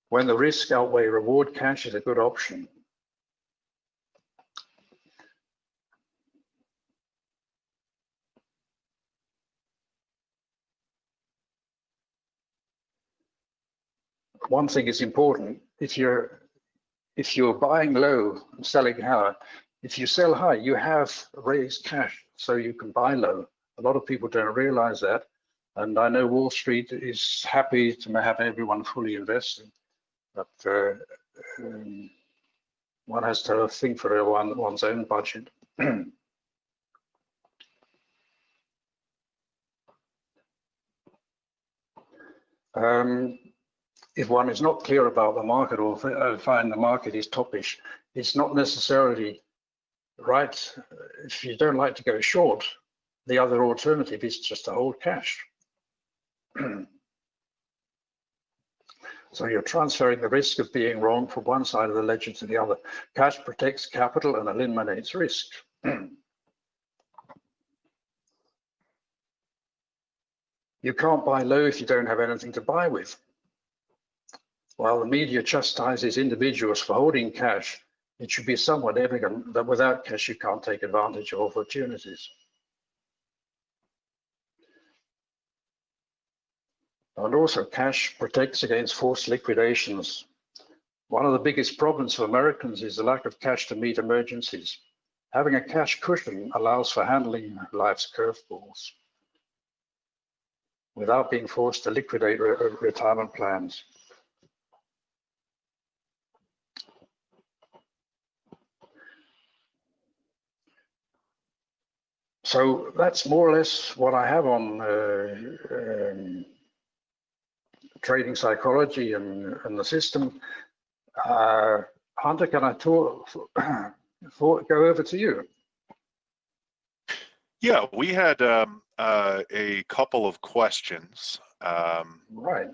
F: When the risk outweigh reward, cash is a good option. One thing is important: if you're buying low and selling high, if you sell high, you have raised cash, so you can buy low. A lot of people don't realize that. And I know Wall Street is happy to have everyone fully invested, but one has to think for one's own budget. If one is not clear about the market or find the market is toppish, it's not necessarily right. If you don't like to go short, the other alternative is just to hold cash. So you're transferring the risk of being wrong from one side of the ledger to the other. Cash protects capital and eliminates risk. You can't buy low if you don't have anything to buy with. While the media chastises individuals for holding cash, it should be somewhat evident that without cash you can't take advantage of opportunities. And also, cash protects against forced liquidations. One of the biggest problems for Americans is the lack of cash to meet emergencies. Having a cash cushion allows for handling life's curveballs without being forced to liquidate retirement plans. So that's more or less what I have on trading psychology and the system. Hunter, can I go over to you?
B: Yeah, we had a couple of questions.
F: Right.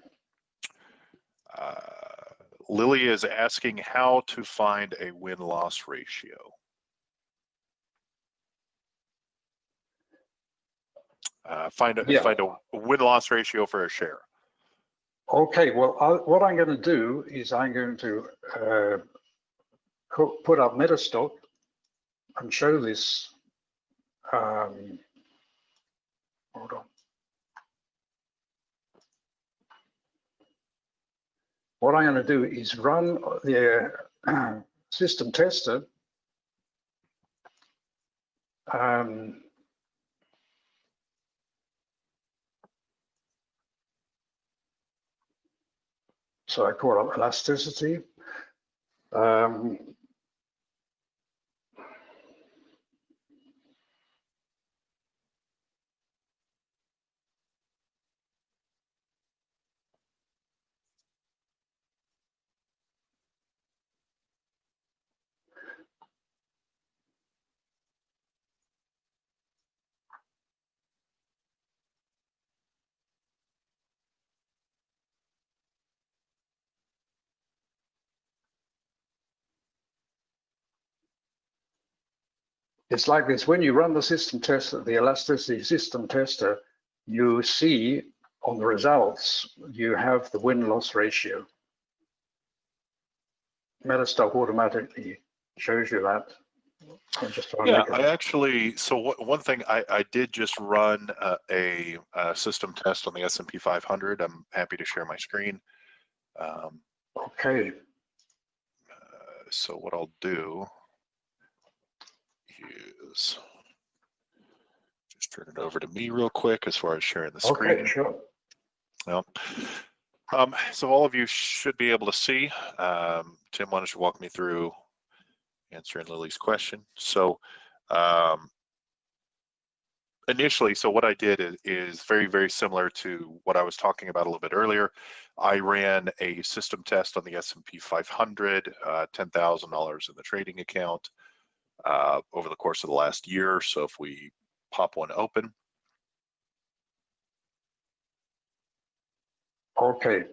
B: Lily is asking how to find a win-loss ratio. Find a win-loss ratio for a share.
F: Okay, well, what I'm going to do is I'm going to put up Metastock and show this. Hold on. What I'm going to do is run the system tester. So I call up elasticity. It's like this: when you run the system tester, the elasticity system tester, you see on the results, you have the win-loss ratio. Metastock automatically shows you that. I'm just trying
B: Yeah,
F: to
B: I actually, so one thing, I did just run a system test on the S&P 500. I'm happy to share my screen.
F: Okay.
B: So what I'll do is just turn it over to me real quick as far as sharing the screen.
F: Okay, sure.
B: Well, so all of you should be able to see. Tim, why don't you walk me through answering Lily's question? So initially, so what I did is very, very similar to what I was talking about a little bit earlier. I ran a system test on the S&P 500, $10,000 in the trading account over the course of the last year. So if we pop one open.
F: Okay.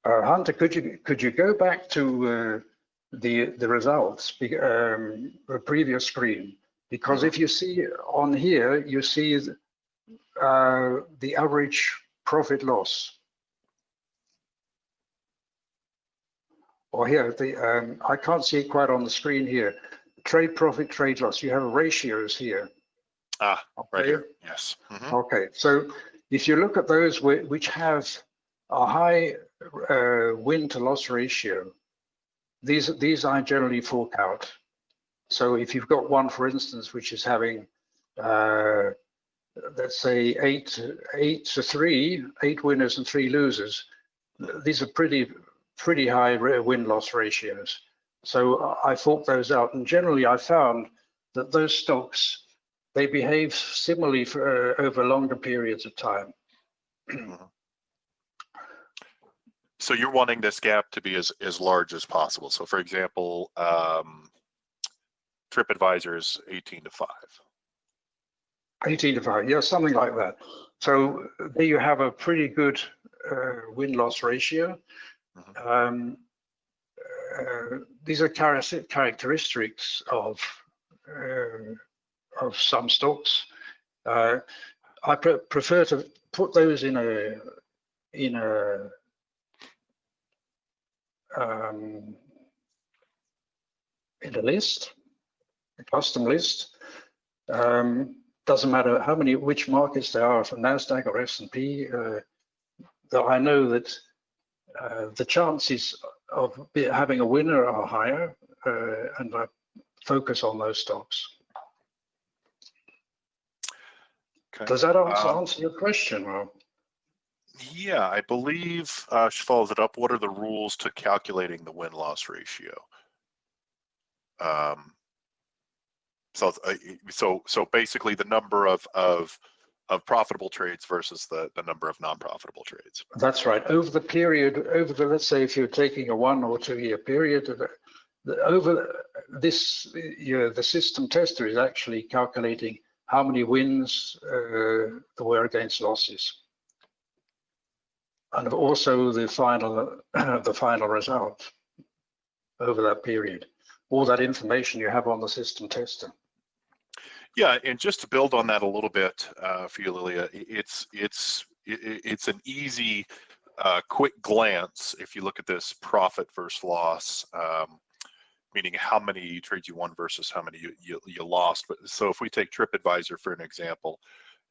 F: Hunter, could you go back to the results, the previous screen? Because if you see on here, you see the average profit loss. Or here, I can't see it quite on the screen here. Trade profit, trade loss. You have ratios here.
B: Ah,
F: okay.
B: Right here. Yes.
F: Okay, so if you look at those which have a high win to loss ratio, these I generally fork out. So if you've got one, for instance, which is having let's say 8-3, 8 winners and 3 losers. These are pretty high win-loss ratios. So I thought those out, and generally I found that those stocks, they behave similarly for over longer periods of time.
B: So you're wanting this gap to be as large as possible. So for example, TripAdvisor is 18-5.
F: 18-5, yeah, something like that. So there you have a pretty good win-loss ratio. These are characteristics of some stocks. I prefer to put those in a list, a custom list. Doesn't matter which markets they are, from NASDAQ or S&P. That I know that the chances of having a winner are higher, and I focus on those stocks.
B: Okay.
F: Does that answer your question, Rob?
B: Yeah, I believe she follows it up. What are the rules to calculating the win-loss ratio? So basically the number of profitable trades versus the number of non-profitable trades.
F: That's right. Over the period, let's say if you're taking a 1 or 2 year period, over this year, the system tester is actually calculating how many wins there were against losses, and also the final result over that period. All that information you have on the system tester.
B: Yeah, and just to build on that a little bit for you, Lilia, it's an easy, quick glance if you look at this profit versus loss, meaning how many trades you won versus how many you lost. But so if we take TripAdvisor for an example,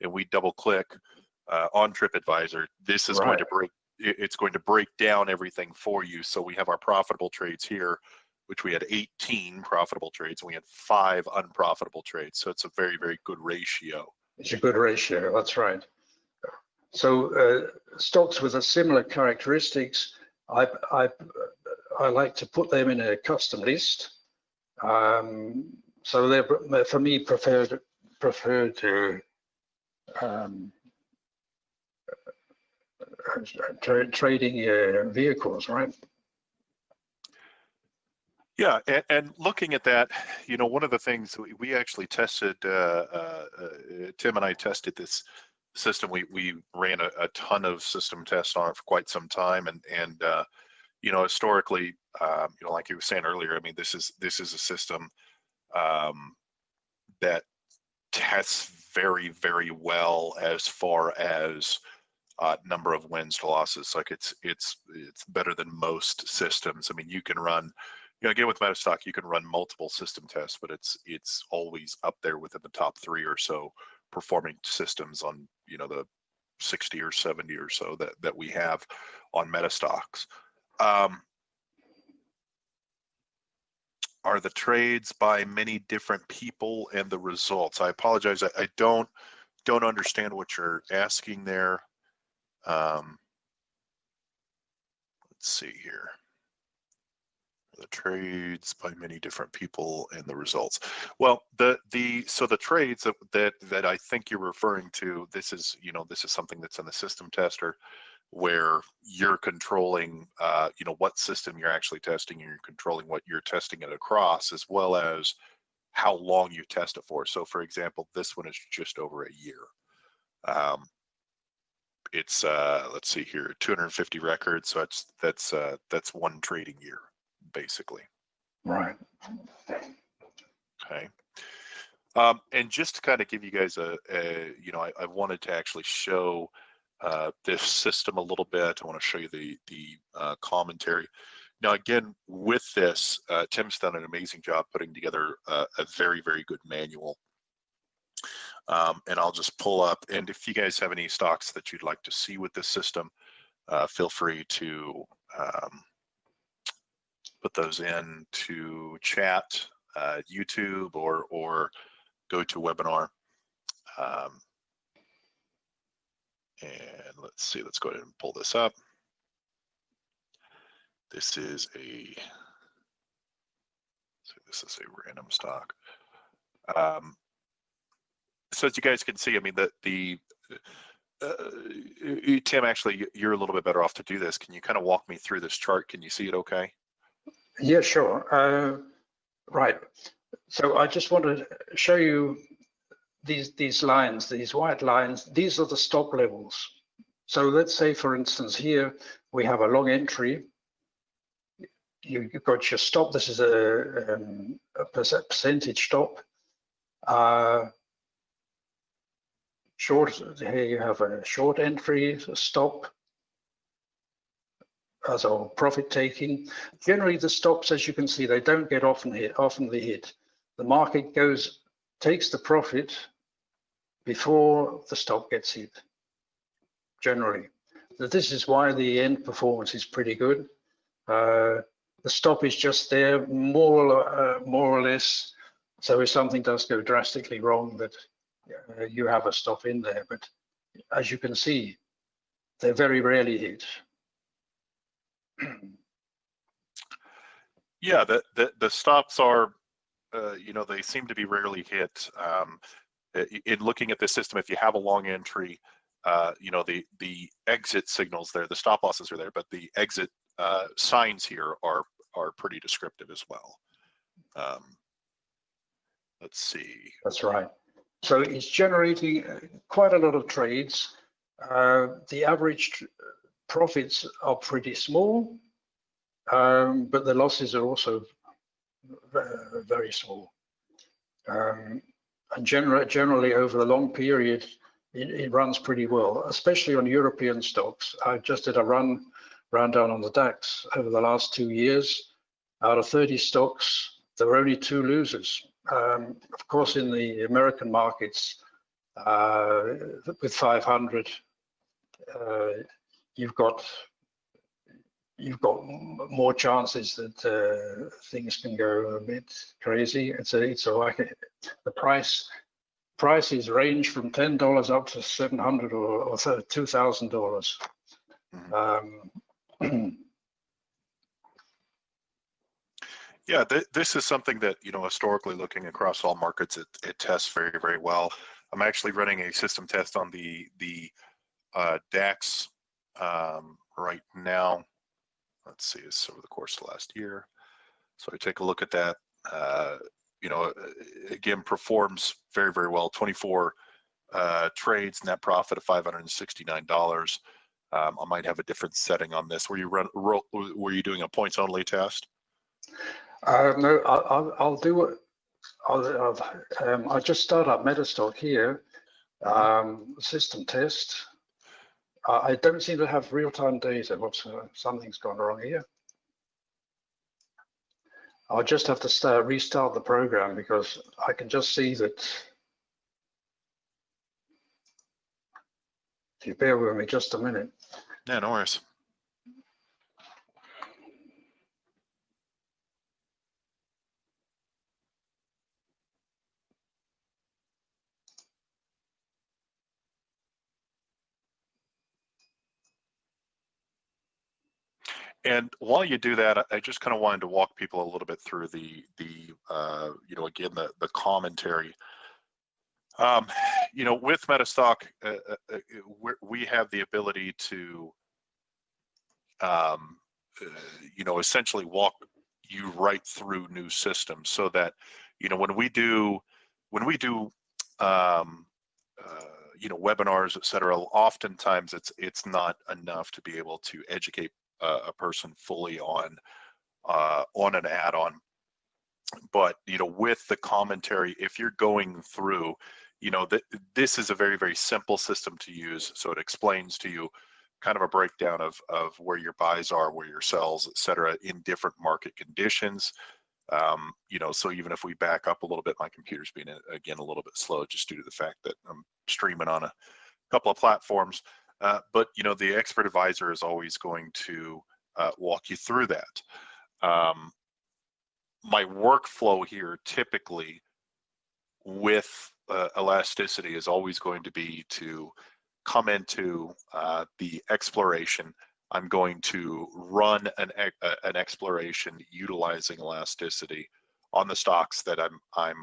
B: and we double click on TripAdvisor, this is going to break. It's going to break down everything for you. So we have our profitable trades here, which we had 18 profitable trades, and we had 5 unprofitable trades. So it's a very, very good ratio.
F: It's a good ratio, that's right. So stocks with a similar characteristics, I like to put them in a custom list. So they're, for me, preferred trading vehicles, right?
B: Yeah, and looking at that, you know, one of the things we actually tested, Tim and I tested this system. We ran a ton of system tests on it for quite some time, and you know, historically, you know, like you were saying earlier, I mean, this is a system that tests very, very well as far as number of wins to losses. Like it's better than most systems. I mean, you can run. You know, again, with Metastock, you can run multiple system tests, but it's always up there within the top 3 or so performing systems on, you know, the 60 or 70 or so that we have on Metastocks. Are the trades by many different people and the results? I apologize, I don't understand what you're asking there. Let's see here. The trades by many different people and the results. Well, so the trades that I think you're referring to, this is something that's in the system tester, where you're controlling you know, what system you're actually testing, and you're controlling what you're testing it across, as well as how long you test it for. So for example, this one is just over a year. It's let's see here, 250 records, so that's 1 trading year, basically.
F: Right.
B: Okay. And just to kind of give you guys you know, I wanted to actually show this system a little bit. I want to show you the commentary. Now, again, with this, Tim's done an amazing job putting together a very, very good manual. And I'll just pull up, and if you guys have any stocks that you'd like to see with this system, feel free to put those into chat, YouTube, or go to webinar. And let's see, let's go ahead and pull this up. This is a random stock. So as you guys can see, I mean, Tim, actually, you're a little bit better off to do this. Can you kind of walk me through this chart? Can you see it okay?
F: Yeah, sure. Right. So I just want to show you these lines, these white lines. These are the stop levels. So let's say, for instance, here we have a long entry. You've got your stop. This is a percentage stop. Short, here you have a short entry, a stop, so profit taking. Generally, the stops, as you can see, they don't get oftenly hit. The market takes the profit before the stop gets hit, generally. So this is why the end performance is pretty good. The stop is just there, more or less. So if something does go drastically wrong, that you have a stop in there. But as you can see, they're very rarely hit.
B: Yeah, the stops are, you know, they seem to be rarely hit. In looking at the system, if you have a long entry, you know, the exit signals there, the stop losses are there, but the exit signs here are pretty descriptive as well. Let's see.
F: That's right. So it's generating quite a lot of trades. The average profits are pretty small, but the losses are also very small. And generally over the long period, it runs pretty well, especially on European stocks. I just did a rundown on the DAX over the last 2 years. Out of 30 stocks, there were only 2 losers. Of course, in the American markets, with 500, you've got more chances that things can go a bit crazy. It's like the prices range from $10 up to $700 or $2,000.
B: Yeah, this is something that, you know, historically looking across all markets, it tests very, very well. I'm actually running a system test on the DAX right now. Let's see, it's over the course of last year. So I take a look at that. You know, again, performs very, very well. 24 trades, net profit of $569. I might have a different setting on this. Were you doing a points only test?
F: No, I'll do it. I'll just start up Metastock here. System test. I don't seem to have real-time data. Something's gone wrong here. I'll just have to restart the program because I can just see that. If you bear with me just a minute.
B: Yeah, no worries. And while you do that, I just kind of wanted to walk people a little bit through the you know, again, the commentary. You know, with Metastock, we have the ability to, you know, essentially walk you right through new systems, so that, you know, when we do you know, webinars, etc., oftentimes it's not enough to be able to educate a person fully on an add-on. But, you know, with the commentary, if you're going through, you know, this is a very, very simple system to use. So it explains to you kind of a breakdown of where your buys are, where your sells, etc., in different market conditions. You know, so even if we back up a little bit, my computer's being, again, a little bit slow just due to the fact that I'm streaming on a couple of platforms. But, you know, the expert advisor is always going to walk you through that. My workflow here typically with elasticity is always going to be to come into the exploration. I'm going to run an exploration utilizing elasticity on the stocks that I'm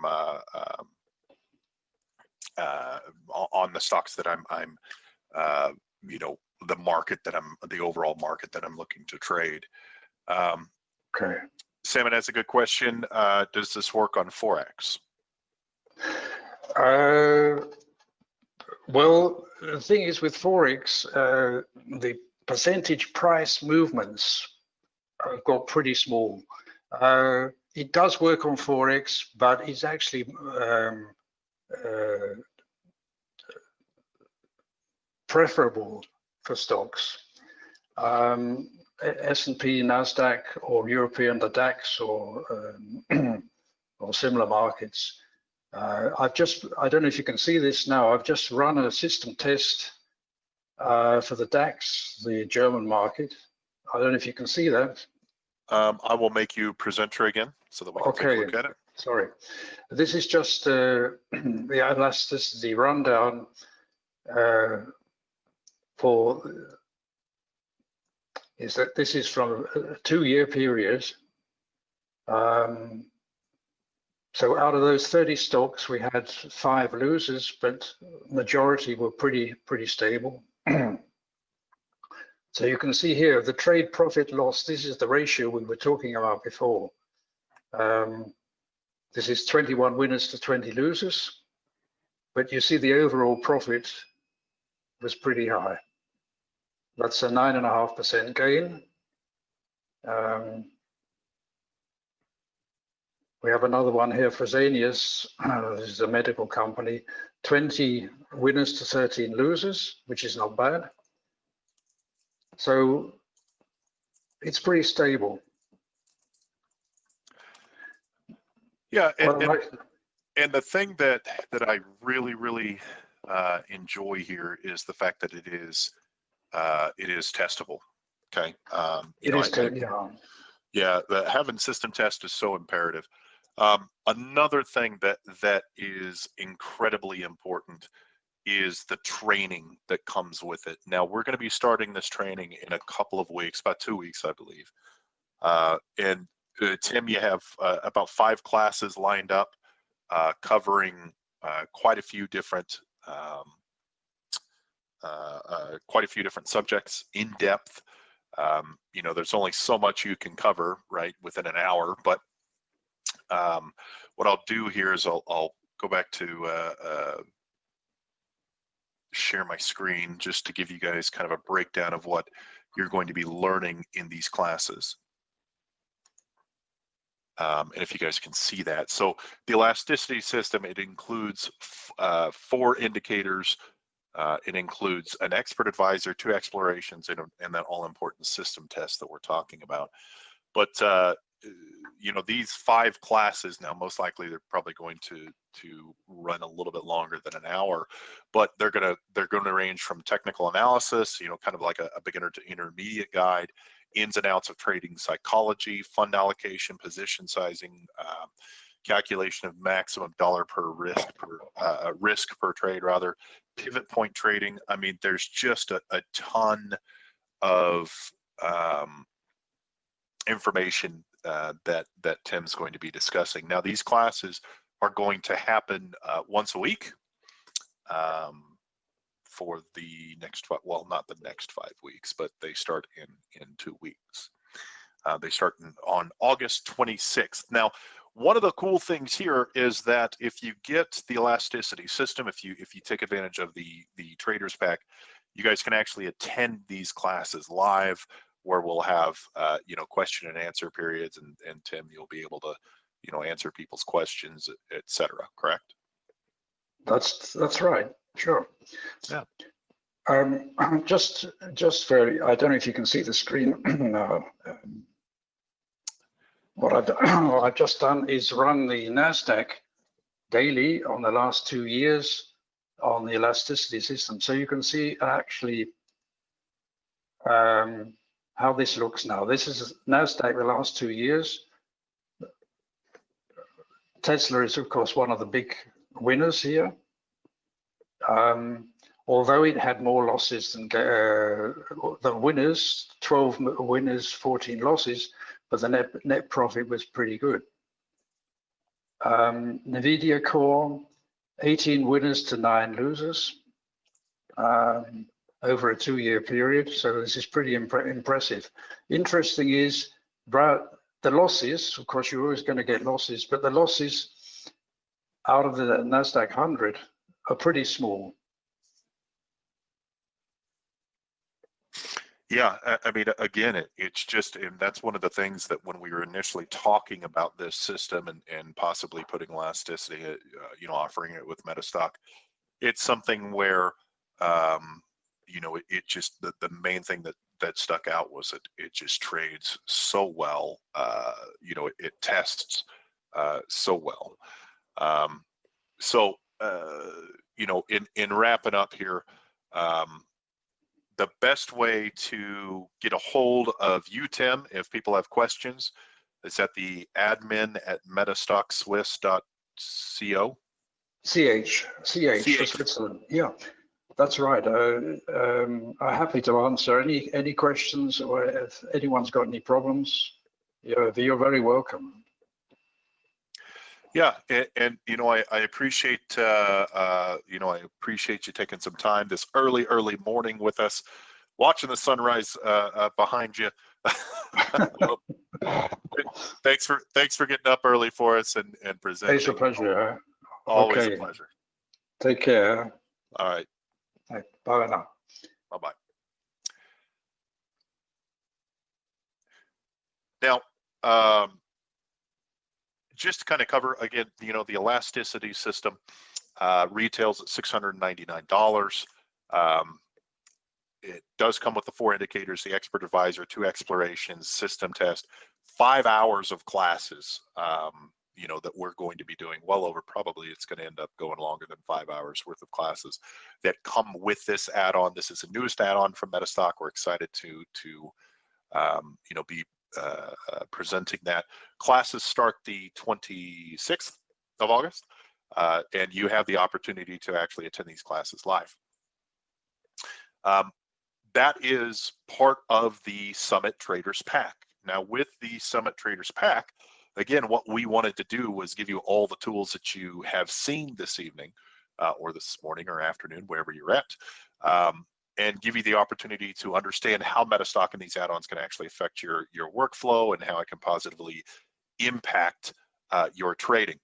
B: you know, the market that the overall market that I'm looking to trade.
F: Okay.
B: Salmon has a good question. Does this work on Forex?
F: Well, the thing is with Forex, the percentage price movements got pretty small. It does work on Forex, but it's actually preferable for stocks. S&P, NASDAQ, or European, the DAX, or similar markets. I don't know if you can see this now, I've just run a system test for the DAX, the German market. I don't know if you can see that.
B: I will make you presenter again so that we can take a look at it.
F: Sorry. This is just the elasticity rundown this is from a 2-year period. So out of those 30 stocks, we had 5 losers, but majority were pretty stable. So you can see here the trade profit loss. This is the ratio we were talking about before. This is 21 winners to 20 losers, but you see the overall profit was pretty high. That's a 9.5% gain. We have another one here, Fresenius. This is a medical company. 20 winners to 13 losers, which is not bad. So it's pretty stable.
B: Yeah, and the thing that I really enjoy here is the fact that it is testable. Okay. Yeah, having system test is so imperative. Another thing that is incredibly important is the training that comes with it. Now, we're going to be starting this training in a couple of weeks, about 2 weeks, I believe. And Tim, you have about 5 classes lined up, covering quite a few different subjects in depth. You know, there's only so much you can cover, right, within an hour. But what I'll do here is I'll go back to share my screen just to give you guys kind of a breakdown of what you're going to be learning in these classes. And if you guys can see that. So the elasticity system, it includes 4 indicators. It includes an expert advisor, 2 explorations, and that all-important system test that we're talking about. But you know, these 5 classes now, most likely they're probably going to run a little bit longer than an hour, but they're gonna range from technical analysis, you know, kind of like a beginner to intermediate guide, ins and outs of trading psychology, fund allocation, position sizing, calculation of maximum dollar per risk per trade rather, pivot point trading. I mean, there's just a ton of information that Tim's going to be discussing. Now, these classes are going to happen once a week for the next, well, not the next 5 weeks, but they start in 2 weeks. They start on August 26th. Now, one of the cool things here is that if you get the elasticity system, if you take advantage of the Traders Pack, you guys can actually attend these classes live, where we'll have you know, question and answer periods, and Tim, you'll be able to, you know, answer people's questions, etc. Correct?
F: That's right. Sure.
B: Yeah.
F: Just for, I don't know if you can see the screen now. What I've just done is run the NASDAQ daily on the last 2 years on the elasticity system. So you can see actually how this looks now. This is NASDAQ the last 2 years. Tesla is, of course, one of the big winners here. Although it had more losses than winners, 12 winners, 14 losses, but the net profit was pretty good. NVIDIA Core, 18 winners to 9 losers over a 2-year period. So this is pretty impressive. Interesting is the losses, of course, you're always going to get losses, but the losses out of the NASDAQ 100 are pretty small.
B: Yeah, I mean, again, it's just, and that's one of the things that when we were initially talking about this system and possibly putting elasticity, you know, offering it with Metastock, it's something where, you know, it just, the main thing that stuck out was it just trades so well. You know, it tests so well. You know, in wrapping up here, the best way to get a hold of you, Tim, if people have questions, is at the admin@metastockswiss.co.
F: CH for Switzerland. Yeah, that's right. I'm happy to answer any questions, or if anyone's got any problems, you're very welcome.
B: Yeah, and you know, I appreciate you know, I appreciate you taking some time this early morning with us, watching the sunrise behind you. Thanks for getting up early for us and presenting.
F: It's a pleasure.
B: Always
F: Okay.
B: a pleasure.
F: Take care.
B: All right.
F: Bye now.
B: Bye-bye. Now, just to kind of cover again, you know, the elasticity system retails at $699. It does come with the 4 indicators: the expert advisor, 2 explorations, system test, 5 hours of classes, you know, that we're going to be doing well over, probably it's going to end up going longer than 5 hours worth of classes that come with this add-on. This is the newest add-on from Metastock. We're excited to you know, be presenting that. Classes start the 26th of August, and you have the opportunity to actually attend these classes live. That is part of the Summit Traders Pack. Now, with the Summit Traders Pack, again, what we wanted to do was give you all the tools that you have seen this evening, or this morning or afternoon, wherever you're at, and give you the opportunity to understand how Metastock and these add-ons can actually affect your workflow and how it can positively impact your trading.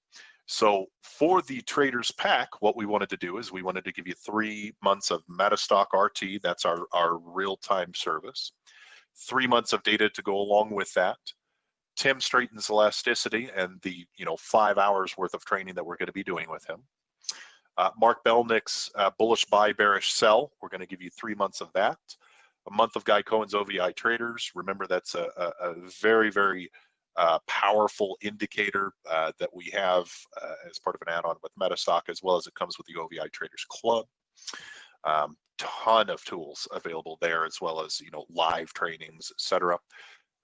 B: So for the Traders Pack, what we wanted to do is we wanted to give you 3 months of Metastock RT. That's our real-time service. 3 months of data to go along with that. Tim Straightens elasticity and the 5 hours worth of training that we're going to be doing with him. Mark Belnick's bullish buy, bearish sell. We're going to give you 3 months of that. A month of Guy Cohen's OVI traders. Remember, that's a very, very powerful indicator that we have as part of an add-on with Metastock, as well as it comes with the OVI Traders Club. Ton of tools available there, as well as live trainings, etc.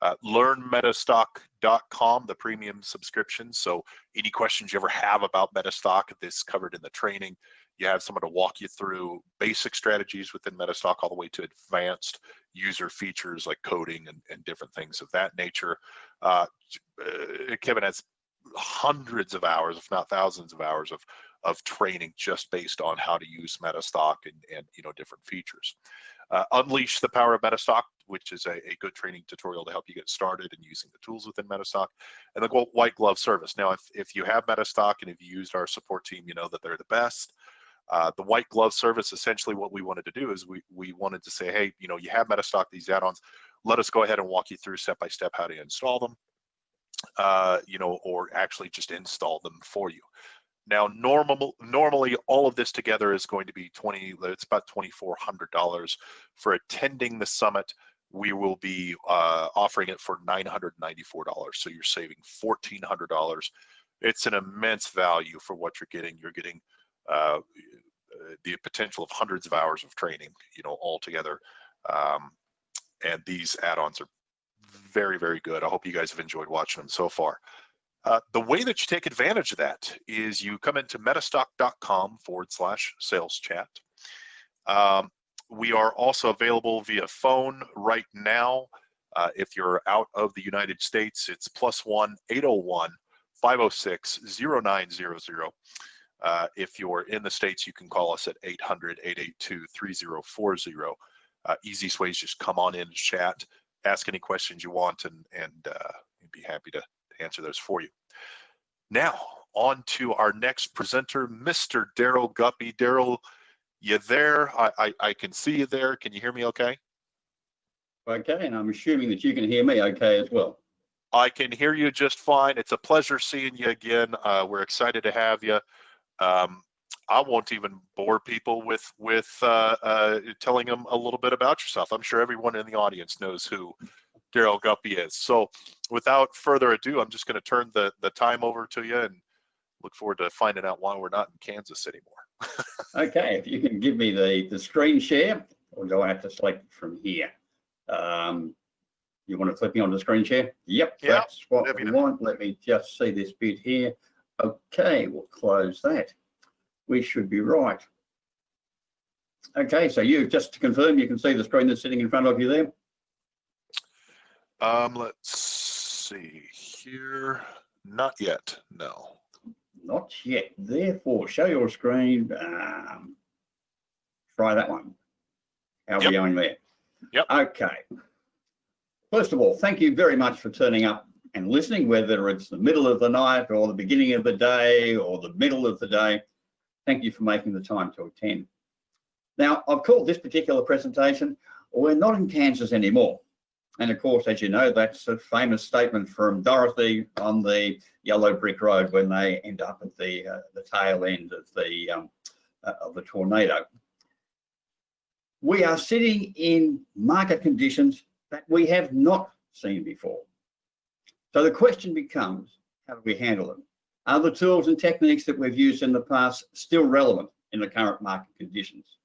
B: LearnMetastock.com, the premium subscription. So any questions you ever have about Metastock, this covered in the training. You have someone to walk you through basic strategies within Metastock all the way to advanced user features like coding and different things of that nature. Kevin has hundreds of hours, if not thousands of hours of training just based on how to use Metastock and different features. Unleash the Power of Metastock, which is a good training tutorial to help you get started in using the tools within Metastock, and the white glove service. Now, if you have Metastock and if you used our support team, you know that they're the best. The white glove service, essentially what we wanted to do is we wanted to say, hey, you have Metastock, these add-ons, let us go ahead and walk you through step-by-step how to install them, or actually just install them for you. Now, normally all of this together is going to be it's about $2,400. For attending the summit, we will be offering it for $994. So you're saving $1,400. It's an immense value for what you're getting. You're getting the potential of hundreds of hours of training, all together. And these add-ons are very, very good. I hope you guys have enjoyed watching them so far. The way that you take advantage of that is you come into metastock.com/sales chat. We are also available via phone right now. If you're out of the United States, it's +1 801 506 0900. If you're in the States, you can call us at 800-882-3040. Easiest way is just come on in and chat, ask any questions you want, and we'd be happy to answer those for you. Now, on to our next presenter, Mr. Daryl Guppy. Daryl, you there? I can see you there. Can you hear me okay?
G: Okay, and I'm assuming that you can hear me okay as well.
B: I can hear you just fine. It's a pleasure seeing you again. We're excited to have you. I won't even bore people with telling them a little bit about yourself. I'm sure everyone in the audience knows who Daryl Guppy is. So without further ado, I'm just going to turn the time over to you and look forward to finding out why we're not in Kansas anymore.
G: Okay, if you can give me the screen share, or do I have to select it from here? You want to flip me on the screen share? Yep, that's what we want. Let me just see this bit here. Okay, we'll close that. We should be right. Okay, so you, just to confirm, you can see the screen that's sitting in front of you there?
B: Let's see here. Not yet, no.
G: Not yet. Therefore, show your screen. Try that one. How are we going there?
B: Yep.
G: Okay. First of all, thank you very much for turning up and listening, whether it's the middle of the night or the beginning of the day or the middle of the day. Thank you for making the time to attend. Now, I've called this particular presentation, "We're not in Kansas anymore." And of course, as you know, that's a famous statement from Dorothy on the yellow brick road when they end up at the tail end of the tornado. We are sitting in market conditions that we have not seen before. So the question becomes, how do we handle them? Are the tools and techniques that we've used in the past still relevant in the current market conditions?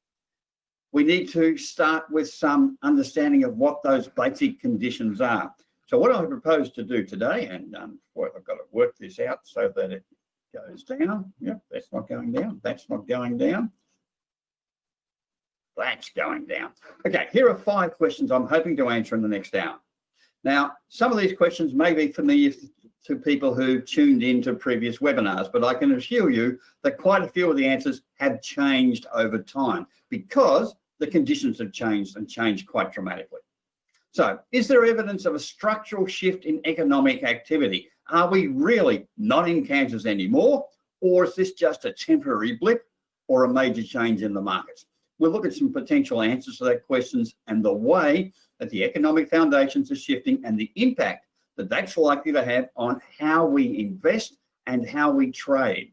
G: We need to start with some understanding of what those basic conditions are. So what I propose to do today, and boy, I've got to work this out so that it goes down. Yep, that's not going down. That's not going down. That's going down. Okay, here are 5 questions I'm hoping to answer in the next hour. Now, some of these questions may be familiar to people who tuned into previous webinars, but I can assure you that quite a few of the answers have changed over time because the conditions have changed and changed quite dramatically. So, is there evidence of a structural shift in economic activity? Are we really not in Kansas anymore, or is this just a temporary blip or a major change in the markets? We'll look at some potential answers to that questions and the way that the economic foundations are shifting and the impact that that's likely to have on how we invest and how we trade.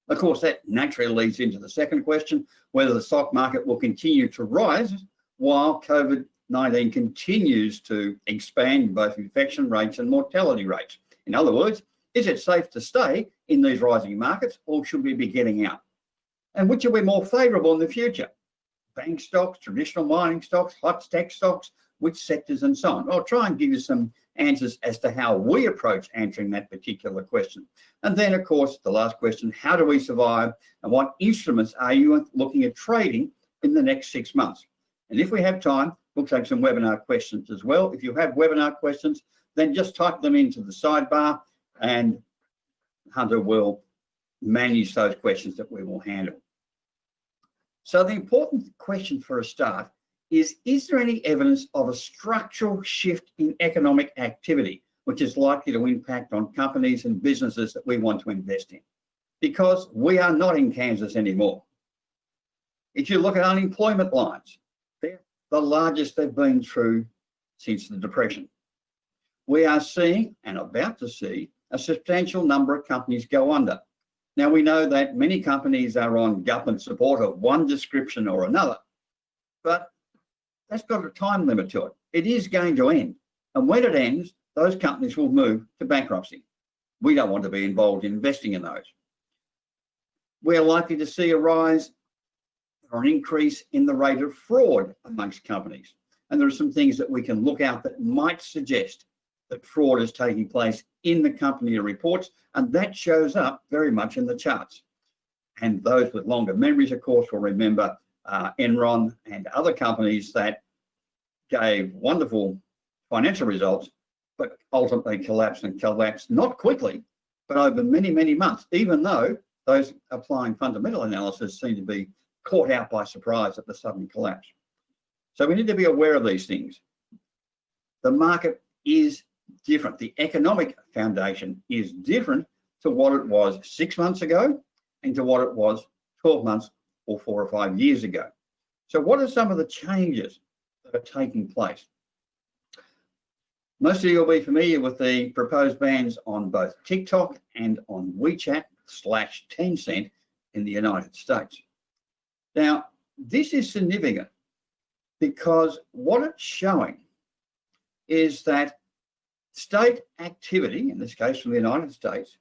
G: Of course, that naturally leads into the second question, whether the stock market will continue to rise while COVID-19 continues to expand both infection rates and mortality rates. In other words, is it safe to stay in these rising markets, or should we be getting out? And which are we more favorable in the future? Bank stocks, traditional mining stocks, hot tech stocks, which sectors, and so on. I'll try and give you some answers as to how we approach answering that particular question. And then, of course, the last question, how do we survive, and what instruments are you looking at trading in the next 6 months? And if we have time, we'll take some webinar questions as well. If you have webinar questions, then just type them into the sidebar and Hunter will manage those questions that we will handle. So the important question for a start is there any evidence of a structural shift in economic activity, which is likely to impact on companies and businesses that we want to invest in? Because we are not in Kansas anymore. If you look at unemployment lines, they're the largest they've been through since the Depression. We are seeing, and about to see, a substantial number of companies go under. Now, we know that many companies are on government support of one description or another, but that's got a time limit to it. It is going to end. And when it ends, those companies will move to bankruptcy. We don't want to be involved in investing in those. We're likely to see a rise or an increase in the rate of fraud amongst companies. And there are some things that we can look out that might suggest that fraud is taking place in the company reports, and that shows up very much in the charts. And those with longer memories, of course, will remember Enron and other companies that gave wonderful financial results, but ultimately collapsed not quickly, but over many, many months, even though those applying fundamental analysis seem to be caught out by surprise at the sudden collapse. So we need to be aware of these things. The market is different. The economic foundation is different to what it was 6 months ago and to what it was 12 months or 4 or 5 years ago. So what are some of the changes that are taking place? Most of you will be familiar with the proposed bans on both TikTok and on WeChat/Tencent in the United States. Now, this is significant because what it's showing is that state activity, in this case from the United States,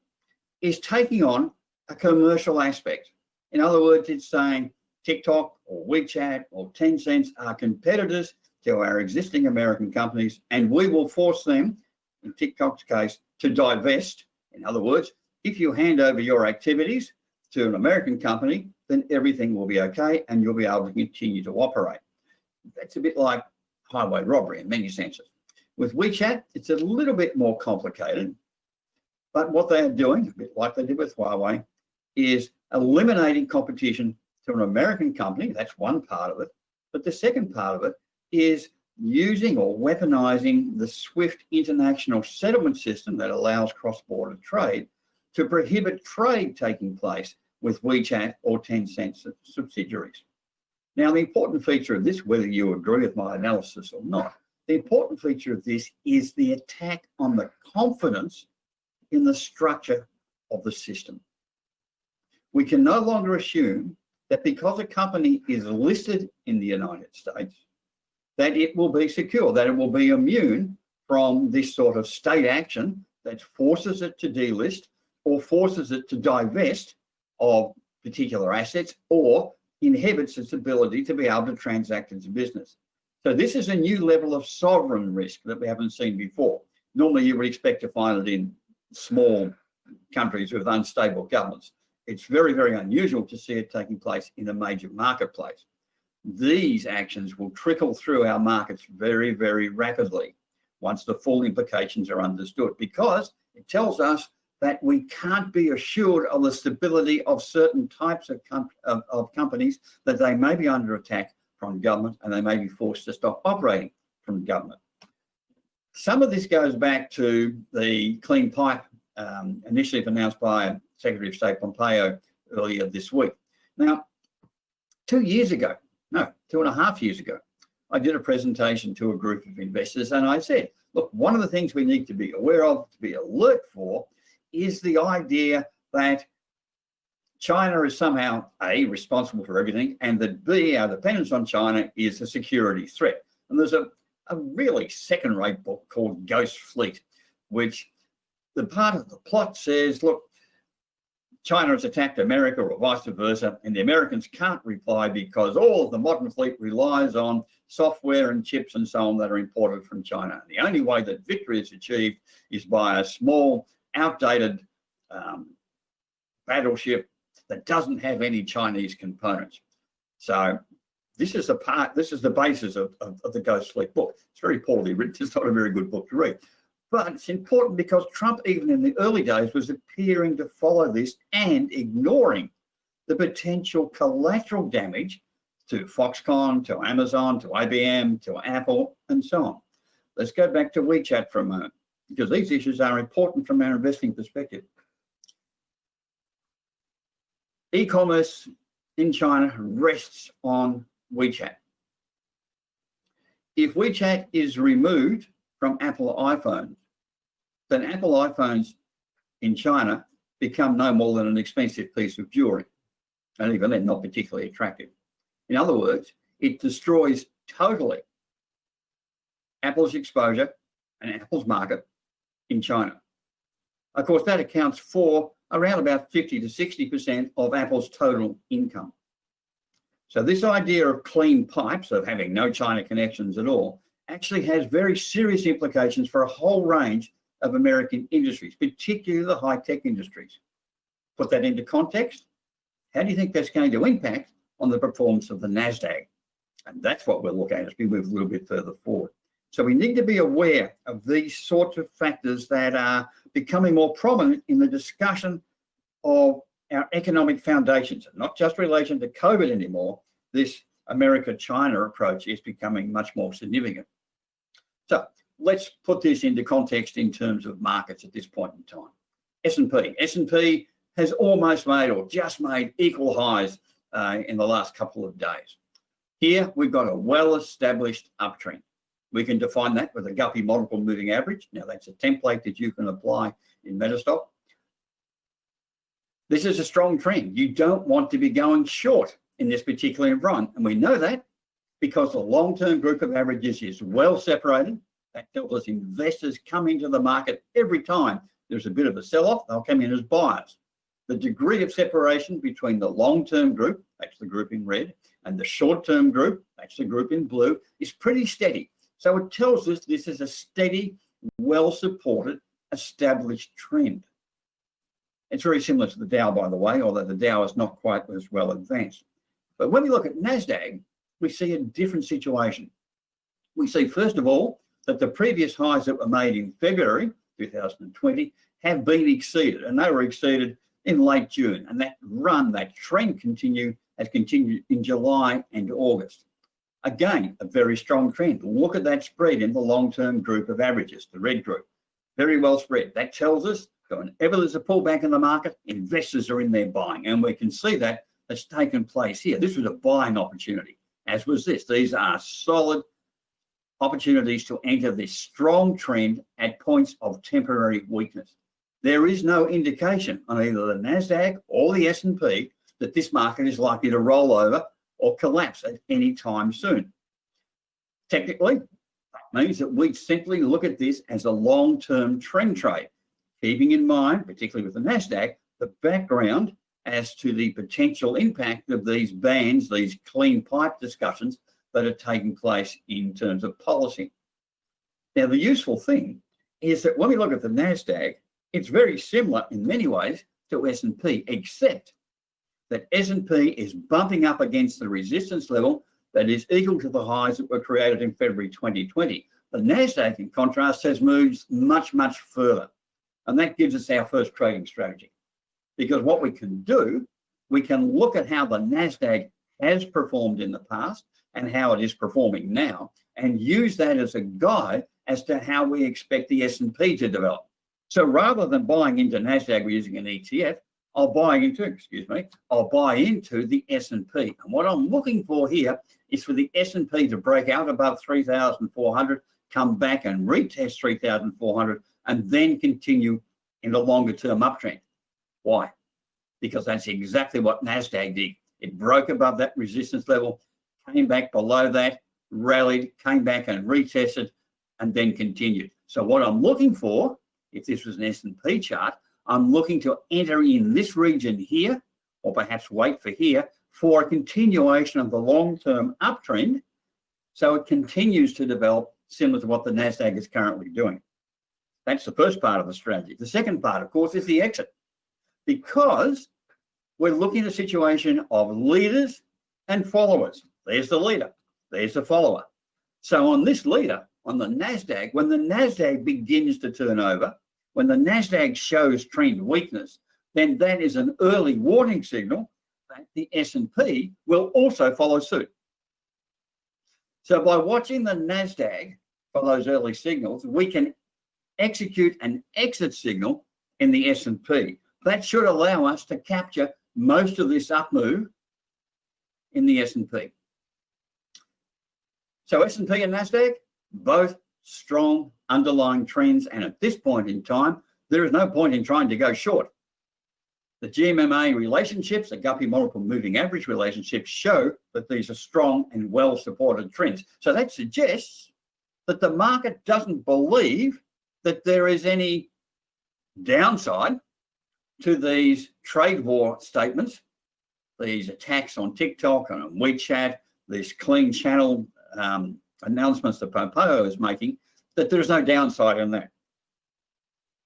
G: is taking on a commercial aspect. In other words, it's saying TikTok or WeChat or Tencent are competitors to our existing American companies, and we will force them, in TikTok's case, to divest. In other words, if you hand over your activities to an American company, then everything will be okay and you'll be able to continue to operate. That's a bit like highway robbery in many senses. With WeChat, it's a little bit more complicated, but what they are doing, a bit like they did with Huawei, is eliminating competition to an American company. That's one part of it. But the second part of it is using or weaponizing the SWIFT international settlement system that allows cross-border trade to prohibit trade taking place with WeChat or Tencent subsidiaries. Now, the important feature of this, whether you agree with my analysis or not, the important feature of this is the attack on the confidence in the structure of the system. We can no longer assume that because a company is listed in the United States, that it will be secure, that it will be immune from this sort of state action that forces it to delist or forces it to divest of particular assets or inhibits its ability to be able to transact its business. So this is a new level of sovereign risk that we haven't seen before. Normally you would expect to find it in small countries with unstable governments. It's very, very unusual to see it taking place in a major marketplace. These actions will trickle through our markets very, very rapidly once the full implications are understood, because it tells us that we can't be assured of the stability of certain types of companies, that they may be under attack from government and they may be forced to stop operating from government. Some of this goes back to the clean pipe initially announced by Secretary of State Pompeo earlier this week. Now, 2 years ago, no, 2.5 years ago, I did a presentation to a group of investors and I said, look, one of the things we need to be aware of, to be alert for, is the idea that China is somehow A, responsible for everything, and that B, our dependence on China is a security threat. And there's a really second-rate book called Ghost Fleet, which the part of the plot says, look, China has attacked America or vice versa, and the Americans can't reply because all of the modern fleet relies on software and chips and so on that are imported from China. The only way that victory is achieved is by a small, outdated battleship that doesn't have any Chinese components. So this is the basis of the Ghost Fleet book. It's very poorly written. It's not a very good book to read. But it's important because Trump, even in the early days, was appearing to follow this and ignoring the potential collateral damage to Foxconn, to Amazon, to IBM, to Apple, and so on. Let's go back to WeChat for a moment, because these issues are important from our investing perspective. E-commerce in China rests on WeChat. If WeChat is removed from Apple iPhones, then Apple iPhones in China become no more than an expensive piece of jewelry, and even then not particularly attractive. In other words, it destroys totally Apple's exposure and Apple's market in China. Of course, that accounts for around about 50 to 60% of Apple's total income. So this idea of clean pipes, of having no China connections at all, actually has very serious implications for a whole range of American industries, particularly the high-tech industries. Put that into context. How do you think that's going to impact on the performance of the NASDAQ? And that's what we'll look at as we move a little bit further forward. So we need to be aware of these sorts of factors that are becoming more prominent in the discussion of our economic foundations, not just relation to COVID anymore. This America-China approach is becoming much more significant. So let's put this into context in terms of markets at this point in time. S&P. S&P has almost made or just made equal highs in the last couple of days. Here we've got a well-established uptrend. We can define that with a Guppy multiple moving average. Now that's a template that you can apply in Metastock. This is a strong trend. You don't want to be going short in this particular environment. And we know that because the long-term group of averages is well separated. That tells us investors come into the market every time there's a bit of a sell-off, they'll come in as buyers. The degree of separation between the long-term group, that's the group in red, and the short-term group, that's the group in blue, is pretty steady. So it tells us this is a steady, well-supported, established trend. It's very similar to the Dow, by the way, although the Dow is not quite as well advanced. But when we look at NASDAQ, we see a different situation. We see, first of all, that the previous highs that were made in February 2020 have been exceeded, and they were exceeded in late June. And that run, that trend has continued in July and August. Again, a very strong trend. Look at that spread in the long-term group of averages, the red group. Very well spread. That tells us that whenever there's a pullback in the market, investors are in there buying. And we can see that that's taken place here. This was a buying opportunity, as was this. These are solid opportunities to enter this strong trend at points of temporary weakness. There is no indication on either the NASDAQ or the S&P that this market is likely to roll over or collapse at any time soon. Technically, that means that we simply look at this as a long-term trend trade, keeping in mind, particularly with the NASDAQ, the background as to the potential impact of these bans, these clean pipe discussions that are taking place in terms of policy. Now, the useful thing is that when we look at the NASDAQ, it's very similar in many ways to S&P, except that S&P is bumping up against the resistance level that is equal to the highs that were created in February 2020. The NASDAQ, in contrast, has moved much, much further. And that gives us our first trading strategy. Because what we can do, we can look at how the NASDAQ has performed in the past and how it is performing now, and use that as a guide as to how we expect the S&P to develop. So rather than buying into NASDAQ, we're using an ETF, I'll buy into the S&P. And what I'm looking for here is for the S&P to break out above 3,400, come back and retest 3,400, and then continue in the longer term uptrend. Why? Because that's exactly what NASDAQ did. It broke above that resistance level, came back below that, rallied, came back and retested, and then continued. So what I'm looking for, if this was an S&P chart, I'm looking to enter in this region here, or perhaps wait for here, for a continuation of the long-term uptrend, so it continues to develop similar to what the NASDAQ is currently doing. That's the first part of the strategy. The second part, of course, is the exit, because we're looking at a situation of leaders and followers. There's the leader, there's the follower. So on this leader, on the NASDAQ, when the NASDAQ begins to turn over, when the NASDAQ shows trend weakness, then that is an early warning signal that the S&P will also follow suit. So by watching the NASDAQ for those early signals, we can execute an exit signal in the S&P. That should allow us to capture most of this up move in the S&P. So S&P and NASDAQ, both strong underlying trends, and at this point in time, there is no point in trying to go short. The GMMA relationships, the Guppy multiple moving average relationships, show that these are strong and well-supported trends. So that suggests that the market doesn't believe that there is any downside to these trade war statements, these attacks on TikTok and on WeChat, this clean channel announcements that Pompeo is making, that there's no downside in that.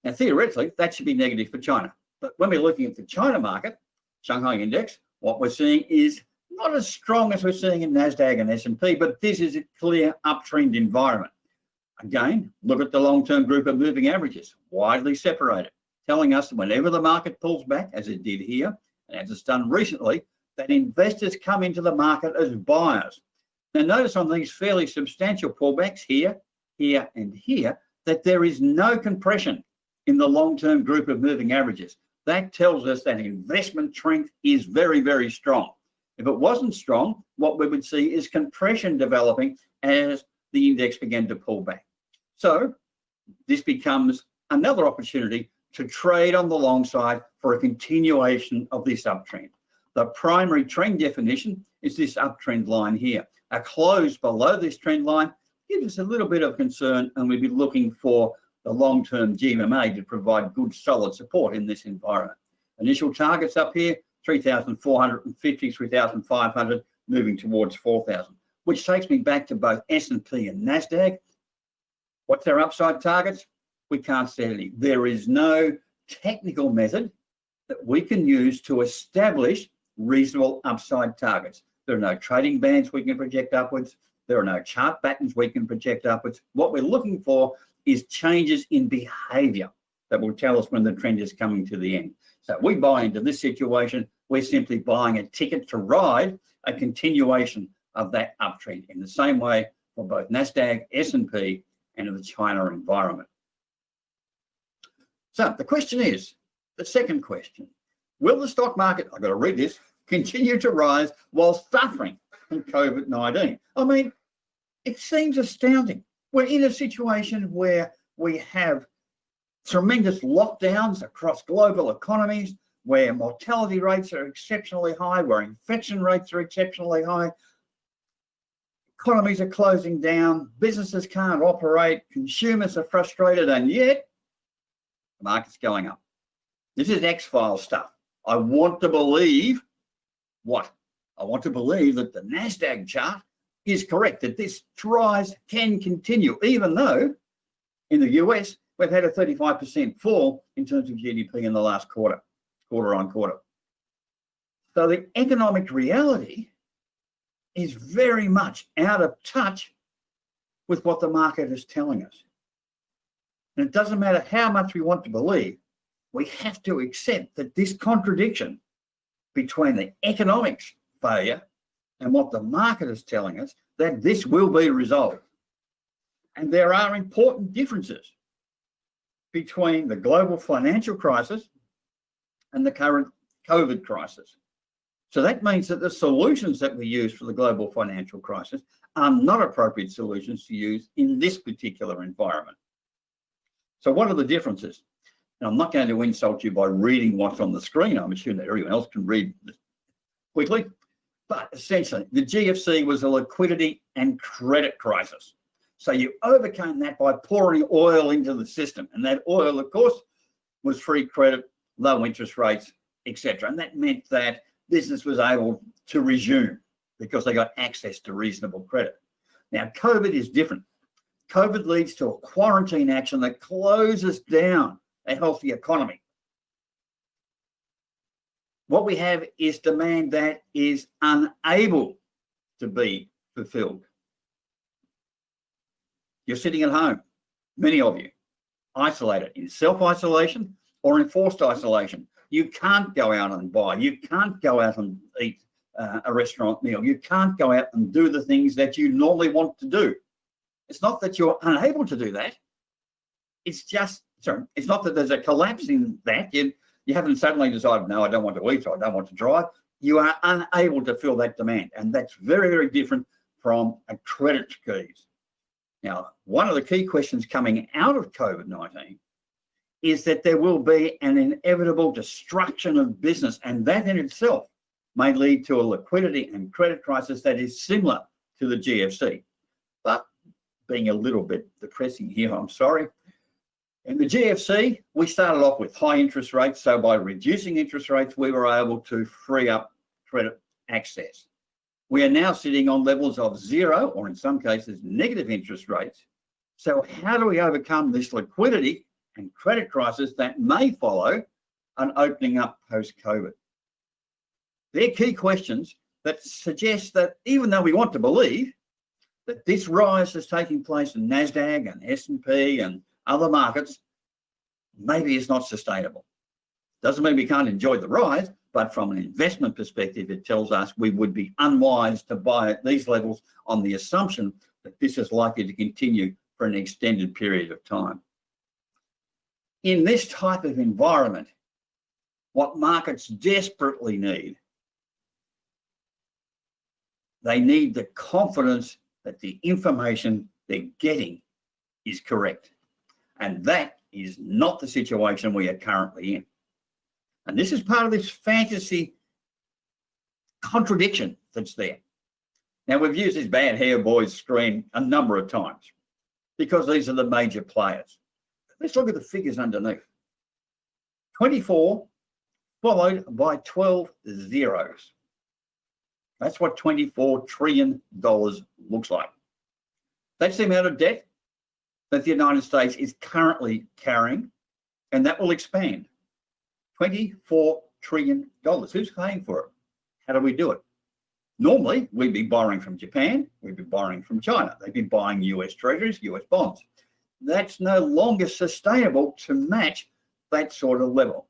G: Now, theoretically, that should be negative for China. But when we're looking at the China market, Shanghai Index, what we're seeing is not as strong as we're seeing in NASDAQ and S&P, but this is a clear uptrend environment. Again, look at the long-term group of moving averages, widely separated, telling us that whenever the market pulls back, as it did here, and as it's done recently, that investors come into the market as buyers. Now, notice on these fairly substantial pullbacks here, here, and here, that there is no compression in the long-term group of moving averages. That tells us that investment trend is very, very strong. If it wasn't strong, what we would see is compression developing as the index began to pull back. So this becomes another opportunity to trade on the long side for a continuation of this uptrend. The primary trend definition is this uptrend line here. A close below this trend line gives us a little bit of concern, and we'd be looking for the long-term GMMA to provide good solid support in this environment. Initial targets up here, 3,450, 3,500, moving towards 4,000, which takes me back to both S&P and NASDAQ. What's their upside targets? We can't set any. There is no technical method that we can use to establish reasonable upside targets. There are no trading bands we can project upwards. There are no chart patterns we can project upwards. What we're looking for is changes in behavior that will tell us when the trend is coming to the end. So we buy into this situation, we're simply buying a ticket to ride a continuation of that uptrend in the same way for both NASDAQ, S&P, and in the China environment. So the question is, the second question, will the stock market, I've got to read this, continue to rise while suffering from COVID-19? I mean, it seems astounding. We're in a situation where we have tremendous lockdowns across global economies, where mortality rates are exceptionally high, where infection rates are exceptionally high. Economies are closing down, businesses can't operate, consumers are frustrated, and yet the market's going up. This is X-Files stuff. I want to believe what? I want to believe that the NASDAQ chart is correct, that this rise can continue, even though in the US, we've had a 35% fall in terms of GDP in the last quarter on quarter. So the economic reality is very much out of touch with what the market is telling us. And it doesn't matter how much we want to believe, we have to accept that this contradiction between the economics failure and what the market is telling us, that this will be resolved. And there are important differences between the global financial crisis and the current COVID crisis. So that means that the solutions that we use for the global financial crisis are not appropriate solutions to use in this particular environment. So what are the differences? And I'm not going to insult you by reading what's on the screen. I'm assuming that everyone else can read this quickly. But essentially, the GFC was a liquidity and credit crisis. So you overcame that by pouring oil into the system. And that oil, of course, was free credit, low interest rates, etc. And that meant that business was able to resume because they got access to reasonable credit. Now, COVID is different. COVID leads to a quarantine action that closes down a healthy economy. What we have is demand that is unable to be fulfilled. You're sitting at home, many of you, isolated in self-isolation or in forced isolation. You can't go out and buy. You can't go out and eat a restaurant meal. You can't go out and do the things that you normally want to do. It's not that you're unable to do that. It's just, sorry, it's not that there's a collapse in that. You haven't suddenly decided, no, I don't want to eat or I don't want to drive. You are unable to fill that demand. And that's very, very different from a credit squeeze. Now, one of the key questions coming out of COVID-19 is that there will be an inevitable destruction of business, and that in itself may lead to a liquidity and credit crisis that is similar to the GFC. But being a little bit depressing here, I'm sorry. In the GFC, we started off with high interest rates, so by reducing interest rates, we were able to free up credit access. We are now sitting on levels of 0, or in some cases, negative interest rates. So how do we overcome this liquidity and credit crisis that may follow an opening up post-COVID? They're key questions that suggest that even though we want to believe that this rise that's taking place in NASDAQ and S&P and other markets, maybe it's not sustainable. Doesn't mean we can't enjoy the rise, but from an investment perspective, it tells us we would be unwise to buy at these levels on the assumption that this is likely to continue for an extended period of time. In this type of environment, what markets desperately need, they need the confidence that the information they're getting is correct. And that is not the situation we are currently in. And this is part of this fantasy contradiction that's there. Now, we've used this bad hair boys screen a number of times because these are the major players. Let's look at the figures underneath. 24 followed by 12 zeros. That's what $24 trillion looks like. That's the amount of debt that the United States is currently carrying, and that will expand. $24 trillion. Who's paying for it? How do we do it? Normally, we'd be borrowing from Japan, we'd be borrowing from China. They'd be buying US treasuries, US bonds. That's no longer sustainable to match that sort of level.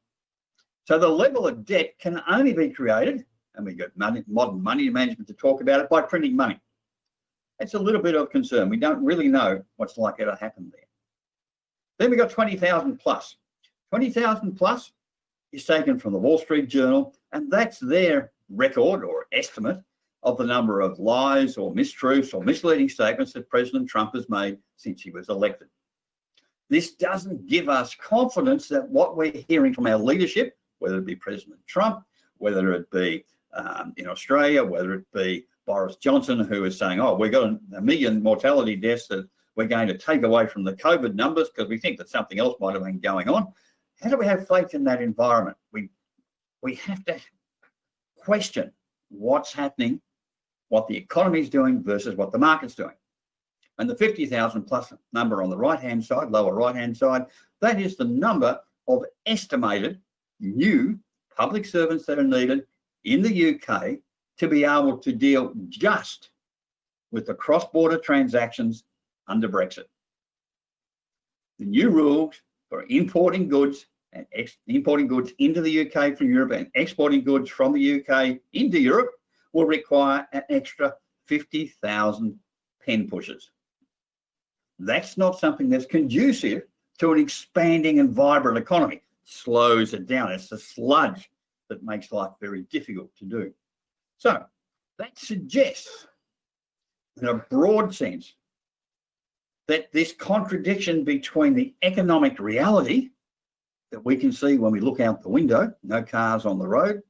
G: So the level of debt can only be created, and we've got modern money management to talk about it, by printing money. It's a little bit of concern. We don't really know what's likely to happen there. Then we got 20,000 plus. 20,000 plus is taken from the Wall Street Journal, and that's their record or estimate of the number of lies or mistruths or misleading statements that President Trump has made since he was elected. This doesn't give us confidence that what we're hearing from our leadership, whether it be President Trump, whether it be in Australia, whether it be Boris Johnson, who is saying, oh, we've got a million mortality deaths that we're going to take away from the COVID numbers because we think that something else might have been going on. How do we have faith in that environment? We have to question what's happening, what the economy is doing versus what the market's doing. And the 50,000 plus number on the right-hand side, lower right-hand side, that is the number of estimated new public servants that are needed in the UK to be able to deal just with the cross-border transactions under Brexit. The new rules for importing goods and importing goods into the UK from Europe and exporting goods from the UK into Europe will require an extra 50,000 pen pushers. That's not something that's conducive to an expanding and vibrant economy. It slows it down. It's the sludge that makes life very difficult to do. So that suggests, in a broad sense, that this contradiction between the economic reality that we can see when we look out the window, no cars on the road,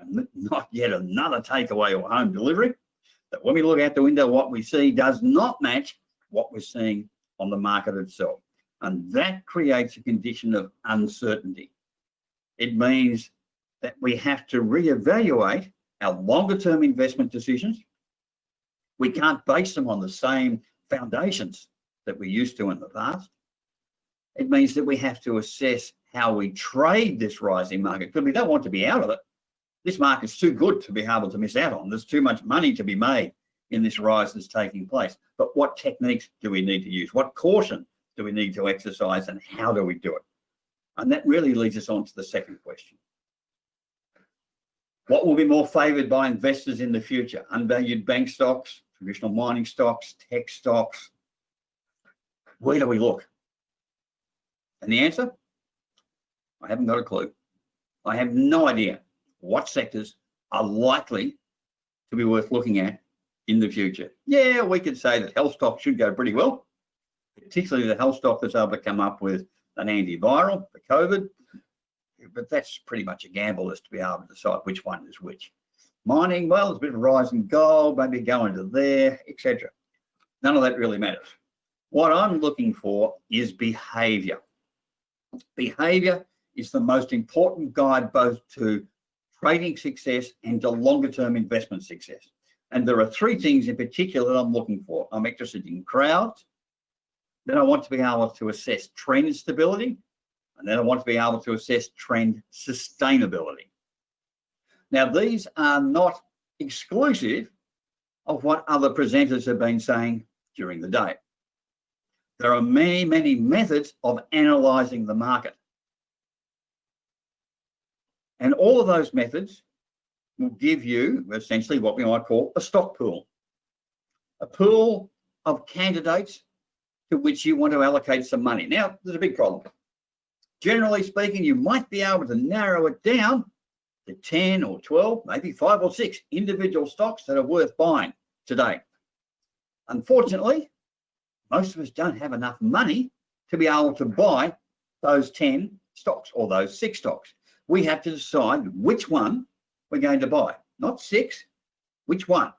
G: and not yet another takeaway or home delivery, that when we look out the window, what we see does not match what we're seeing on the market itself. And that creates a condition of uncertainty. It means that we have to reevaluate our longer-term investment decisions. We can't base them on the same foundations that we used to in the past. It means that we have to assess how we trade this rising market, because we don't want to be out of it. This market's too good to be able to miss out on. There's too much money to be made in this rise that's taking place. But what techniques do we need to use? What caution do we need to exercise, and how do we do it? And that really leads us on to the second question. What will be more favoured by investors in the future? Unvalued bank stocks, traditional mining stocks, tech stocks? Where do we look? And the answer? I haven't got a clue. I have no idea what sectors are likely to be worth looking at in the future. Yeah, we could say that health stocks should go pretty well, particularly the health stock that's able to come up with an antiviral for COVID. But that's pretty much a gamble as to be able to decide which one is which. Mining, well, there's a bit of rise in gold, maybe going to there, etc. None of that really matters. What I'm looking for is behaviour. Behaviour is the most important guide both to trading success and to longer-term investment success. And there are three things in particular that I'm looking for. I'm interested in crowds. Then I want to be able to assess trend stability. And then I want to be able to assess trend sustainability. Now, these are not exclusive of what other presenters have been saying during the day. There are many, many methods of analysing the market. And all of those methods will give you essentially what we might call a stock pool. A pool of candidates to which you want to allocate some money. Now, there's a big problem. Generally speaking, you might be able to narrow it down to 10 or 12, maybe 5 or 6 individual stocks that are worth buying today. Unfortunately, most of us don't have enough money to be able to buy those 10 stocks or those 6 stocks. We have to decide which one we're going to buy, not 6, which one.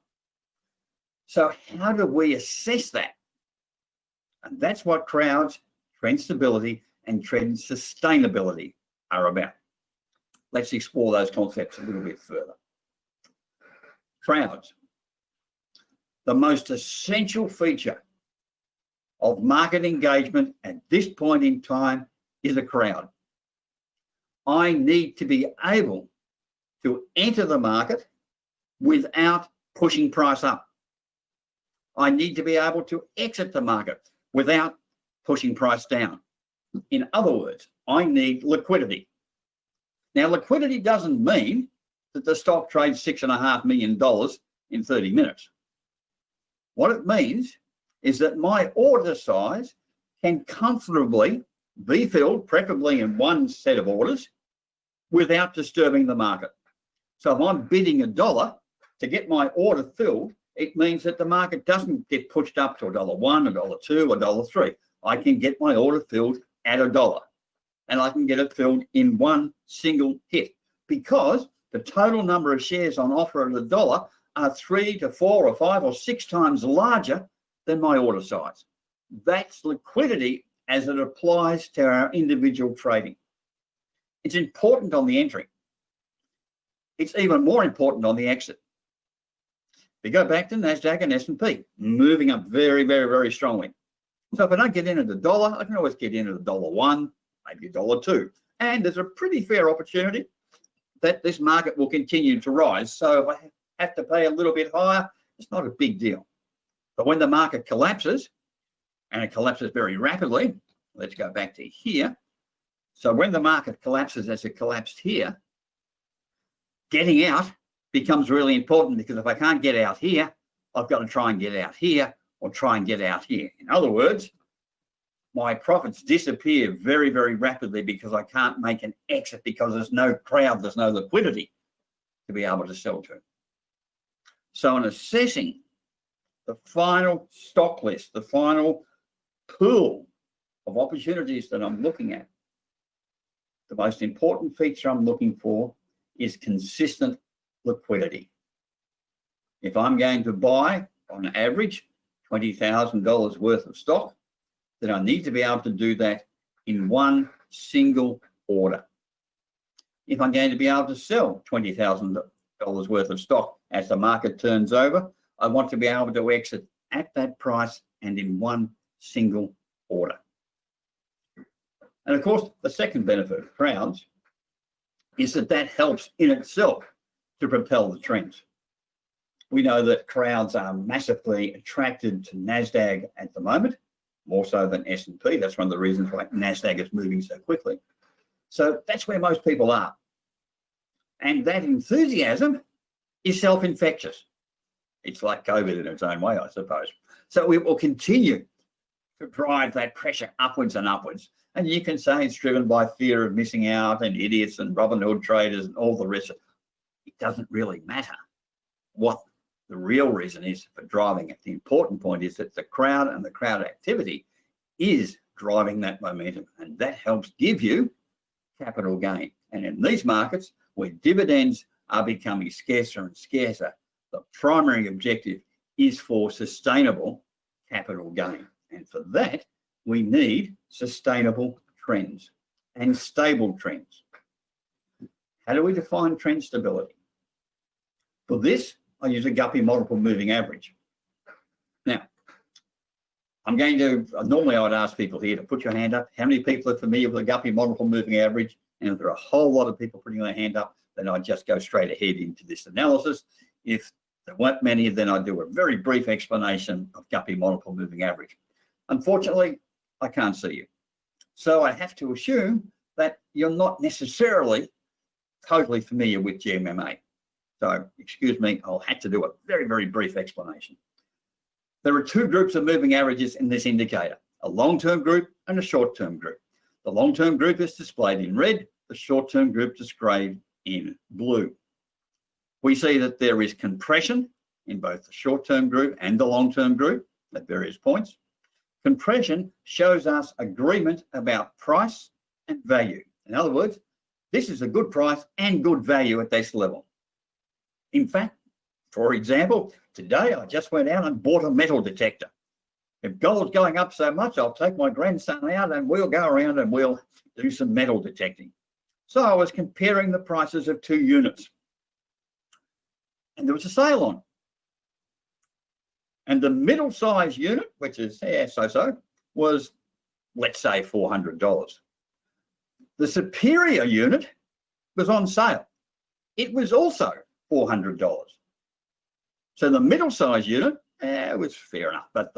G: So how do we assess that? And that's what crowds, trend stability, and trend sustainability are about. Let's explore those concepts a little bit further. Crowds. The most essential feature of market engagement at this point in time is a crowd. I need to be able to enter the market without pushing price up. I need to be able to exit the market without pushing price down. In other words, I need liquidity. Now, liquidity doesn't mean that the stock trades $6.5 million in 30 minutes. What it means is that my order size can comfortably be filled, preferably in one set of orders, without disturbing the market. So if I'm bidding $1 to get my order filled, it means that the market doesn't get pushed up to $1, $1, $2, $3. I can get my order filled at $1, and I can get it filled in one single hit, because the total number of shares on offer at $1 are 3 to 4 or 5 or 6 times larger than my order size. That's liquidity as it applies to our individual trading. It's important on the entry. It's even more important on the exit. We go back to NASDAQ and S&P, moving up very, very, very strongly. So if I don't get in at $1, I can always get in at $1.01, maybe $1.02. And there's a pretty fair opportunity that this market will continue to rise. So if I have to pay a little bit higher, it's not a big deal. But when the market collapses, and it collapses very rapidly, let's go back to here. So when the market collapses as it collapsed here, getting out becomes really important, because if I can't get out here, I've got to try and get out here or try and get out here. In other words, my profits disappear very, very rapidly because I can't make an exit, because there's no crowd, there's no liquidity to be able to sell to. So in assessing the final stock list, the final pool of opportunities that I'm looking at, the most important feature I'm looking for is consistent liquidity. If I'm going to buy, on average, $20,000 worth of stock, then I need to be able to do that in one single order. If I'm going to be able to sell $20,000 worth of stock as the market turns over, I want to be able to exit at that price and in one single order. And of course, the second benefit of crowds is that that helps in itself to propel the trends. We know that crowds are massively attracted to NASDAQ at the moment, more so than S&P. That's one of the reasons why NASDAQ is moving so quickly. So that's where most people are. And that enthusiasm is self-infectious. It's like COVID in its own way, I suppose. So we will continue to drive that pressure upwards and upwards. And you can say it's driven by fear of missing out and idiots and Robin Hood traders and all the rest. It doesn't really matter what the real reason is for driving it. The important point is that the crowd and the crowd activity is driving that momentum, and that helps give you capital gain. And in these markets where dividends are becoming scarcer and scarcer, the primary objective is for sustainable capital gain. And for that, we need sustainable trends and stable trends. How do we define trend stability? For this, I use a Guppy multiple moving average. Now, I'm going to, normally I would ask people here to put your hand up. How many people are familiar with a Guppy multiple moving average? And if there are a whole lot of people putting their hand up, then I'd just go straight ahead into this analysis. If there weren't many, then I'd do a very brief explanation of Guppy multiple moving average. Unfortunately, I can't see you. So I have to assume that you're not necessarily totally familiar with GMMA. So excuse me, I'll have to do a very, very brief explanation. There are two groups of moving averages in this indicator, a long-term group and a short-term group. The long-term group is displayed in red, the short-term group displayed in blue. We see that there is compression in both the short-term group and the long-term group at various points. Compression shows us agreement about price and value. In other words, this is a good price and good value at this level. In fact, for example, today I just went out and bought a metal detector. If gold's going up so much, I'll take my grandson out and we'll go around and we'll do some metal detecting. So I was comparing the prices of 2 units. And there was a sale on. And the middle size unit, which is so-so, was, let's say, $400. The superior unit was on sale. It was also $400. So the middle size unit was fair enough, but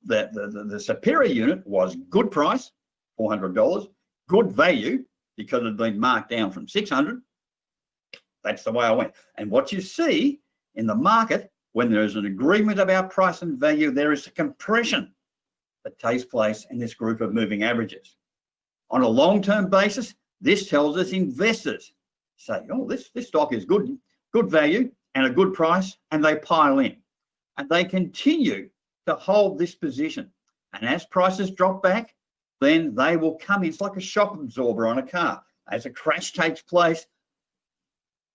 G: the superior unit was good price, $400, good value because it had been marked down from $600. That's the way I went. And what you see in the market, when there is an agreement about price and value, there is a compression that takes place in this group of moving averages. On a long-term basis, this tells us investors say, oh, this stock is good value and a good price, and they pile in. And they continue to hold this position. And as prices drop back, then they will come in. It's like a shock absorber on a car. As a crash takes place,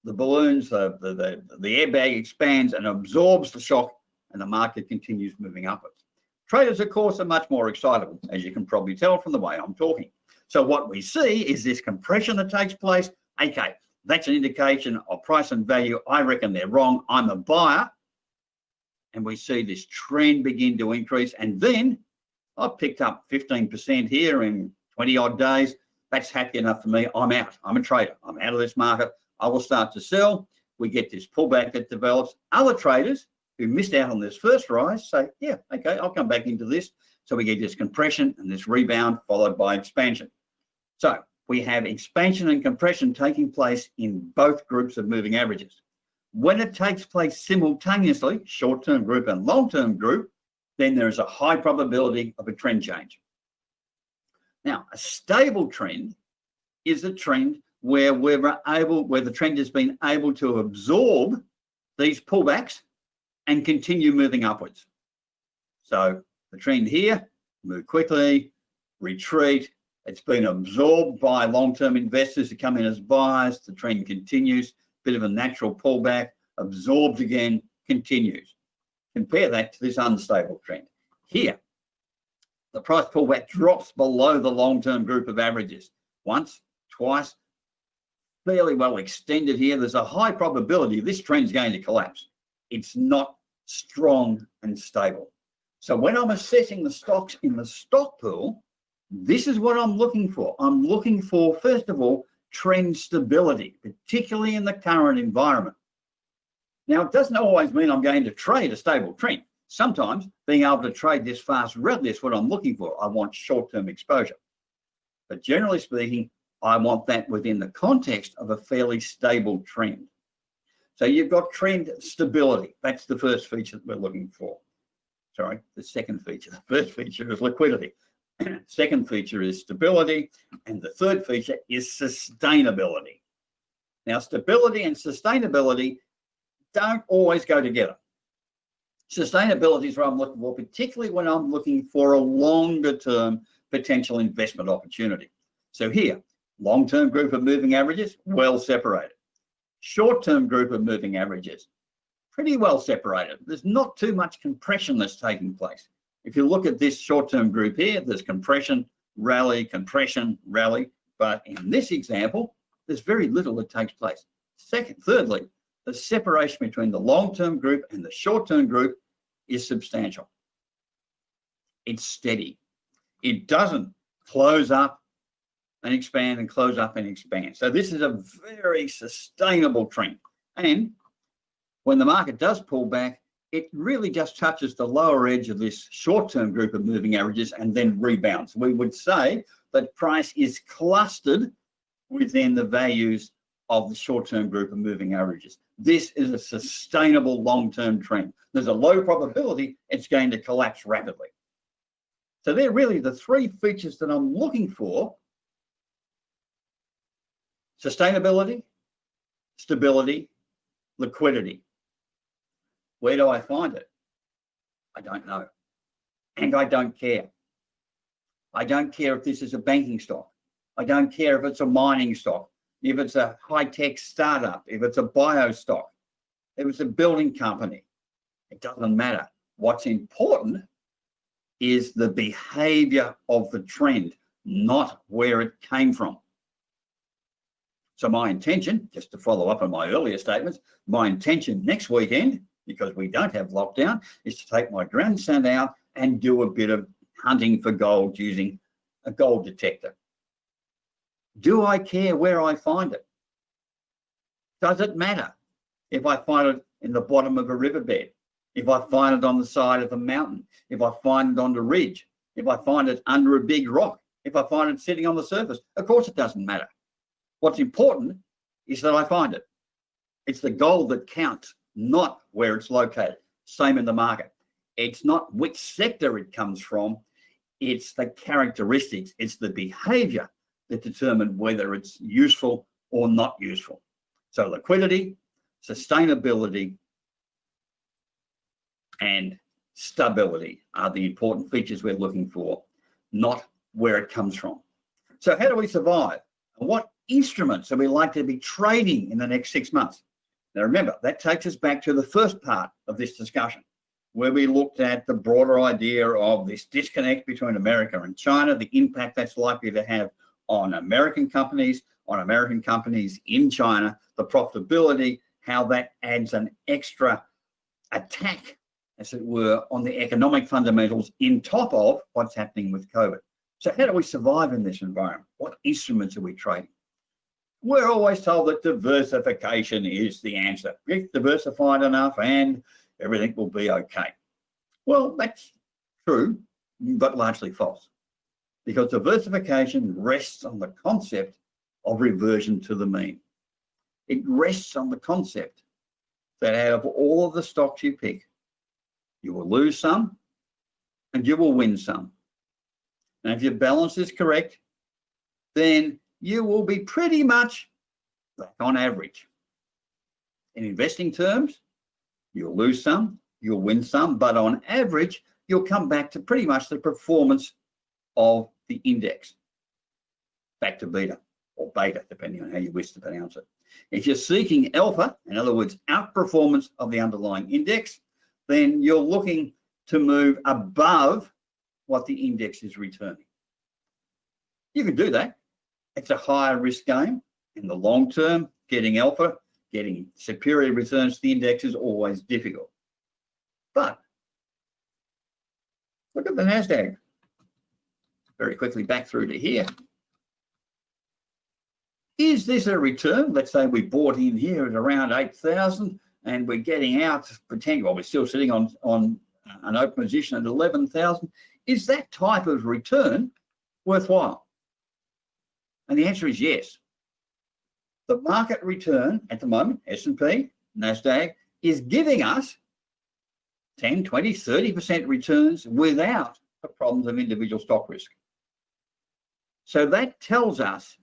G: the balloons, the airbag expands and absorbs the shock, and the market continues moving upwards. Traders, of course, are much more excitable, as you can probably tell from the way I'm talking. So what we see is this compression that takes place. Okay, that's an indication of price and value. I reckon they're wrong. I'm a buyer. And we see this trend begin to increase. And then I picked up 15% here in 20 odd days. That's happy enough for me. I'm out. I'm a trader. I'm out of this market. I will start to sell. We get this pullback that develops. Other traders who missed out on this first rise say, yeah, okay, I'll come back into this. So we get this compression and this rebound followed by expansion. So we have expansion and compression taking place in both groups of moving averages. When it takes place simultaneously, short-term group and long-term group, then there is a high probability of a trend change. Now, a stable trend is a trend where the trend has been able to absorb these pullbacks and continue moving upwards. So the trend here, move quickly, retreat. It's been absorbed by long-term investors who come in as buyers. The trend continues, bit of a natural pullback, absorbed again, continues. Compare that to this unstable trend. Here, the price pullback drops below the long-term group of averages. Once, twice, fairly well extended here. There's a high probability this trend is going to collapse. It's not strong and stable. So when I'm assessing the stocks in the stock pool, this is what I'm looking for. I'm looking for, first of all, trend stability, particularly in the current environment. Now, it doesn't always mean I'm going to trade a stable trend. Sometimes being able to trade this fast rally is what I'm looking for. I want short-term exposure. But generally speaking, I want that within the context of a fairly stable trend. So you've got trend stability. That's the first feature that we're looking for. Sorry, the second feature. The first feature is liquidity. Second feature is stability. And the third feature is sustainability. Now, stability and sustainability don't always go together. Sustainability is what I'm looking for, particularly when I'm looking for a longer-term potential investment opportunity. So here, long-term group of moving averages, well separated. Short-term group of moving averages, pretty well separated. There's not too much compression that's taking place. If you look at this short-term group here, there's compression, rally, but in this example, there's very little that takes place. Thirdly, the separation between the long-term group and the short-term group is substantial. It's steady. It doesn't close up and expand and close up and expand. So this is a very sustainable trend. And when the market does pull back, it really just touches the lower edge of this short-term group of moving averages and then rebounds. We would say that price is clustered within the values of the short-term group of moving averages. This is a sustainable long-term trend. There's a low probability it's going to collapse rapidly. So they're really the three features that I'm looking for: sustainability, stability, liquidity. Where do I find it? I don't know. And I don't care. I don't care if this is a banking stock. I don't care if it's a mining stock, if it's a high-tech startup, if it's a bio stock, if it's a building company. It doesn't matter. What's important is the behavior of the trend, not where it came from. So my intention, just to follow up on my earlier statements, my intention next weekend, because we don't have lockdown, is to take my grandson out and do a bit of hunting for gold using a gold detector. Do I care where I find it? Does it matter if I find it in the bottom of a riverbed, if I find it on the side of a mountain, if I find it on the ridge, if I find it under a big rock, if I find it sitting on the surface? Of course it doesn't matter. What's important is that I find it. It's the gold that counts, not where it's located. Same in the market. It's not which sector it comes from, it's the characteristics, it's the behavior that determine whether it's useful or not useful. So liquidity, sustainability, and stability are the important features we're looking for, not where it comes from. So how do we survive? And what instruments are we likely to be trading in the next 6 months? Now remember, that takes us back to the first part of this discussion, where we looked at the broader idea of this disconnect between America and China, the impact that's likely to have on American companies in China, the profitability, how that adds an extra attack, as it were, on the economic fundamentals in top of what's happening with COVID. So how do we survive in this environment? What instruments are we trading? We're always told that diversification is the answer. Get diversified enough and everything will be okay. Well, that's true, but largely false, because diversification rests on the concept of reversion to the mean. It rests on the concept that out of all of the stocks you pick, you will lose some and you will win some. And if your balance is correct, then you will be pretty much back on average. In investing terms, you'll lose some, you'll win some, but on average, you'll come back to pretty much the performance of the index, back to beta or beta, depending on how you wish to pronounce it. If you're seeking alpha, in other words, outperformance of the underlying index, then you're looking to move above what the index is returning. You can do that. It's a higher risk game. In the long term, getting alpha, getting superior returns to the index is always difficult. But look at the NASDAQ. Very quickly back through to here. Is this a return? Let's say we bought in here at around 8,000 and we're getting out, pretending, well, we're still sitting on an open position at 11,000. Is that type of return worthwhile? And the answer is yes. The market return at the moment, S&P, NASDAQ, is giving us 10, 20, 30% returns without the problems of individual stock risk. So that tells us,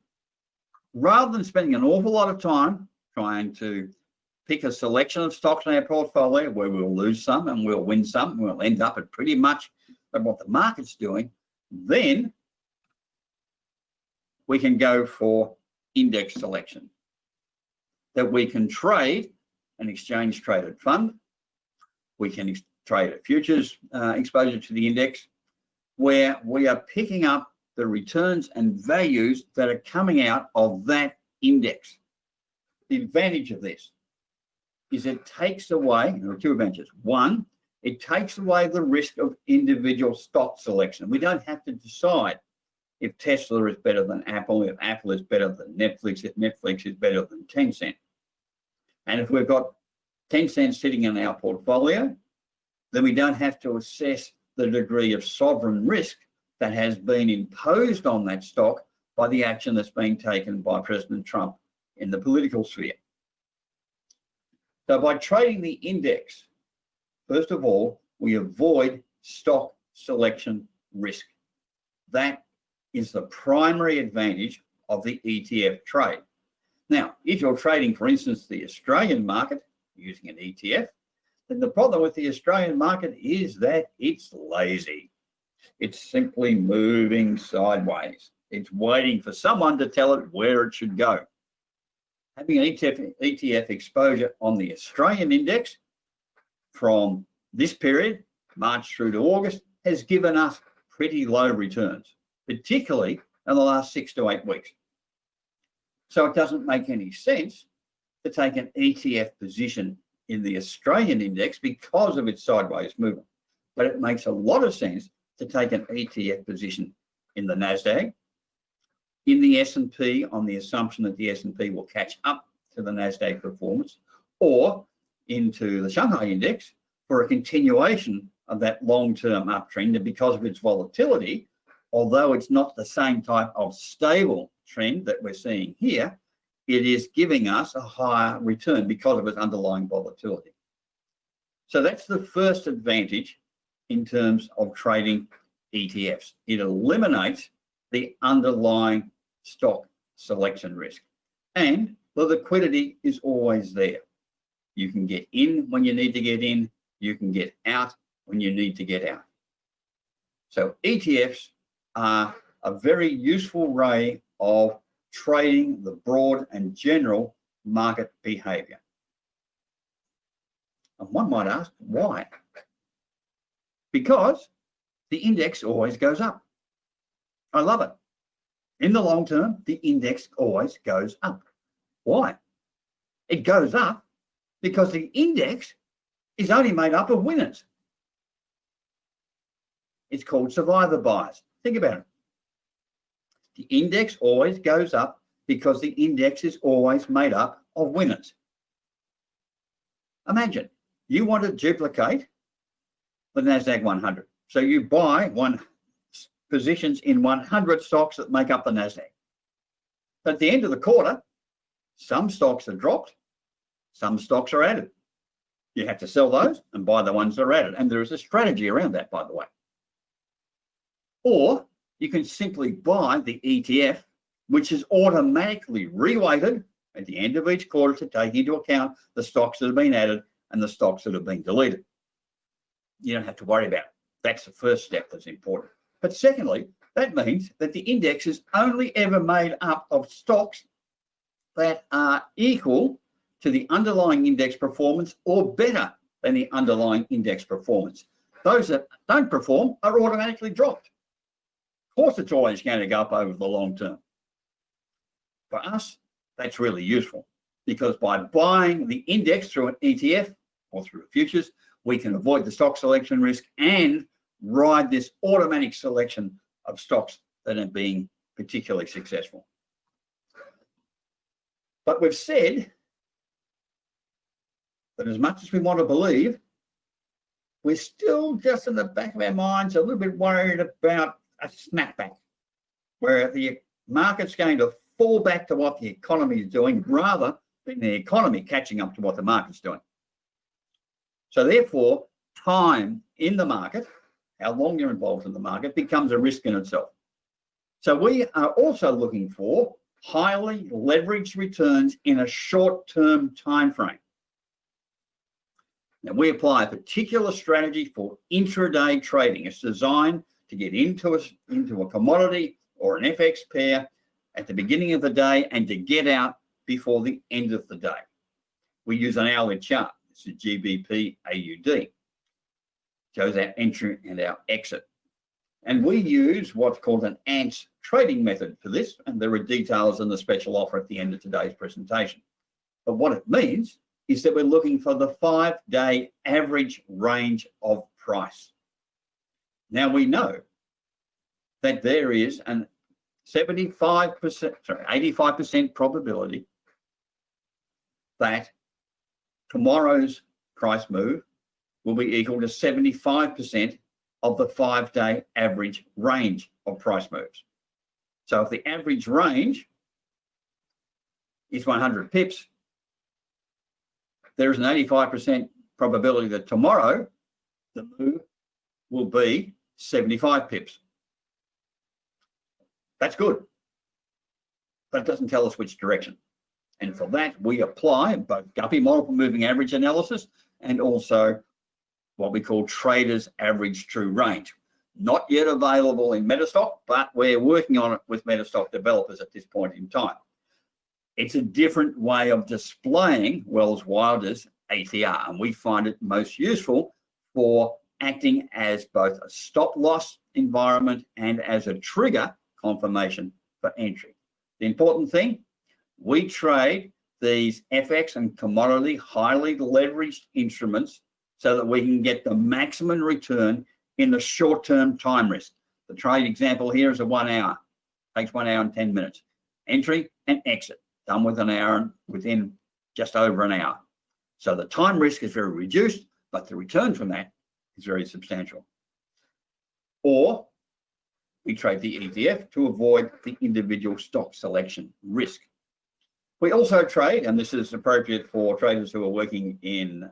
G: rather than spending an awful lot of time trying to pick a selection of stocks in our portfolio where we'll lose some and we'll win some, and we'll end up at pretty much what the market's doing, then we can go for index selection, that we can trade an exchange traded fund, we can trade a futures exposure to the index, where we are picking up the returns and values that are coming out of that index. The advantage of this is it takes away, there are two advantages. One, it takes away the risk of individual stock selection. We don't have to decide if Tesla is better than Apple, if Apple is better than Netflix, if Netflix is better than Tencent. And if we've got Tencent sitting in our portfolio, then we don't have to assess the degree of sovereign risk that has been imposed on that stock by the action that's been taken by President Trump in the political sphere. So by trading the index, first of all, we avoid stock selection risk. That is the primary advantage of the ETF trade. Now, if you're trading, for instance, the Australian market using an ETF, then the problem with the Australian market is that it's lazy. It's simply moving sideways. It's waiting for someone to tell it where it should go. Having an ETF exposure on the Australian index from this period, March through to August, has given us pretty low returns, particularly in the last 6 to 8 weeks. So it doesn't make any sense to take an ETF position in the Australian index because of its sideways movement. But it makes a lot of sense to take an ETF position in the NASDAQ, in the S&P on the assumption that the S&P will catch up to the NASDAQ performance, or into the Shanghai index for a continuation of that long-term uptrend. And because of its volatility, although it's not the same type of stable trend that we're seeing here, it is giving us a higher return because of its underlying volatility. So that's the first advantage in terms of trading ETFs. It eliminates the underlying stock selection risk, and the liquidity is always there. You can get in when you need to get in, you can get out when you need to get out. So ETFs are a very useful way of trading the broad and general market behavior. And one might ask, why? Because the index always goes up. I love it. In the long term, the index always goes up. Why? It goes up because the index is only made up of winners. It's called survivor bias. Think about it. The index always goes up because the index is always made up of winners. Imagine you want to duplicate the NASDAQ 100. So you buy positions in 100 stocks that make up the NASDAQ. But at the end of the quarter, some stocks are dropped, some stocks are added. You have to sell those and buy the ones that are added. And there is a strategy around that, by the way. Or you can simply buy the ETF, which is automatically reweighted at the end of each quarter to take into account the stocks that have been added and the stocks that have been deleted. You don't have to worry about it. That's the first step that's important. But secondly, that means that the index is only ever made up of stocks that are equal to the underlying index performance or better than the underlying index performance. Those that don't perform are automatically dropped. Of course, it's always going to go up over the long term. For us, that's really useful because by buying the index through an ETF or through futures, we can avoid the stock selection risk and ride this automatic selection of stocks that are being particularly successful. But we've said that as much as we want to believe, we're still just in the back of our minds a little bit worried about a snapback where the market's going to fall back to what the economy is doing rather than the economy catching up to what the market's doing. So therefore, time in the market, how long you're involved in the market, becomes a risk in itself. So we are also looking for highly leveraged returns in a short-term time frame. Now, we apply a particular strategy for intraday trading. It's designed to get into a commodity or an FX pair at the beginning of the day and to get out before the end of the day. We use an hourly chart. This is GBP AUD. Shows our entry and our exit. And we use what's called an ANTS trading method for this, and there are details in the special offer at the end of today's presentation. But what it means is that we're looking for the 5-day average range of price. Now we know that there is an 85% probability that tomorrow's price move will be equal to 75% of the 5-day average range of price moves. So if the average range is 100 pips, there is an 85% probability that tomorrow the move will be 75 pips. That's good, but it doesn't tell us which direction. And for that, we apply both Guppy multiple moving average analysis and also what we call traders average true range. Not yet available in Metastock, but we're working on it with Metastock developers at this point in time. It's a different way of displaying Wells Wilder's ATR, and we find it most useful for acting as both a stop loss environment and as a trigger confirmation for entry. The important thing, we trade these FX and commodity highly leveraged instruments so that we can get the maximum return in the short-term time risk. The trade example here is a 1 hour, takes 1 hour and 10 minutes. Entry and exit, done with an hour, within just over an hour. So the time risk is very reduced, but the return from that is very substantial. Or we trade the ETF to avoid the individual stock selection risk. We also trade, and this is appropriate for traders who are working in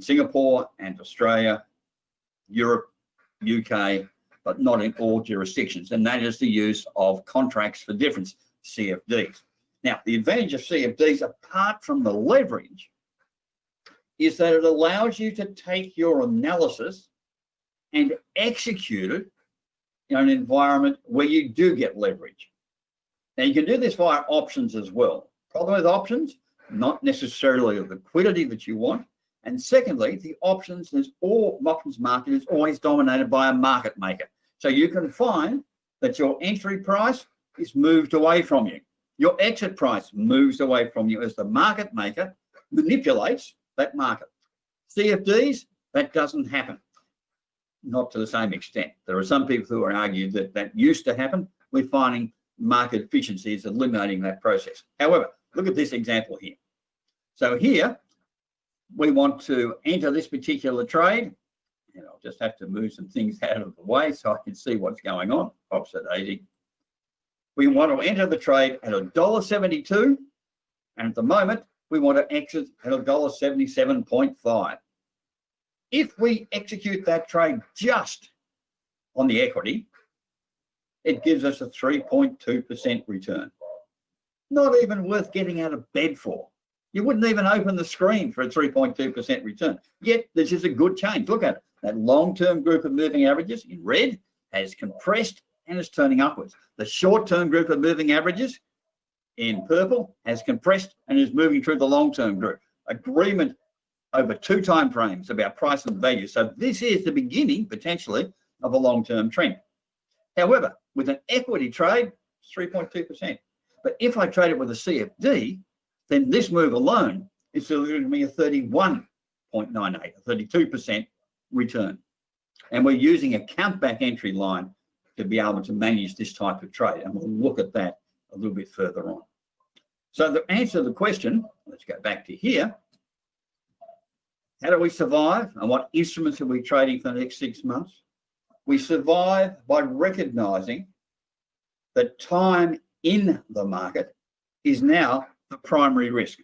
G: Singapore and Australia, Europe, UK, but not in all jurisdictions, and that is the use of contracts for difference, CFDs. Now, the advantage of CFDs, apart from the leverage, is that it allows you to take your analysis and execute it in an environment where you do get leverage. Now, you can do this via options as well. Problem with options, not necessarily the liquidity that you want. And secondly, the options market is always dominated by a market maker. So you can find that your entry price is moved away from you. Your exit price moves away from you as the market maker manipulates that market. CFDs, that doesn't happen. Not to the same extent. There are some people who argue that that used to happen. We're finding market efficiency is eliminating that process. However, look at this example here. So here, we want to enter this particular trade, and I'll just have to move some things out of the way so I can see what's going on. Opposite 80. We want to enter the trade at $1.72, and at the moment, we want to exit at $1.77.5. If we execute that trade just on the equity, it gives us a 3.2% return. Not even worth getting out of bed for. You wouldn't even open the screen for a 3.2% return. Yet this is a good change. Look at it. That long-term group of moving averages in red has compressed and is turning upwards. The short-term group of moving averages in purple has compressed and is moving through the long-term group. Agreement over 2 time frames about price and value. So this is the beginning, potentially, of a long-term trend. However, with an equity trade, it's 3.2%. But if I trade it with a CFD, then this move alone is delivering me a 31.98, a 32% return. And we're using a count-back entry line to be able to manage this type of trade. And we'll look at that a little bit further on. So the answer to the question, let's go back to here. How do we survive and what instruments are we trading for the next 6 months? We survive by recognizing that time in the market is now the primary risk.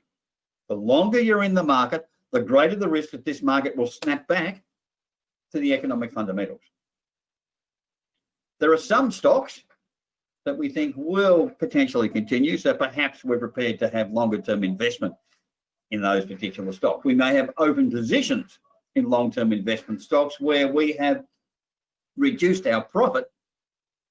G: The longer you're in the market, the greater the risk that this market will snap back to the economic fundamentals. There are some stocks that we think will potentially continue, so perhaps we're prepared to have longer term investment in those particular stocks. We may have open positions in long-term investment stocks where we have reduced our profit,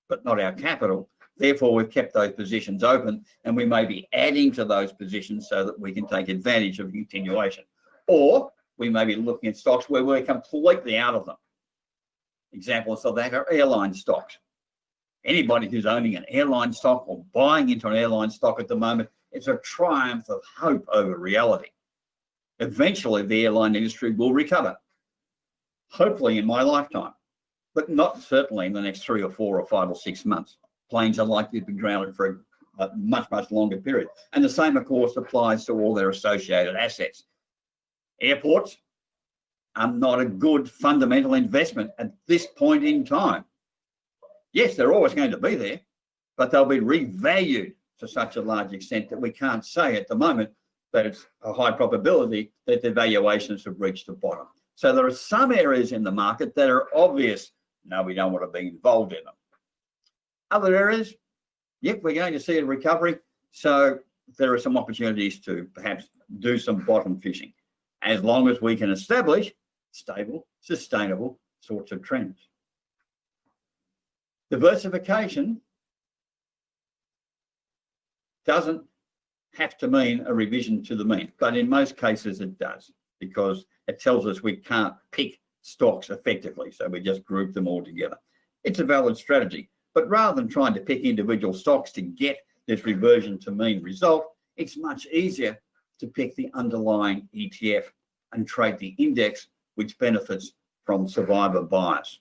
G: but not our capital. Therefore, we've kept those positions open, and we may be adding to those positions so that we can take advantage of continuation. Or we may be looking at stocks where we're completely out of them. Examples of that are airline stocks. Anybody who's owning an airline stock or buying into an airline stock at the moment, it's a triumph of hope over reality. Eventually, the airline industry will recover, hopefully in my lifetime, but not certainly in the next 3 or 4 or 5 or 6 months. Planes are likely to be grounded for a much, much longer period. And the same, of course, applies to all their associated assets. Airports are not a good fundamental investment at this point in time. Yes, they're always going to be there, but they'll be revalued to such a large extent that we can't say at the moment that it's a high probability that their valuations have reached the bottom. So there are some areas in the market that are obvious. No, we don't want to be involved in them. Other areas, yep, we're going to see a recovery. So there are some opportunities to perhaps do some bottom fishing, as long as we can establish stable, sustainable sorts of trends. Diversification doesn't have to mean a revision to the mean, but in most cases it does, because it tells us we can't pick stocks effectively, so we just group them all together. It's a valid strategy, but rather than trying to pick individual stocks to get this reversion to mean result, it's much easier to pick the underlying ETF and trade the index, which benefits from survivor bias.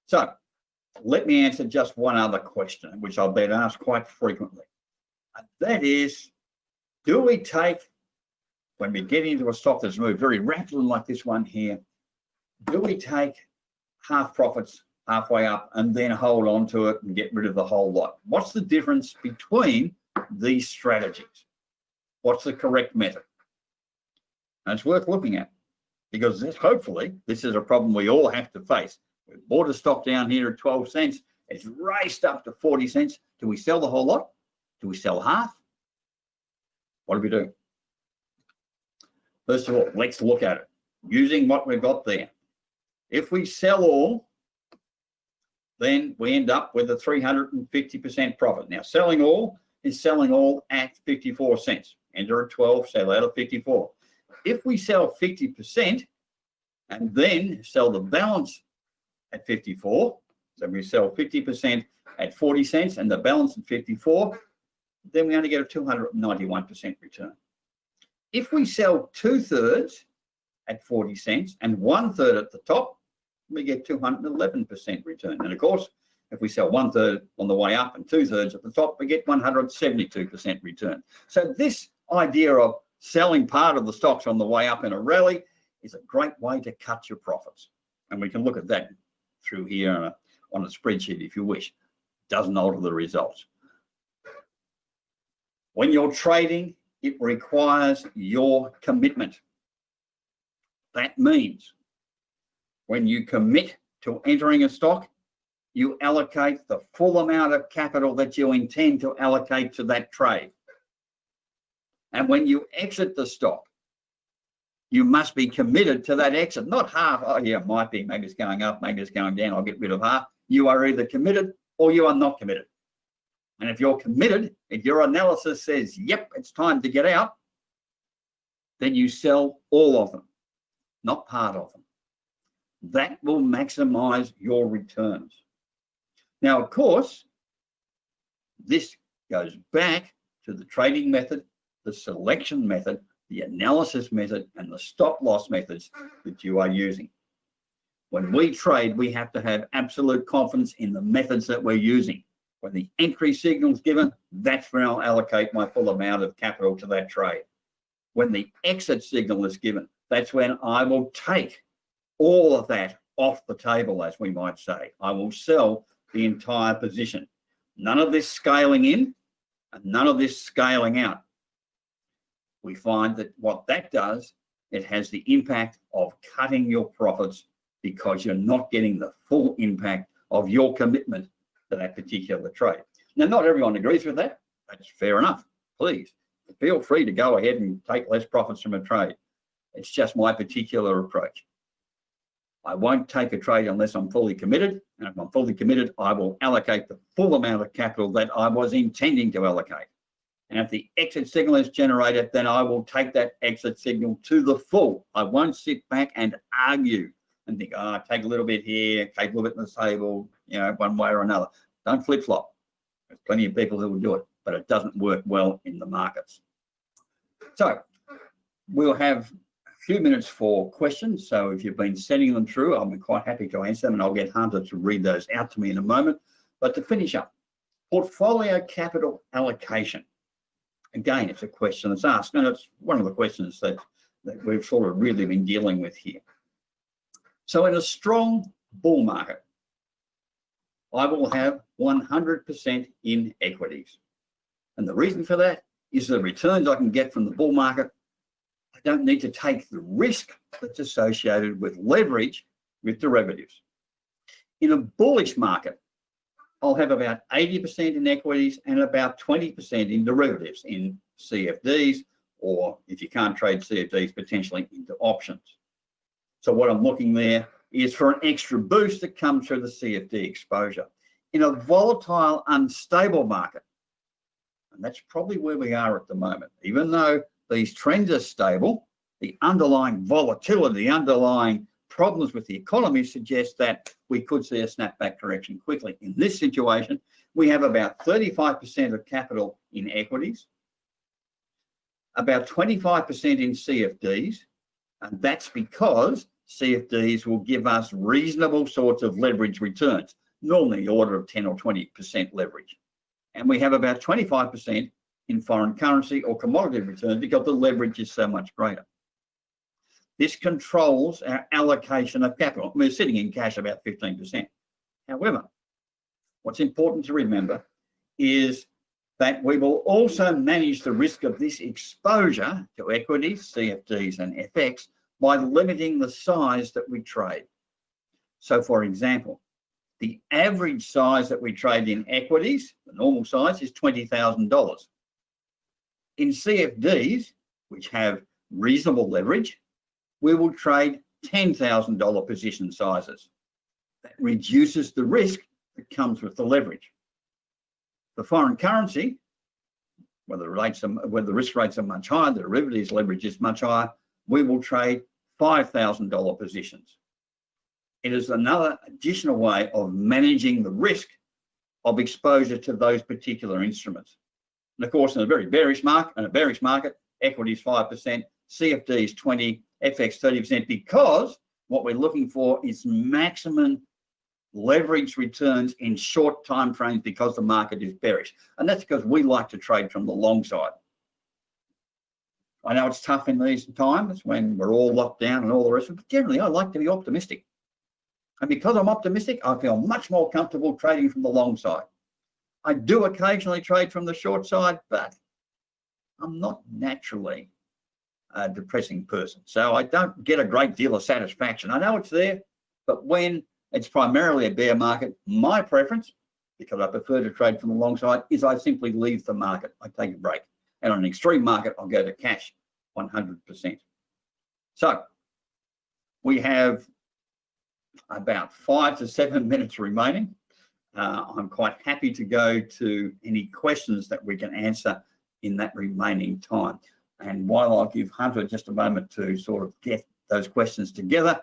G: So let me answer just one other question, which I've been asked quite frequently. And that is, do we take, when we get into a stock that's moved very rapidly like this one here, do we take half profits halfway up and then hold on to it and get rid of the whole lot? What's the difference between these strategies? What's the correct method? And it's worth looking at, because hopefully this is a problem we all have to face. We bought a stock down here at 12 cents. It's raced up to 40 cents. Do we sell the whole lot? Do we sell half? What do we do? First of all, let's look at it using what we've got there. If we sell all, then we end up with a 350% profit. Now, selling all is selling all at 54 cents. Enter at 12, sell out at 54. If we sell 50% and then sell the balance at 54, so we sell 50% at 40 cents and the balance at 54, then we only get a 291% return. If we sell 2/3 at 40 cents and 1/3 at the top, we get 211% return. And of course, if we sell 1/3 on the way up and 2/3 at the top, we get 172% return. So this idea of selling part of the stocks on the way up in a rally is a great way to cut your profits. And we can look at that through here on a spreadsheet if you wish. Doesn't alter the results. When you're trading, it requires your commitment. That means when you commit to entering a stock, you allocate the full amount of capital that you intend to allocate to that trade. And when you exit the stock, you must be committed to that exit, not half. Oh yeah, it might be, maybe it's going up, maybe it's going down, I'll get rid of half. You are either committed or you are not committed. And if you're committed, if your analysis says, yep, it's time to get out, then you sell all of them, not part of them. That will maximize your returns. Now, of course, this goes back to the trading method, the selection method, the analysis method, and the stop loss methods that you are using. When we trade, we have to have absolute confidence in the methods that we're using. When the entry signal is given, that's when I'll allocate my full amount of capital to that trade. When the exit signal is given, that's when I will take all of that off the table, as we might say. I will sell the entire position. None of this scaling in and none of this scaling out. We find that what that does, it has the impact of cutting your profits because you're not getting the full impact of your commitment to that particular trade. Now, not everyone agrees with that. That's fair enough. Please feel free to go ahead and take less profits from a trade. It's just my particular approach. I won't take a trade unless I'm fully committed. And if I'm fully committed, I will allocate the full amount of capital that I was intending to allocate. And if the exit signal is generated, then I will take that exit signal to the full. I won't sit back and argue and think, oh, take a little bit here, take a little bit in the table, you know, one way or another. Don't flip-flop. There's plenty of people who will do it, but it doesn't work well in the markets. So we'll have a few minutes for questions. So if you've been sending them through, I'll be quite happy to answer them, and I'll get Hunter to read those out to me in a moment. But to finish up, portfolio capital allocation. Again, it's a question that's asked, and it's one of the questions that we've sort of really been dealing with here. So in a strong bull market, I will have 100% in equities. And the reason for that is the returns I can get from the bull market. I don't need to take the risk that's associated with leverage with derivatives. In a bullish market, I'll have about 80% in equities and about 20% in derivatives, in CFDs, or if you can't trade CFDs, potentially into options. So what I'm looking there is for an extra boost that comes through the CFD exposure. In a volatile, unstable market, and that's probably where we are at the moment, even though these trends are stable, the underlying volatility, the underlying problems with the economy suggest that we could see a snapback correction quickly. In this situation, we have about 35% of capital in equities, about 25% in CFDs, and that's because CFDs will give us reasonable sorts of leverage returns, normally the order of 10 or 20% leverage. And we have about 25% in foreign currency or commodity returns because the leverage is so much greater. This controls our allocation of capital. We're sitting in cash about 15%. However, what's important to remember is that we will also manage the risk of this exposure to equities, CFDs, and FX by limiting the size that we trade. So, for example, the average size that we trade in equities, the normal size, is $20,000. In CFDs, which have reasonable leverage, we will trade $10,000 position sizes. That reduces the risk that comes with the leverage. For foreign currency, where the risk rates are much higher, the derivatives leverage is much higher, we will trade $5,000 positions. It is another additional way of managing the risk of exposure to those particular instruments. And of course, in a very bearish market, equities 5%, CFDs 20%, FX 30%, because what we're looking for is maximum leverage returns in short time frames because the market is bearish. And that's because we like to trade from the long side. I know it's tough in these times when we're all locked down and all the rest of it, but generally I like to be optimistic. And because I'm optimistic, I feel much more comfortable trading from the long side. I do occasionally trade from the short side, but I'm not naturally a depressing person. So I don't get a great deal of satisfaction. I know it's there, but when it's primarily a bear market, my preference, because I prefer to trade from the long side, is I simply leave the market. I take a break. And on an extreme market, I'll go to cash 100%. So we have about 5 to 7 minutes remaining. I'm quite happy to go to any questions that we can answer in that remaining time. And while I'll give Hunter just a moment to sort of get those questions together,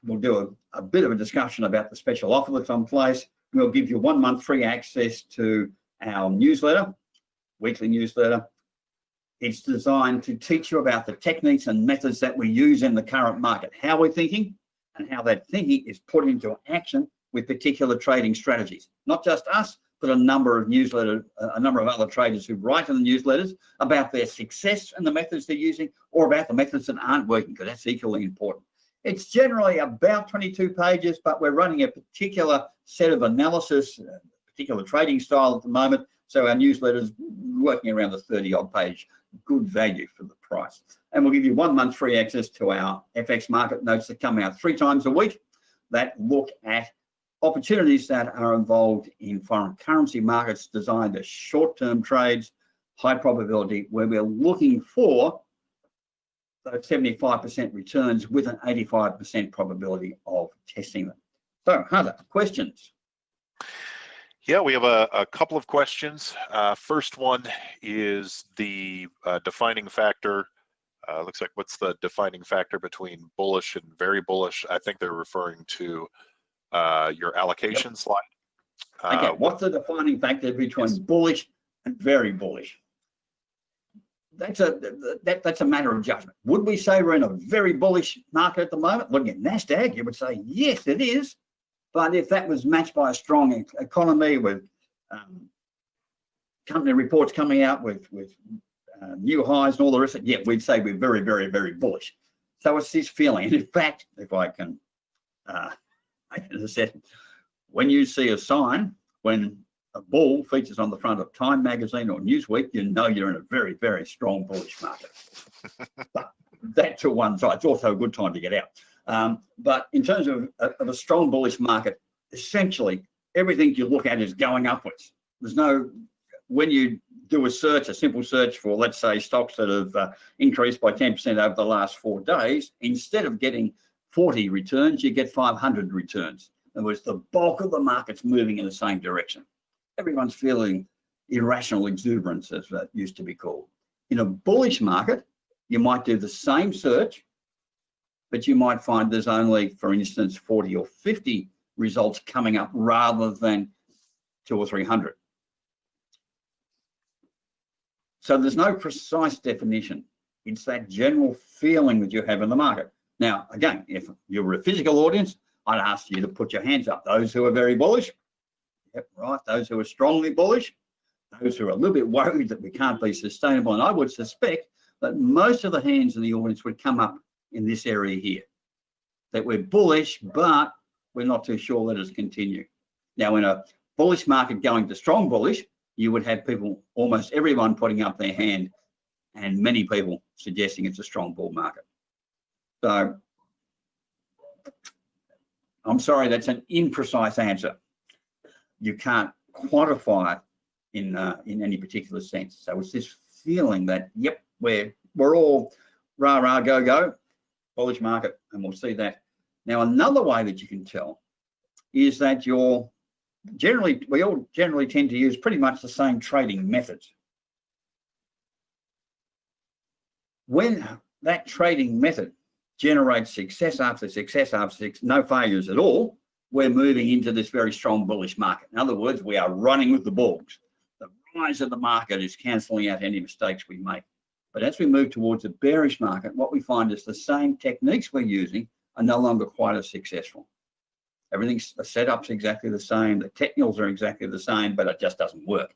G: we'll do a bit of a discussion about the special offer that's on place. We'll give you 1 month free access to our newsletter, weekly newsletter. It's designed to teach you about the techniques and methods that we use in the current market, how we're thinking, and how that thinking is put into action with particular trading strategies. Not just us, but a number of other traders who write in the newsletters about their success and the methods they're using, or about the methods that aren't working, because that's equally important. It's generally about 22 pages, but we're running a particular set of analysis, a particular trading style at the moment. So our newsletter's working around the 30-odd page, good value for the price. And we'll give you 1 month free access to our FX market notes that come out 3 times a week that look at opportunities that are involved in foreign currency markets designed as short-term trades, high probability, where we're looking for those 75% returns with an 85% probability of testing them. So, Hunter, questions?
B: Yeah, we have a couple of questions. First one is the defining factor. Looks like, what's the defining factor between bullish and very bullish? I think they're referring to your allocation slide.
G: Okay, what's the defining factor between bullish and very bullish? that's a matter of judgment. Would we say we're in a very bullish market at the moment? Looking at NASDAQ, you would say, yes, it is. But if that was matched by a strong economy with company reports coming out with new highs and all the rest of it, yeah, we'd say we're very, very, very bullish. So it's this feeling. And in fact, if I can make an assessment, when you see a sign, when a bull features on the front of Time magazine or Newsweek, you know you're in a very, very strong bullish market. But that to one side, it's also a good time to get out. But in terms of a strong bullish market, essentially everything you look at is going upwards. There's no, when you do a search, a simple search for, let's say, stocks that have increased by 10% over the last 4 days, instead of getting 40 returns, you get 500 returns. In other words, the bulk of the market's moving in the same direction. Everyone's feeling irrational exuberance, as that used to be called. In a bullish market, you might do the same search, but you might find there's only, for instance, 40 or 50 results coming up rather than 200 or 300. So there's no precise definition. It's that general feeling that you have in the market. Now, again, if you were a physical audience, I'd ask you to put your hands up. Those who are very bullish, yep, right. Those who are strongly bullish, those who are a little bit worried that we can't be sustainable. And I would suspect that most of the hands in the audience would come up in this area here, that we're bullish, but we're not too sure let us continue. Now, in a bullish market going to strong bullish, you would have people, almost everyone putting up their hand, and many people suggesting it's a strong bull market. So I'm sorry, that's an imprecise answer. You can't quantify it in any particular sense. So it's this feeling that, yep, we're all rah, rah, go, go, bullish market, and we'll see that. Now, another way that you can tell is that we all generally tend to use pretty much the same trading methods. When that trading method generates success after success after success, no failures at all, we're moving into this very strong bullish market. In other words, we are running with the bulls. The rise of the market is cancelling out any mistakes we make. But as we move towards a bearish market, what we find is the same techniques we're using are no longer quite as successful. Everything's, the setup's exactly the same, the technicals are exactly the same, but it just doesn't work.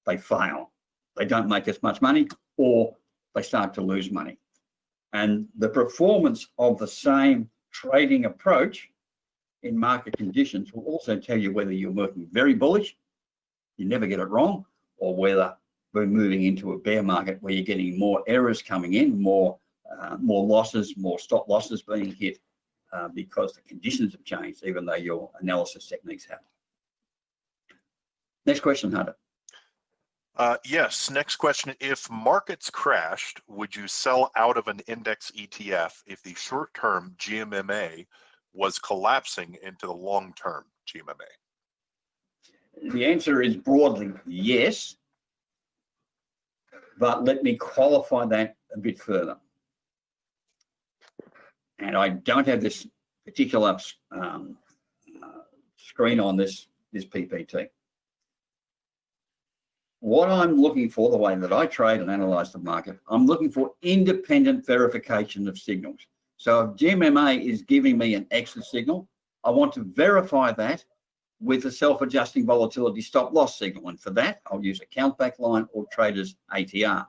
G: They fail. They don't make as much money, or they start to lose money. And the performance of the same trading approach in market conditions will also tell you whether you're working very bullish, you never get it wrong, or whether we're moving into a bear market where you're getting more errors coming in, more losses, more stop losses being hit because the conditions have changed, even though your analysis techniques haven't. Next question, Hunter.
B: Yes, next question. If markets crashed, would you sell out of an index ETF if the short-term GMMA was collapsing into the long-term GMMA?
G: The answer is broadly yes, but let me qualify that a bit further. And I don't have this particular screen on this PPT. What I'm looking for, the way that I trade and analyze the market, I'm looking for independent verification of signals. So if GMMA is giving me an extra signal, I want to verify that with a self-adjusting volatility stop loss signal. And for that, I'll use a countback line or trader's ATR.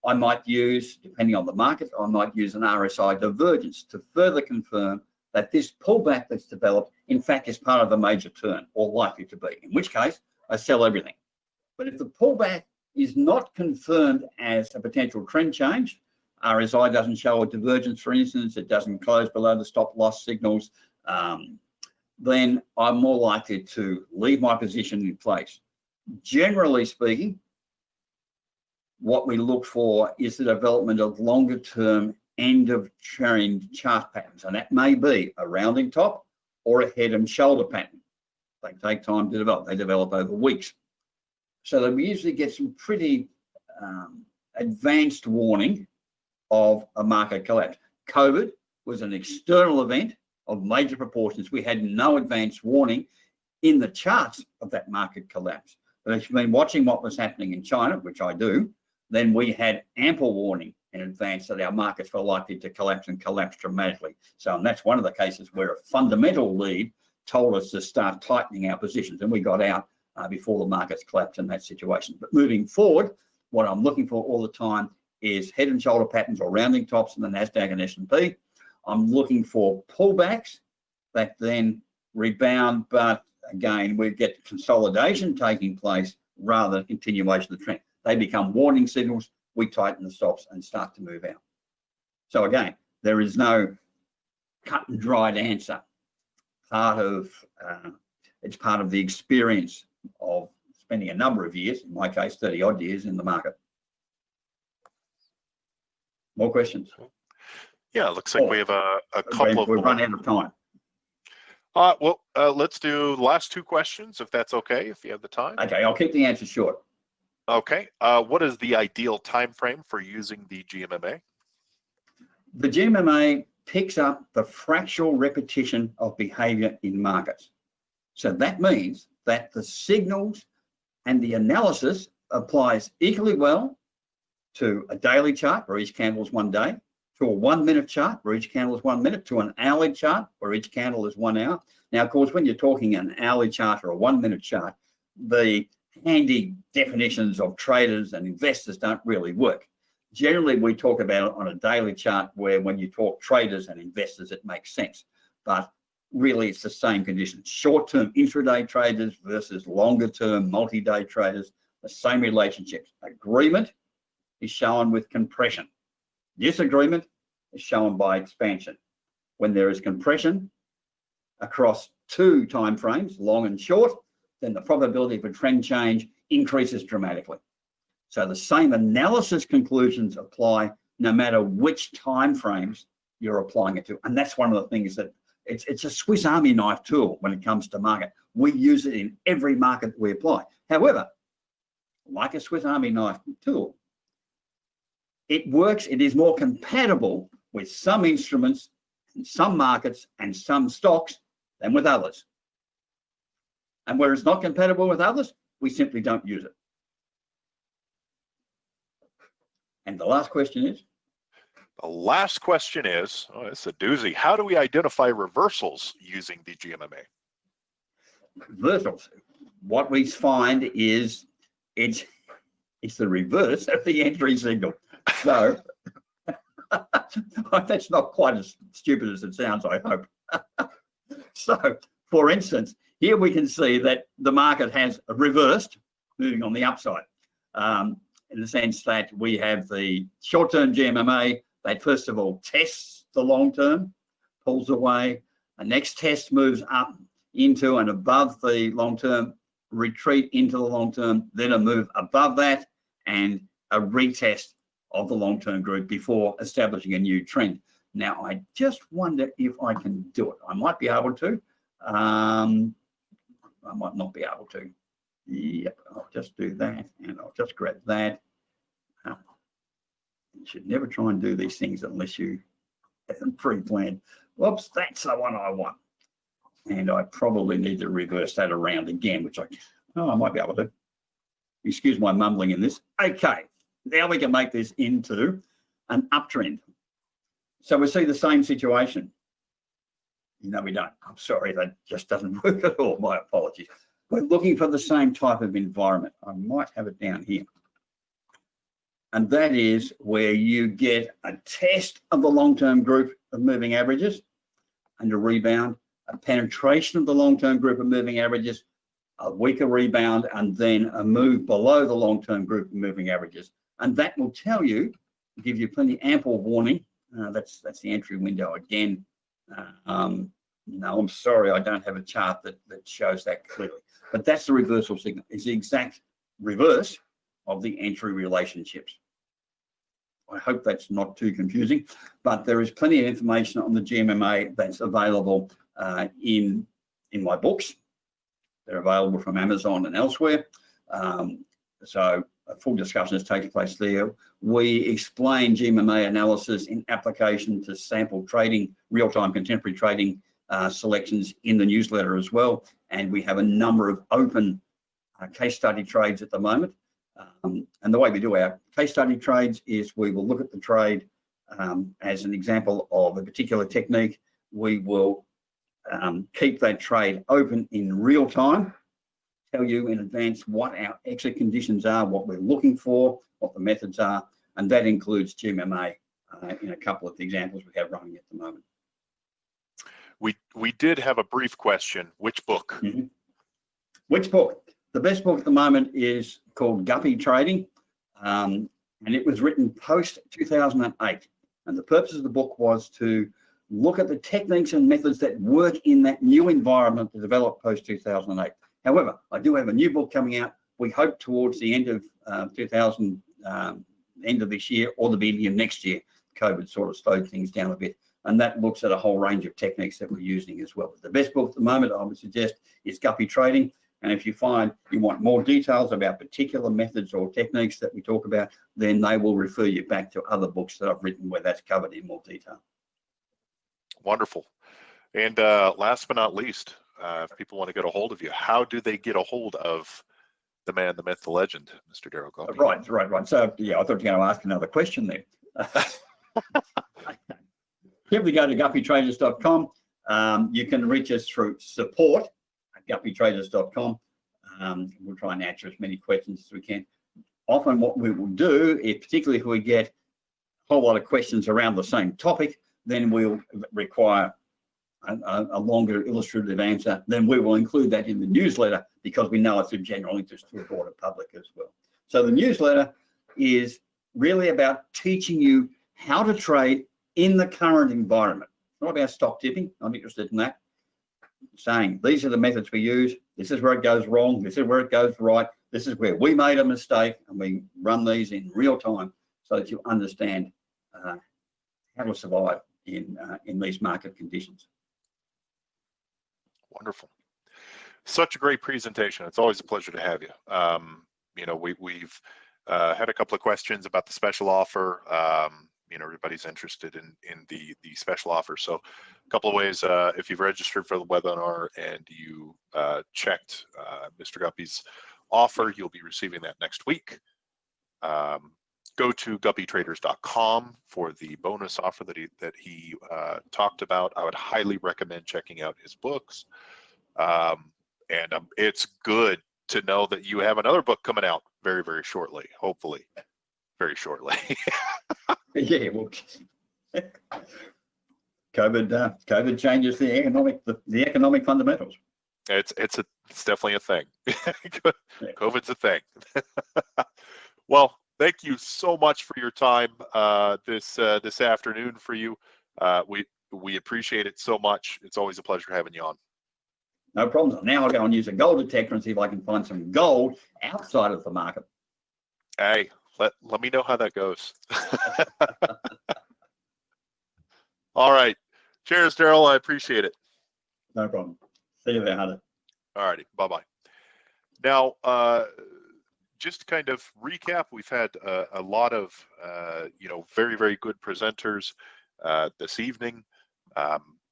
G: I might use, depending on the market, I might use an RSI divergence to further confirm that this pullback that's developed, in fact, is part of a major turn, or likely to be, in which case I sell everything. But if the pullback is not confirmed as a potential trend change, RSI doesn't show a divergence, for instance, it doesn't close below the stop loss signals, then I'm more likely to leave my position in place. Generally speaking, what we look for is the development of longer term end of trend chart patterns. And that may be a rounding top or a head and shoulder pattern. They take time to develop. They develop over weeks. So that we usually get some pretty advanced warning of a market collapse. COVID was an external event of major proportions. We had no advanced warning in the charts of that market collapse. But if you've been watching what was happening in China, which I do, then we had ample warning in advance that our markets were likely to collapse and collapse dramatically. So, and that's one of the cases where a fundamental lead told us to start tightening our positions, and we got out before the markets collapsed in that situation. But moving forward, what I'm looking for all the time is head and shoulder patterns or rounding tops in the NASDAQ and S&P. I'm looking for pullbacks that then rebound, but again, we get consolidation taking place rather than continuation of the trend. They become warning signals, we tighten the stops and start to move out. So again, there is no cut and dried answer. It's part of the experience of spending a number of years, in my case, 30 odd years in the market. More questions?
B: Yeah, it looks like we have a couple of.
G: We've run out of time.
B: Well, let's do last two questions, if that's okay, if you have the time.
G: Okay, I'll keep the answer short.
B: Okay. What is the ideal time frame for using the GMMA?
G: The GMMA picks up the fractional repetition of behavior in markets. So that means that the signals and the analysis applies equally well to a daily chart where each candle is 1 day, to a 1 minute chart where each candle is 1 minute, to an hourly chart where each candle is 1 hour. Now, of course, when you're talking an hourly chart or a 1 minute chart, the handy definitions of traders and investors don't really work. Generally, we talk about it on a daily chart where when you talk traders and investors, it makes sense. But really, it's the same conditions. Short-term intraday traders versus longer-term multi-day traders, the same relationships. Agreement is shown with compression. Disagreement is shown by expansion. When there is compression across 2 time frames, long and short, then the probability of a trend change increases dramatically. So the same analysis conclusions apply no matter which time frames you're applying it to. And that's one of the things that it's a Swiss Army knife tool when it comes to market. We use it in every market that we apply. However, like a Swiss Army knife tool, it works, it is more compatible with some instruments and some markets and some stocks than with others. And where it's not compatible with others, we simply don't use it. And the last question is?
B: The last question is, oh, it's a doozy. How do we identify reversals using the GMMA?
G: Reversals. What we find is it's the reverse of the entry signal. So that's not quite as stupid as it sounds, I hope. So, for instance, here we can see that the market has reversed, moving on the upside, in the sense that we have the short-term GMMA that first of all tests the long-term, pulls away, the next test moves up into and above the long-term, retreat into the long-term, then a move above that, and a retest of the long-term group before establishing a new trend. Now, I just wonder if I can do it. I might be able to. I might not be able to. Yep, I'll just do that, and I'll just grab that. You should never try and do these things unless you have them pre-planned. Whoops, that's the one I want. And I probably need to reverse that around again, which I might be able to. Excuse my mumbling in this. Okay, now we can make this into an uptrend. So we see the same situation. No, we don't. I'm sorry, that just doesn't work at all. My apologies. We're looking for the same type of environment. I might have it down here. And that is where you get a test of the long-term group of moving averages and a rebound, a penetration of the long-term group of moving averages, a weaker rebound, and then a move below the long-term group of moving averages. And that will tell you, give you plenty ample warning. That's the entry window again. No, I'm sorry, I don't have a chart that shows that clearly. But that's the reversal signal. It's the exact reverse of the entry relationships. I hope that's not too confusing, but there is plenty of information on the GMMA that's available in my books. They're available from Amazon and elsewhere. So a full discussion has taken place there. We explain GMMA analysis in application to sample trading, real-time contemporary trading selections in the newsletter as well. And we have a number of open case study trades at the moment And the way we do our case study trades is we will look at the trade as an example of a particular technique. We will keep that trade open in real time, tell you in advance what our exit conditions are, what we're looking for, what the methods are, and that includes GMMA in a couple of the examples we have running at the moment.
B: We did have a brief question. Which book?
G: Mm-hmm. Which book? The best book at the moment is called Guppy Trading, and it was written post 2008. And the purpose of the book was to look at the techniques and methods that work in that new environment that developed post 2008. However, I do have a new book coming out. We hope towards the end of end of this year or the beginning of next year. COVID sort of slowed things down a bit, and that looks at a whole range of techniques that we're using as well. The best book at the moment, I would suggest, is Guppy Trading. And if you find you want more details about particular methods or techniques that we talk about, then they will refer you back to other books that I've written where that's covered in more detail.
B: Wonderful. And last but not least, if people want to get a hold of you, how do they get a hold of the man, the myth, the legend, Mr. Darryl Guppy?
G: Right. So, yeah, I thought you were going to ask another question there. If we go to guppytraders.com, you can reach us through support@guppytraders.com. We'll try and answer as many questions as we can. Often what we will do, is, particularly if we get a whole lot of questions around the same topic, then we'll require a longer illustrative answer. Then we will include that in the newsletter because we know it's of general interest to a broader public as well. So the newsletter is really about teaching you how to trade in the current environment. Not about stock tipping. I'm interested in that. Saying these are the methods we use. This is where it goes wrong. This is where it goes right. This is where we made a mistake, and we run these in real time so that you understand how to survive in these market conditions.
B: Wonderful. Such a great presentation. It's always a pleasure to have you. You know, we've had a couple of questions about the special offer. You know, everybody's interested in the special offer. So a couple of ways, if you've registered for the webinar and you checked Mr. Guppy's offer, you'll be receiving that next week. Go to guppytraders.com for the bonus offer that he talked about. I would highly recommend checking out his books. And it's good to know that you have another book coming out very, very shortly, hopefully very shortly.
G: Yeah, well, COVID changes the economic fundamentals.
B: It's definitely a thing. COVID's a thing. Well, thank you so much for your time this afternoon. For you, we appreciate it so much. It's always a pleasure having you on.
G: No problems. Now I'll go and use a gold detector and see if I can find some gold outside of the market.
B: Hey, let me know how that goes. All right. Cheers, Darryl. I appreciate it.
G: No problem. See you there, Hunter.
B: All righty. Bye-bye. Now, just to kind of recap, we've had a lot of, you know, very, very good presenters this evening.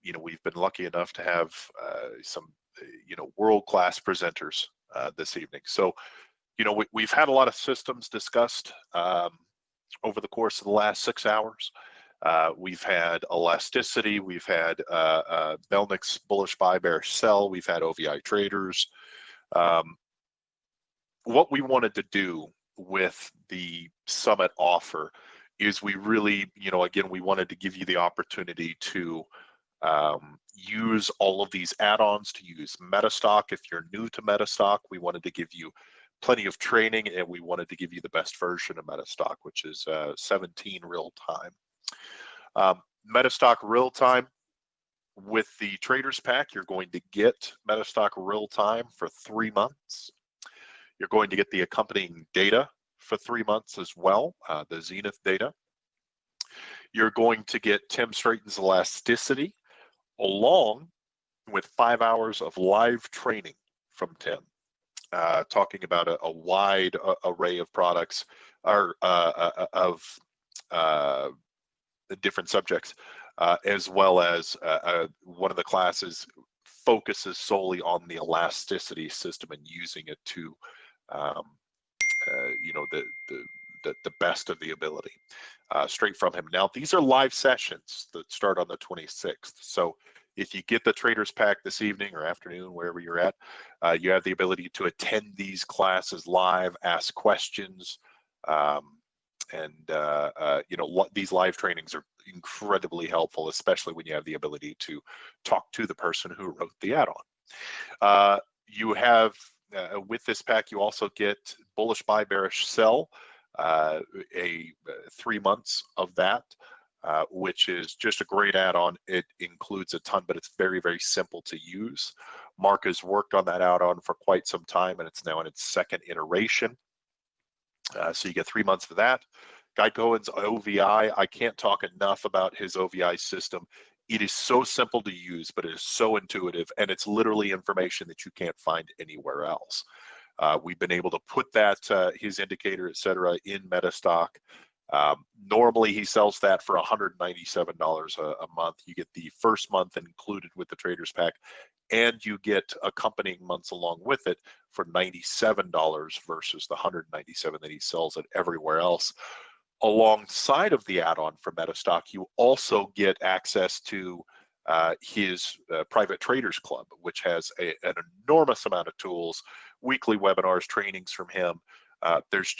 B: You know, we've been lucky enough to have some, you know, world-class presenters this evening. So, you know, we've had a lot of systems discussed over the course of the last 6 hours. We've had elasticity, we've had Melnick's bullish buy, bearish sell, we've had OVI traders. What we wanted to do with the summit offer is we really, you know, again, we wanted to give you the opportunity to use all of these add-ons, to use Metastock. If you're new to Metastock, we wanted to give you plenty of training, and we wanted to give you the best version of Metastock, which is 17 real time. Metastock real time, with the Traders Pack, you're going to get Metastock real time for 3 months. You're going to get the accompanying data for 3 months as well, the Zenith data. You're going to get Tim Straighten's elasticity along with 5 hours of live training from Tim, talking about a wide array of products or of the different subjects, as well as one of the classes focuses solely on the elasticity system and using it to you know, the best of the ability straight from him. Now, these are live sessions that start on the 26th. So if you get the Traders Pack this evening or afternoon, wherever you're at, you have the ability to attend these classes live, ask questions, and you know, these live trainings are incredibly helpful, especially when you have the ability to talk to the person who wrote the add-on. You have, with this pack, you also get bullish buy, bearish sell, 3 months of that, which is just a great add-on. It includes a ton, but it's very, very simple to use. Mark has worked on that add-on for quite some time, and it's now in its second iteration. So you get 3 months for that. Guy Cohen's OVI, I can't talk enough about his OVI system. It is so simple to use, but it is so intuitive, and it's literally information that you can't find anywhere else. We've been able to put that, his indicator, et cetera, in Metastock. Normally he sells that for $197 a month. You get the first month included with the Traders Pack, and you get accompanying months along with it for $97 versus the $197 that he sells it everywhere else. Alongside of the add-on for Metastock, you also get access to his private traders club, which has an enormous amount of tools, weekly webinars, trainings from him. There's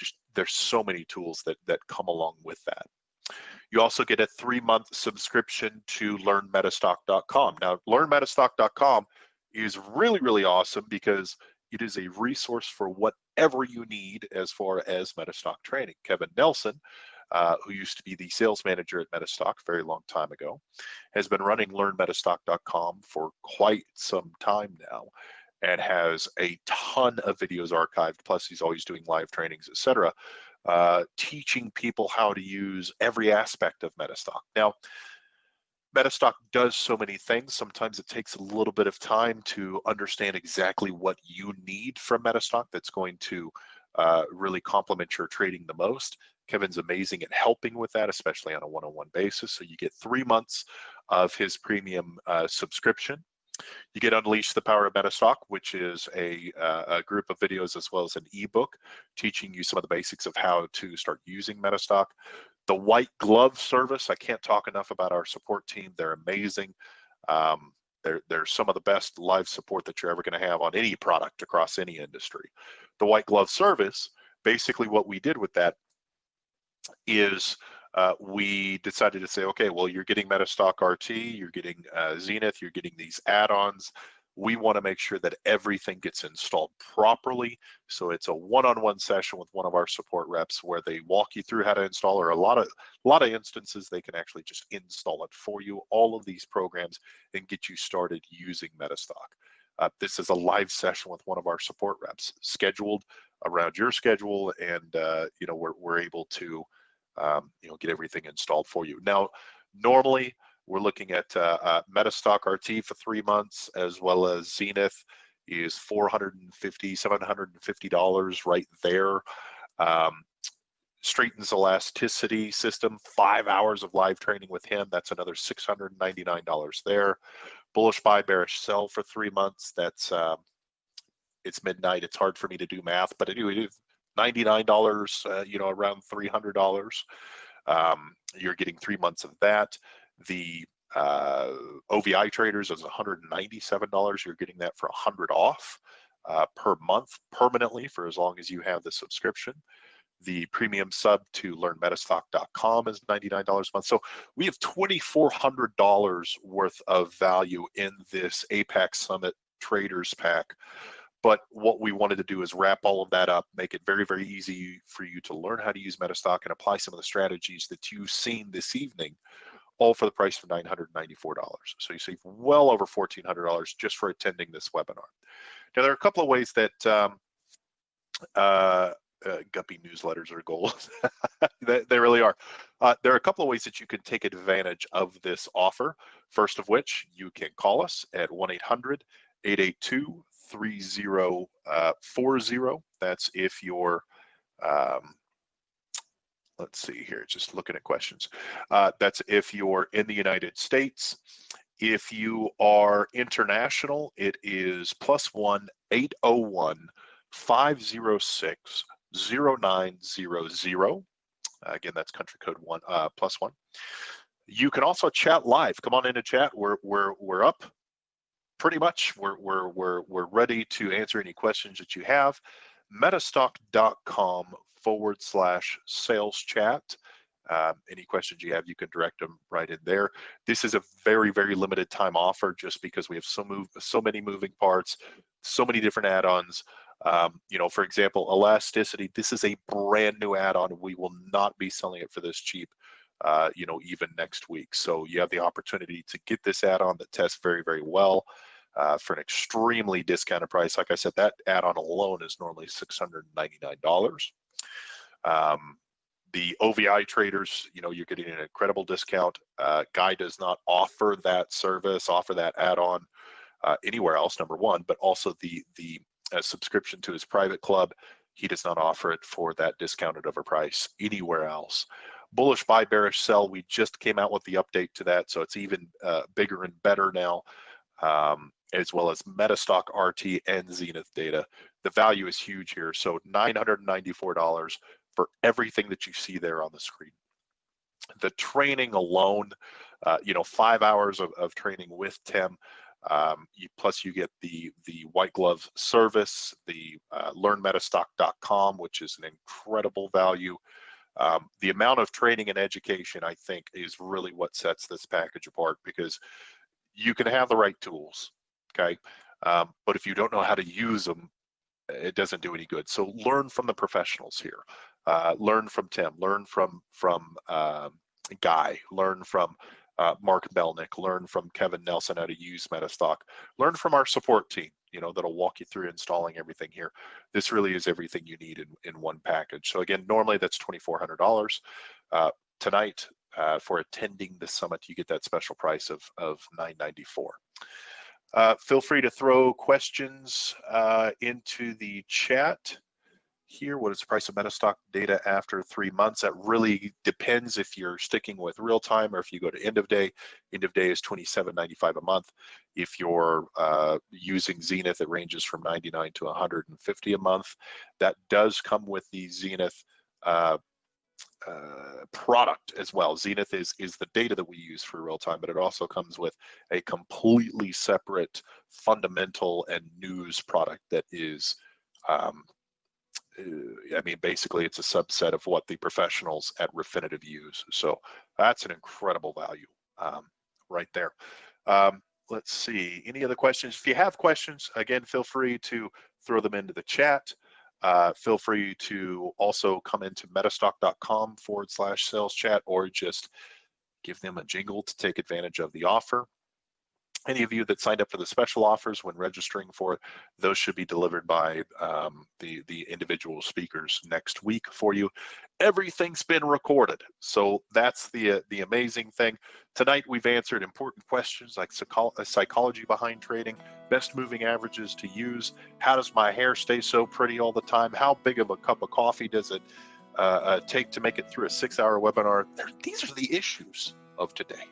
B: so many tools that come along with that. You also get a 3-month subscription to learnmetastock.com. Now, learnmetastock.com is really, really awesome because it is a resource for whatever you need as far as Metastock training. Kevin Nelson, who used to be the sales manager at Metastock a very long time ago, has been running learnmetastock.com for quite some time now and has a ton of videos archived. Plus, he's always doing live trainings, etc., teaching people how to use every aspect of Metastock. Now, Metastock does so many things. Sometimes it takes a little bit of time to understand exactly what you need from Metastock that's going to really complement your trading the most. Kevin's amazing at helping with that, especially on a one-on-one basis. So you get 3 months of his premium subscription. You get Unleash the Power of Metastock, which is a group of videos as well as an ebook teaching you some of the basics of how to start using Metastock. The white glove service, I can't talk enough about our support team. They're amazing. They're some of the best live support that you're ever going to have on any product across any industry. The white glove service, basically what we did with that is we decided to say, okay, well, you're getting Metastock RT, you're getting Zenith, you're getting these add-ons. We want to make sure that everything gets installed properly. So it's a one-on-one session with one of our support reps where they walk you through how to install, or a lot of instances they can actually just install it for you, all of these programs, and get you started using Metastock. This is a live session with one of our support reps, scheduled around your schedule, and you know, we're able to you know, get everything installed for you. Now, normally we're looking at Metastock RT for 3 months, as well as Zenith is $450, $750 right there. Straightens elasticity system, 5 hours of live training with him. That's another $699 there. Bullish buy, bearish sell for 3 months. That's it's midnight. It's hard for me to do math, but anyway, $99, you know, around $300. You're getting 3 months of that. The OVI traders is $197. You're getting that for $100 off per month permanently for as long as you have the subscription. The premium sub to learnmetastock.com is $99 a month. So we have $2,400 worth of value in this APAC Summit Traders Pack. But what we wanted to do is wrap all of that up, make it very, very easy for you to learn how to use Metastock and apply some of the strategies that you've seen this evening, all for the price of $994. So you save well over $1,400 just for attending this webinar. Now, there are a couple of ways that Guppy newsletters are gold. They really are. There are a couple of ways that you can take advantage of this offer. First of which, you can call us at 1-800-882-3040. That's if you're, let's see here, just looking at questions. That's if you're in the United States. If you are international, it is +1-801-506 0900. Again, that's country code +1. You can also chat live. Come on in to chat. We're up pretty much. We're ready to answer any questions that you have. Metastock.com/sales chat. Any questions you have, you can direct them right in there. This is a very, very limited time offer just because we have so many moving parts, so many different add-ons. You know, for example, elasticity, this is a brand new add-on. We will not be selling it for this cheap, you know, even next week. So you have the opportunity to get this add-on that tests very, very well for an extremely discounted price. Like I said, that add-on alone is normally $699. The OVI traders, you know, you're getting an incredible discount. Guy does not offer that service, offer that add-on anywhere else, number one, but also the subscription to his private club, he does not offer it for that discounted over price anywhere else. Bullish buy, bearish sell, we just came out with the update to that, so it's even bigger and better now, as well as Metastock RT and Zenith data. The value is huge here, so $994 for everything that you see there on the screen. The training alone, you know, 5 hours of training with Tim, plus you get the white glove service, the learnmetastock.com, which is an incredible value. The amount of training and education, I think, is really what sets this package apart, because you can have the right tools, okay? But if you don't know how to use them, it doesn't do any good. So learn from the professionals here. Learn from Tim, learn from Guy, learn from Mark Belnick, learn from Kevin Nelson how to use Metastock, learn from our support team, you know, that'll walk you through installing everything here. This really is everything you need in one package. So again, normally that's $2,400. Tonight, for attending the summit, you get that special price of $994. Feel free to throw questions into the chat here. What is the price of Metastock data after 3 months? That really depends if you're sticking with real time or if you go to end of day. End of day is $27.95 a month. If you're using Zenith, it ranges from $99 to $150 a month. That does come with the Zenith product as well. Zenith is the data that we use for real time, but it also comes with a completely separate fundamental and news product that is I mean, basically it's a subset of what the professionals at Refinitiv use. So that's an incredible value right there. Let's see, any other questions? If you have questions, again, feel free to throw them into the chat. Feel free to also come into metastock.com/sales chat, or just give them a jingle to take advantage of the offer. Any of you that signed up for the special offers when registering for it, those should be delivered by the individual speakers next week for you. Everything's been recorded, so that's the amazing thing. Tonight we've answered important questions like psychology behind trading, best moving averages to use, how does my hair stay so pretty all the time, how big of a cup of coffee does it take to make it through a 6-hour webinar. These are the issues of today.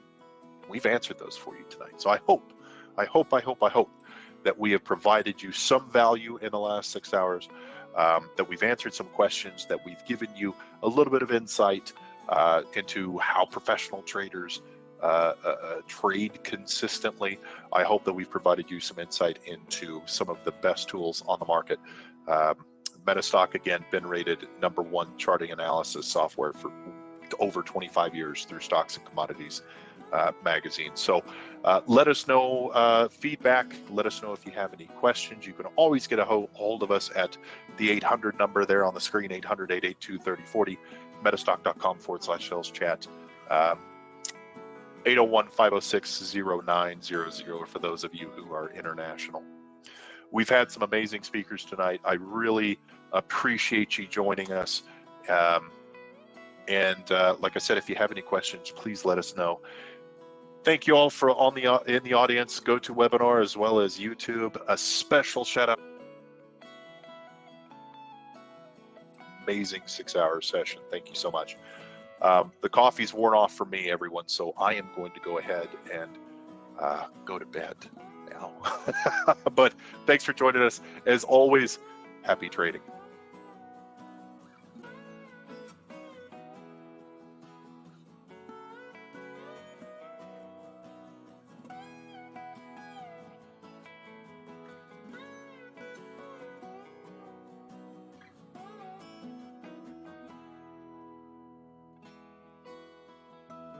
B: We've answered those for you tonight. So I hope that we have provided you some value in the last 6 hours, that we've answered some questions, that we've given you a little bit of insight into how professional traders trade consistently. I hope that we've provided you some insight into some of the best tools on the market. Metastock, again, been rated #1 charting analysis software for over 25 years through Stocks and Commodities magazine. So let us know feedback. Let us know if you have any questions. You can always get a hold of us at the 800 number there on the screen, 800-882-3040, metastock.com/sales chat, 801-506-0900 for those of you who are international. We've had some amazing speakers tonight. I really appreciate you joining us. And like I said, if you have any questions, please let us know. Thank you all for in the audience, GoToWebinar as well as YouTube. A special shout out. Amazing 6-hour session. Thank you so much. The coffee's worn off for me, everyone, so I am going to go ahead and go to bed now. But thanks for joining us. As always, happy trading.